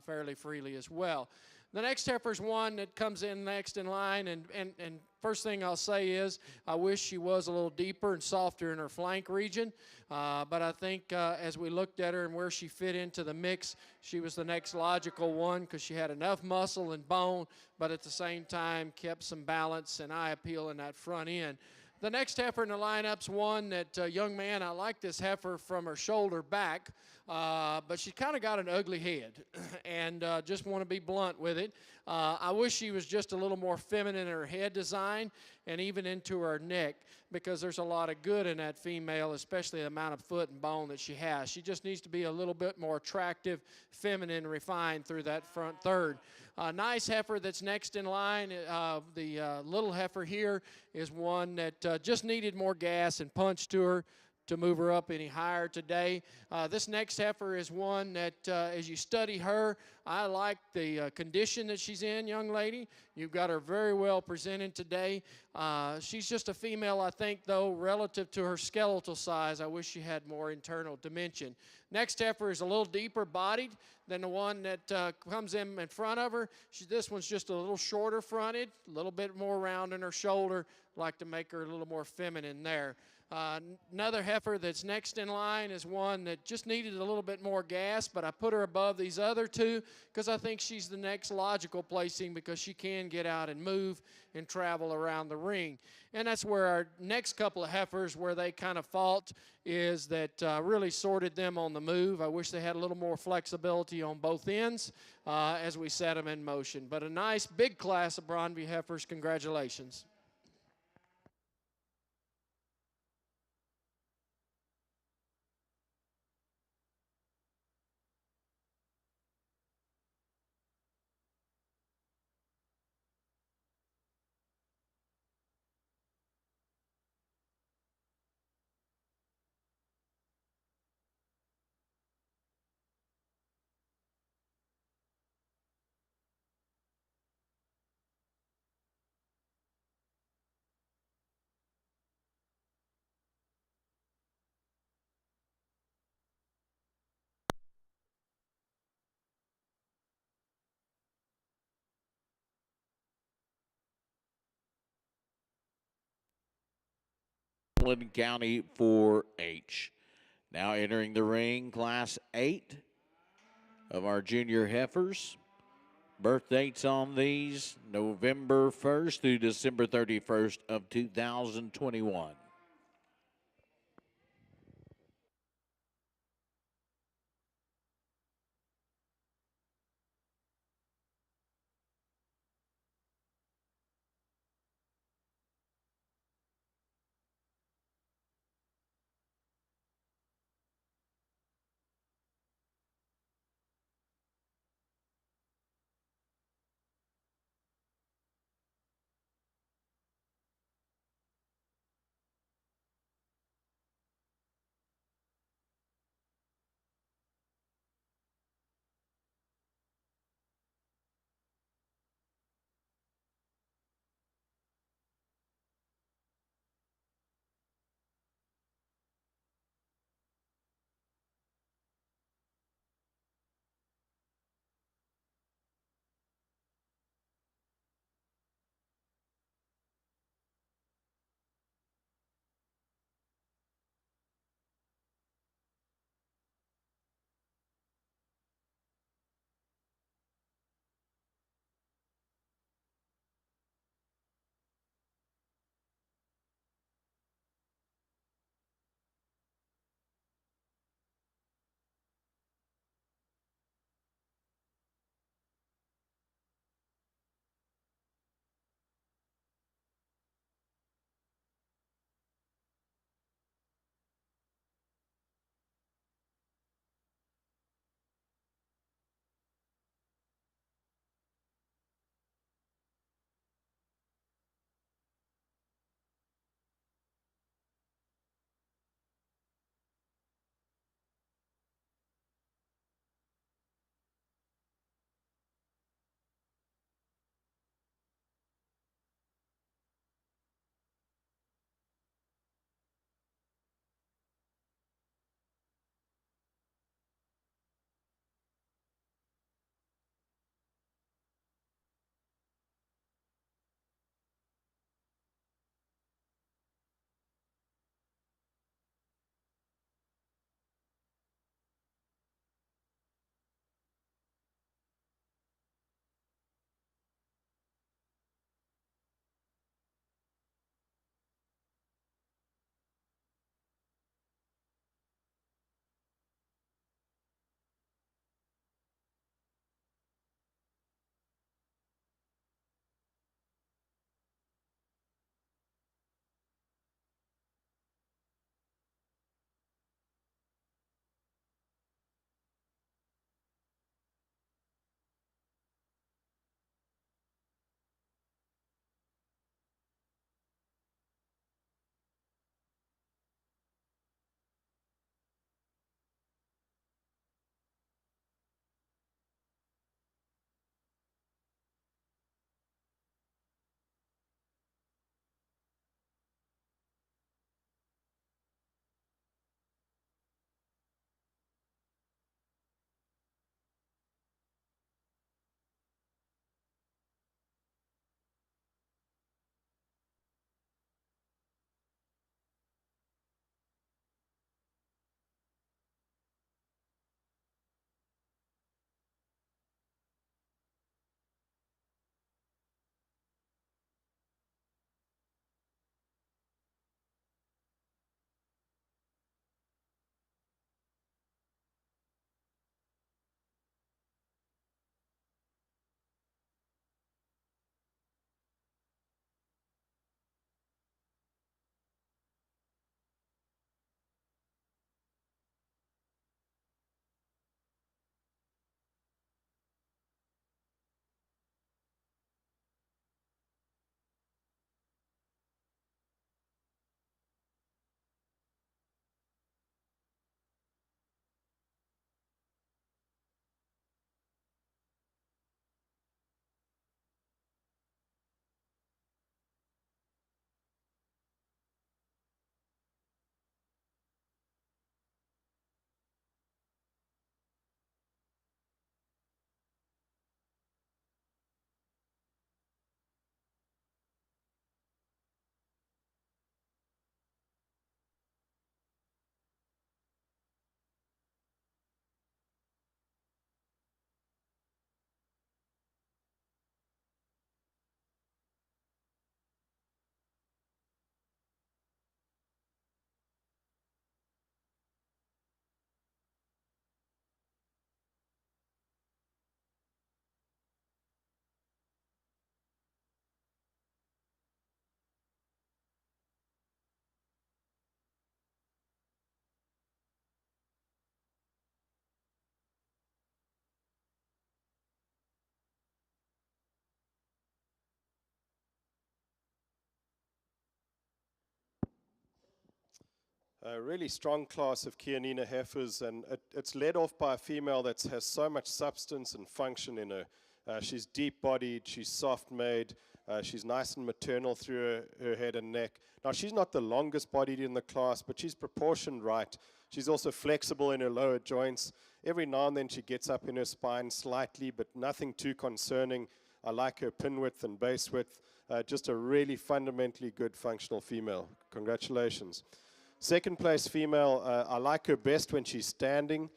fairly freely as well. The next heifer is one that comes in next in line, and first thing I'll say is I wish she was a little deeper and softer in her flank region, but I think as we looked at her and where she fit into the mix, she was the next logical one because she had enough muscle and bone, but at the same time kept some balance and eye appeal in that front end. The next heifer in the lineup's one that, young man, I like this heifer from her shoulder back, but she kind of got an ugly head, and just want to be blunt with it. I wish she was just a little more feminine in her head design and even into her neck, because there's a lot of good in that female, especially the amount of foot and bone that she has. She just needs to be a little bit more attractive, feminine, refined through that front third. Nice heifer that's next in line, the little heifer here is one that just needed more gas and punch to her to move her up any higher today. This next heifer is one that, as you study her, I like the condition that she's in, young lady. You've got her very well presented today. She's just a female, I think, though, relative to her skeletal size. I wish she had more internal dimension. Next heifer is a little deeper bodied than the one that comes in front of her. This one's just a little shorter fronted, a little bit more round in her shoulder. Like to make her a little more feminine there. Another heifer that's next in line is one that just needed a little bit more gas, but I put her above these other two because I think she's the next logical placing because she can get out and move and travel around the ring. And that's where our next couple of heifers, where they kind of fault, is that really sorted them on the move. I wish they had a little more flexibility on both ends as we set them in motion. But a nice big class of Bronby heifers. Congratulations. Hamlin County 4-H. Now entering the ring, Class 8 of our junior heifers. Birth dates on these, November 1st through December 31st of 2021. a really strong class of Chianina heifers, and it's led off by a female that has so much substance and function in her. She's deep-bodied, she's soft-made, she's nice and maternal through her head and neck. Now, she's not the longest bodied in the class, but she's proportioned right. She's also flexible in her lower joints. Every now and then she gets up in her spine slightly, but nothing too concerning. I like her pin width and base width. Just a really fundamentally good functional female. Congratulations. Second place female, I like her best when she's standing.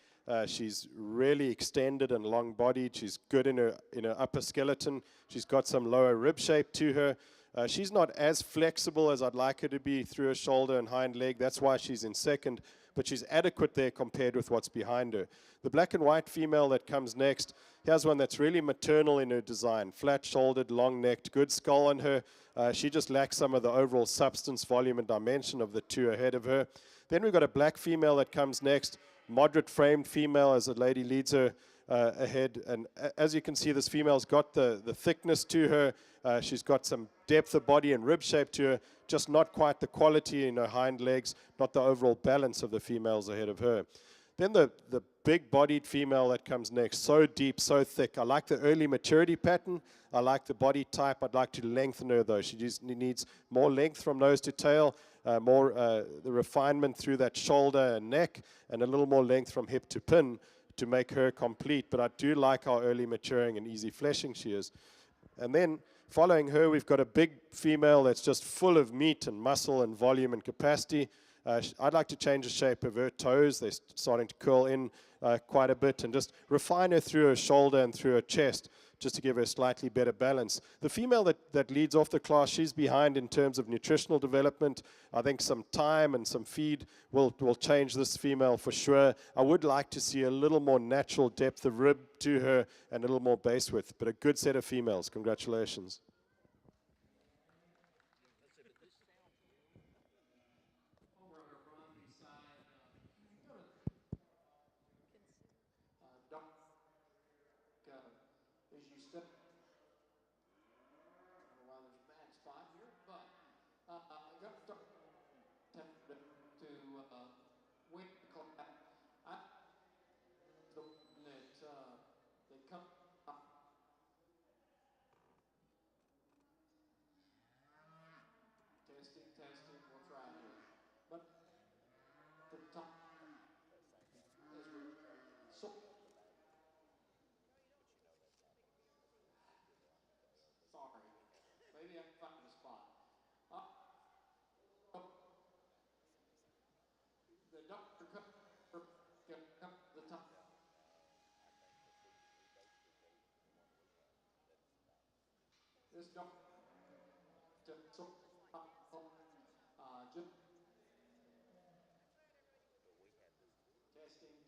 She's really extended and long-bodied. She's good in her upper skeleton. She's got some lower rib shape to her. She's not as flexible as I'd like her to be through her shoulder and hind leg. That's why she's in second, but she's adequate there compared with what's behind her. The black and white female that comes next, here's one that's really maternal in her design. Flat-shouldered, long-necked, good skull on her. She just lacks some of the overall substance, volume, and dimension of the two ahead of her. Then we've got a black female that comes next, moderate-framed female as the lady leads her ahead. And as you can see, this female's got the thickness to her. She's got some depth of body and rib shape to her, just not quite the quality in her hind legs, not the overall balance of the females ahead of her. Then the big-bodied female that comes next, so deep, so thick. I like the early maturity pattern. I like the body type. I'd like to lengthen her, though. She just needs more length from nose to tail, more the refinement through that shoulder and neck, and a little more length from hip to pin to make her complete. But I do like how early maturing and easy fleshing she is. And then following her, we've got a big female that's just full of meat and muscle and volume and capacity. I'd like to change the shape of her toes. They're starting to curl in quite a bit, and just refine her through her shoulder and through her chest just to give her slightly better balance. The female that leads off the class, she's behind in terms of nutritional development. I think some time and some feed will change this female for sure. I would like to see a little more natural depth of rib to her and a little more base width, but a good set of females. Congratulations. As you step, I don't know why there's a bad spot here, but got to start to win the class. I the one that comes. Testing, we'll try here. But the top is so. Sorry, maybe I can find a spot. The doctor come to the top. This doctor just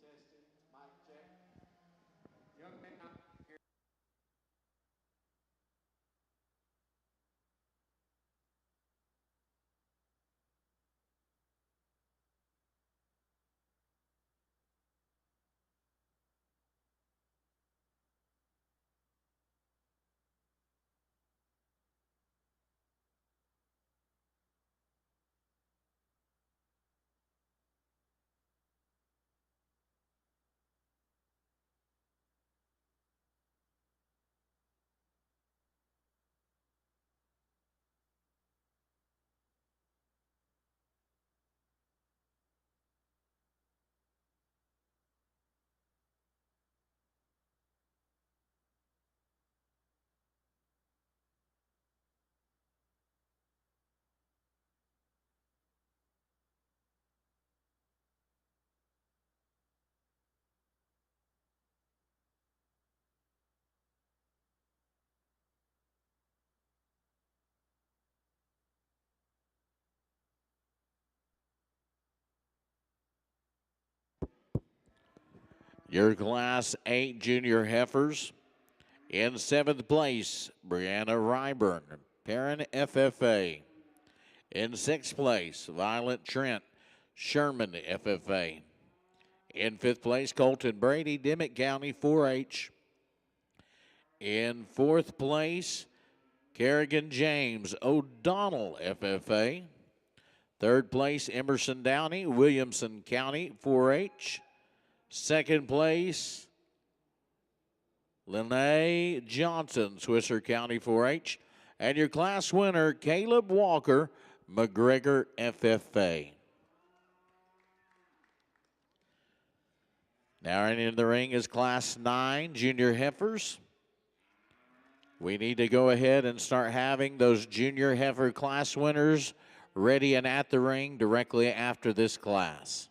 testing, mic check. Young man out here. Your Class 8 junior heifers. In 7th place, Brianna Ryburn, Perrin FFA. In 6th place, Violet Trent, Sherman FFA. In 5th place, Colton Brady, Dimmitt County 4-H. In 4th place, Kerrigan James, O'Donnell FFA. Third place, Emerson Downey, Williamson County 4-H. Second place, Lene Johnson, Swisher County 4-H. And your class winner, Caleb Walker, McGregor FFA. Now in the ring is Class 9 Junior Heifers. We need to go ahead and start having those Junior Heifer class winners ready and at the ring directly after this class.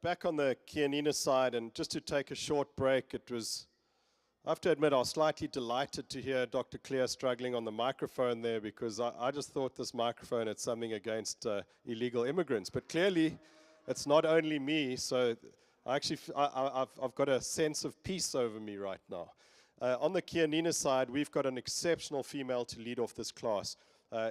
Back on the Kianina side, and just to take a short break, I have to admit, I was slightly delighted to hear Dr. Clear struggling on the microphone there, because I just thought this microphone had something against illegal immigrants. But clearly, it's not only me, so I've got a sense of peace over me right now. On the Kianina side, we've got an exceptional female to lead off this class.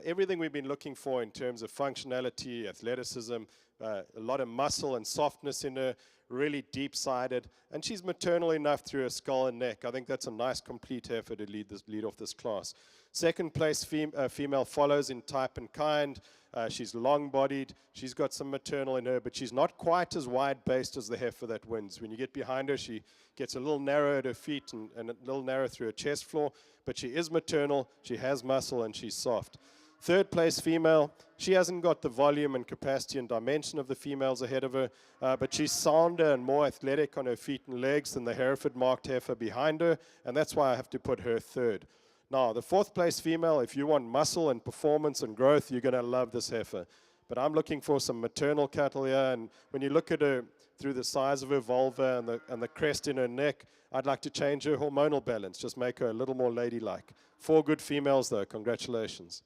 Everything we've been looking for in terms of functionality, athleticism, a lot of muscle and softness in her, really deep-sided, and she's maternal enough through her skull and neck. I think that's a nice, complete heifer to lead off this class. Second place female follows in type and kind. She's long-bodied. She's got some maternal in her, but she's not quite as wide-based as the heifer that wins. When you get behind her, she gets a little narrow at her feet and a little narrow through her chest floor, but she is maternal, she has muscle, and she's soft. Third place female, she hasn't got the volume and capacity and dimension of the females ahead of her, but she's sounder and more athletic on her feet and legs than the Hereford marked heifer behind her, and that's why I have to put her third. Now, the fourth place female, if you want muscle and performance and growth, you're going to love this heifer. But I'm looking for some maternal cattle here, and when you look at her through the size of her vulva and the crest in her neck, I'd like to change her hormonal balance, just make her a little more ladylike. 4 good females, though. Congratulations.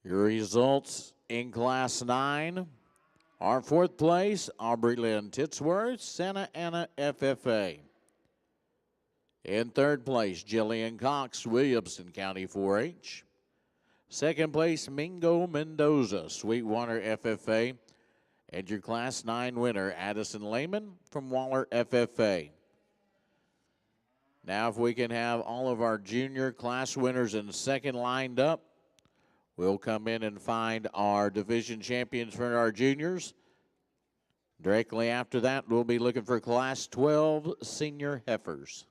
Your results in Class 9 are fourth place, Aubrey Lynn Titsworth, Santa Ana FFA. In third place, Jillian Cox, Williamson County 4-H. Second place, Mingo Mendoza, Sweetwater FFA. And your Class 9 winner, Addison Lehman from Waller FFA. Now if we can have all of our junior class winners in second lined up, we'll come in and find our division champions for our juniors. Directly after that, we'll be looking for Class 12 senior heifers.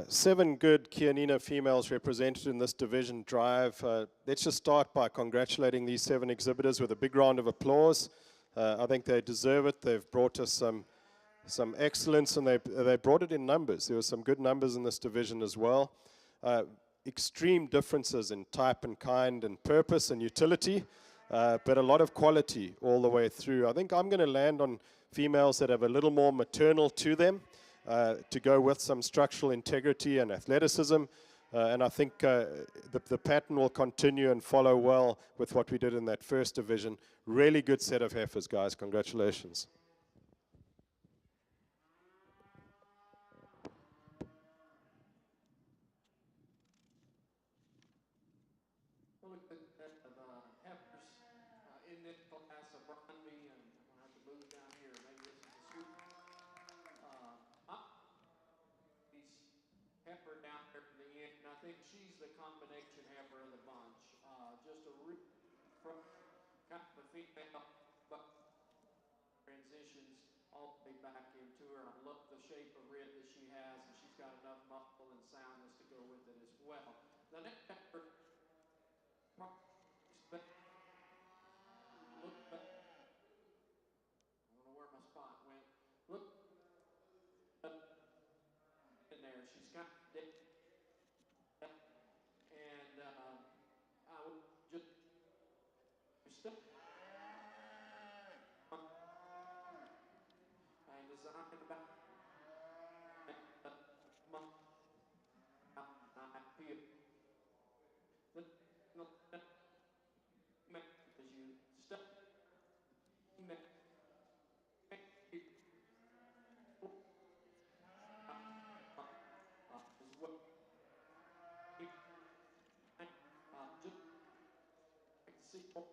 Seven good Kianina females represented in this division drive. Let's just start by congratulating these 7 exhibitors with a big round of applause. I think they deserve it. They've brought us some excellence, and they brought it in numbers. There were some good numbers in this division as well. Extreme differences in type and kind and purpose and utility, but a lot of quality all the way through. I think I'm going to land on females that have a little more maternal to them, to go with some structural integrity and athleticism. And I think the pattern will continue and follow well with what we did in that first division. Really good set of heifers, guys. Congratulations. Look at the heifers in this class of Brondby, and I'm going to have to move down here. Maybe this is a sweet. Heifer down there in the end, and I think she's the combination heifer of the bunch. Just a real kind of a female, but transitions all the way back into her. I love the shape of rib that she has, and she's got enough muscle and soundness to go with it as well. The next heifer, look back. I don't know where my spot went. Look in there. She's kind of dead, and I would just step and design about appeal. As you step as well. Just like to see more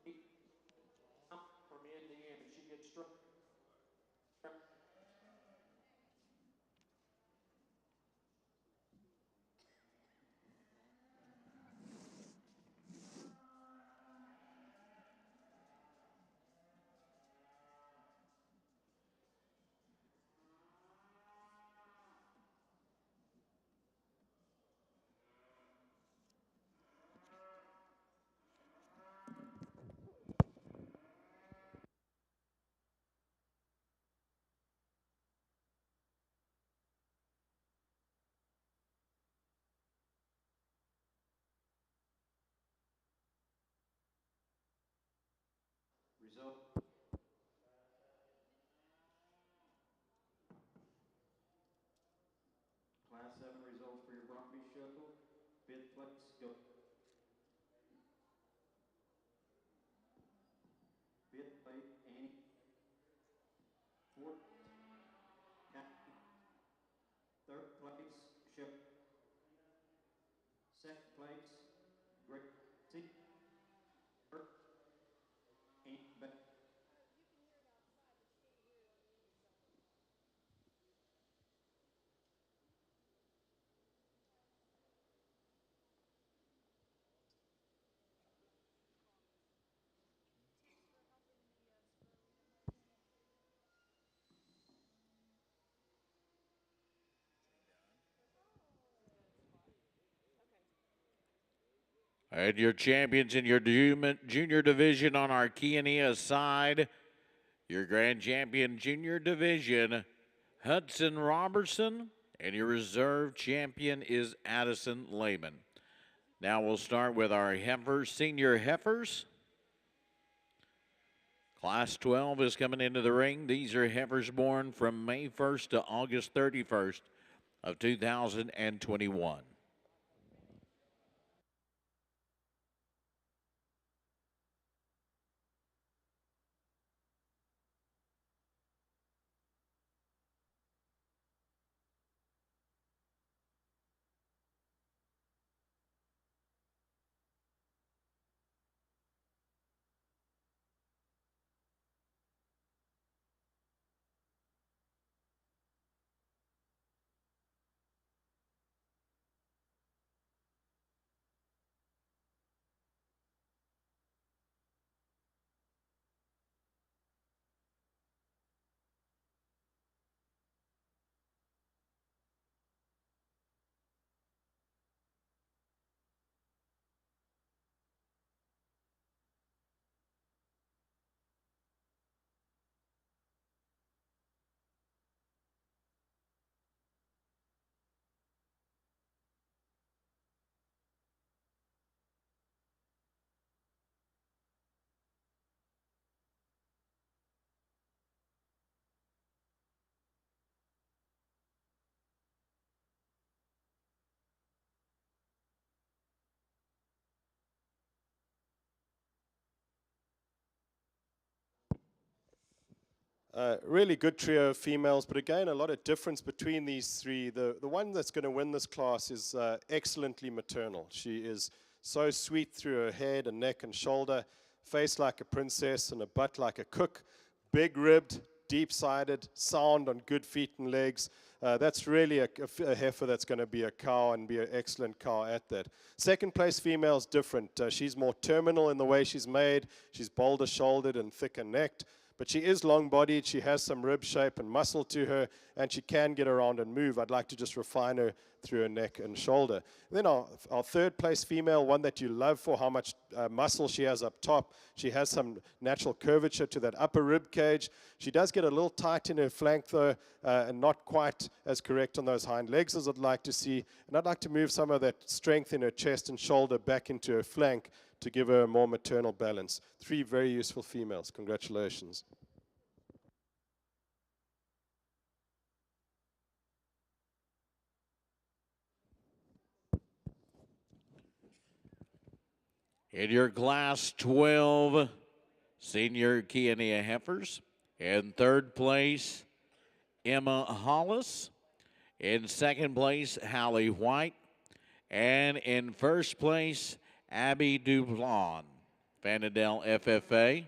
female that from end to end. She gets struck. Result. Class 7 results for your Bromby show. 5th place, go. 5th place, Annie. 4th, Kathy. 3rd place, show. 2nd place, Great C. 3rd, Annie. And your champions in your junior division on our Kiania side, your grand champion junior division, Hudson Robertson, and your reserve champion is Addison Lehman. Now we'll start with our heifers, senior heifers. Class 12 is coming into the ring. These are heifers born from May 1st to August 31st of 2021. Really good trio of females, but again, a lot of difference between these three. The one that's going to win this class is excellently maternal. She is so sweet through her head and neck and shoulder, face like a princess and a butt like a cook, big ribbed, deep sided, sound on good feet and legs. That's really a heifer that's going to be a cow and be an excellent cow at that. Second place female is different. She's more terminal in the way she's made. She's bolder shouldered and thicker necked. But she is long-bodied, she has some rib shape and muscle to her, and she can get around and move. I'd like to just refine her through her neck and shoulder. And then our third place female, one that you love for how much muscle she has up top. She has some natural curvature to that upper rib cage. She does get a little tight in her flank though, and not quite as correct on those hind legs as I'd like to see. And I'd like to move some of that strength in her chest and shoulder back into her flank to give her a more maternal balance. Three very useful females. Congratulations. In your Class 12 Senior Kiania Heifers, in third place, Emma Hollis. In second place, Hallie White. And in first place, Abby Dublon, Vanadel FFA.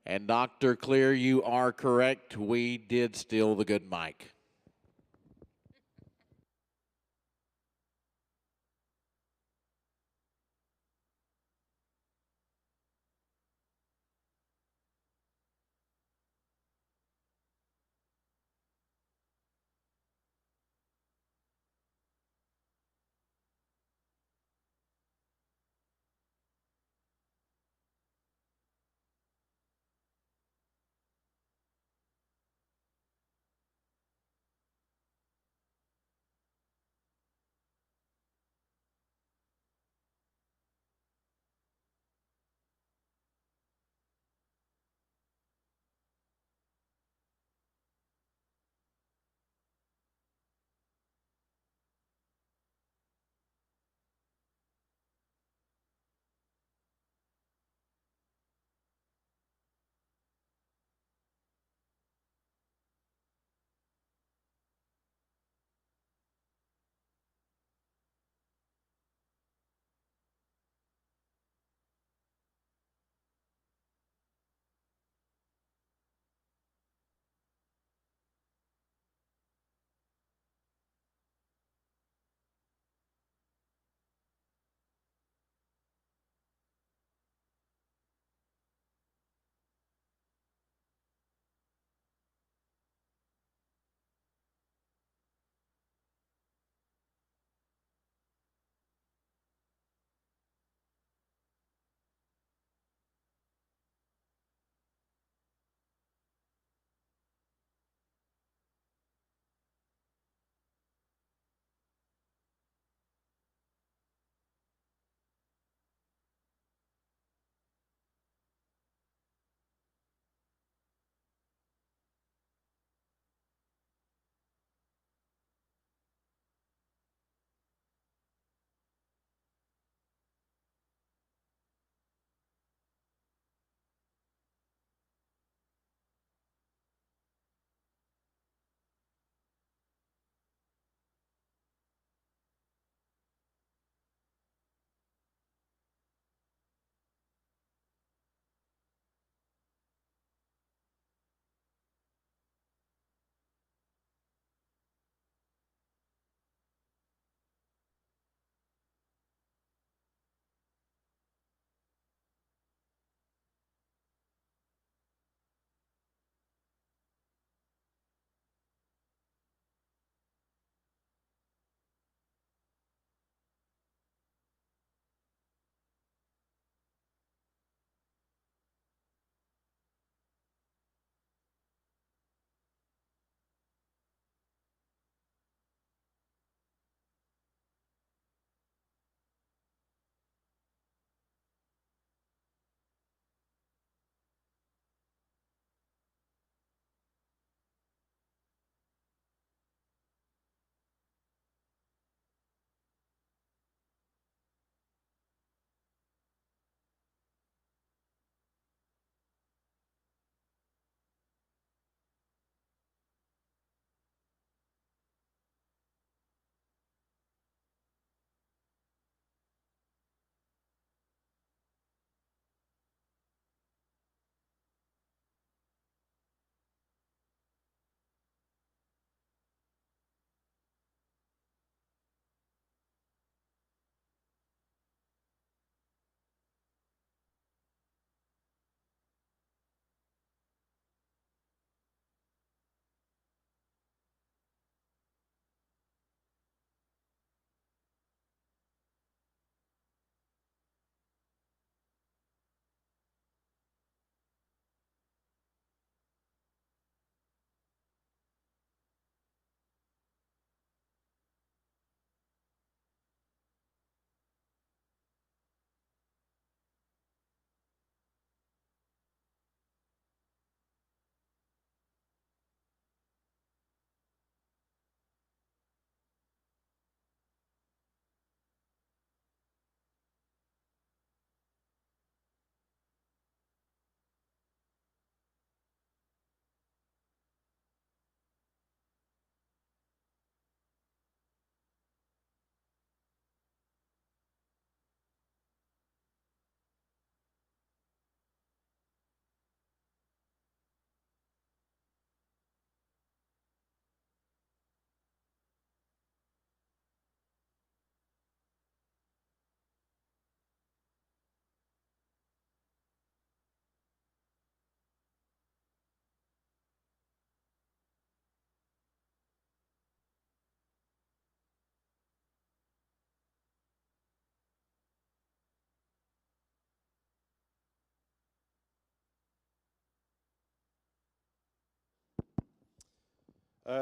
And Dr. Clear, you are correct. We did steal the good mic.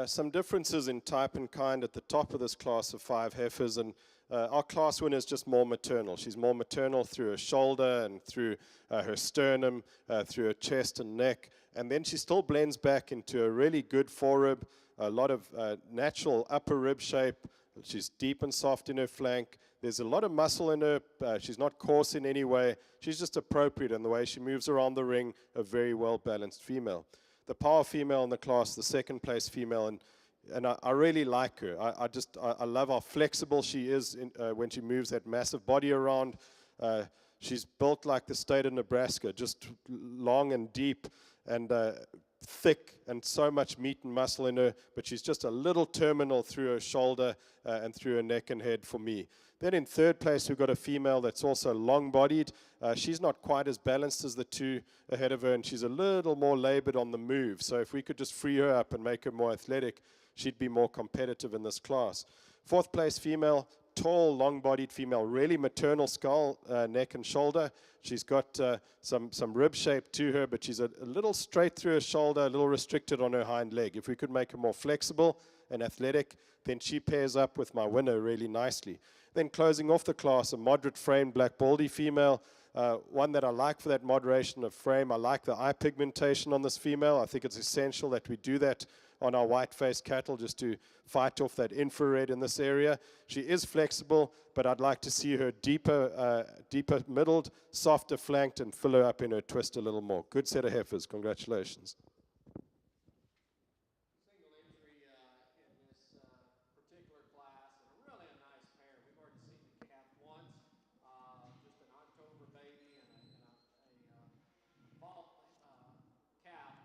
Some differences in type and kind at the top of this class of 5 heifers, and our class winner is just more maternal. She's more maternal through her shoulder and through her sternum, through her chest and neck, and then she still blends back into a really good forerib, a lot of natural upper rib shape. She's deep and soft in her flank. There's a lot of muscle in her. She's not coarse in any way. She's just appropriate in the way she moves around the ring, a very well-balanced female. The power female in the class, the second place female, and I really like her. I love how flexible she is when she moves that massive body around. She's built like the state of Nebraska, just long and deep and thick and so much meat and muscle in her, but she's just a little terminal through her shoulder and through her neck and head for me. Then in third place, we've got a female that's also long-bodied. She's not quite as balanced as the two ahead of her, and she's a little more labored on the move. So if we could just free her up and make her more athletic, she'd be more competitive in this class. Fourth place female, tall, long-bodied female, really maternal skull, neck and shoulder. She's got some rib shape to her, but she's a little straight through her shoulder, a little restricted on her hind leg. If we could make her more flexible and athletic, then she pairs up with my winner really nicely. Then closing off the class, a moderate frame black baldy female, one that I like for that moderation of frame. I like the eye pigmentation on this female. I think it's essential that we do that on our white-faced cattle just to fight off that infrared in this area. She is flexible, but I'd like to see her deeper middled, softer flanked, and fill her up in her twist a little more. Good set of heifers. Congratulations. Single entry in this particular class, and really a nice pair. We've already seen the calf once, just an October baby and a fall calf,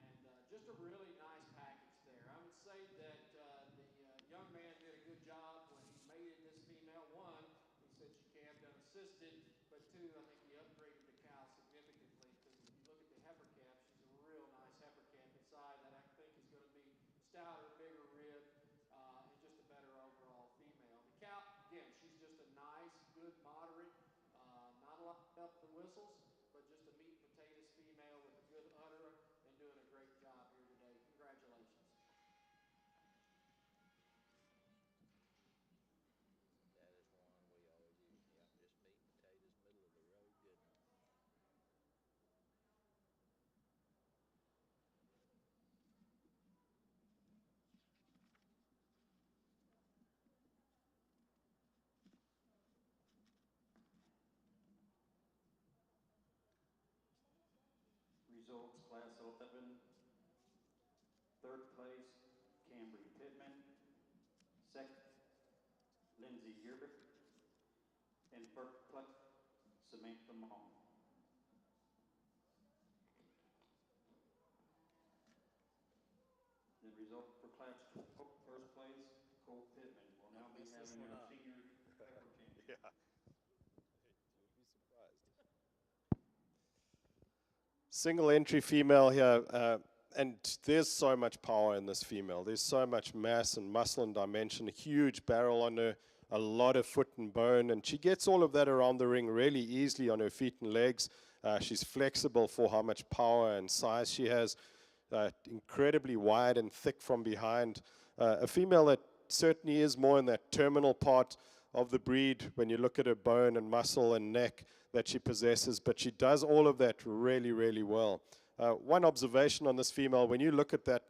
and just a really nice package there. I would say that the young man did a good job when he mated this female. One, he said she calved unassisted, but two, I think he upgraded the cow significantly, because if you look at the heifer calf, she's a real nice heifer calf inside that I think is going to be stouter, bigger rib, and just a better overall female. The cow, again, she's just a nice, good, moderate, not a lot of bells and whistles, but just a meat and potatoes female with a good udder and doing a great job here today. Congratulations. That is one we always use. Yep, just meat, potatoes, middle of the road goodness. Results, Class 11. Third place, Cambry Pittman. Second, Lindsay Urick. And first place, Samantha Long. The result for Class 12, first place, Cole Pittman will now be having our senior heifer champion. Yeah. You'll be surprised. Single entry female here, and there's so much power in this female. There's so much mass and muscle and dimension, a huge barrel on her, a lot of foot and bone, and she gets all of that around the ring really easily on her feet and legs. She's flexible for how much power and size she has, incredibly wide and thick from behind. A female that certainly is more in that terminal part of the breed when you look at her bone and muscle and neck that she possesses, but she does all of that really, really well. One observation on this female, when you look at that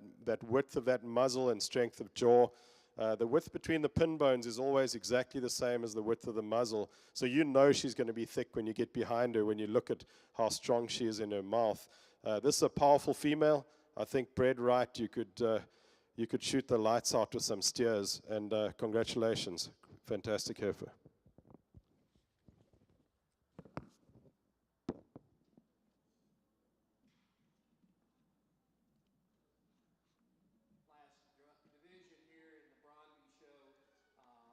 width of that muzzle and strength of jaw, the width between the pin bones is always exactly the same as the width of the muzzle. So you know she's going to be thick when you get behind her, when you look at how strong she is in her mouth. This is a powerful female. I think bred right, you could shoot the lights out with some steers, and congratulations. Fantastic heifer. Last division here in the Bronby show,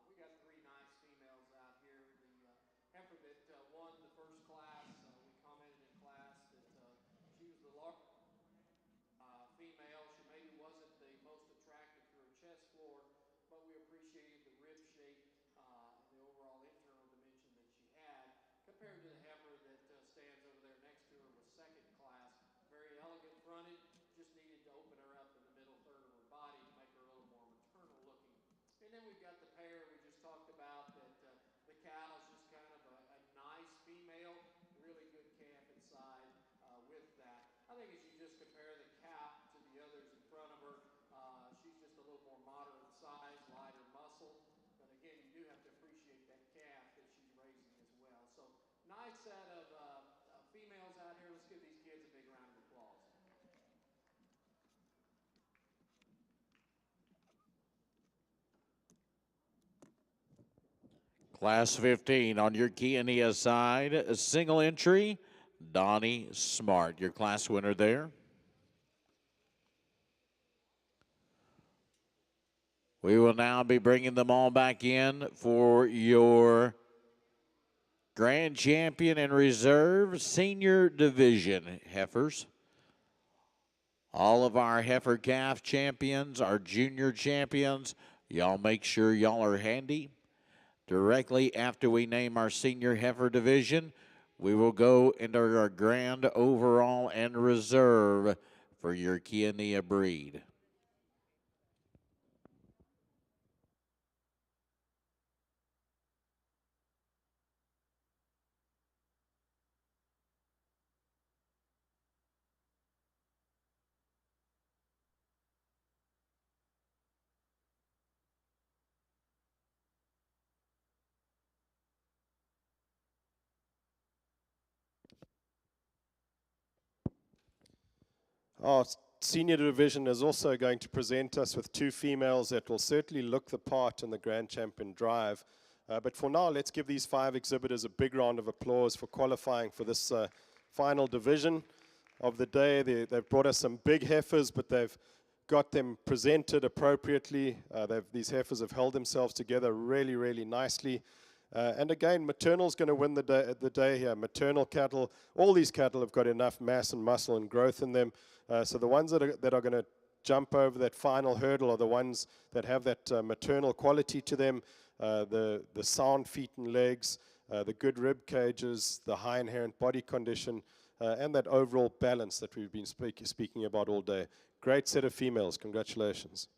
we got three nice females out here. The heifer that won the first class, we commented in class that she was the largest female. She maybe wasn't the most attractive through her chest floor, but we appreciated the rib shape and the overall internal dimension that she had compared to the heifer that stands over there next to her, was second class. Very elegant fronted, just needed to open her up in the middle third of her body. nice set of females out here. Let's give these kids a big round of applause. Class 15 on your Kia side, a single entry, Donnie Smart, your class winner there. We will now be bringing them all back in for your Grand Champion and Reserve Senior Division heifers. All of our heifer calf champions, our junior champions, y'all make sure y'all are handy. Directly after we name our senior heifer division, we will go into our grand overall and reserve for your Kia breed. Our senior division is also going to present us with two females that will certainly look the part in the Grand Champion Drive. But for now, let's give these 5 exhibitors a big round of applause for qualifying for this final division of the day. They've brought us some big heifers, but they've got them presented appropriately. These heifers have held themselves together really, really nicely. And again, maternal's going to win the day here. Maternal cattle, all these cattle have got enough mass and muscle and growth in them. So the ones that are going to jump over that final hurdle are the ones that have that maternal quality to them, the sound feet and legs, the good rib cages, the high inherent body condition, and that overall balance that we've been speaking about all day. Great set of females. Congratulations.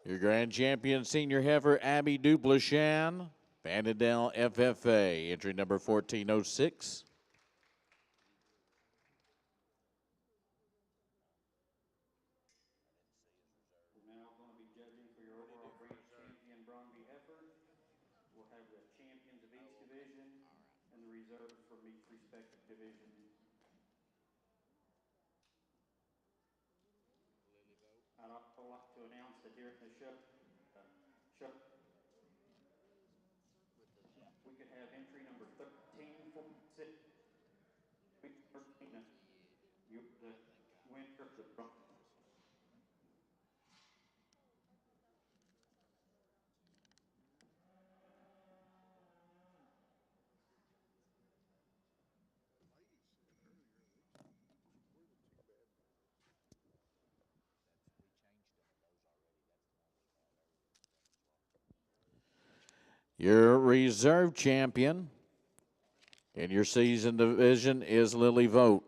Your Grand Champion Senior Heifer, Abby Duplashan, Vanadel FFA, entry number 1406. We're now going to be judging for your overall Grand Champion Bromby heifers. We'll have the champions of each division and the reserves from each respective division. I'd also like to announce that during the show, we could have entry number 1346. You're the winner of the Bromby. Your reserve champion in your season division is Lily Vogt.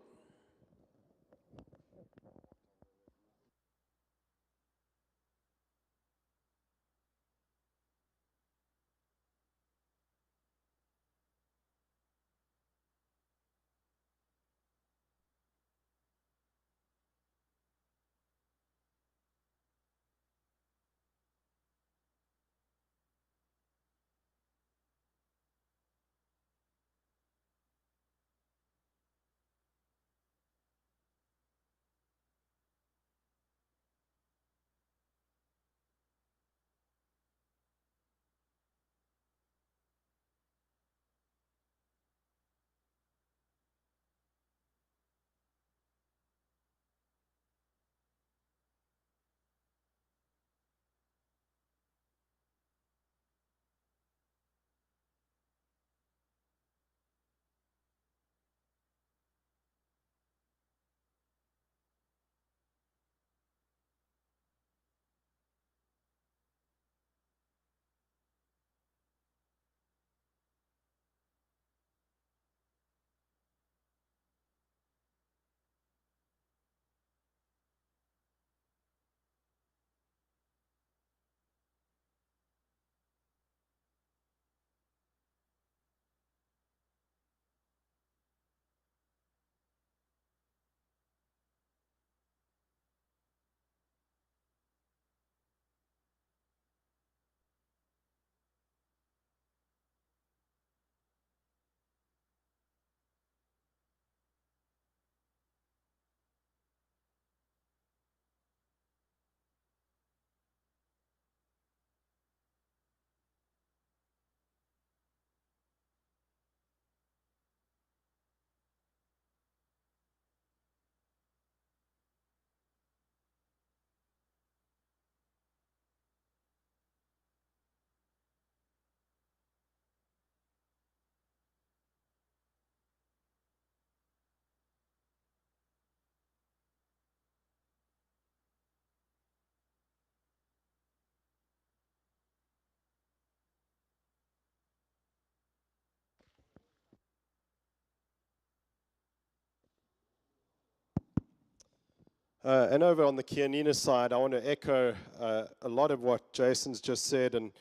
And over on the Kianina side, I want to echo a lot of what Jason's just said, and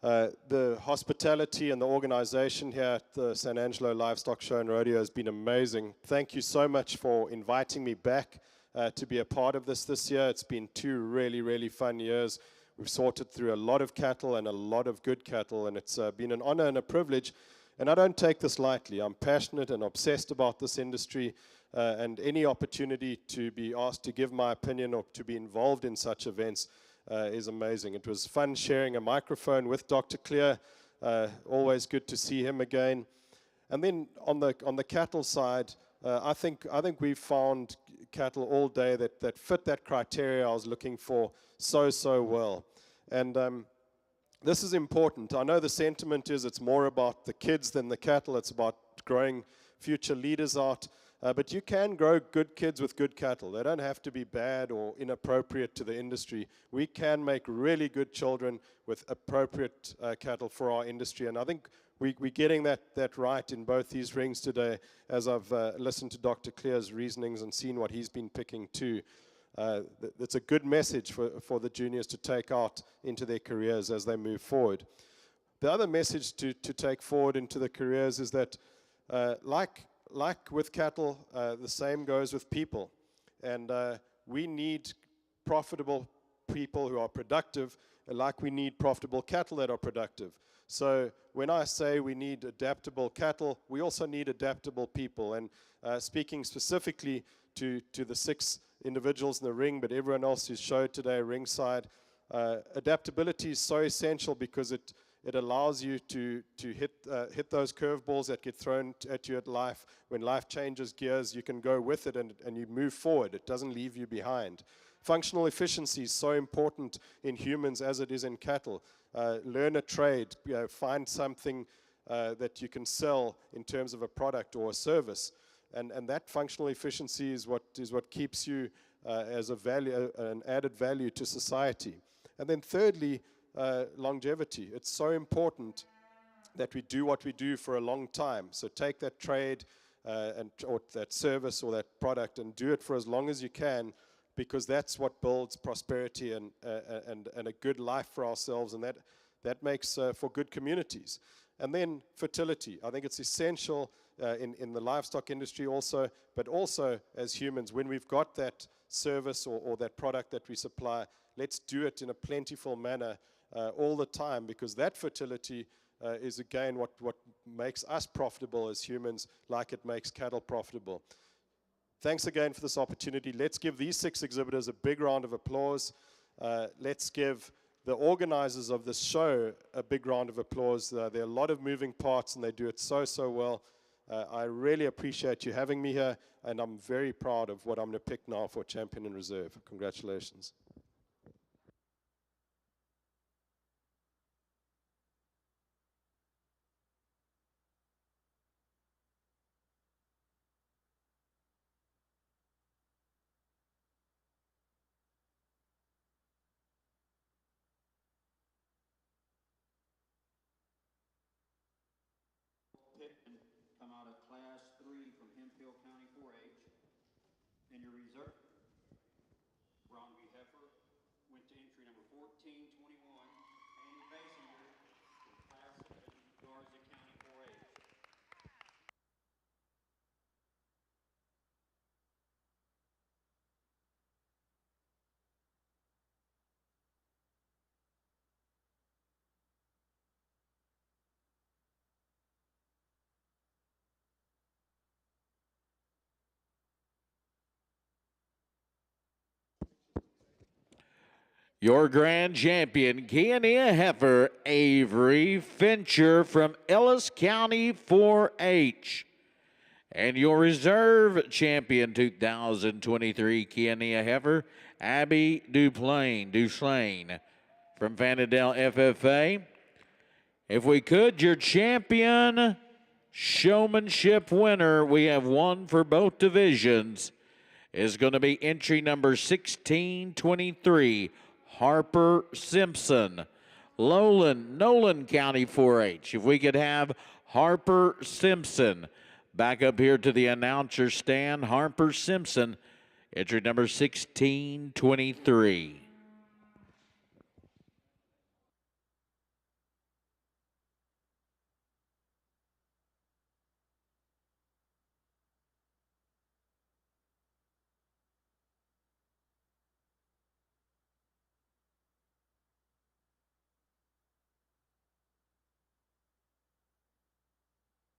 the hospitality and the organization here at the San Angelo Livestock Show and Rodeo has been amazing. Thank you so much for inviting me back to be a part of this year. It's been 2 really, really fun years. We've sorted through a lot of cattle and a lot of good cattle, and it's been an honor and a privilege. And I don't take this lightly. I'm passionate and obsessed about this industry, and any opportunity to be asked to give my opinion or to be involved in such events is amazing. It was fun sharing a microphone with Dr. Clear. Always good to see him again. And then on the cattle side, I think we've found cattle all day that fit that criteria I was looking for so well. And this is important. I know the sentiment is it's more about the kids than the cattle. It's about growing future leaders out. But you can grow good kids with good cattle. They don't have to be bad or inappropriate to the industry. We can make really good children with appropriate cattle for our industry. And I think we're getting that right in both these rings today, as I've listened to Dr. Clear's reasonings and seen what he's been picking too. It's a good message for the juniors to take out into their careers as they move forward. The other message to take forward into the careers is that like with cattle, the same goes with people. And we need profitable people who are productive, like we need profitable cattle that are productive. So when I say we need adaptable cattle, we also need adaptable people. And speaking specifically to the 6 individuals in the ring, but everyone else who's showed today ringside, adaptability is so essential because it allows you to hit those curveballs that get thrown at you at life. When life changes gears, you can go with it and you move forward. It doesn't leave you behind. Functional efficiency is so important in humans as it is in cattle. Learn a trade, find something that you can sell in terms of a product or a service. And that functional efficiency is what keeps you as an added value to society. And then thirdly, longevity. It's so important that we do what we do for a long time. So take that trade or that service or that product and do it for as long as you can, because that's what builds prosperity and a good life for ourselves, and that makes for good communities. And then fertility. I think it's essential in the livestock industry also, but also as humans, when we've got that service or that product that we supply, let's do it in a plentiful manner all the time, because that fertility is again what makes us profitable as humans, like it makes cattle profitable. Thanks again for this opportunity. Let's give these 6 exhibitors a big round of applause. Let's give the organizers of this show a big round of applause. There are a lot of moving parts, and they do it so well. I really appreciate you having me here, and I'm very proud of what I'm going to pick now for Champion and Reserve. Congratulations. Pittman come out of Class 3 from Hemphill County 4-H. And your reserve, Bromby Heifer, went to entry number 1421, Andy Basinger from Class 7, Garza County 4-H. Your grand champion, Kiania heifer, Avery Fincher from Ellis County 4-H. And your reserve champion 2023 Kiania heifer, Abby Duplain from Vanadale FFA. If we could, your champion showmanship winner, we have one for both divisions, is going to be entry number 1623, Harper Simpson, Nolan County 4-H. If we could have Harper Simpson back up here to the announcer stand. Harper Simpson Entry number 1623.